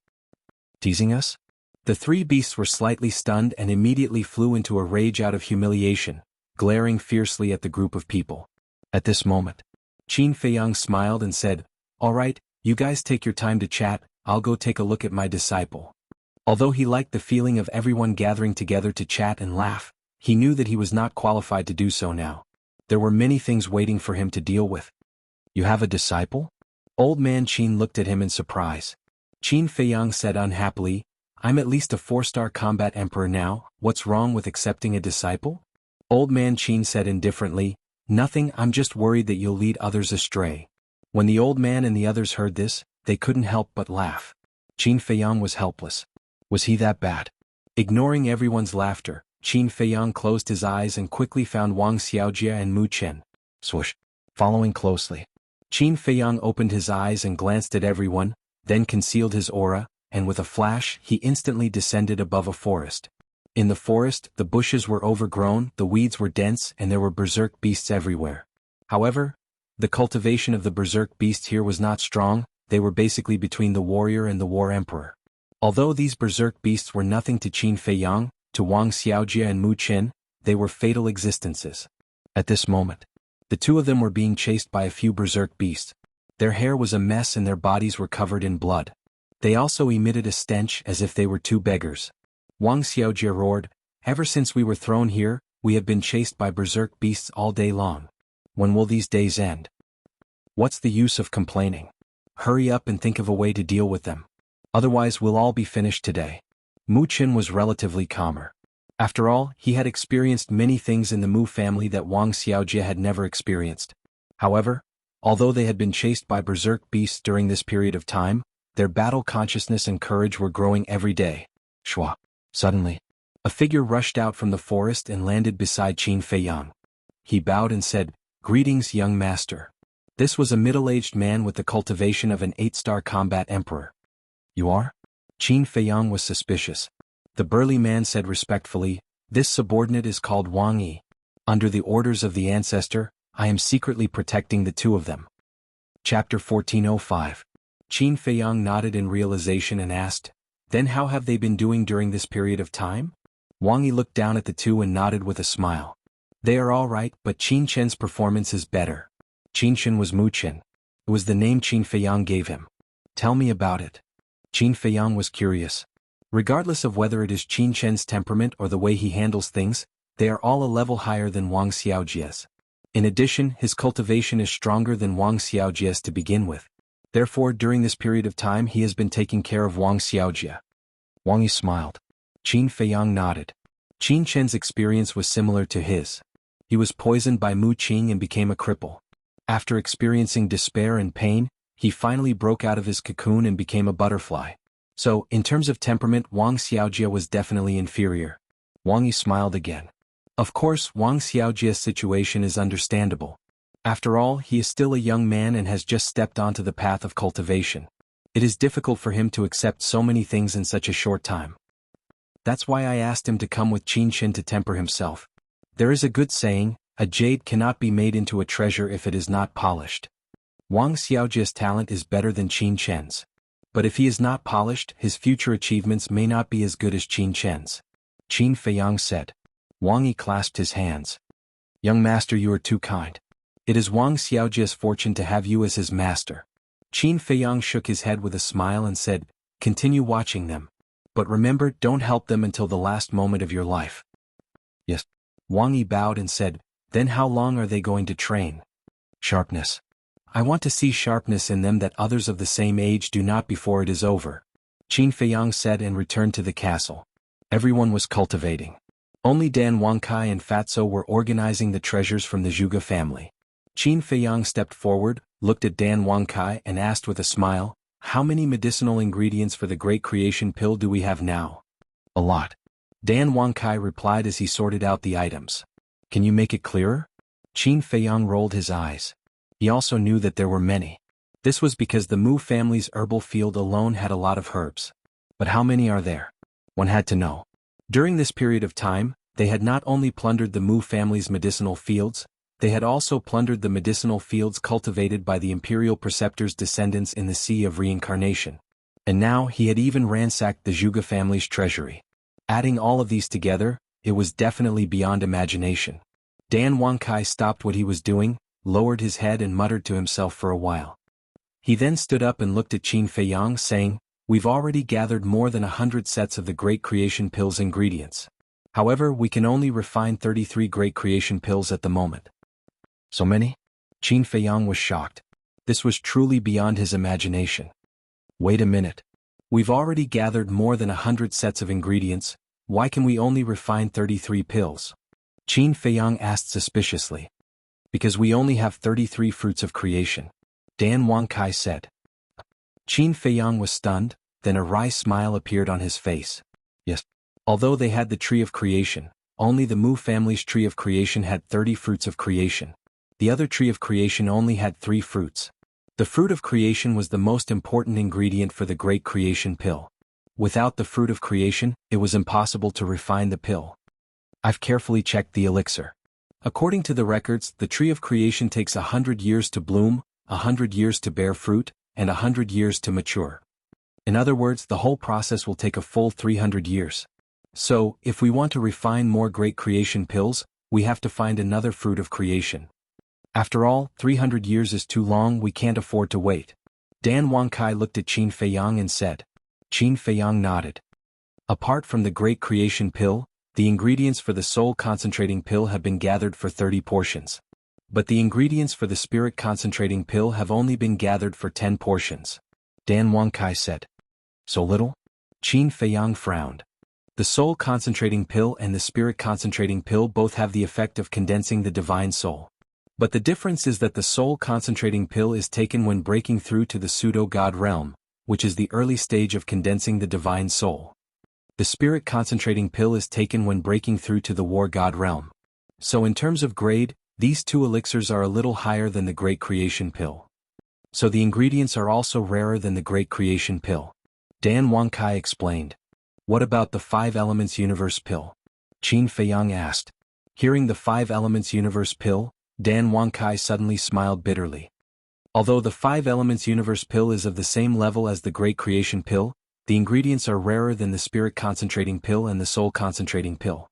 Teasing us? The three beasts were slightly stunned and immediately flew into a rage out of humiliation, glaring fiercely at the group of people. At this moment, Qin Feiyang smiled and said, "All right, you guys take your time to chat, I'll go take a look at my disciple." Although he liked the feeling of everyone gathering together to chat and laugh, he knew that he was not qualified to do so now. There were many things waiting for him to deal with. "You have a disciple?" Old man Qin looked at him in surprise. Qin Feiyang said unhappily, "I'm at least a 4-star combat emperor now, what's wrong with accepting a disciple?" Old man Qin said indifferently, "Nothing, I'm just worried that you'll lead others astray." When the old man and the others heard this, they couldn't help but laugh. Qin Feiyang was helpless. Was he that bad? Ignoring everyone's laughter, Qin Feiyang closed his eyes and quickly found Wang Xiaojia and Mu Chen. Swoosh. Following closely. Qin Feiyang opened his eyes and glanced at everyone, then concealed his aura, and with a flash he instantly descended above a forest. In the forest, the bushes were overgrown, the weeds were dense, and there were berserk beasts everywhere. However, the cultivation of the berserk beast here was not strong, they were basically between the warrior and the war emperor. Although these berserk beasts were nothing to Qin Feiyang, to Wang Xiaojia and Mu Chen, they were fatal existences. At this moment, the two of them were being chased by a few berserk beasts. Their hair was a mess and their bodies were covered in blood. They also emitted a stench as if they were two beggars. Wang Xiaojia roared, "Ever since we were thrown here, we have been chased by berserk beasts all day long. When will these days end? What's the use of complaining? Hurry up and think of a way to deal with them. Otherwise we'll all be finished today." Mu Chen was relatively calmer. After all, he had experienced many things in the Mu family that Wang Xiaojia had never experienced. However, although they had been chased by berserk beasts during this period of time, their battle consciousness and courage were growing every day. Shwa. Suddenly, a figure rushed out from the forest and landed beside Qin Feiyang. He bowed and said, "Greetings, young master." This was a middle-aged man with the cultivation of an 8-star combat emperor. "You are?" Qin Feiyang was suspicious. The burly man said respectfully, "This subordinate is called Wang Yi. Under the orders of the ancestor, I am secretly protecting the two of them." Chapter 1405. Qin Feiyang nodded in realization and asked, "Then how have they been doing during this period of time?" Wang Yi looked down at the two and nodded with a smile. "They are all right, but Qin Chen's performance is better." Qin Chen was Mu Chen. It was the name Qin Feiyang gave him. "Tell me about it." Qin Feiyang was curious. Regardless of whether it is Qin Chen's temperament or the way he handles things, they are all a level higher than Wang Xiaojia's. In addition, his cultivation is stronger than Wang Xiaojia's to begin with. Therefore, during this period of time he has been taking care of Wang Xiaojia. Wang Yi smiled. Qin Feiyang nodded. Qin Chen's experience was similar to his. He was poisoned by Mu Qing and became a cripple. After experiencing despair and pain, he finally broke out of his cocoon and became a butterfly. So, in terms of temperament, Wang Xiaojia was definitely inferior. Wang Yi smiled again. Of course, Wang Xiaojia's situation is understandable. After all, he is still a young man and has just stepped onto the path of cultivation. It is difficult for him to accept so many things in such a short time. That's why I asked him to come with Qin Chen to temper himself. There is a good saying, a jade cannot be made into a treasure if it is not polished. Wang Xiaojia's talent is better than Qin Chen's. But if he is not polished, his future achievements may not be as good as Qin Chen's. Qin Feiyang said. Wang Yi clasped his hands. Young master, you are too kind. It is Wang Xiaojia's fortune to have you as his master. Qin Feiyang shook his head with a smile and said, continue watching them. But remember, don't help them until the last moment of your life. Yes. Wang Yi bowed and said, then how long are they going to train? Sharpness. I want to see sharpness in them that others of the same age do not before it is over. Qin Feiyang said and returned to the castle. Everyone was cultivating. Only Dan Wangkai and Fatso were organizing the treasures from the Zhuge family. Qin Feiyang stepped forward, looked at Dan Wangkai and asked with a smile, how many medicinal ingredients for the Great Creation Pill do we have now? A lot. Dan Wangkai replied as he sorted out the items. Can you make it clearer? Qin Feiyang rolled his eyes. He also knew that there were many. This was because the Mu family's herbal field alone had a lot of herbs. But how many are there? One had to know. During this period of time, they had not only plundered the Mu family's medicinal fields, they had also plundered the medicinal fields cultivated by the imperial preceptor's descendants in the Sea of Reincarnation. And now he had even ransacked the Zhuge family's treasury. Adding all of these together, it was definitely beyond imagination. Dan Wangkai stopped what he was doing, lowered his head and muttered to himself for a while. He then stood up and looked at Qin Feiyang saying, "We've already gathered more than 100 sets of the Great Creation Pill's ingredients. However, we can only refine 33 Great Creation Pills at the moment." So many? Qin Feiyang was shocked. This was truly beyond his imagination. Wait a minute. We've already gathered more than 100 sets of ingredients, why can we only refine 33 pills? Qin Feiyang asked suspiciously. Because we only have 33 fruits of creation. Dan Wangkai said. Qin Feiyang was stunned, then a wry smile appeared on his face. Yes. Although they had the tree of creation, only the Mu family's tree of creation had 30 fruits of creation. The other tree of creation only had 3 fruits. The fruit of creation was the most important ingredient for the Great Creation Pill. Without the fruit of creation, it was impossible to refine the pill. I've carefully checked the elixir. According to the records, the tree of creation takes 100 years to bloom, 100 years to bear fruit, and 100 years to mature. In other words, the whole process will take a full 300 years. So, if we want to refine more Great Creation Pills, we have to find another fruit of creation. After all, 300 years is too long, we can't afford to wait. Dan Wangkai looked at Qin Feiyang and said. Qin Feiyang nodded. Apart from the Great Creation Pill, the ingredients for the Soul Concentrating Pill have been gathered for 30 portions. But the ingredients for the Spirit Concentrating Pill have only been gathered for 10 portions. Dan Wangkai said. So little? Qin Feiyang frowned. The Soul Concentrating Pill and the Spirit Concentrating Pill both have the effect of condensing the Divine Soul. But the difference is that the Soul Concentrating Pill is taken when breaking through to the Pseudo-God realm, which is the early stage of condensing the Divine Soul. The Spirit Concentrating Pill is taken when breaking through to the War God realm. So in terms of grade, these two elixirs are a little higher than the Great Creation Pill. So the ingredients are also rarer than the Great Creation Pill. Dan Wangkai explained. What about the 5 Elements Universe Pill? Qin Feiyang asked. Hearing the 5 Elements Universe Pill, Dan Wangkai suddenly smiled bitterly. Although the 5 Elements Universe Pill is of the same level as the Great Creation Pill, the ingredients are rarer than the Spirit Concentrating Pill and the Soul Concentrating Pill.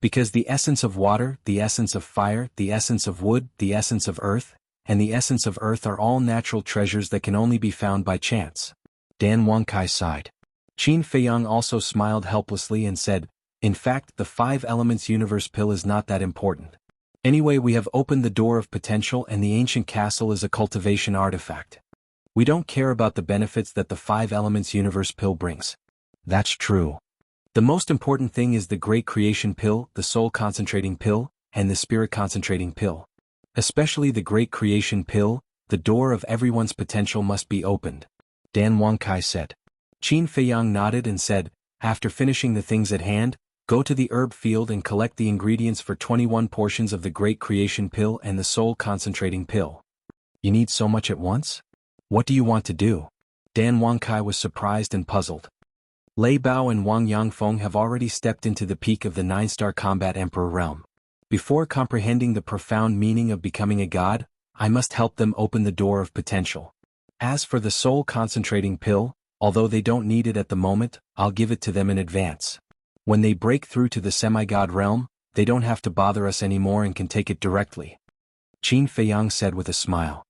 Because the essence of water, the essence of fire, the essence of wood, the essence of earth, and the essence of earth are all natural treasures that can only be found by chance. Dan Wangkai sighed. Qin Feiyang also smiled helplessly and said, in fact, the 5 Elements Universe Pill is not that important. Anyway, we have opened the door of potential and the ancient castle is a cultivation artifact. We don't care about the benefits that the 5 Elements Universe Pill brings. That's true. The most important thing is the Great Creation Pill, the Soul Concentrating Pill, and the Spirit Concentrating Pill. Especially the Great Creation Pill, the door of everyone's potential must be opened. Dan Wangkai said. Qin Feiyang nodded and said, after finishing the things at hand, go to the herb field and collect the ingredients for 21 portions of the Great Creation Pill and the Soul Concentrating Pill. You need so much at once? What do you want to do? Dan Wangkai was surprised and puzzled. Lei Bao and Wang Yangfeng have already stepped into the peak of the 9-star combat emperor realm. Before comprehending the profound meaning of becoming a god, I must help them open the door of potential. As for the Soul Concentrating Pill, although they don't need it at the moment, I'll give it to them in advance. When they break through to the semi-god realm, they don't have to bother us anymore and can take it directly. Qin Feiyang said with a smile.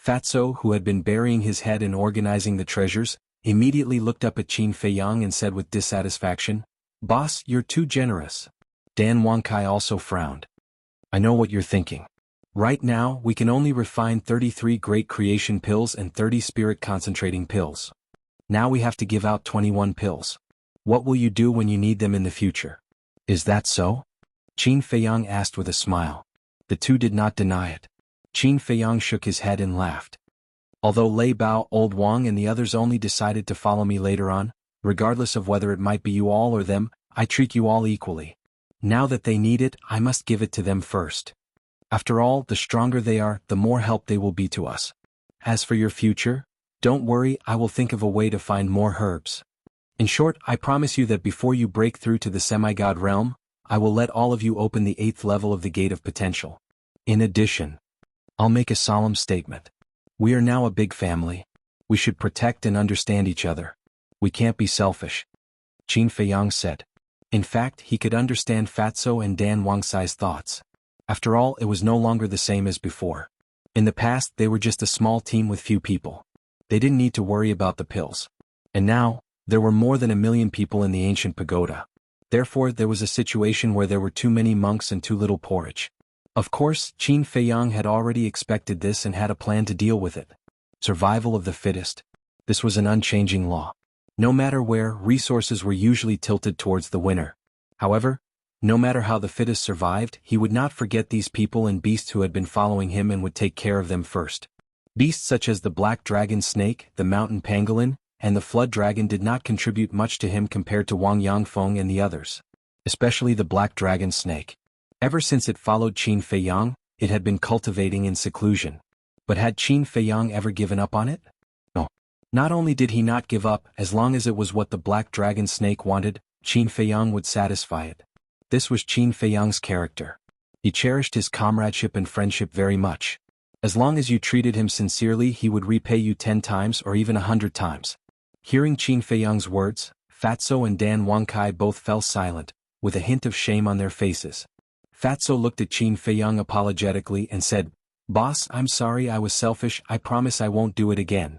Fatso, who had been burying his head in organizing the treasures, immediately looked up at Qin Feiyang and said with dissatisfaction, Boss, you're too generous. Dan Wangkai also frowned. I know what you're thinking. Right now, we can only refine 33 Great Creation Pills and 30 Spirit Concentrating Pills. Now we have to give out 21 pills. What will you do when you need them in the future? Is that so? Qin Feiyang asked with a smile. The two did not deny it. Qin Feiyang shook his head and laughed. Although Lei Bao, Old Wang and the others only decided to follow me later on, regardless of whether it might be you all or them, I treat you all equally. Now that they need it, I must give it to them first. After all, the stronger they are, the more help they will be to us. As for your future, don't worry, I will think of a way to find more herbs. In short, I promise you that before you break through to the semi-god realm, I will let all of you open the 8th level of the Gate of Potential. In addition, I'll make a solemn statement. We are now a big family. We should protect and understand each other. We can't be selfish, Qin Feiyang said. In fact, he could understand Fatso and Dan Wangsai's thoughts. After all, it was no longer the same as before. In the past, they were just a small team with few people. They didn't need to worry about the pills. And now, there were more than 1 million people in the ancient pagoda. Therefore, there was a situation where there were too many monks and too little porridge. Of course, Qin Feiyang had already expected this and had a plan to deal with it. Survival of the fittest. This was an unchanging law. No matter where, resources were usually tilted towards the winner. However, no matter how the fittest survived, he would not forget these people and beasts who had been following him and would take care of them first. Beasts such as the black dragon snake, the mountain pangolin, and the flood dragon did not contribute much to him compared to Wang Yangfeng and the others. Especially the black dragon snake. Ever since it followed Qin Feiyang, it had been cultivating in seclusion. But had Qin Feiyang ever given up on it? No. Not only did he not give up, as long as it was what the black dragon snake wanted, Qin Feiyang would satisfy it. This was Qin Feiyang's character. He cherished his comradeship and friendship very much. As long as you treated him sincerely, he would repay you 10 times or even 100 times. Hearing Qin Feiyang's words, Fatso and Dan Wangkai both fell silent, with a hint of shame on their faces. Fatso looked at Qin Feiyang apologetically and said, "Boss, I'm sorry, I was selfish, I promise I won't do it again."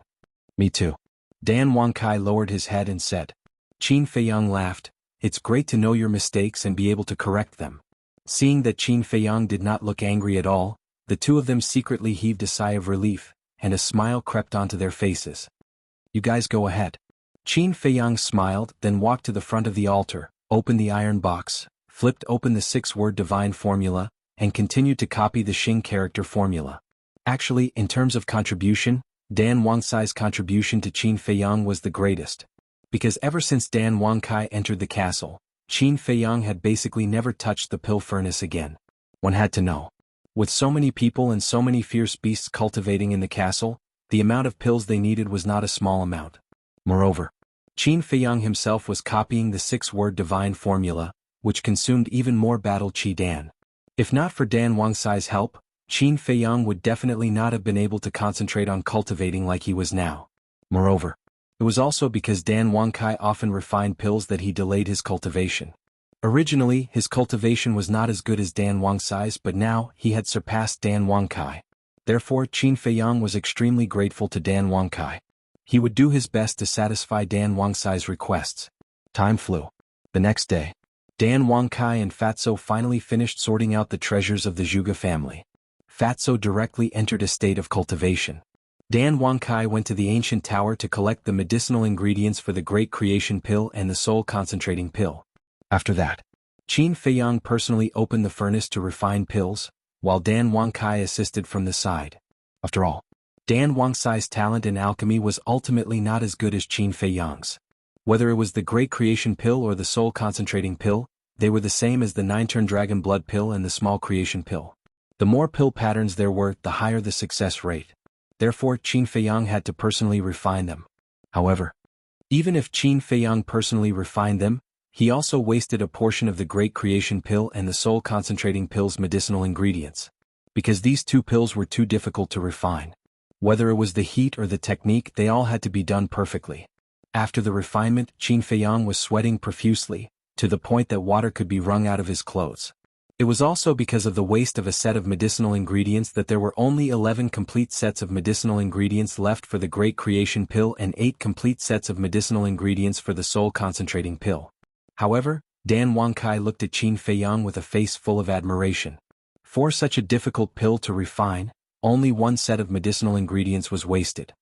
"Me too." Dan Wangkai lowered his head and said. Qin Feiyang laughed, "It's great to know your mistakes and be able to correct them." Seeing that Qin Feiyang did not look angry at all, the two of them secretly heaved a sigh of relief, and a smile crept onto their faces. "You guys go ahead." Qin Feiyang smiled, then walked to the front of the altar, opened the iron box, flipped open the 6-word divine formula, and continued to copy the Xing character formula. Actually, in terms of contribution, Dan Wangsai's contribution to Qin Feiyang was the greatest. Because ever since Dan Wangkai entered the castle, Qin Feiyang had basically never touched the pill furnace again. One had to know. With so many people and so many fierce beasts cultivating in the castle, the amount of pills they needed was not a small amount. Moreover, Qin Feiyang himself was copying the 6-word divine formula, which consumed even more battle qi Dan. If not for Dan Wangsai's help, Qin Feiyang would definitely not have been able to concentrate on cultivating like he was now. Moreover, it was also because Dan Wangkai often refined pills that he delayed his cultivation. Originally, his cultivation was not as good as Dan Wangsai's, but now, he had surpassed Dan Wangkai. Therefore, Qin Feiyang was extremely grateful to Dan Wangkai. He would do his best to satisfy Dan Wangsai's requests. Time flew. The next day, Dan Wangkai and Fatso finally finished sorting out the treasures of the Zhuge family. Fatso directly entered a state of cultivation. Dan Wangkai went to the ancient tower to collect the medicinal ingredients for the Great Creation Pill and the Soul Concentrating Pill. After that, Qin Feiyang personally opened the furnace to refine pills, while Dan Wangkai assisted from the side. After all, Dan Wangsai's talent in alchemy was ultimately not as good as Qin Feiyang's. Whether it was the Great Creation Pill or the Soul Concentrating Pill, they were the same as the 9-turn Dragon Blood Pill and the Small Creation Pill. The more pill patterns there were, the higher the success rate. Therefore, Qin Feiyang had to personally refine them. However, even if Qin Feiyang personally refined them, he also wasted a portion of the Great Creation Pill and the Soul Concentrating Pill's medicinal ingredients. Because these two pills were too difficult to refine. Whether it was the heat or the technique, they all had to be done perfectly. After the refinement, Qin Feiyang was sweating profusely, to the point that water could be wrung out of his clothes. It was also because of the waste of a set of medicinal ingredients that there were only 11 complete sets of medicinal ingredients left for the Great Creation Pill and 8 complete sets of medicinal ingredients for the Soul Concentrating Pill. However, Dan Wangkai looked at Qin Feiyang with a face full of admiration. For such a difficult pill to refine, only 1 set of medicinal ingredients was wasted.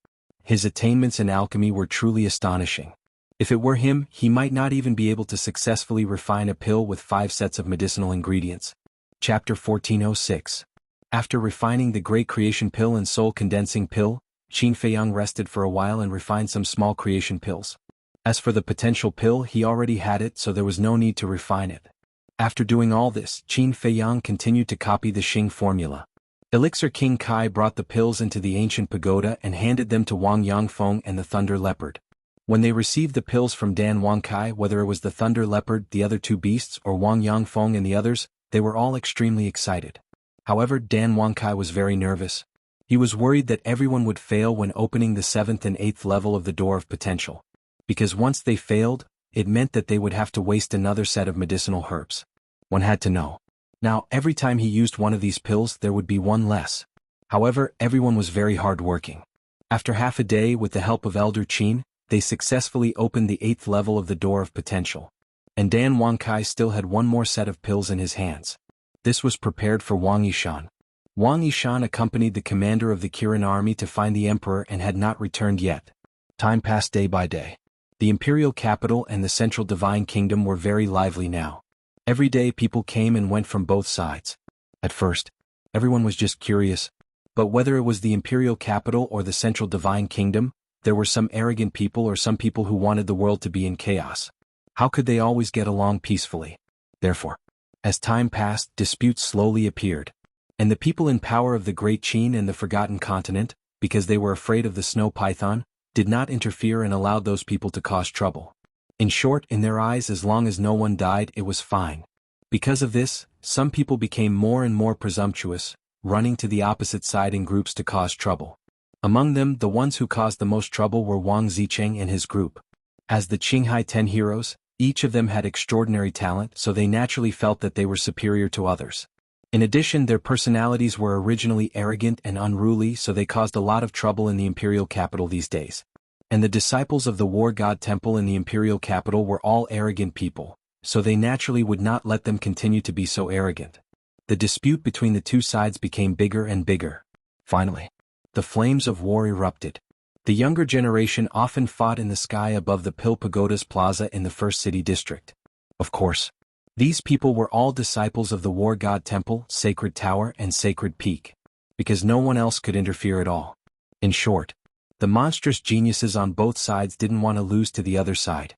His attainments in alchemy were truly astonishing. If it were him, he might not even be able to successfully refine a pill with 5 sets of medicinal ingredients. Chapter 1406. After refining the Great Creation Pill and Soul Condensing Pill, Qin Feiyang rested for a while and refined some small creation pills. As for the potential pill, he already had it, so there was no need to refine it. After doing all this, Qin Feiyang continued to copy the Xing formula. Elixir King Kai brought the pills into the ancient pagoda and handed them to Wang Yangfeng and the Thunder Leopard. When they received the pills from Dan Wangkai, whether it was the Thunder Leopard, the other 2 beasts, or Wang Yangfeng and the others, they were all extremely excited. However, Dan Wangkai was very nervous. He was worried that everyone would fail when opening the 7th and 8th level of the Door of Potential. because once they failed, it meant that they would have to waste another set of medicinal herbs. One had to know. Now, every time he used one of these pills there would be one less. However, everyone was very hard-working. After half a day with the help of Elder Qin, they successfully opened the 8th level of the Door of Potential. And Dan Wangkai still had one more set of pills in his hands. This was prepared for Wang Yishan. Wang Yishan accompanied the commander of the Kirin army to find the emperor and had not returned yet. Time passed day by day. The imperial capital and the central divine kingdom were very lively now. Every day people came and went from both sides. At first, everyone was just curious, but whether it was the imperial capital or the central divine kingdom, there were some arrogant people or some people who wanted the world to be in chaos. How could they always get along peacefully? Therefore, as time passed, disputes slowly appeared. And the people in power of the Great Qin and the Forgotten Continent, because they were afraid of the snow python, did not interfere and allowed those people to cause trouble. In short, in their eyes, as long as no one died, it was fine. Because of this, some people became more and more presumptuous, running to the opposite side in groups to cause trouble. Among them, the ones who caused the most trouble were Wang Zicheng and his group. As the Qinghai 10 heroes, each of them had extraordinary talent, so they naturally felt that they were superior to others. In addition, their personalities were originally arrogant and unruly, so they caused a lot of trouble in the imperial capital these days. And the disciples of the war god temple in the imperial capital were all arrogant people, so they naturally would not let them continue to be so arrogant. The dispute between the two sides became bigger and bigger. Finally, the flames of war erupted. The younger generation often fought in the sky above the Pill Pagoda's plaza in the First City District. Of course, these people were all disciples of the War God Temple, Sacred Tower and Sacred Peak, because no one else could interfere at all. In short, the monstrous geniuses on both sides didn't want to lose to the other side.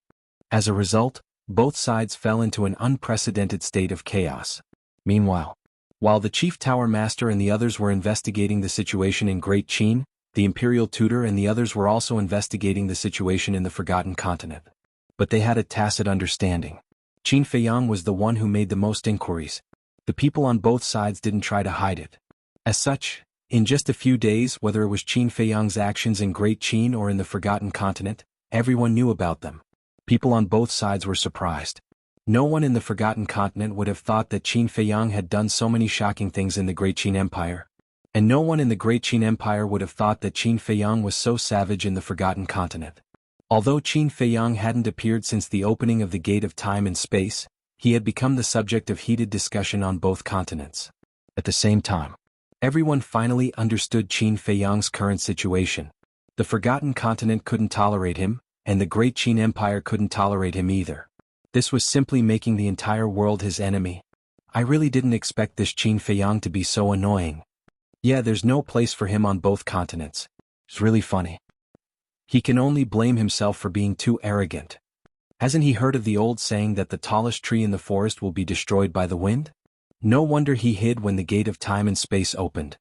As a result, both sides fell into an unprecedented state of chaos. Meanwhile, while the Chief Tower Master and the others were investigating the situation in Great Qin, the Imperial Tutor and the others were also investigating the situation in the Forgotten Continent. But they had a tacit understanding. Qin Feiyang was the one who made the most inquiries. The people on both sides didn't try to hide it. As such, in just a few days, whether it was Qin Feiyang's actions in Great Qin or in the Forgotten Continent, everyone knew about them. People on both sides were surprised. No one in the Forgotten Continent would have thought that Qin Feiyang had done so many shocking things in the Great Qin Empire. And no one in the Great Qin Empire would have thought that Qin Feiyang was so savage in the Forgotten Continent. Although Qin Feiyang hadn't appeared since the opening of the Gate of Time and Space, he had become the subject of heated discussion on both continents. At the same time, everyone finally understood Qin Feiyang's current situation. The Forgotten Continent couldn't tolerate him, and the Great Qin Empire couldn't tolerate him either. This was simply making the entire world his enemy. I really didn't expect this Qin Feiyang to be so annoying. Yeah, there's no place for him on both continents. It's really funny. He can only blame himself for being too arrogant. Hasn't he heard of the old saying that the tallest tree in the forest will be destroyed by the wind? No wonder he hid when the Gate of Time and Space opened.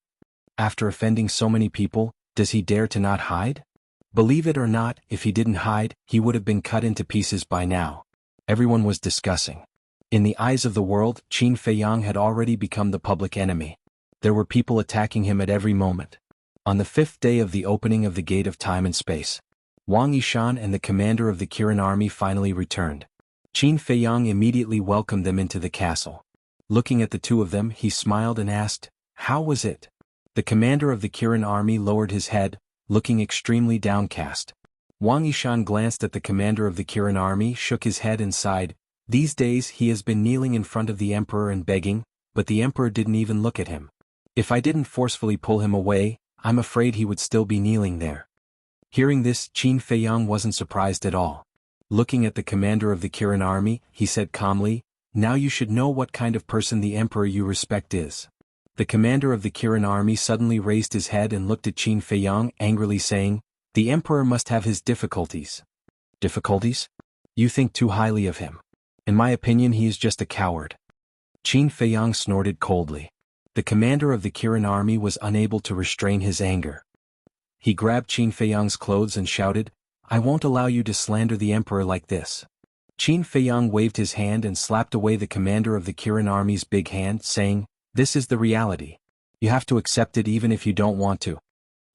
After offending so many people, does he dare to not hide? Believe it or not, if he didn't hide, he would have been cut into pieces by now. Everyone was discussing. In the eyes of the world, Qin Feiyang had already become the public enemy. There were people attacking him at every moment. On the 5th day of the opening of the Gate of Time and Space, Wang Yishan and the commander of the Kirin army finally returned. Qin Feiyang immediately welcomed them into the castle. Looking at the two of them, he smiled and asked, "How was it?" The commander of the Kirin army lowered his head, looking extremely downcast. Wang Yishan glanced at the commander of the Kirin army, shook his head and sighed. These days he has been kneeling in front of the emperor and begging, but the emperor didn't even look at him. If I didn't forcefully pull him away, I'm afraid he would still be kneeling there. Hearing this, Qin Feiyang wasn't surprised at all. Looking at the commander of the Kirin army, he said calmly, "Now you should know what kind of person the emperor you respect is." The commander of the Kirin army suddenly raised his head and looked at Qin Feiyang, angrily saying, "The emperor must have his difficulties." "Difficulties? You think too highly of him. In my opinion, he is just a coward." Qin Feiyang snorted coldly. The commander of the Kirin army was unable to restrain his anger. He grabbed Qin Feiyang's clothes and shouted, "I won't allow you to slander the emperor like this." Qin Feiyang waved his hand and slapped away the commander of the Kirin army's big hand, saying, "This is the reality. You have to accept it even if you don't want to."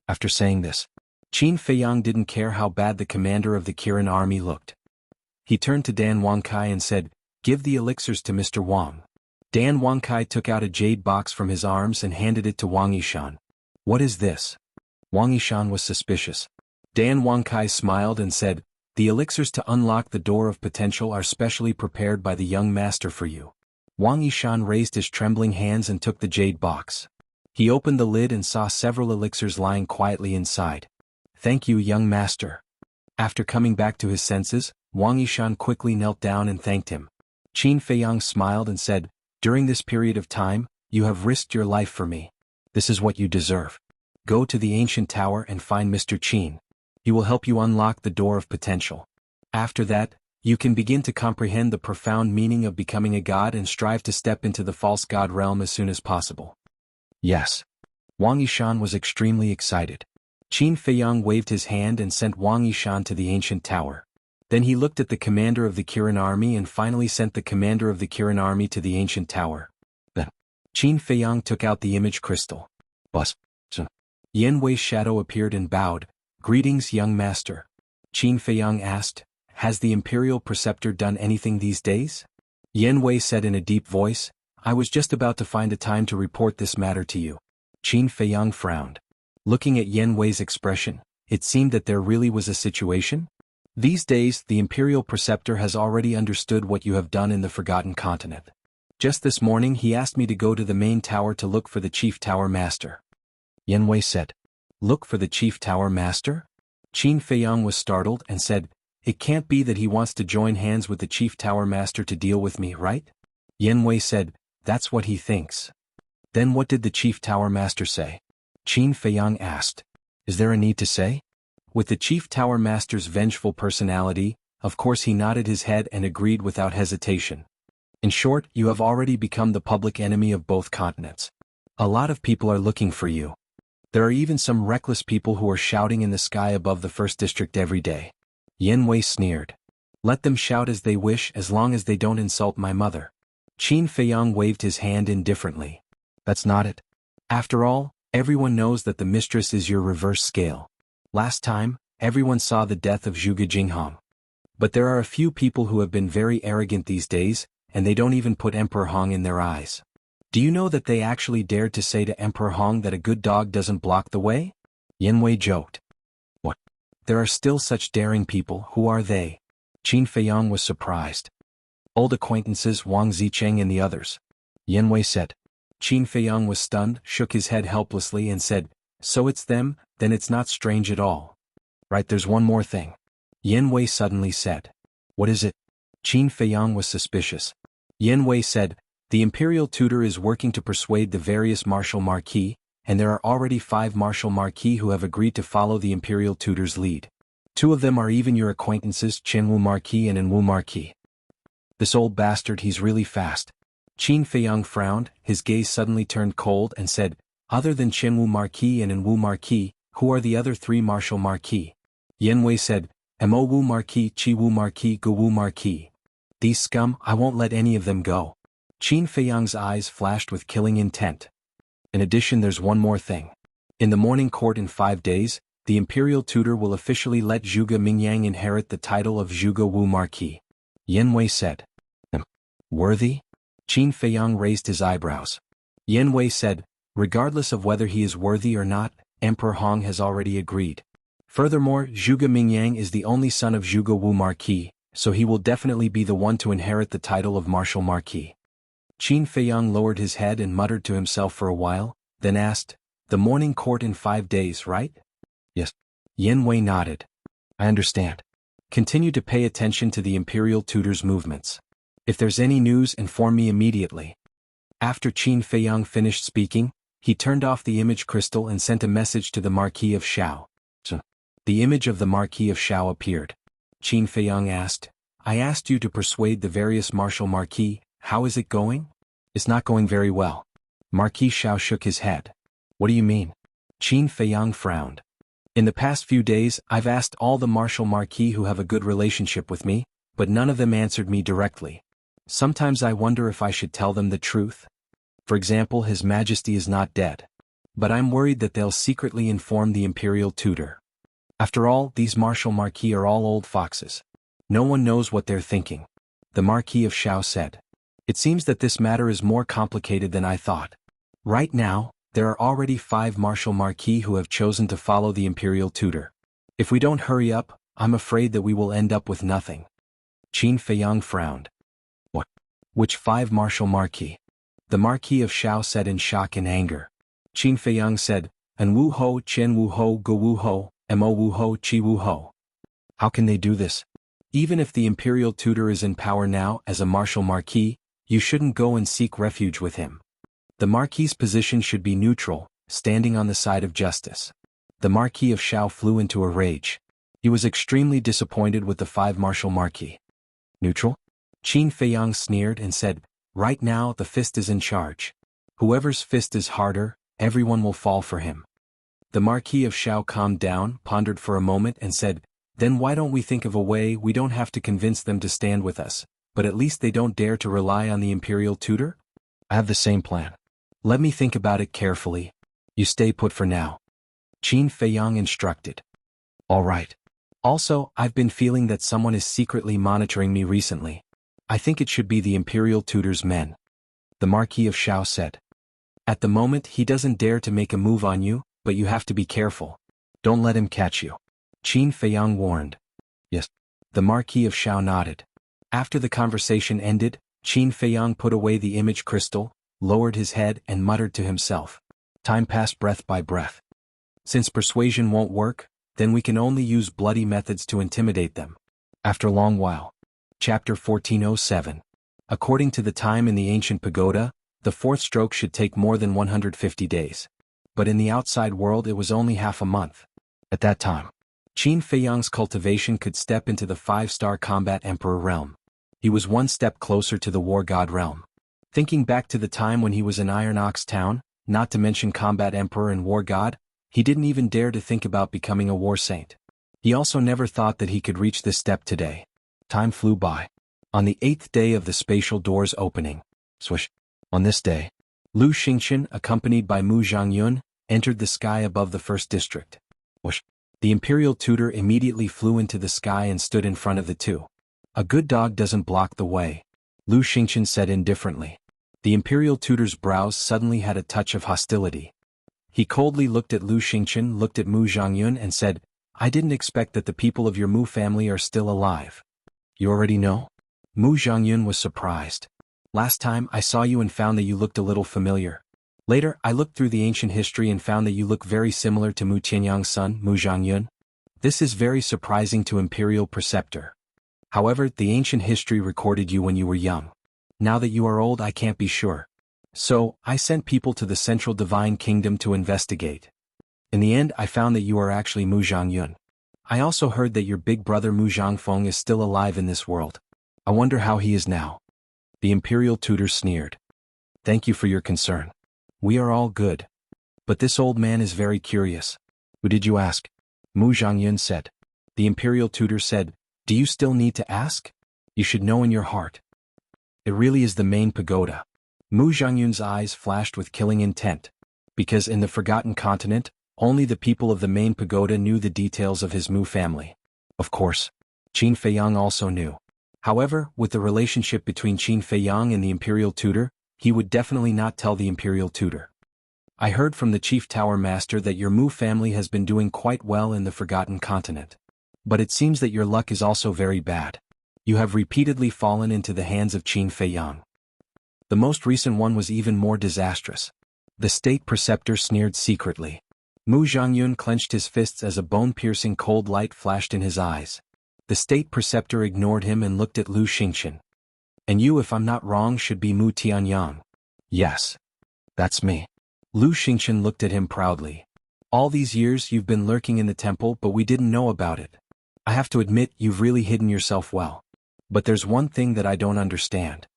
After saying this, Qin Feiyang didn't care how bad the commander of the Kirin army looked. He turned to Dan Wangkai and said, "Give the elixirs to Mr. Wang." Dan Wangkai took out a jade box from his arms and handed it to Wang Yishan. "What is this?" Wang Yishan was suspicious. Dan Wangkai smiled and said, "The elixirs to unlock the door of potential are specially prepared by the young master for you." Wang Yishan raised his trembling hands and took the jade box. He opened the lid and saw several elixirs lying quietly inside. "Thank you, young master." After coming back to his senses, Wang Yishan quickly knelt down and thanked him. Qin Feiyang smiled and said, "During this period of time, you have risked your life for me. This is what you deserve. Go to the ancient tower and find Mr. Qin. He will help you unlock the door of potential. After that, you can begin to comprehend the profound meaning of becoming a god and strive to step into the false god realm as soon as possible." Yes. Wang Yishan was extremely excited. Qin Feiyang waved his hand and sent Wang Yishan to the ancient tower. Then he looked at the commander of the Kirin army and finally sent the commander of the Kirin army to the ancient tower. Then, Qin Feiyang took out the image crystal. Bus. Yan Wei's shadow appeared and bowed. "Greetings, young master." Qin Feiyang asked, "Has the Imperial Preceptor done anything these days?" Yan Wei said in a deep voice, "I was just about to find a time to report this matter to you." Qin Feiyang frowned. Looking at Yan Wei's expression, it seemed that there really was a situation. "These days, the Imperial Preceptor has already understood what you have done in the Forgotten Continent. Just this morning he asked me to go to the main tower to look for the Chief Tower Master." Yan Wei said, "Look for the Chief Tower Master?" Qin Feiyang was startled and said, "It can't be that he wants to join hands with the Chief Tower Master to deal with me, right?" Yan Wei said, "That's what he thinks." "Then what did the Chief Tower Master say?" Qin Feiyang asked. "Is there a need to say?" With the Chief Tower Master's vengeful personality, of course he nodded his head and agreed without hesitation. "In short, you have already become the public enemy of both continents. A lot of people are looking for you. There are even some reckless people who are shouting in the sky above the first district every day." Yan Wei sneered. "Let them shout as they wish as long as they don't insult my mother." Qin Feiyang waved his hand indifferently. "That's not it. After all, everyone knows that the mistress is your reverse scale. Last time, everyone saw the death of Zhuge Jinghong. But there are a few people who have been very arrogant these days, and they don't even put Emperor Hong in their eyes. Do you know that they actually dared to say to Emperor Hong that a good dog doesn't block the way?" Yan Wei joked. "What? There are still such daring people, who are they?" Qin Feiyang was surprised. "Old acquaintances Wang Zicheng and the others." Yan Wei said. Qin Feiyang was stunned, shook his head helplessly and said, "So it's them, then it's not strange at all." "Right, there's one more thing." Yan Wei suddenly said. "What is it?" Qin Feiyang was suspicious. Yan Wei said, "The Imperial Tutor is working to persuade the various Martial Marquis, and there are already 5 Martial Marquis who have agreed to follow the Imperial Tutor's lead. 2 of them are even your acquaintances Qianwu Marquis and Enwu Marquis. This old bastard, he's really fast." Qin Feiyang frowned, his gaze suddenly turned cold and said, "Other than Qianwu Marquis and Enwu Marquis, who are the other 3 Martial Marquis?" Yan Wei said, "Mo Wu Marquis, Qi Wu Marquis, Gu Wu Marquis. These scum, I won't let any of them go." Qin Feiyang's eyes flashed with killing intent. "In addition, there's one more thing. In the morning court in 5 days, the Imperial Tutor will officially let Zhuge Mingyang inherit the title of Zhuge Wu Marquis." Yan Wei said. "Worthy?" Qin Feiyang raised his eyebrows. Yan Wei said, "Regardless of whether he is worthy or not, Emperor Hong has already agreed. Furthermore, Zhuge Mingyang is the only son of Zhuge Wu Marquis, so he will definitely be the one to inherit the title of Martial Marquis." Qin Feiyang lowered his head and muttered to himself for a while, then asked, "The morning court in 5 days, right?" "Yes." Yan Wei nodded. "I understand. Continue to pay attention to the Imperial Tutor's movements. If there's any news, inform me immediately." After Qin Feiyang finished speaking, he turned off the image crystal and sent a message to the Marquis of Shao. The image of the Marquis of Shao appeared. Qin Feiyang asked, "I asked you to persuade the various Martial Marquis, how is it going?" "It's not going very well." Marquis Shao shook his head. "What do you mean?" Qin Feiyang frowned. "In the past few days, I've asked all the Martial Marquis who have a good relationship with me, but none of them answered me directly. Sometimes I wonder if I should tell them the truth. For example, His Majesty is not dead. But I'm worried that they'll secretly inform the Imperial Tutor. After all, these martial marquis are all old foxes. No one knows what they're thinking. The Marquis of Shao said. It seems that this matter is more complicated than I thought. Right now, there are already 5 martial marquis who have chosen to follow the imperial tutor. If we don't hurry up, I'm afraid that we will end up with nothing. Qin Feiyang frowned. What? Which 5 martial marquis? The Marquis of Shao said in shock and anger. Qin Feiyang said, An Wu Ho, Chen Wu Ho, Gu Wu Ho, Mo Wu Ho, Chi Wu Ho. How can they do this? Even if the imperial tutor is in power now as a martial marquis, you shouldn't go and seek refuge with him. The marquis's position should be neutral, standing on the side of justice. The Marquis of Shao flew into a rage. He was extremely disappointed with the 5 martial marquis. Neutral? Qin Feiyang sneered and said, Right now the fist is in charge. Whoever's fist is harder, everyone will fall for him. The Marquis of Shao calmed down, pondered for a moment and said, Then why don't we think of a way we don't have to convince them to stand with us, but at least they don't dare to rely on the imperial tutor? I have the same plan. Let me think about it carefully. You stay put for now. Qin Feiyang instructed. All right. Also, I've been feeling that someone is secretly monitoring me recently. I think it should be the imperial tutor's men. The Marquis of Shao said. At the moment he doesn't dare to make a move on you, but you have to be careful. Don't let him catch you. Qin Feiyang warned. Yes. The Marquis of Shao nodded. After the conversation ended, Qin Feiyang put away the image crystal, lowered his head and muttered to himself. Time passed breath by breath. Since persuasion won't work, then we can only use bloody methods to intimidate them. After a long while. Chapter 1407. According to the time in the ancient pagoda, the 4th stroke should take more than 150 days. But in the outside world it was only half a month. At that time, Qin Feiyang's cultivation could step into the 5-star combat emperor realm. He was one step closer to the war god realm. Thinking back to the time when he was in Iron Ox Town, not to mention combat emperor and war god, he didn't even dare to think about becoming a war saint. He also never thought that he could reach this step today. Time flew by. On the 8th day of the spatial doors opening, swish. On this day, Lu Xingqian, accompanied by Mu Zhangyun, entered the sky above the 1st district. Whoosh. The imperial tutor immediately flew into the sky and stood in front of the 2. A good dog doesn't block the way, Lu Xingqian said indifferently. The imperial tutor's brows suddenly had a touch of hostility. He coldly looked at Lu Xingqian, looked at Mu Zhangyun and said, I didn't expect that the people of your Mu family are still alive. You already know? Mu Zhangyun was surprised. Last time I saw you and found that you looked a little familiar. Later I looked through the ancient history and found that you look very similar to Mu Tianyang's son, Mu Zhangyun. This is very surprising to imperial preceptor. However, the ancient history recorded you when you were young. Now that you are old I can't be sure. So, I sent people to the Central Divine Kingdom to investigate. In the end I found that you are actually Mu Zhangyun. I also heard that your big brother Mu Zhangfeng is still alive in this world. I wonder how he is now. The imperial tutor sneered. Thank you for your concern. We are all good. But this old man is very curious. Who did you ask? Mu Zhangyun said. The imperial tutor said, Do you still need to ask? You should know in your heart. It really is the main pagoda. Mu Zhangyun's eyes flashed with killing intent. Because in the Forgotten Continent, only the people of the main pagoda knew the details of his Mu family. Of course, Qin Feiyang also knew. However, with the relationship between Qin Feiyang and the imperial tutor, he would definitely not tell the imperial tutor. I heard from the chief tower master that your Mu family has been doing quite well in the Forgotten Continent. But it seems that your luck is also very bad. You have repeatedly fallen into the hands of Qin Feiyang. The most recent one was even more disastrous. The state preceptor sneered secretly. Mu Zhangyun clenched his fists as a bone-piercing cold light flashed in his eyes. The state preceptor ignored him and looked at Lu Xingqian. And you, if I'm not wrong, should be Mu Tianyang. Yes. That's me. Lu Xingqian looked at him proudly. All these years you've been lurking in the temple but we didn't know about it. I have to admit you've really hidden yourself well. But there's one thing that I don't understand.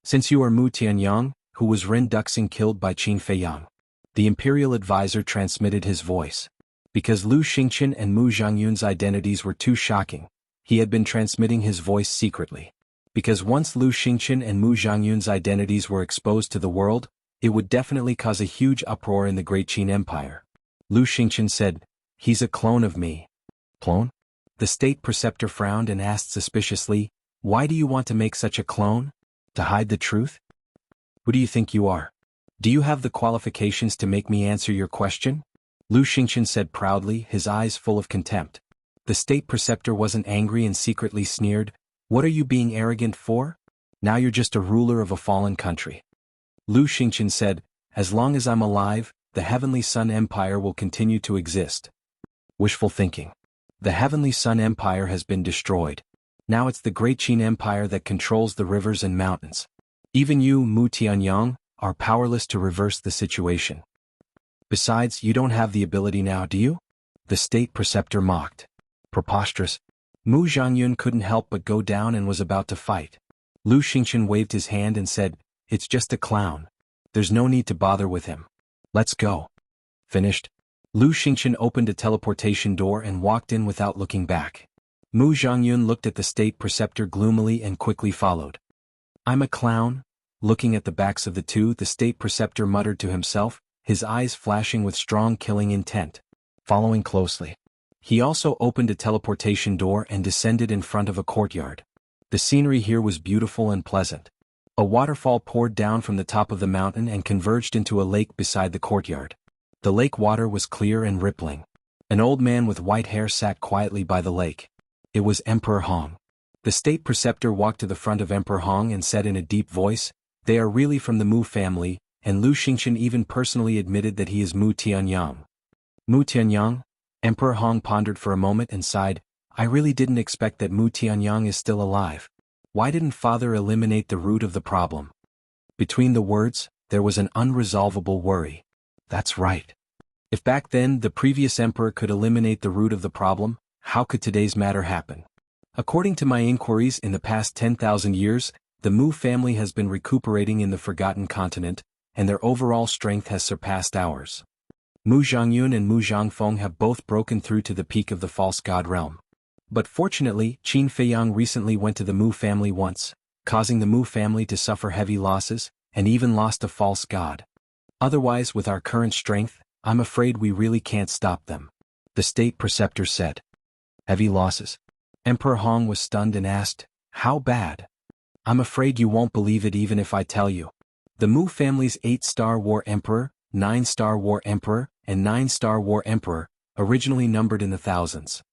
Since you are Mu Tianyang, who was Ren Duxing killed by Qin Feiyang. The imperial advisor transmitted his voice. Because Lu Xingqian and Mu Zhangyun's identities were too shocking, he had been transmitting his voice secretly. Because once Lu Xingqian and Mu Zhangyun's identities were exposed to the world, it would definitely cause a huge uproar in the Great Qin Empire. Lu Xingqian said, He's a clone of me. Clone? The state preceptor frowned and asked suspiciously, why do you want to make such a clone? To hide the truth? Who do you think you are? Do you have the qualifications to make me answer your question? Lu Xingqian said proudly, his eyes full of contempt. The state preceptor wasn't angry and secretly sneered, what are you being arrogant for? Now you're just a ruler of a fallen country. Lu Xingqian said, as long as I'm alive, the Heavenly Sun Empire will continue to exist. Wishful thinking. The Heavenly Sun Empire has been destroyed. Now it's the Great Qin Empire that controls the rivers and mountains. Even you, Mu Tianyang, are powerless to reverse the situation. Besides, you don't have the ability now, do you? The state preceptor mocked. Preposterous. Mu Zhangyun couldn't help but go down and was about to fight. Lu Xingqian waved his hand and said, it's just a clown. There's no need to bother with him. Let's go. Finished? Lu Xingqian opened a teleportation door and walked in without looking back. Mu Zhangyun looked at the state preceptor gloomily and quickly followed. I'm a clown? Looking at the backs of the two, the state preceptor muttered to himself, his eyes flashing with strong killing intent. Following closely. He also opened a teleportation door and descended in front of a courtyard. The scenery here was beautiful and pleasant. A waterfall poured down from the top of the mountain and converged into a lake beside the courtyard. The lake water was clear and rippling. An old man with white hair sat quietly by the lake. It was Emperor Hong. The state preceptor walked to the front of Emperor Hong and said in a deep voice, they are really from the Mu family, and Lu Xingqian even personally admitted that he is Mu Tianyang. Mu Tianyang? Emperor Hong pondered for a moment and sighed, I really didn't expect that Mu Tianyang is still alive. Why didn't father eliminate the root of the problem? Between the words, there was an unresolvable worry. That's right. If back then the previous emperor could eliminate the root of the problem, how could today's matter happen? According to my inquiries in the past 10,000 years, the Mu family has been recuperating in the Forgotten Continent, and their overall strength has surpassed ours. Mu Zhangyun and Mu Zhangfeng have both broken through to the peak of the false god realm. But fortunately, Qin Feiyang recently went to the Mu family once, causing the Mu family to suffer heavy losses, and even lost a false god. Otherwise, with our current strength, I'm afraid we really can't stop them. The state preceptor said. Heavy losses? Emperor Hong was stunned and asked, how bad? I'm afraid you won't believe it even if I tell you. The Mu family's 8-star war emperor, 9-star war emperor, and 9-star war emperor, originally numbered in the thousands.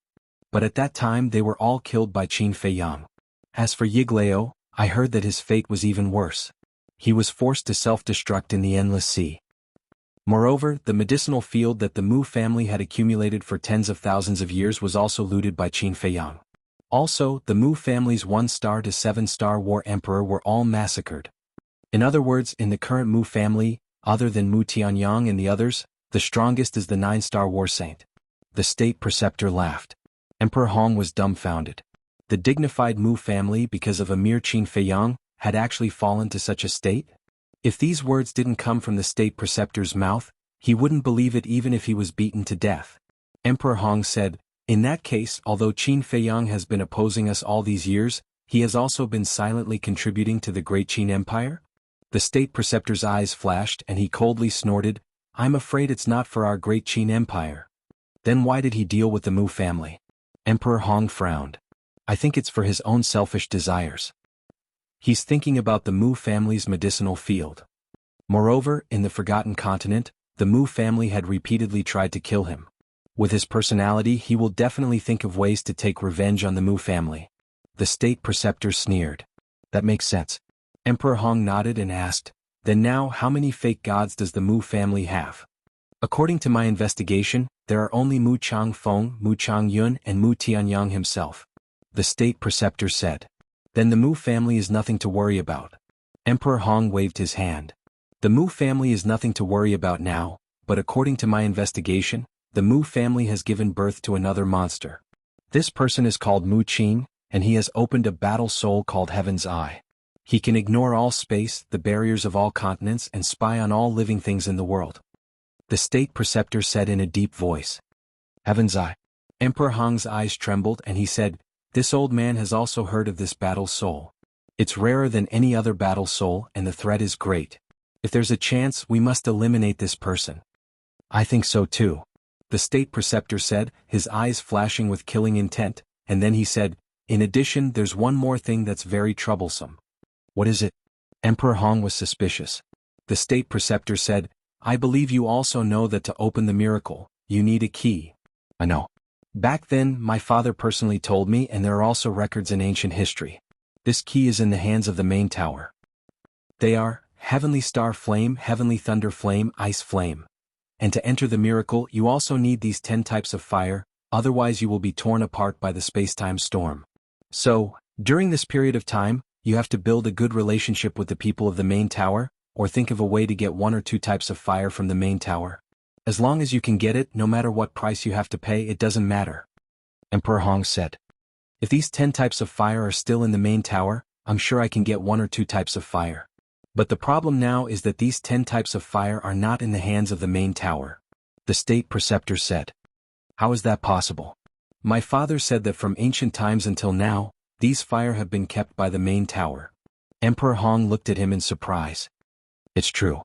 But at that time they were all killed by Qin Feiyang. As for Yiglao, I heard that his fate was even worse. He was forced to self-destruct in the Endless Sea. Moreover, the medicinal field that the Mu family had accumulated for tens of thousands of years was also looted by Qin Feiyang. Also, the Mu family's 1-star to 7-star war emperor were all massacred. In other words, in the current Mu family, other than Mu Tianyang and the others, the strongest is the 9-star war saint. The state preceptor laughed. Emperor Hong was dumbfounded. The dignified Mu family, because of a mere Qin Feiyang, had actually fallen to such a state? If these words didn't come from the state preceptor's mouth, he wouldn't believe it even if he was beaten to death. Emperor Hong said, in that case, although Qin Feiyang has been opposing us all these years, he has also been silently contributing to the Great Qin Empire? The state preceptor's eyes flashed and he coldly snorted, I'm afraid it's not for our Great Qin Empire. Then why did he deal with the Mu family? Emperor Hong frowned. I think it's for his own selfish desires. He's thinking about the Mu family's medicinal field. Moreover, in the Forgotten Continent, the Mu family had repeatedly tried to kill him. With his personality, he will definitely think of ways to take revenge on the Mu family. The state preceptor sneered. That makes sense. Emperor Hong nodded and asked, then now how many fake gods does the Mu family have? According to my investigation, there are only Mu Changfeng, Mu Changyun, and Mu Tianyang himself. The state preceptor said. Then the Mu family is nothing to worry about. Emperor Hong waved his hand. The Mu family is nothing to worry about now, but according to my investigation, the Mu family has given birth to another monster. This person is called Mu Qin, and he has opened a battle soul called Heaven's Eye. He can ignore all space, the barriers of all continents, and spy on all living things in the world. The state preceptor said in a deep voice. Heaven's Eye. Emperor Hong's eyes trembled and he said, this old man has also heard of this battle soul. It's rarer than any other battle soul and the threat is great. If there's a chance, we must eliminate this person. I think so too. the state preceptor said, his eyes flashing with killing intent, and then he said, in addition there's one more thing that's very troublesome. What is it? Emperor Hong was suspicious. The state preceptor said, I believe you also know that to open the miracle, you need a key. I know. Back then, my father personally told me, and there are also records in ancient history. This key is in the hands of the main tower. They are, Heavenly Star Flame, Heavenly Thunder Flame, Ice Flame. And to enter the miracle, you also need these 10 types of fire, otherwise you will be torn apart by the space-time storm. So, during this period of time, you have to build a good relationship with the people of the main tower, or think of a way to get 1 or 2 types of fire from the main tower. As long as you can get it, no matter what price you have to pay, it doesn't matter. Emperor Hong said. If these 10 types of fire are still in the main tower, I'm sure I can get 1 or 2 types of fire. But the problem now is that these 10 types of fire are not in the hands of the main tower. The state preceptor said. How is that possible? My father said that from ancient times until now, these fire have been kept by the main tower. Emperor Hong looked at him in surprise. It's true.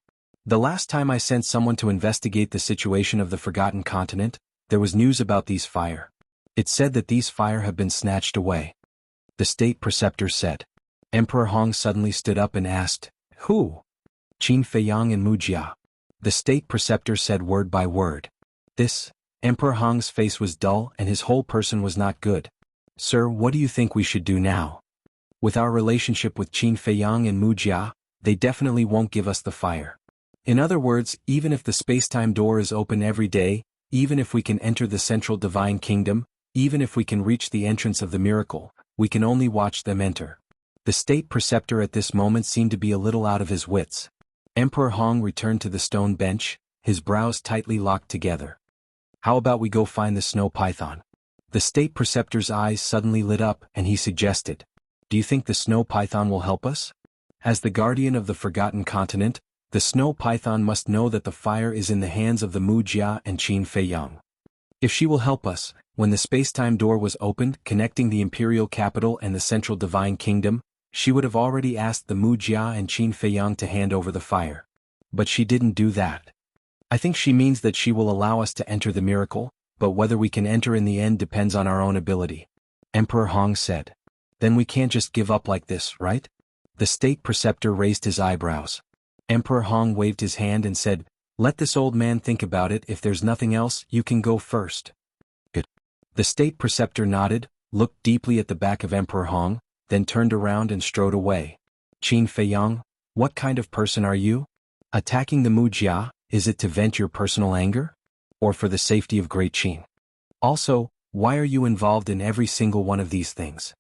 The last time I sent someone to investigate the situation of the Forgotten Continent, there was news about these fire. It said that these fire have been snatched away. The state preceptor said. Emperor Hong suddenly stood up and asked, Who? Qin Feiyang and Mujia. The state preceptor said word by word. This, Emperor Hong's face was dull and his whole person was not good. Sir, what do you think we should do now? With our relationship with Qin Feiyang and Mujia, they definitely won't give us the fire. In other words, even if the space-time door is open every day, even if we can enter the central divine kingdom, even if we can reach the entrance of the miracle, we can only watch them enter. The state preceptor at this moment seemed to be a little out of his wits. Emperor Hong returned to the stone bench, his brows tightly locked together. How about we go find the snow python? The state preceptor's eyes suddenly lit up and he suggested. Do you think the snow python will help us? As the guardian of the Forgotten Continent, the snow python must know that the fire is in the hands of the Mujia and Qin Feiyang. If she will help us, when the space-time door was opened connecting the imperial capital and the central divine kingdom, she would have already asked the Mujia and Qin Feiyang to hand over the fire. But she didn't do that. I think she means that she will allow us to enter the miracle, but whether we can enter in the end depends on our own ability. Emperor Hong said. Then we can't just give up like this, right? The state preceptor raised his eyebrows. Emperor Hong waved his hand and said, Let this old man think about it. If there's nothing else, you can go first. Good. The state preceptor nodded, looked deeply at the back of Emperor Hong, then turned around and strode away. Qin Feiyang, what kind of person are you? Attacking the Mujia, is it to vent your personal anger? Or for the safety of Great Qin? Also, why are you involved in every single one of these things?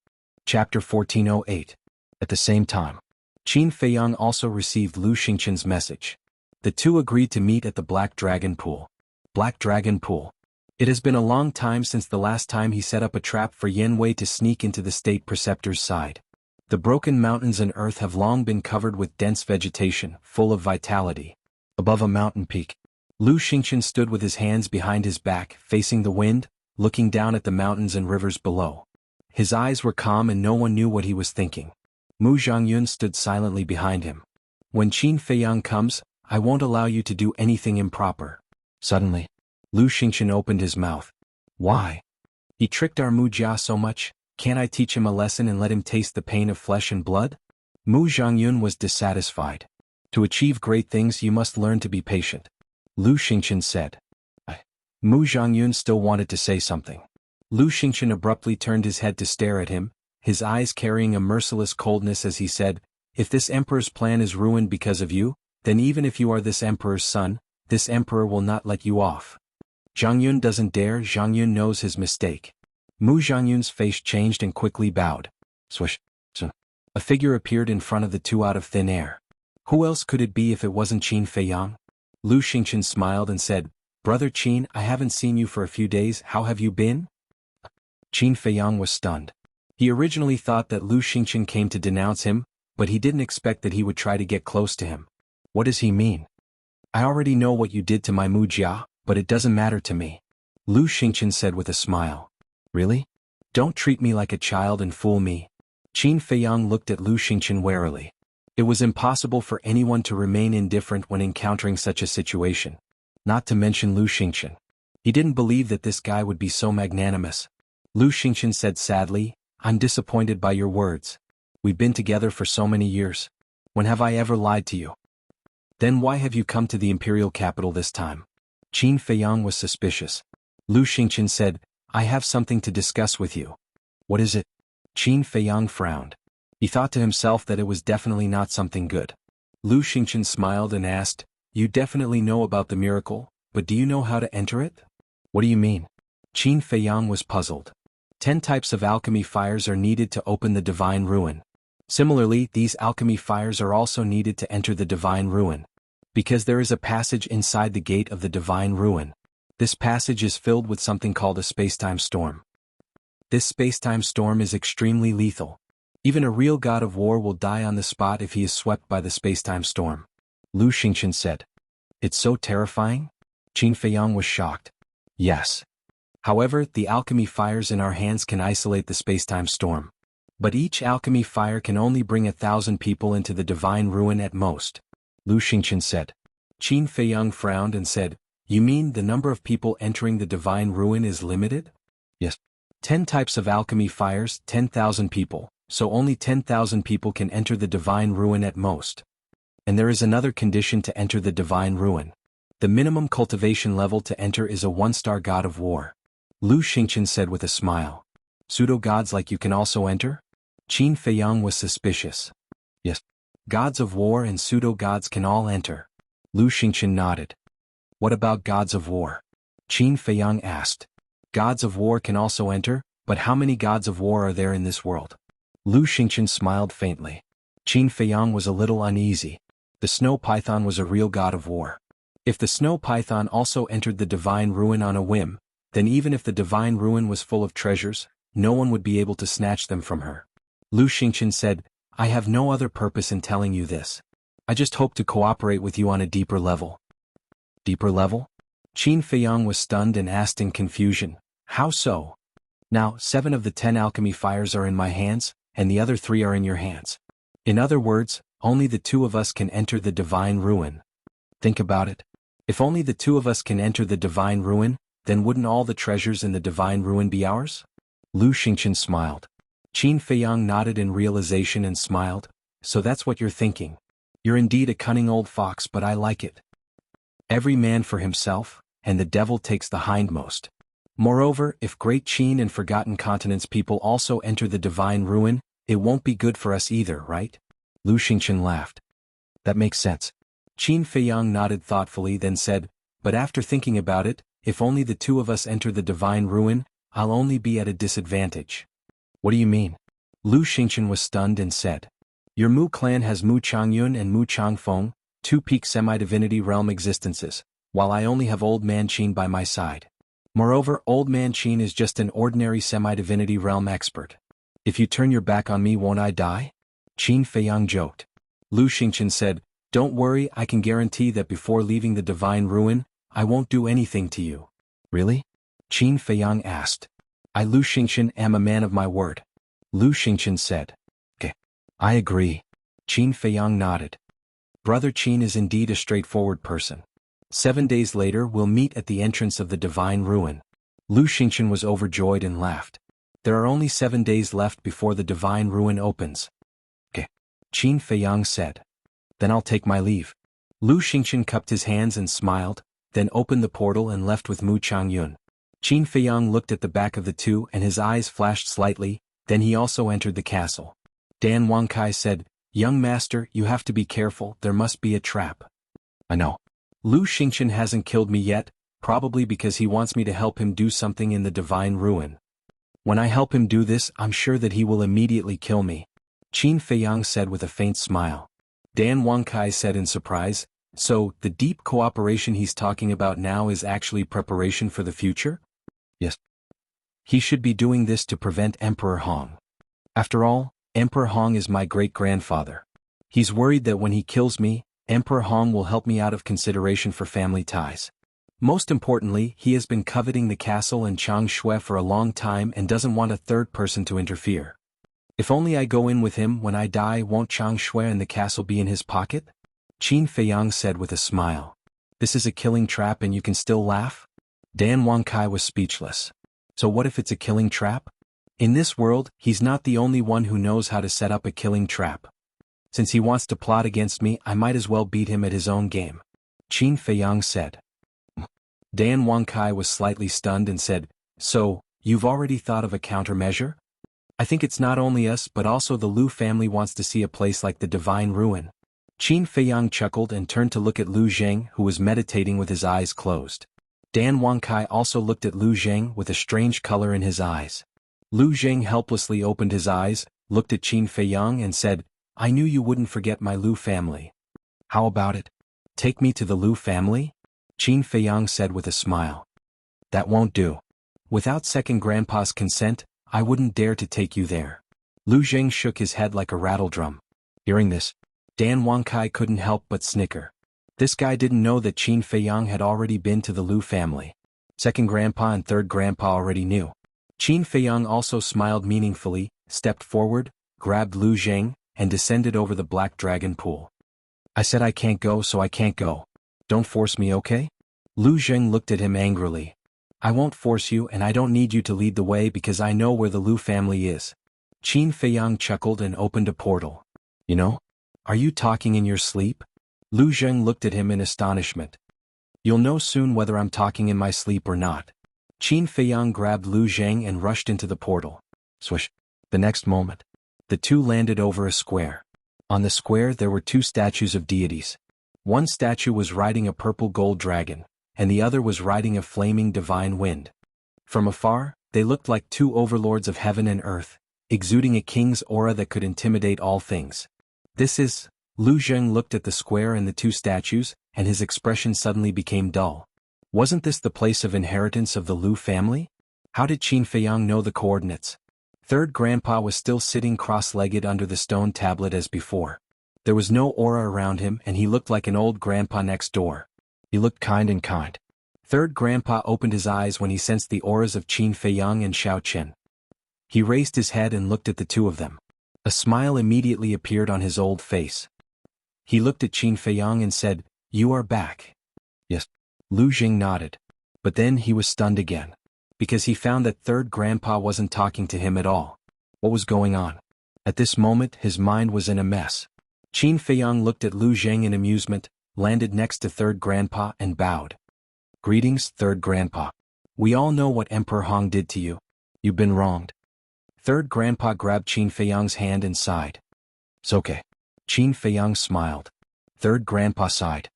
Chapter 1408. At the same time, Qin Feiyang also received Lu Xingqian's message. The two agreed to meet at the Black Dragon Pool. Black Dragon Pool. It has been a long time since the last time he set up a trap for Yan Wei to sneak into the state preceptor's side. The broken mountains and earth have long been covered with dense vegetation, full of vitality. Above a mountain peak, Lu Xingqian stood with his hands behind his back, facing the wind, looking down at the mountains and rivers below. His eyes were calm and no one knew what he was thinking. Mu Zhangyun stood silently behind him. When Qin Feiyang comes, I won't allow you to do anything improper. Suddenly, Lu Xingqian opened his mouth. Why? He tricked our Mujia so much, can't I teach him a lesson and let him taste the pain of flesh and blood? Mu Zhangyun was dissatisfied. To achieve great things you must learn to be patient. Lu Xingqian said. Mu Zhangyun still wanted to say something. Lu Xingqian abruptly turned his head to stare at him, his eyes carrying a merciless coldness as he said, If this emperor's plan is ruined because of you, then even if you are this emperor's son, this emperor will not let you off. Zhangyun doesn't dare. Zhangyun knows his mistake. Mu Zhangyun's face changed and quickly bowed. Swish. A figure appeared in front of the two out of thin air. Who else could it be if it wasn't Qin Feiyang? Lu Xingqian smiled and said, Brother Qin, I haven't seen you for a few days. How have you been? Qin Feiyang was stunned. He originally thought that Lu Xingqian came to denounce him, but he didn't expect that he would try to get close to him. What does he mean? I already know what you did to my Mujia, but it doesn't matter to me. Lu Xingqian said with a smile. Really? Don't treat me like a child and fool me. Qin Feiyang looked at Lu Xingqian warily. It was impossible for anyone to remain indifferent when encountering such a situation. Not to mention Lu Xingqian. He didn't believe that this guy would be so magnanimous. Lu Xingqian said sadly, I'm disappointed by your words. We've been together for so many years. When have I ever lied to you? Then why have you come to the imperial capital this time? Qin Feiyang was suspicious. Lu Xingqian said, I have something to discuss with you. What is it? Qin Feiyang frowned. He thought to himself that it was definitely not something good. Lu Xingqian smiled and asked, You definitely know about the miracle, but do you know how to enter it? What do you mean? Qin Feiyang was puzzled. 10 types of alchemy fires are needed to open the divine ruin. Similarly, these alchemy fires are also needed to enter the divine ruin. Because there is a passage inside the gate of the divine ruin. This passage is filled with something called a spacetime storm. This spacetime storm is extremely lethal. Even a real god of war will die on the spot if he is swept by the spacetime storm. Lu Xingqian said. It's so terrifying? Qin Feiyang was shocked. Yes. However, the alchemy fires in our hands can isolate the spacetime storm. But each alchemy fire can only bring 1,000 people into the divine ruin at most. Lu Xingqian said. Qin Feiyang frowned and said, You mean the number of people entering the divine ruin is limited? Yes. 10 types of alchemy fires, 10,000 people, so only 10,000 people can enter the divine ruin at most. And there is another condition to enter the divine ruin. The minimum cultivation level to enter is a 1-star god of war. Lu Xingqian said with a smile. Pseudo-gods like you can also enter? Qin Feiyang was suspicious. Yes. Gods of war and pseudo-gods can all enter. Lu Xingqian nodded. What about gods of war? Qin Feiyang asked. Gods of war can also enter, but how many gods of war are there in this world? Lu Xingqian smiled faintly. Qin Feiyang was a little uneasy. The snow python was a real god of war. If the snow python also entered the divine ruin on a whim, then even if the divine ruin was full of treasures, no one would be able to snatch them from her. Lu Xingqian said, I have no other purpose in telling you this. I just hope to cooperate with you on a deeper level. Deeper level? Qin Feiyang was stunned and asked in confusion, How so? Now, 7 of the 10 alchemy fires are in my hands, and the other 3 are in your hands. In other words, only the 2 of us can enter the divine ruin. Think about it. If only the 2 of us can enter the divine ruin, then wouldn't all the treasures in the divine ruin be ours? Lu Xingqian smiled. Qin Feiyang nodded in realization and smiled, So that's what you're thinking. You're indeed a cunning old fox, but I like it. Every man for himself, and the devil takes the hindmost. Moreover, if great Qin and Forgotten Continents people also enter the divine ruin, it won't be good for us either, right? Lu Xingqian laughed. That makes sense. Qin Feiyang nodded thoughtfully, then said, But after thinking about it, if only the 2 of us enter the divine ruin, I'll only be at a disadvantage. What do you mean? Lu Xingqian was stunned and said. Your Mu clan has Mu Changyun and Mu Changfeng, 2 peak semi-divinity realm existences, while I only have Old Man Qin by my side. Moreover, Old Man Qin is just an ordinary semi-divinity realm expert. If you turn your back on me, won't I die? Qin Feiyang joked. Lu Xingqian said, Don't worry, I can guarantee that before leaving the divine ruin, I won't do anything to you. Really? Qin Feiyang asked. I, Lu Xingqian, am a man of my word. Lu Xingqian said. Okay. I agree. Qin Feiyang nodded. Brother Qin is indeed a straightforward person. 7 days later we'll meet at the entrance of the divine ruin. Lu Xingqian was overjoyed and laughed. There are only 7 days left before the divine ruin opens. Okay. Qin Feiyang said. Then I'll take my leave. Lu Xingqian cupped his hands and smiled, then opened the portal and left with Mu Changyun. Qin Feiyang looked at the back of the 2 and his eyes flashed slightly, then he also entered the castle. Dan Wangkai said, Young master, you have to be careful, there must be a trap. I know. Lu Xingqian hasn't killed me yet, probably because he wants me to help him do something in the divine ruin. When I help him do this, I'm sure that he will immediately kill me. Qin Feiyang said with a faint smile. Dan Wangkai said in surprise, So, the deep cooperation he's talking about now is actually preparation for the future? Yes. He should be doing this to prevent Emperor Hong. After all, Emperor Hong is my great-grandfather. He's worried that when he kills me, Emperor Hong will help me out of consideration for family ties. Most importantly, he has been coveting the castle and Changshui for a long time and doesn't want a third person to interfere. If only I go in with him when I die, won't Changshui and the castle be in his pocket? Qin Feiyang said with a smile. This is a killing trap and you can still laugh? Dan Wangkai was speechless. So what if it's a killing trap? In this world, he's not the only one who knows how to set up a killing trap. Since he wants to plot against me, I might as well beat him at his own game. Qin Feiyang said. Dan Wangkai was slightly stunned and said, So, you've already thought of a countermeasure? I think it's not only us but also the Lu family wants to see a place like the Divine Ruin. Qin Feiyang chuckled and turned to look at Lu Zheng, who was meditating with his eyes closed. Dan Wangkai also looked at Lu Zheng with a strange color in his eyes. Lu Zheng helplessly opened his eyes, looked at Qin Feiyang and said, I knew you wouldn't forget my Lu family. How about it? Take me to the Lu family? Qin Feiyang said with a smile. That won't do. Without second grandpa's consent, I wouldn't dare to take you there. Lu Zheng shook his head like a rattledrum. Hearing this, Dan Wangkai couldn't help but snicker. This guy didn't know that Qin Feiyang had already been to the Lu family. Second grandpa and third grandpa already knew. Qin Feiyang also smiled meaningfully, stepped forward, grabbed Lu Zheng, and descended over the black dragon pool. I said I can't go, so I can't go. Don't force me, okay? Lu Zheng looked at him angrily. I won't force you, and I don't need you to lead the way because I know where the Lu family is. Qin Feiyang chuckled and opened a portal. You know? Are you talking in your sleep? Lu Zheng looked at him in astonishment. You'll know soon whether I'm talking in my sleep or not. Qin Feiyang grabbed Lu Zheng and rushed into the portal. Swish. The next moment, the two landed over a square. On the square there were two statues of deities. One statue was riding a purple gold dragon, and the other was riding a flaming divine wind. From afar, they looked like two overlords of heaven and earth, exuding a king's aura that could intimidate all things. This is... Lu Zheng looked at the square and the two statues, and his expression suddenly became dull. Wasn't this the place of inheritance of the Lu family? How did Qin Feiyang know the coordinates? Third grandpa was still sitting cross-legged under the stone tablet as before. There was no aura around him and he looked like an old grandpa next door. He looked kind and kind. Third grandpa opened his eyes when he sensed the auras of Qin Feiyang and Xiao Qin. He raised his head and looked at the two of them. A smile immediately appeared on his old face. He looked at Qin Feiyang and said, You are back. Yes. Lu Zheng nodded. But then he was stunned again. Because he found that third grandpa wasn't talking to him at all. What was going on? At this moment his mind was in a mess. Qin Feiyang looked at Lu Zheng in amusement, landed next to third grandpa and bowed. Greetings, third grandpa. We all know what Emperor Hong did to you. You've been wronged. Third grandpa grabbed Qin Feiyang's hand and sighed. It's okay. Qin Feiyang smiled. Third grandpa sighed.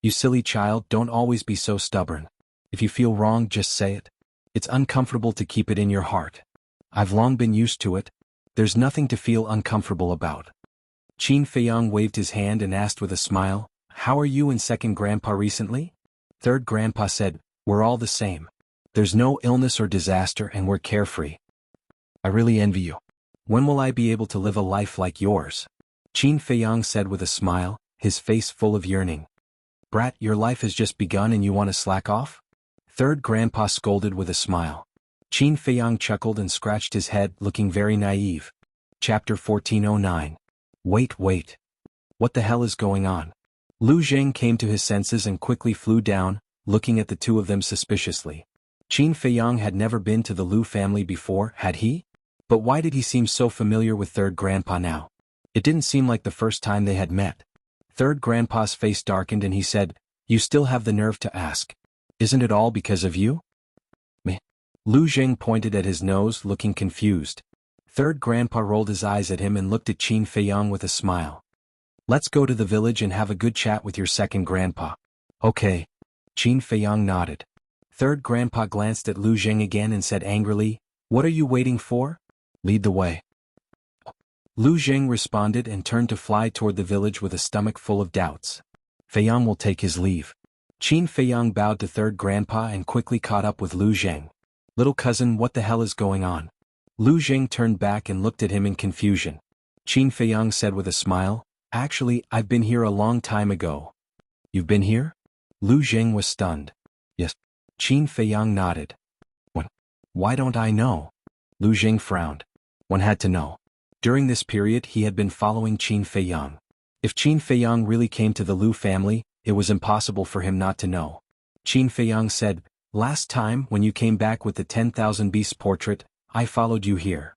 You silly child, don't always be so stubborn. If you feel wrong, just say it. It's uncomfortable to keep it in your heart. I've long been used to it. There's nothing to feel uncomfortable about. Qin Feiyang waved his hand and asked with a smile, How are you and second grandpa recently? Third grandpa said, We're all the same. There's no illness or disaster and we're carefree. I really envy you. When will I be able to live a life like yours? Qin Feiyang said with a smile, his face full of yearning. Brat, your life has just begun and you want to slack off? Third grandpa scolded with a smile. Qin Feiyang chuckled and scratched his head, looking very naive. Chapter 1409. Wait. What the hell is going on? Lu Zheng came to his senses and quickly flew down, looking at the two of them suspiciously. Qin Feiyang had never been to the Lu family before, had he? But why did he seem so familiar with third grandpa now? It didn't seem like the first time they had met. Third grandpa's face darkened and he said, You still have the nerve to ask. Isn't it all because of you? Me. Lu Zheng pointed at his nose, looking confused. Third grandpa rolled his eyes at him and looked at Qin Feiyang with a smile. Let's go to the village and have a good chat with your second grandpa. Okay. Qin Feiyang nodded. Third grandpa glanced at Lu Zheng again and said angrily, What are you waiting for? Lead the way. Lu Zheng responded and turned to fly toward the village with a stomach full of doubts. Feiyang will take his leave. Qin Feiyang bowed to third grandpa and quickly caught up with Lu Zheng. Little cousin, what the hell is going on? Lu Zheng turned back and looked at him in confusion. Qin Feiyang said with a smile, Actually, I've been here a long time ago. You've been here? Lu Zheng was stunned. Yes. Qin Feiyang nodded. When? Why don't I know? Lu Zheng frowned. One had to know. During this period he had been following Qin Feiyang. If Qin Feiyang really came to the Lu family, it was impossible for him not to know. Qin Feiyang said, Last time, when you came back with the 10,000 beasts portrait, I followed you here.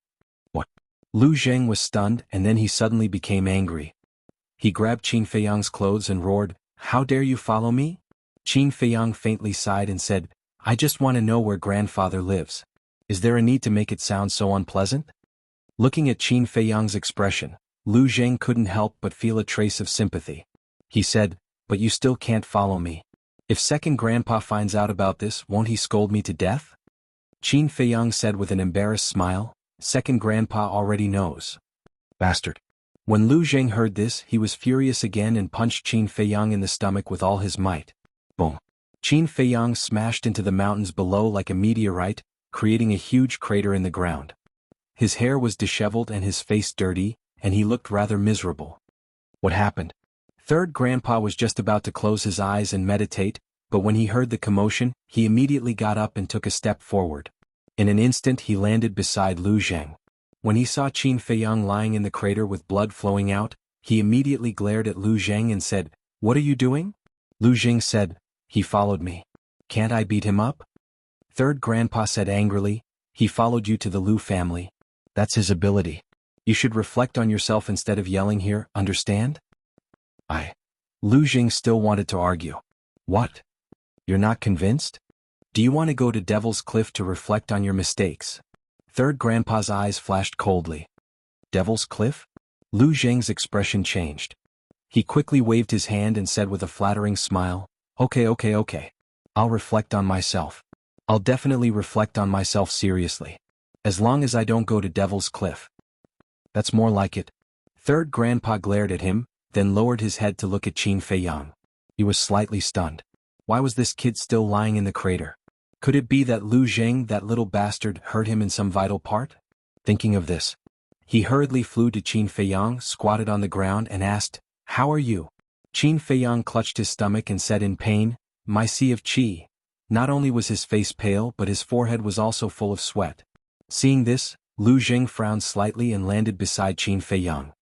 What? Lu Zheng was stunned, and then he suddenly became angry. He grabbed Qin Feiyang's clothes and roared, "How dare you follow me?" Qin Feiyang faintly sighed and said, "I just want to know where grandfather lives. Is there a need to make it sound so unpleasant?" Looking at Qin Feiyang's expression, Lu Zheng couldn't help but feel a trace of sympathy. He said, "But you still can't follow me. If second grandpa finds out about this, won't he scold me to death?" Qin Feiyang said with an embarrassed smile, "Second grandpa already knows." Bastard. When Lu Zheng heard this, he was furious again and punched Qin Feiyang in the stomach with all his might. Boom. Qin Feiyang smashed into the mountains below like a meteorite, creating a huge crater in the ground. His hair was disheveled and his face dirty, and he looked rather miserable. What happened? Third grandpa was just about to close his eyes and meditate, but when he heard the commotion, he immediately got up and took a step forward. In an instant he landed beside Lu Zheng. When he saw Qin Feiyang lying in the crater with blood flowing out, he immediately glared at Lu Zheng and said, "What are you doing?" Lu Zheng said, "He followed me. Can't I beat him up?" Third grandpa said angrily, "He followed you to the Lu family. That's his ability. You should reflect on yourself instead of yelling here, understand?" Lu Zheng still wanted to argue. "What? You're not convinced? Do you want to go to Devil's Cliff to reflect on your mistakes?" Third grandpa's eyes flashed coldly. Devil's Cliff? Lu Zheng's expression changed. He quickly waved his hand and said with a flattering smile, Okay. I'll reflect on myself. I'll definitely reflect on myself seriously. As long as I don't go to Devil's Cliff. That's more like it." Third grandpa glared at him, then lowered his head to look at Qin Feiyang. He was slightly stunned. Why was this kid still lying in the crater? Could it be that Lu Zheng, that little bastard, hurt him in some vital part? Thinking of this, he hurriedly flew to Qin Feiyang, squatted on the ground and asked, "How are you?" Qin Feiyang clutched his stomach and said in pain, "My sea of qi." Not only was his face pale but his forehead was also full of sweat. Seeing this, Lu Zheng frowned slightly and landed beside Qin Feiyang.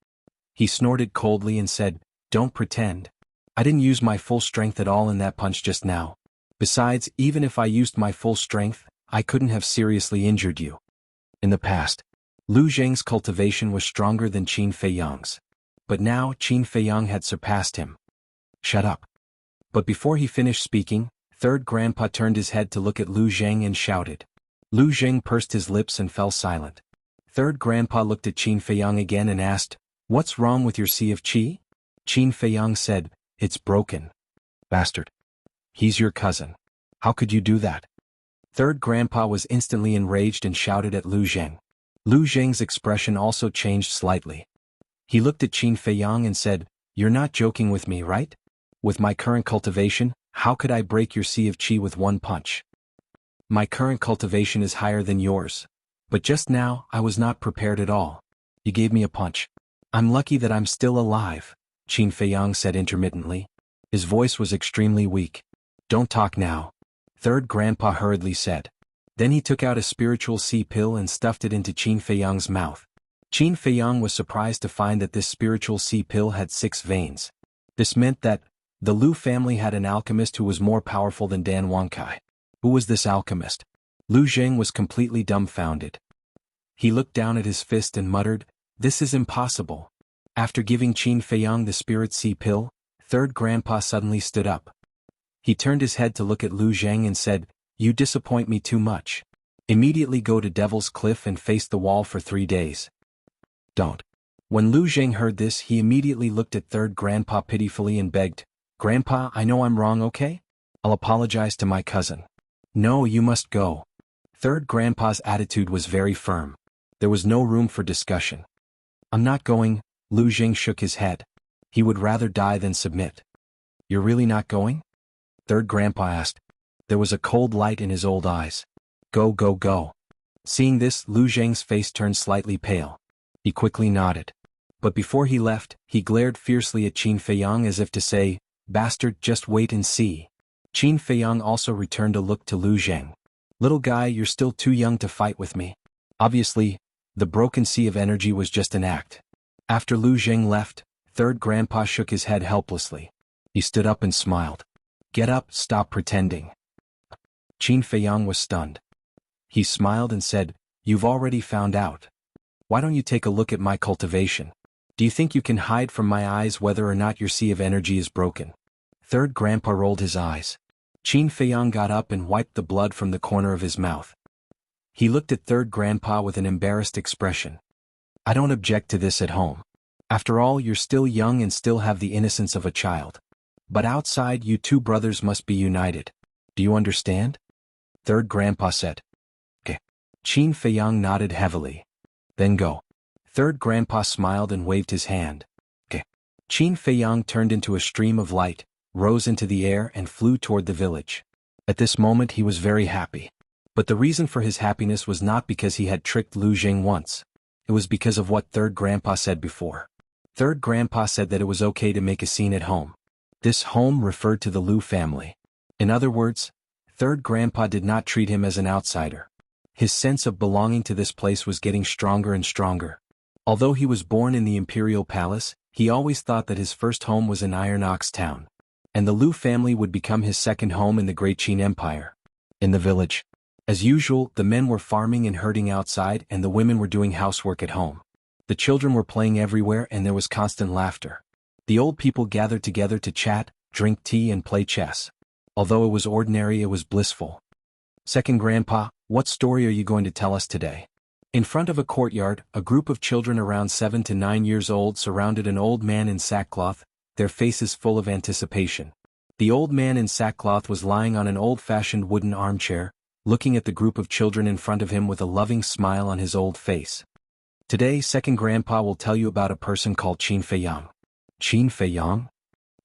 He snorted coldly and said, "Don't pretend. I didn't use my full strength at all in that punch just now. Besides, even if I used my full strength, I couldn't have seriously injured you." In the past, Lu Zheng's cultivation was stronger than Qin Feiyang's. But now Qin Feiyang had surpassed him. "Shut up." But before he finished speaking, third grandpa turned his head to look at Lu Zheng and shouted. Lu Zheng pursed his lips and fell silent. Third grandpa looked at Qin Feiyang again and asked, "What's wrong with your sea of qi?" Qin Feiyang said, "It's broken." Bastard. He's your cousin. How could you do that? Third grandpa was instantly enraged and shouted at Lu Zheng. Lu Zheng's expression also changed slightly. He looked at Qin Feiyang and said, "You're not joking with me, right? With my current cultivation, how could I break your sea of qi with one punch? My current cultivation is higher than yours. But just now, I was not prepared at all. You gave me a punch. I'm lucky that I'm still alive," Qin Feiyang said intermittently. His voice was extremely weak. "Don't talk now," third grandpa hurriedly said. Then he took out a spiritual sea pill and stuffed it into Qin Feiyang's mouth. Qin Feiyang was surprised to find that this spiritual sea pill had 6 veins. This meant that the Lu family had an alchemist who was more powerful than Dan Wankai. Who was this alchemist? Lu Zheng was completely dumbfounded. He looked down at his fist and muttered, "This is impossible." After giving Qin Feiyang the spirit sea pill, third grandpa suddenly stood up. He turned his head to look at Lu Zheng and said, "You disappoint me too much. Immediately go to Devil's Cliff and face the wall for 3 days. Don't." When Lu Zheng heard this, he immediately looked at third grandpa pitifully and begged, "Grandpa, I know I'm wrong, okay? I'll apologize to my cousin." "No, you must go." Third grandpa's attitude was very firm. There was no room for discussion. "I'm not going," Lu Zheng shook his head. He would rather die than submit. "You're really not going?" third grandpa asked. There was a cold light in his old eyes. Go. Seeing this, Lu Zheng's face turned slightly pale. He quickly nodded. But before he left, he glared fiercely at Qin Feiyang as if to say, "Bastard, just wait and see." Qin Feiyang also returned a look to Lu Zheng. "Little guy, you're still too young to fight with me." Obviously, the broken sea of energy was just an act. After Lu Zheng left, third grandpa shook his head helplessly. He stood up and smiled. "Get up, stop pretending." Qin Feiyang was stunned. He smiled and said, "You've already found out. Why don't you take a look at my cultivation? Do you think you can hide from my eyes whether or not your sea of energy is broken?" Third grandpa rolled his eyes. Qin Feiyang got up and wiped the blood from the corner of his mouth. He looked at third grandpa with an embarrassed expression. "I don't object to this at home. After all, you're still young and still have the innocence of a child. But outside, you two brothers must be united. Do you understand?" Third grandpa said. "Okay." Qin Feiyang nodded heavily. "Then go." Third grandpa smiled and waved his hand. "Okay." Qin Feiyang turned into a stream of light, rose into the air and flew toward the village. At this moment he was very happy. But the reason for his happiness was not because he had tricked Lu Jing once. It was because of what third grandpa said before. Third grandpa said that it was okay to make a scene at home. This home referred to the Lu family. In other words, third grandpa did not treat him as an outsider. His sense of belonging to this place was getting stronger and stronger. Although he was born in the imperial palace, he always thought that his first home was in Iron Ox Town. And the Lu family would become his second home in the Great Qin Empire. In the village, as usual, the men were farming and herding outside and the women were doing housework at home. The children were playing everywhere and there was constant laughter. The old people gathered together to chat, drink tea and play chess. Although it was ordinary, it was blissful. Second grandpa, what story are you going to tell us today? In front of a courtyard, a group of children around 7 to 9 years old surrounded an old man in sackcloth, their faces full of anticipation. The old man in sackcloth was lying on an old-fashioned wooden armchair, looking at the group of children in front of him with a loving smile on his old face. Today, second grandpa will tell you about a person called Qin Feiyang. Qin Feiyang?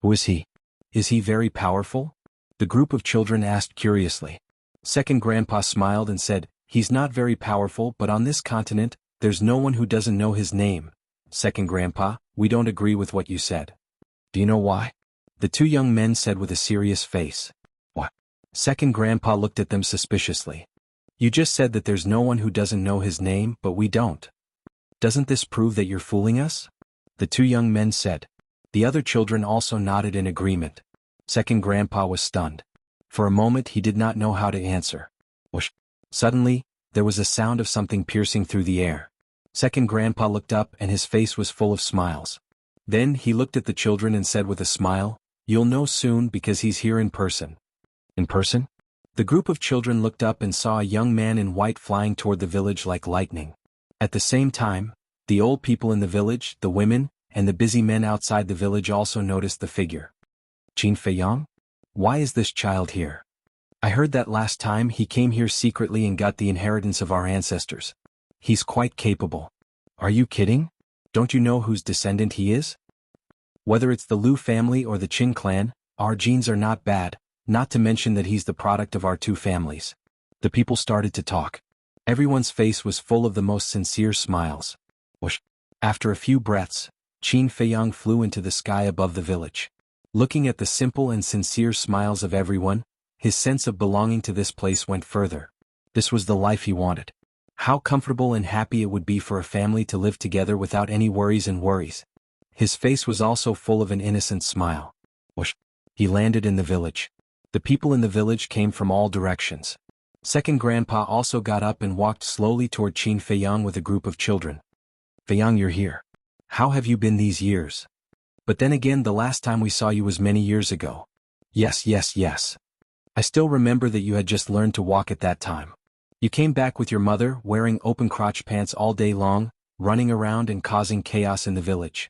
Who is he? Is he very powerful? The group of children asked curiously. Second grandpa smiled and said, "He's not very powerful, but on this continent, there's no one who doesn't know his name." Second grandpa, we don't agree with what you said. Do you know why? The two young men said with a serious face. What? Second grandpa looked at them suspiciously. You just said that there's no one who doesn't know his name, but we don't. Doesn't this prove that you're fooling us? The two young men said. The other children also nodded in agreement. Second grandpa was stunned. For a moment he did not know how to answer. Whoosh. Suddenly, there was a sound of something piercing through the air. Second grandpa looked up and his face was full of smiles. Then he looked at the children and said with a smile, "You'll know soon because he's here in person." In person? The group of children looked up and saw a young man in white flying toward the village like lightning. At the same time, the old people in the village, the women, and the busy men outside the village also noticed the figure. Qin Feiyang? Why is this child here? I heard that last time he came here secretly and got the inheritance of our ancestors. He's quite capable. Are you kidding? Don't you know whose descendant he is? Whether it's the Lu family or the Qin clan, our genes are not bad, not to mention that he's the product of our two families. The people started to talk. Everyone's face was full of the most sincere smiles. Whoosh. After a few breaths, Qin Feiyang flew into the sky above the village. Looking at the simple and sincere smiles of everyone, his sense of belonging to this place went further. This was the life he wanted. How comfortable and happy it would be for a family to live together without any worries and worries. His face was also full of an innocent smile. Whoosh. He landed in the village. The people in the village came from all directions. Second grandpa also got up and walked slowly toward Qin Feiyang with a group of children. Feiyang, you're here. How have you been these years? But then again, the last time we saw you was many years ago. Yes. I still remember that you had just learned to walk at that time. You came back with your mother wearing open crotch pants all day long, running around and causing chaos in the village.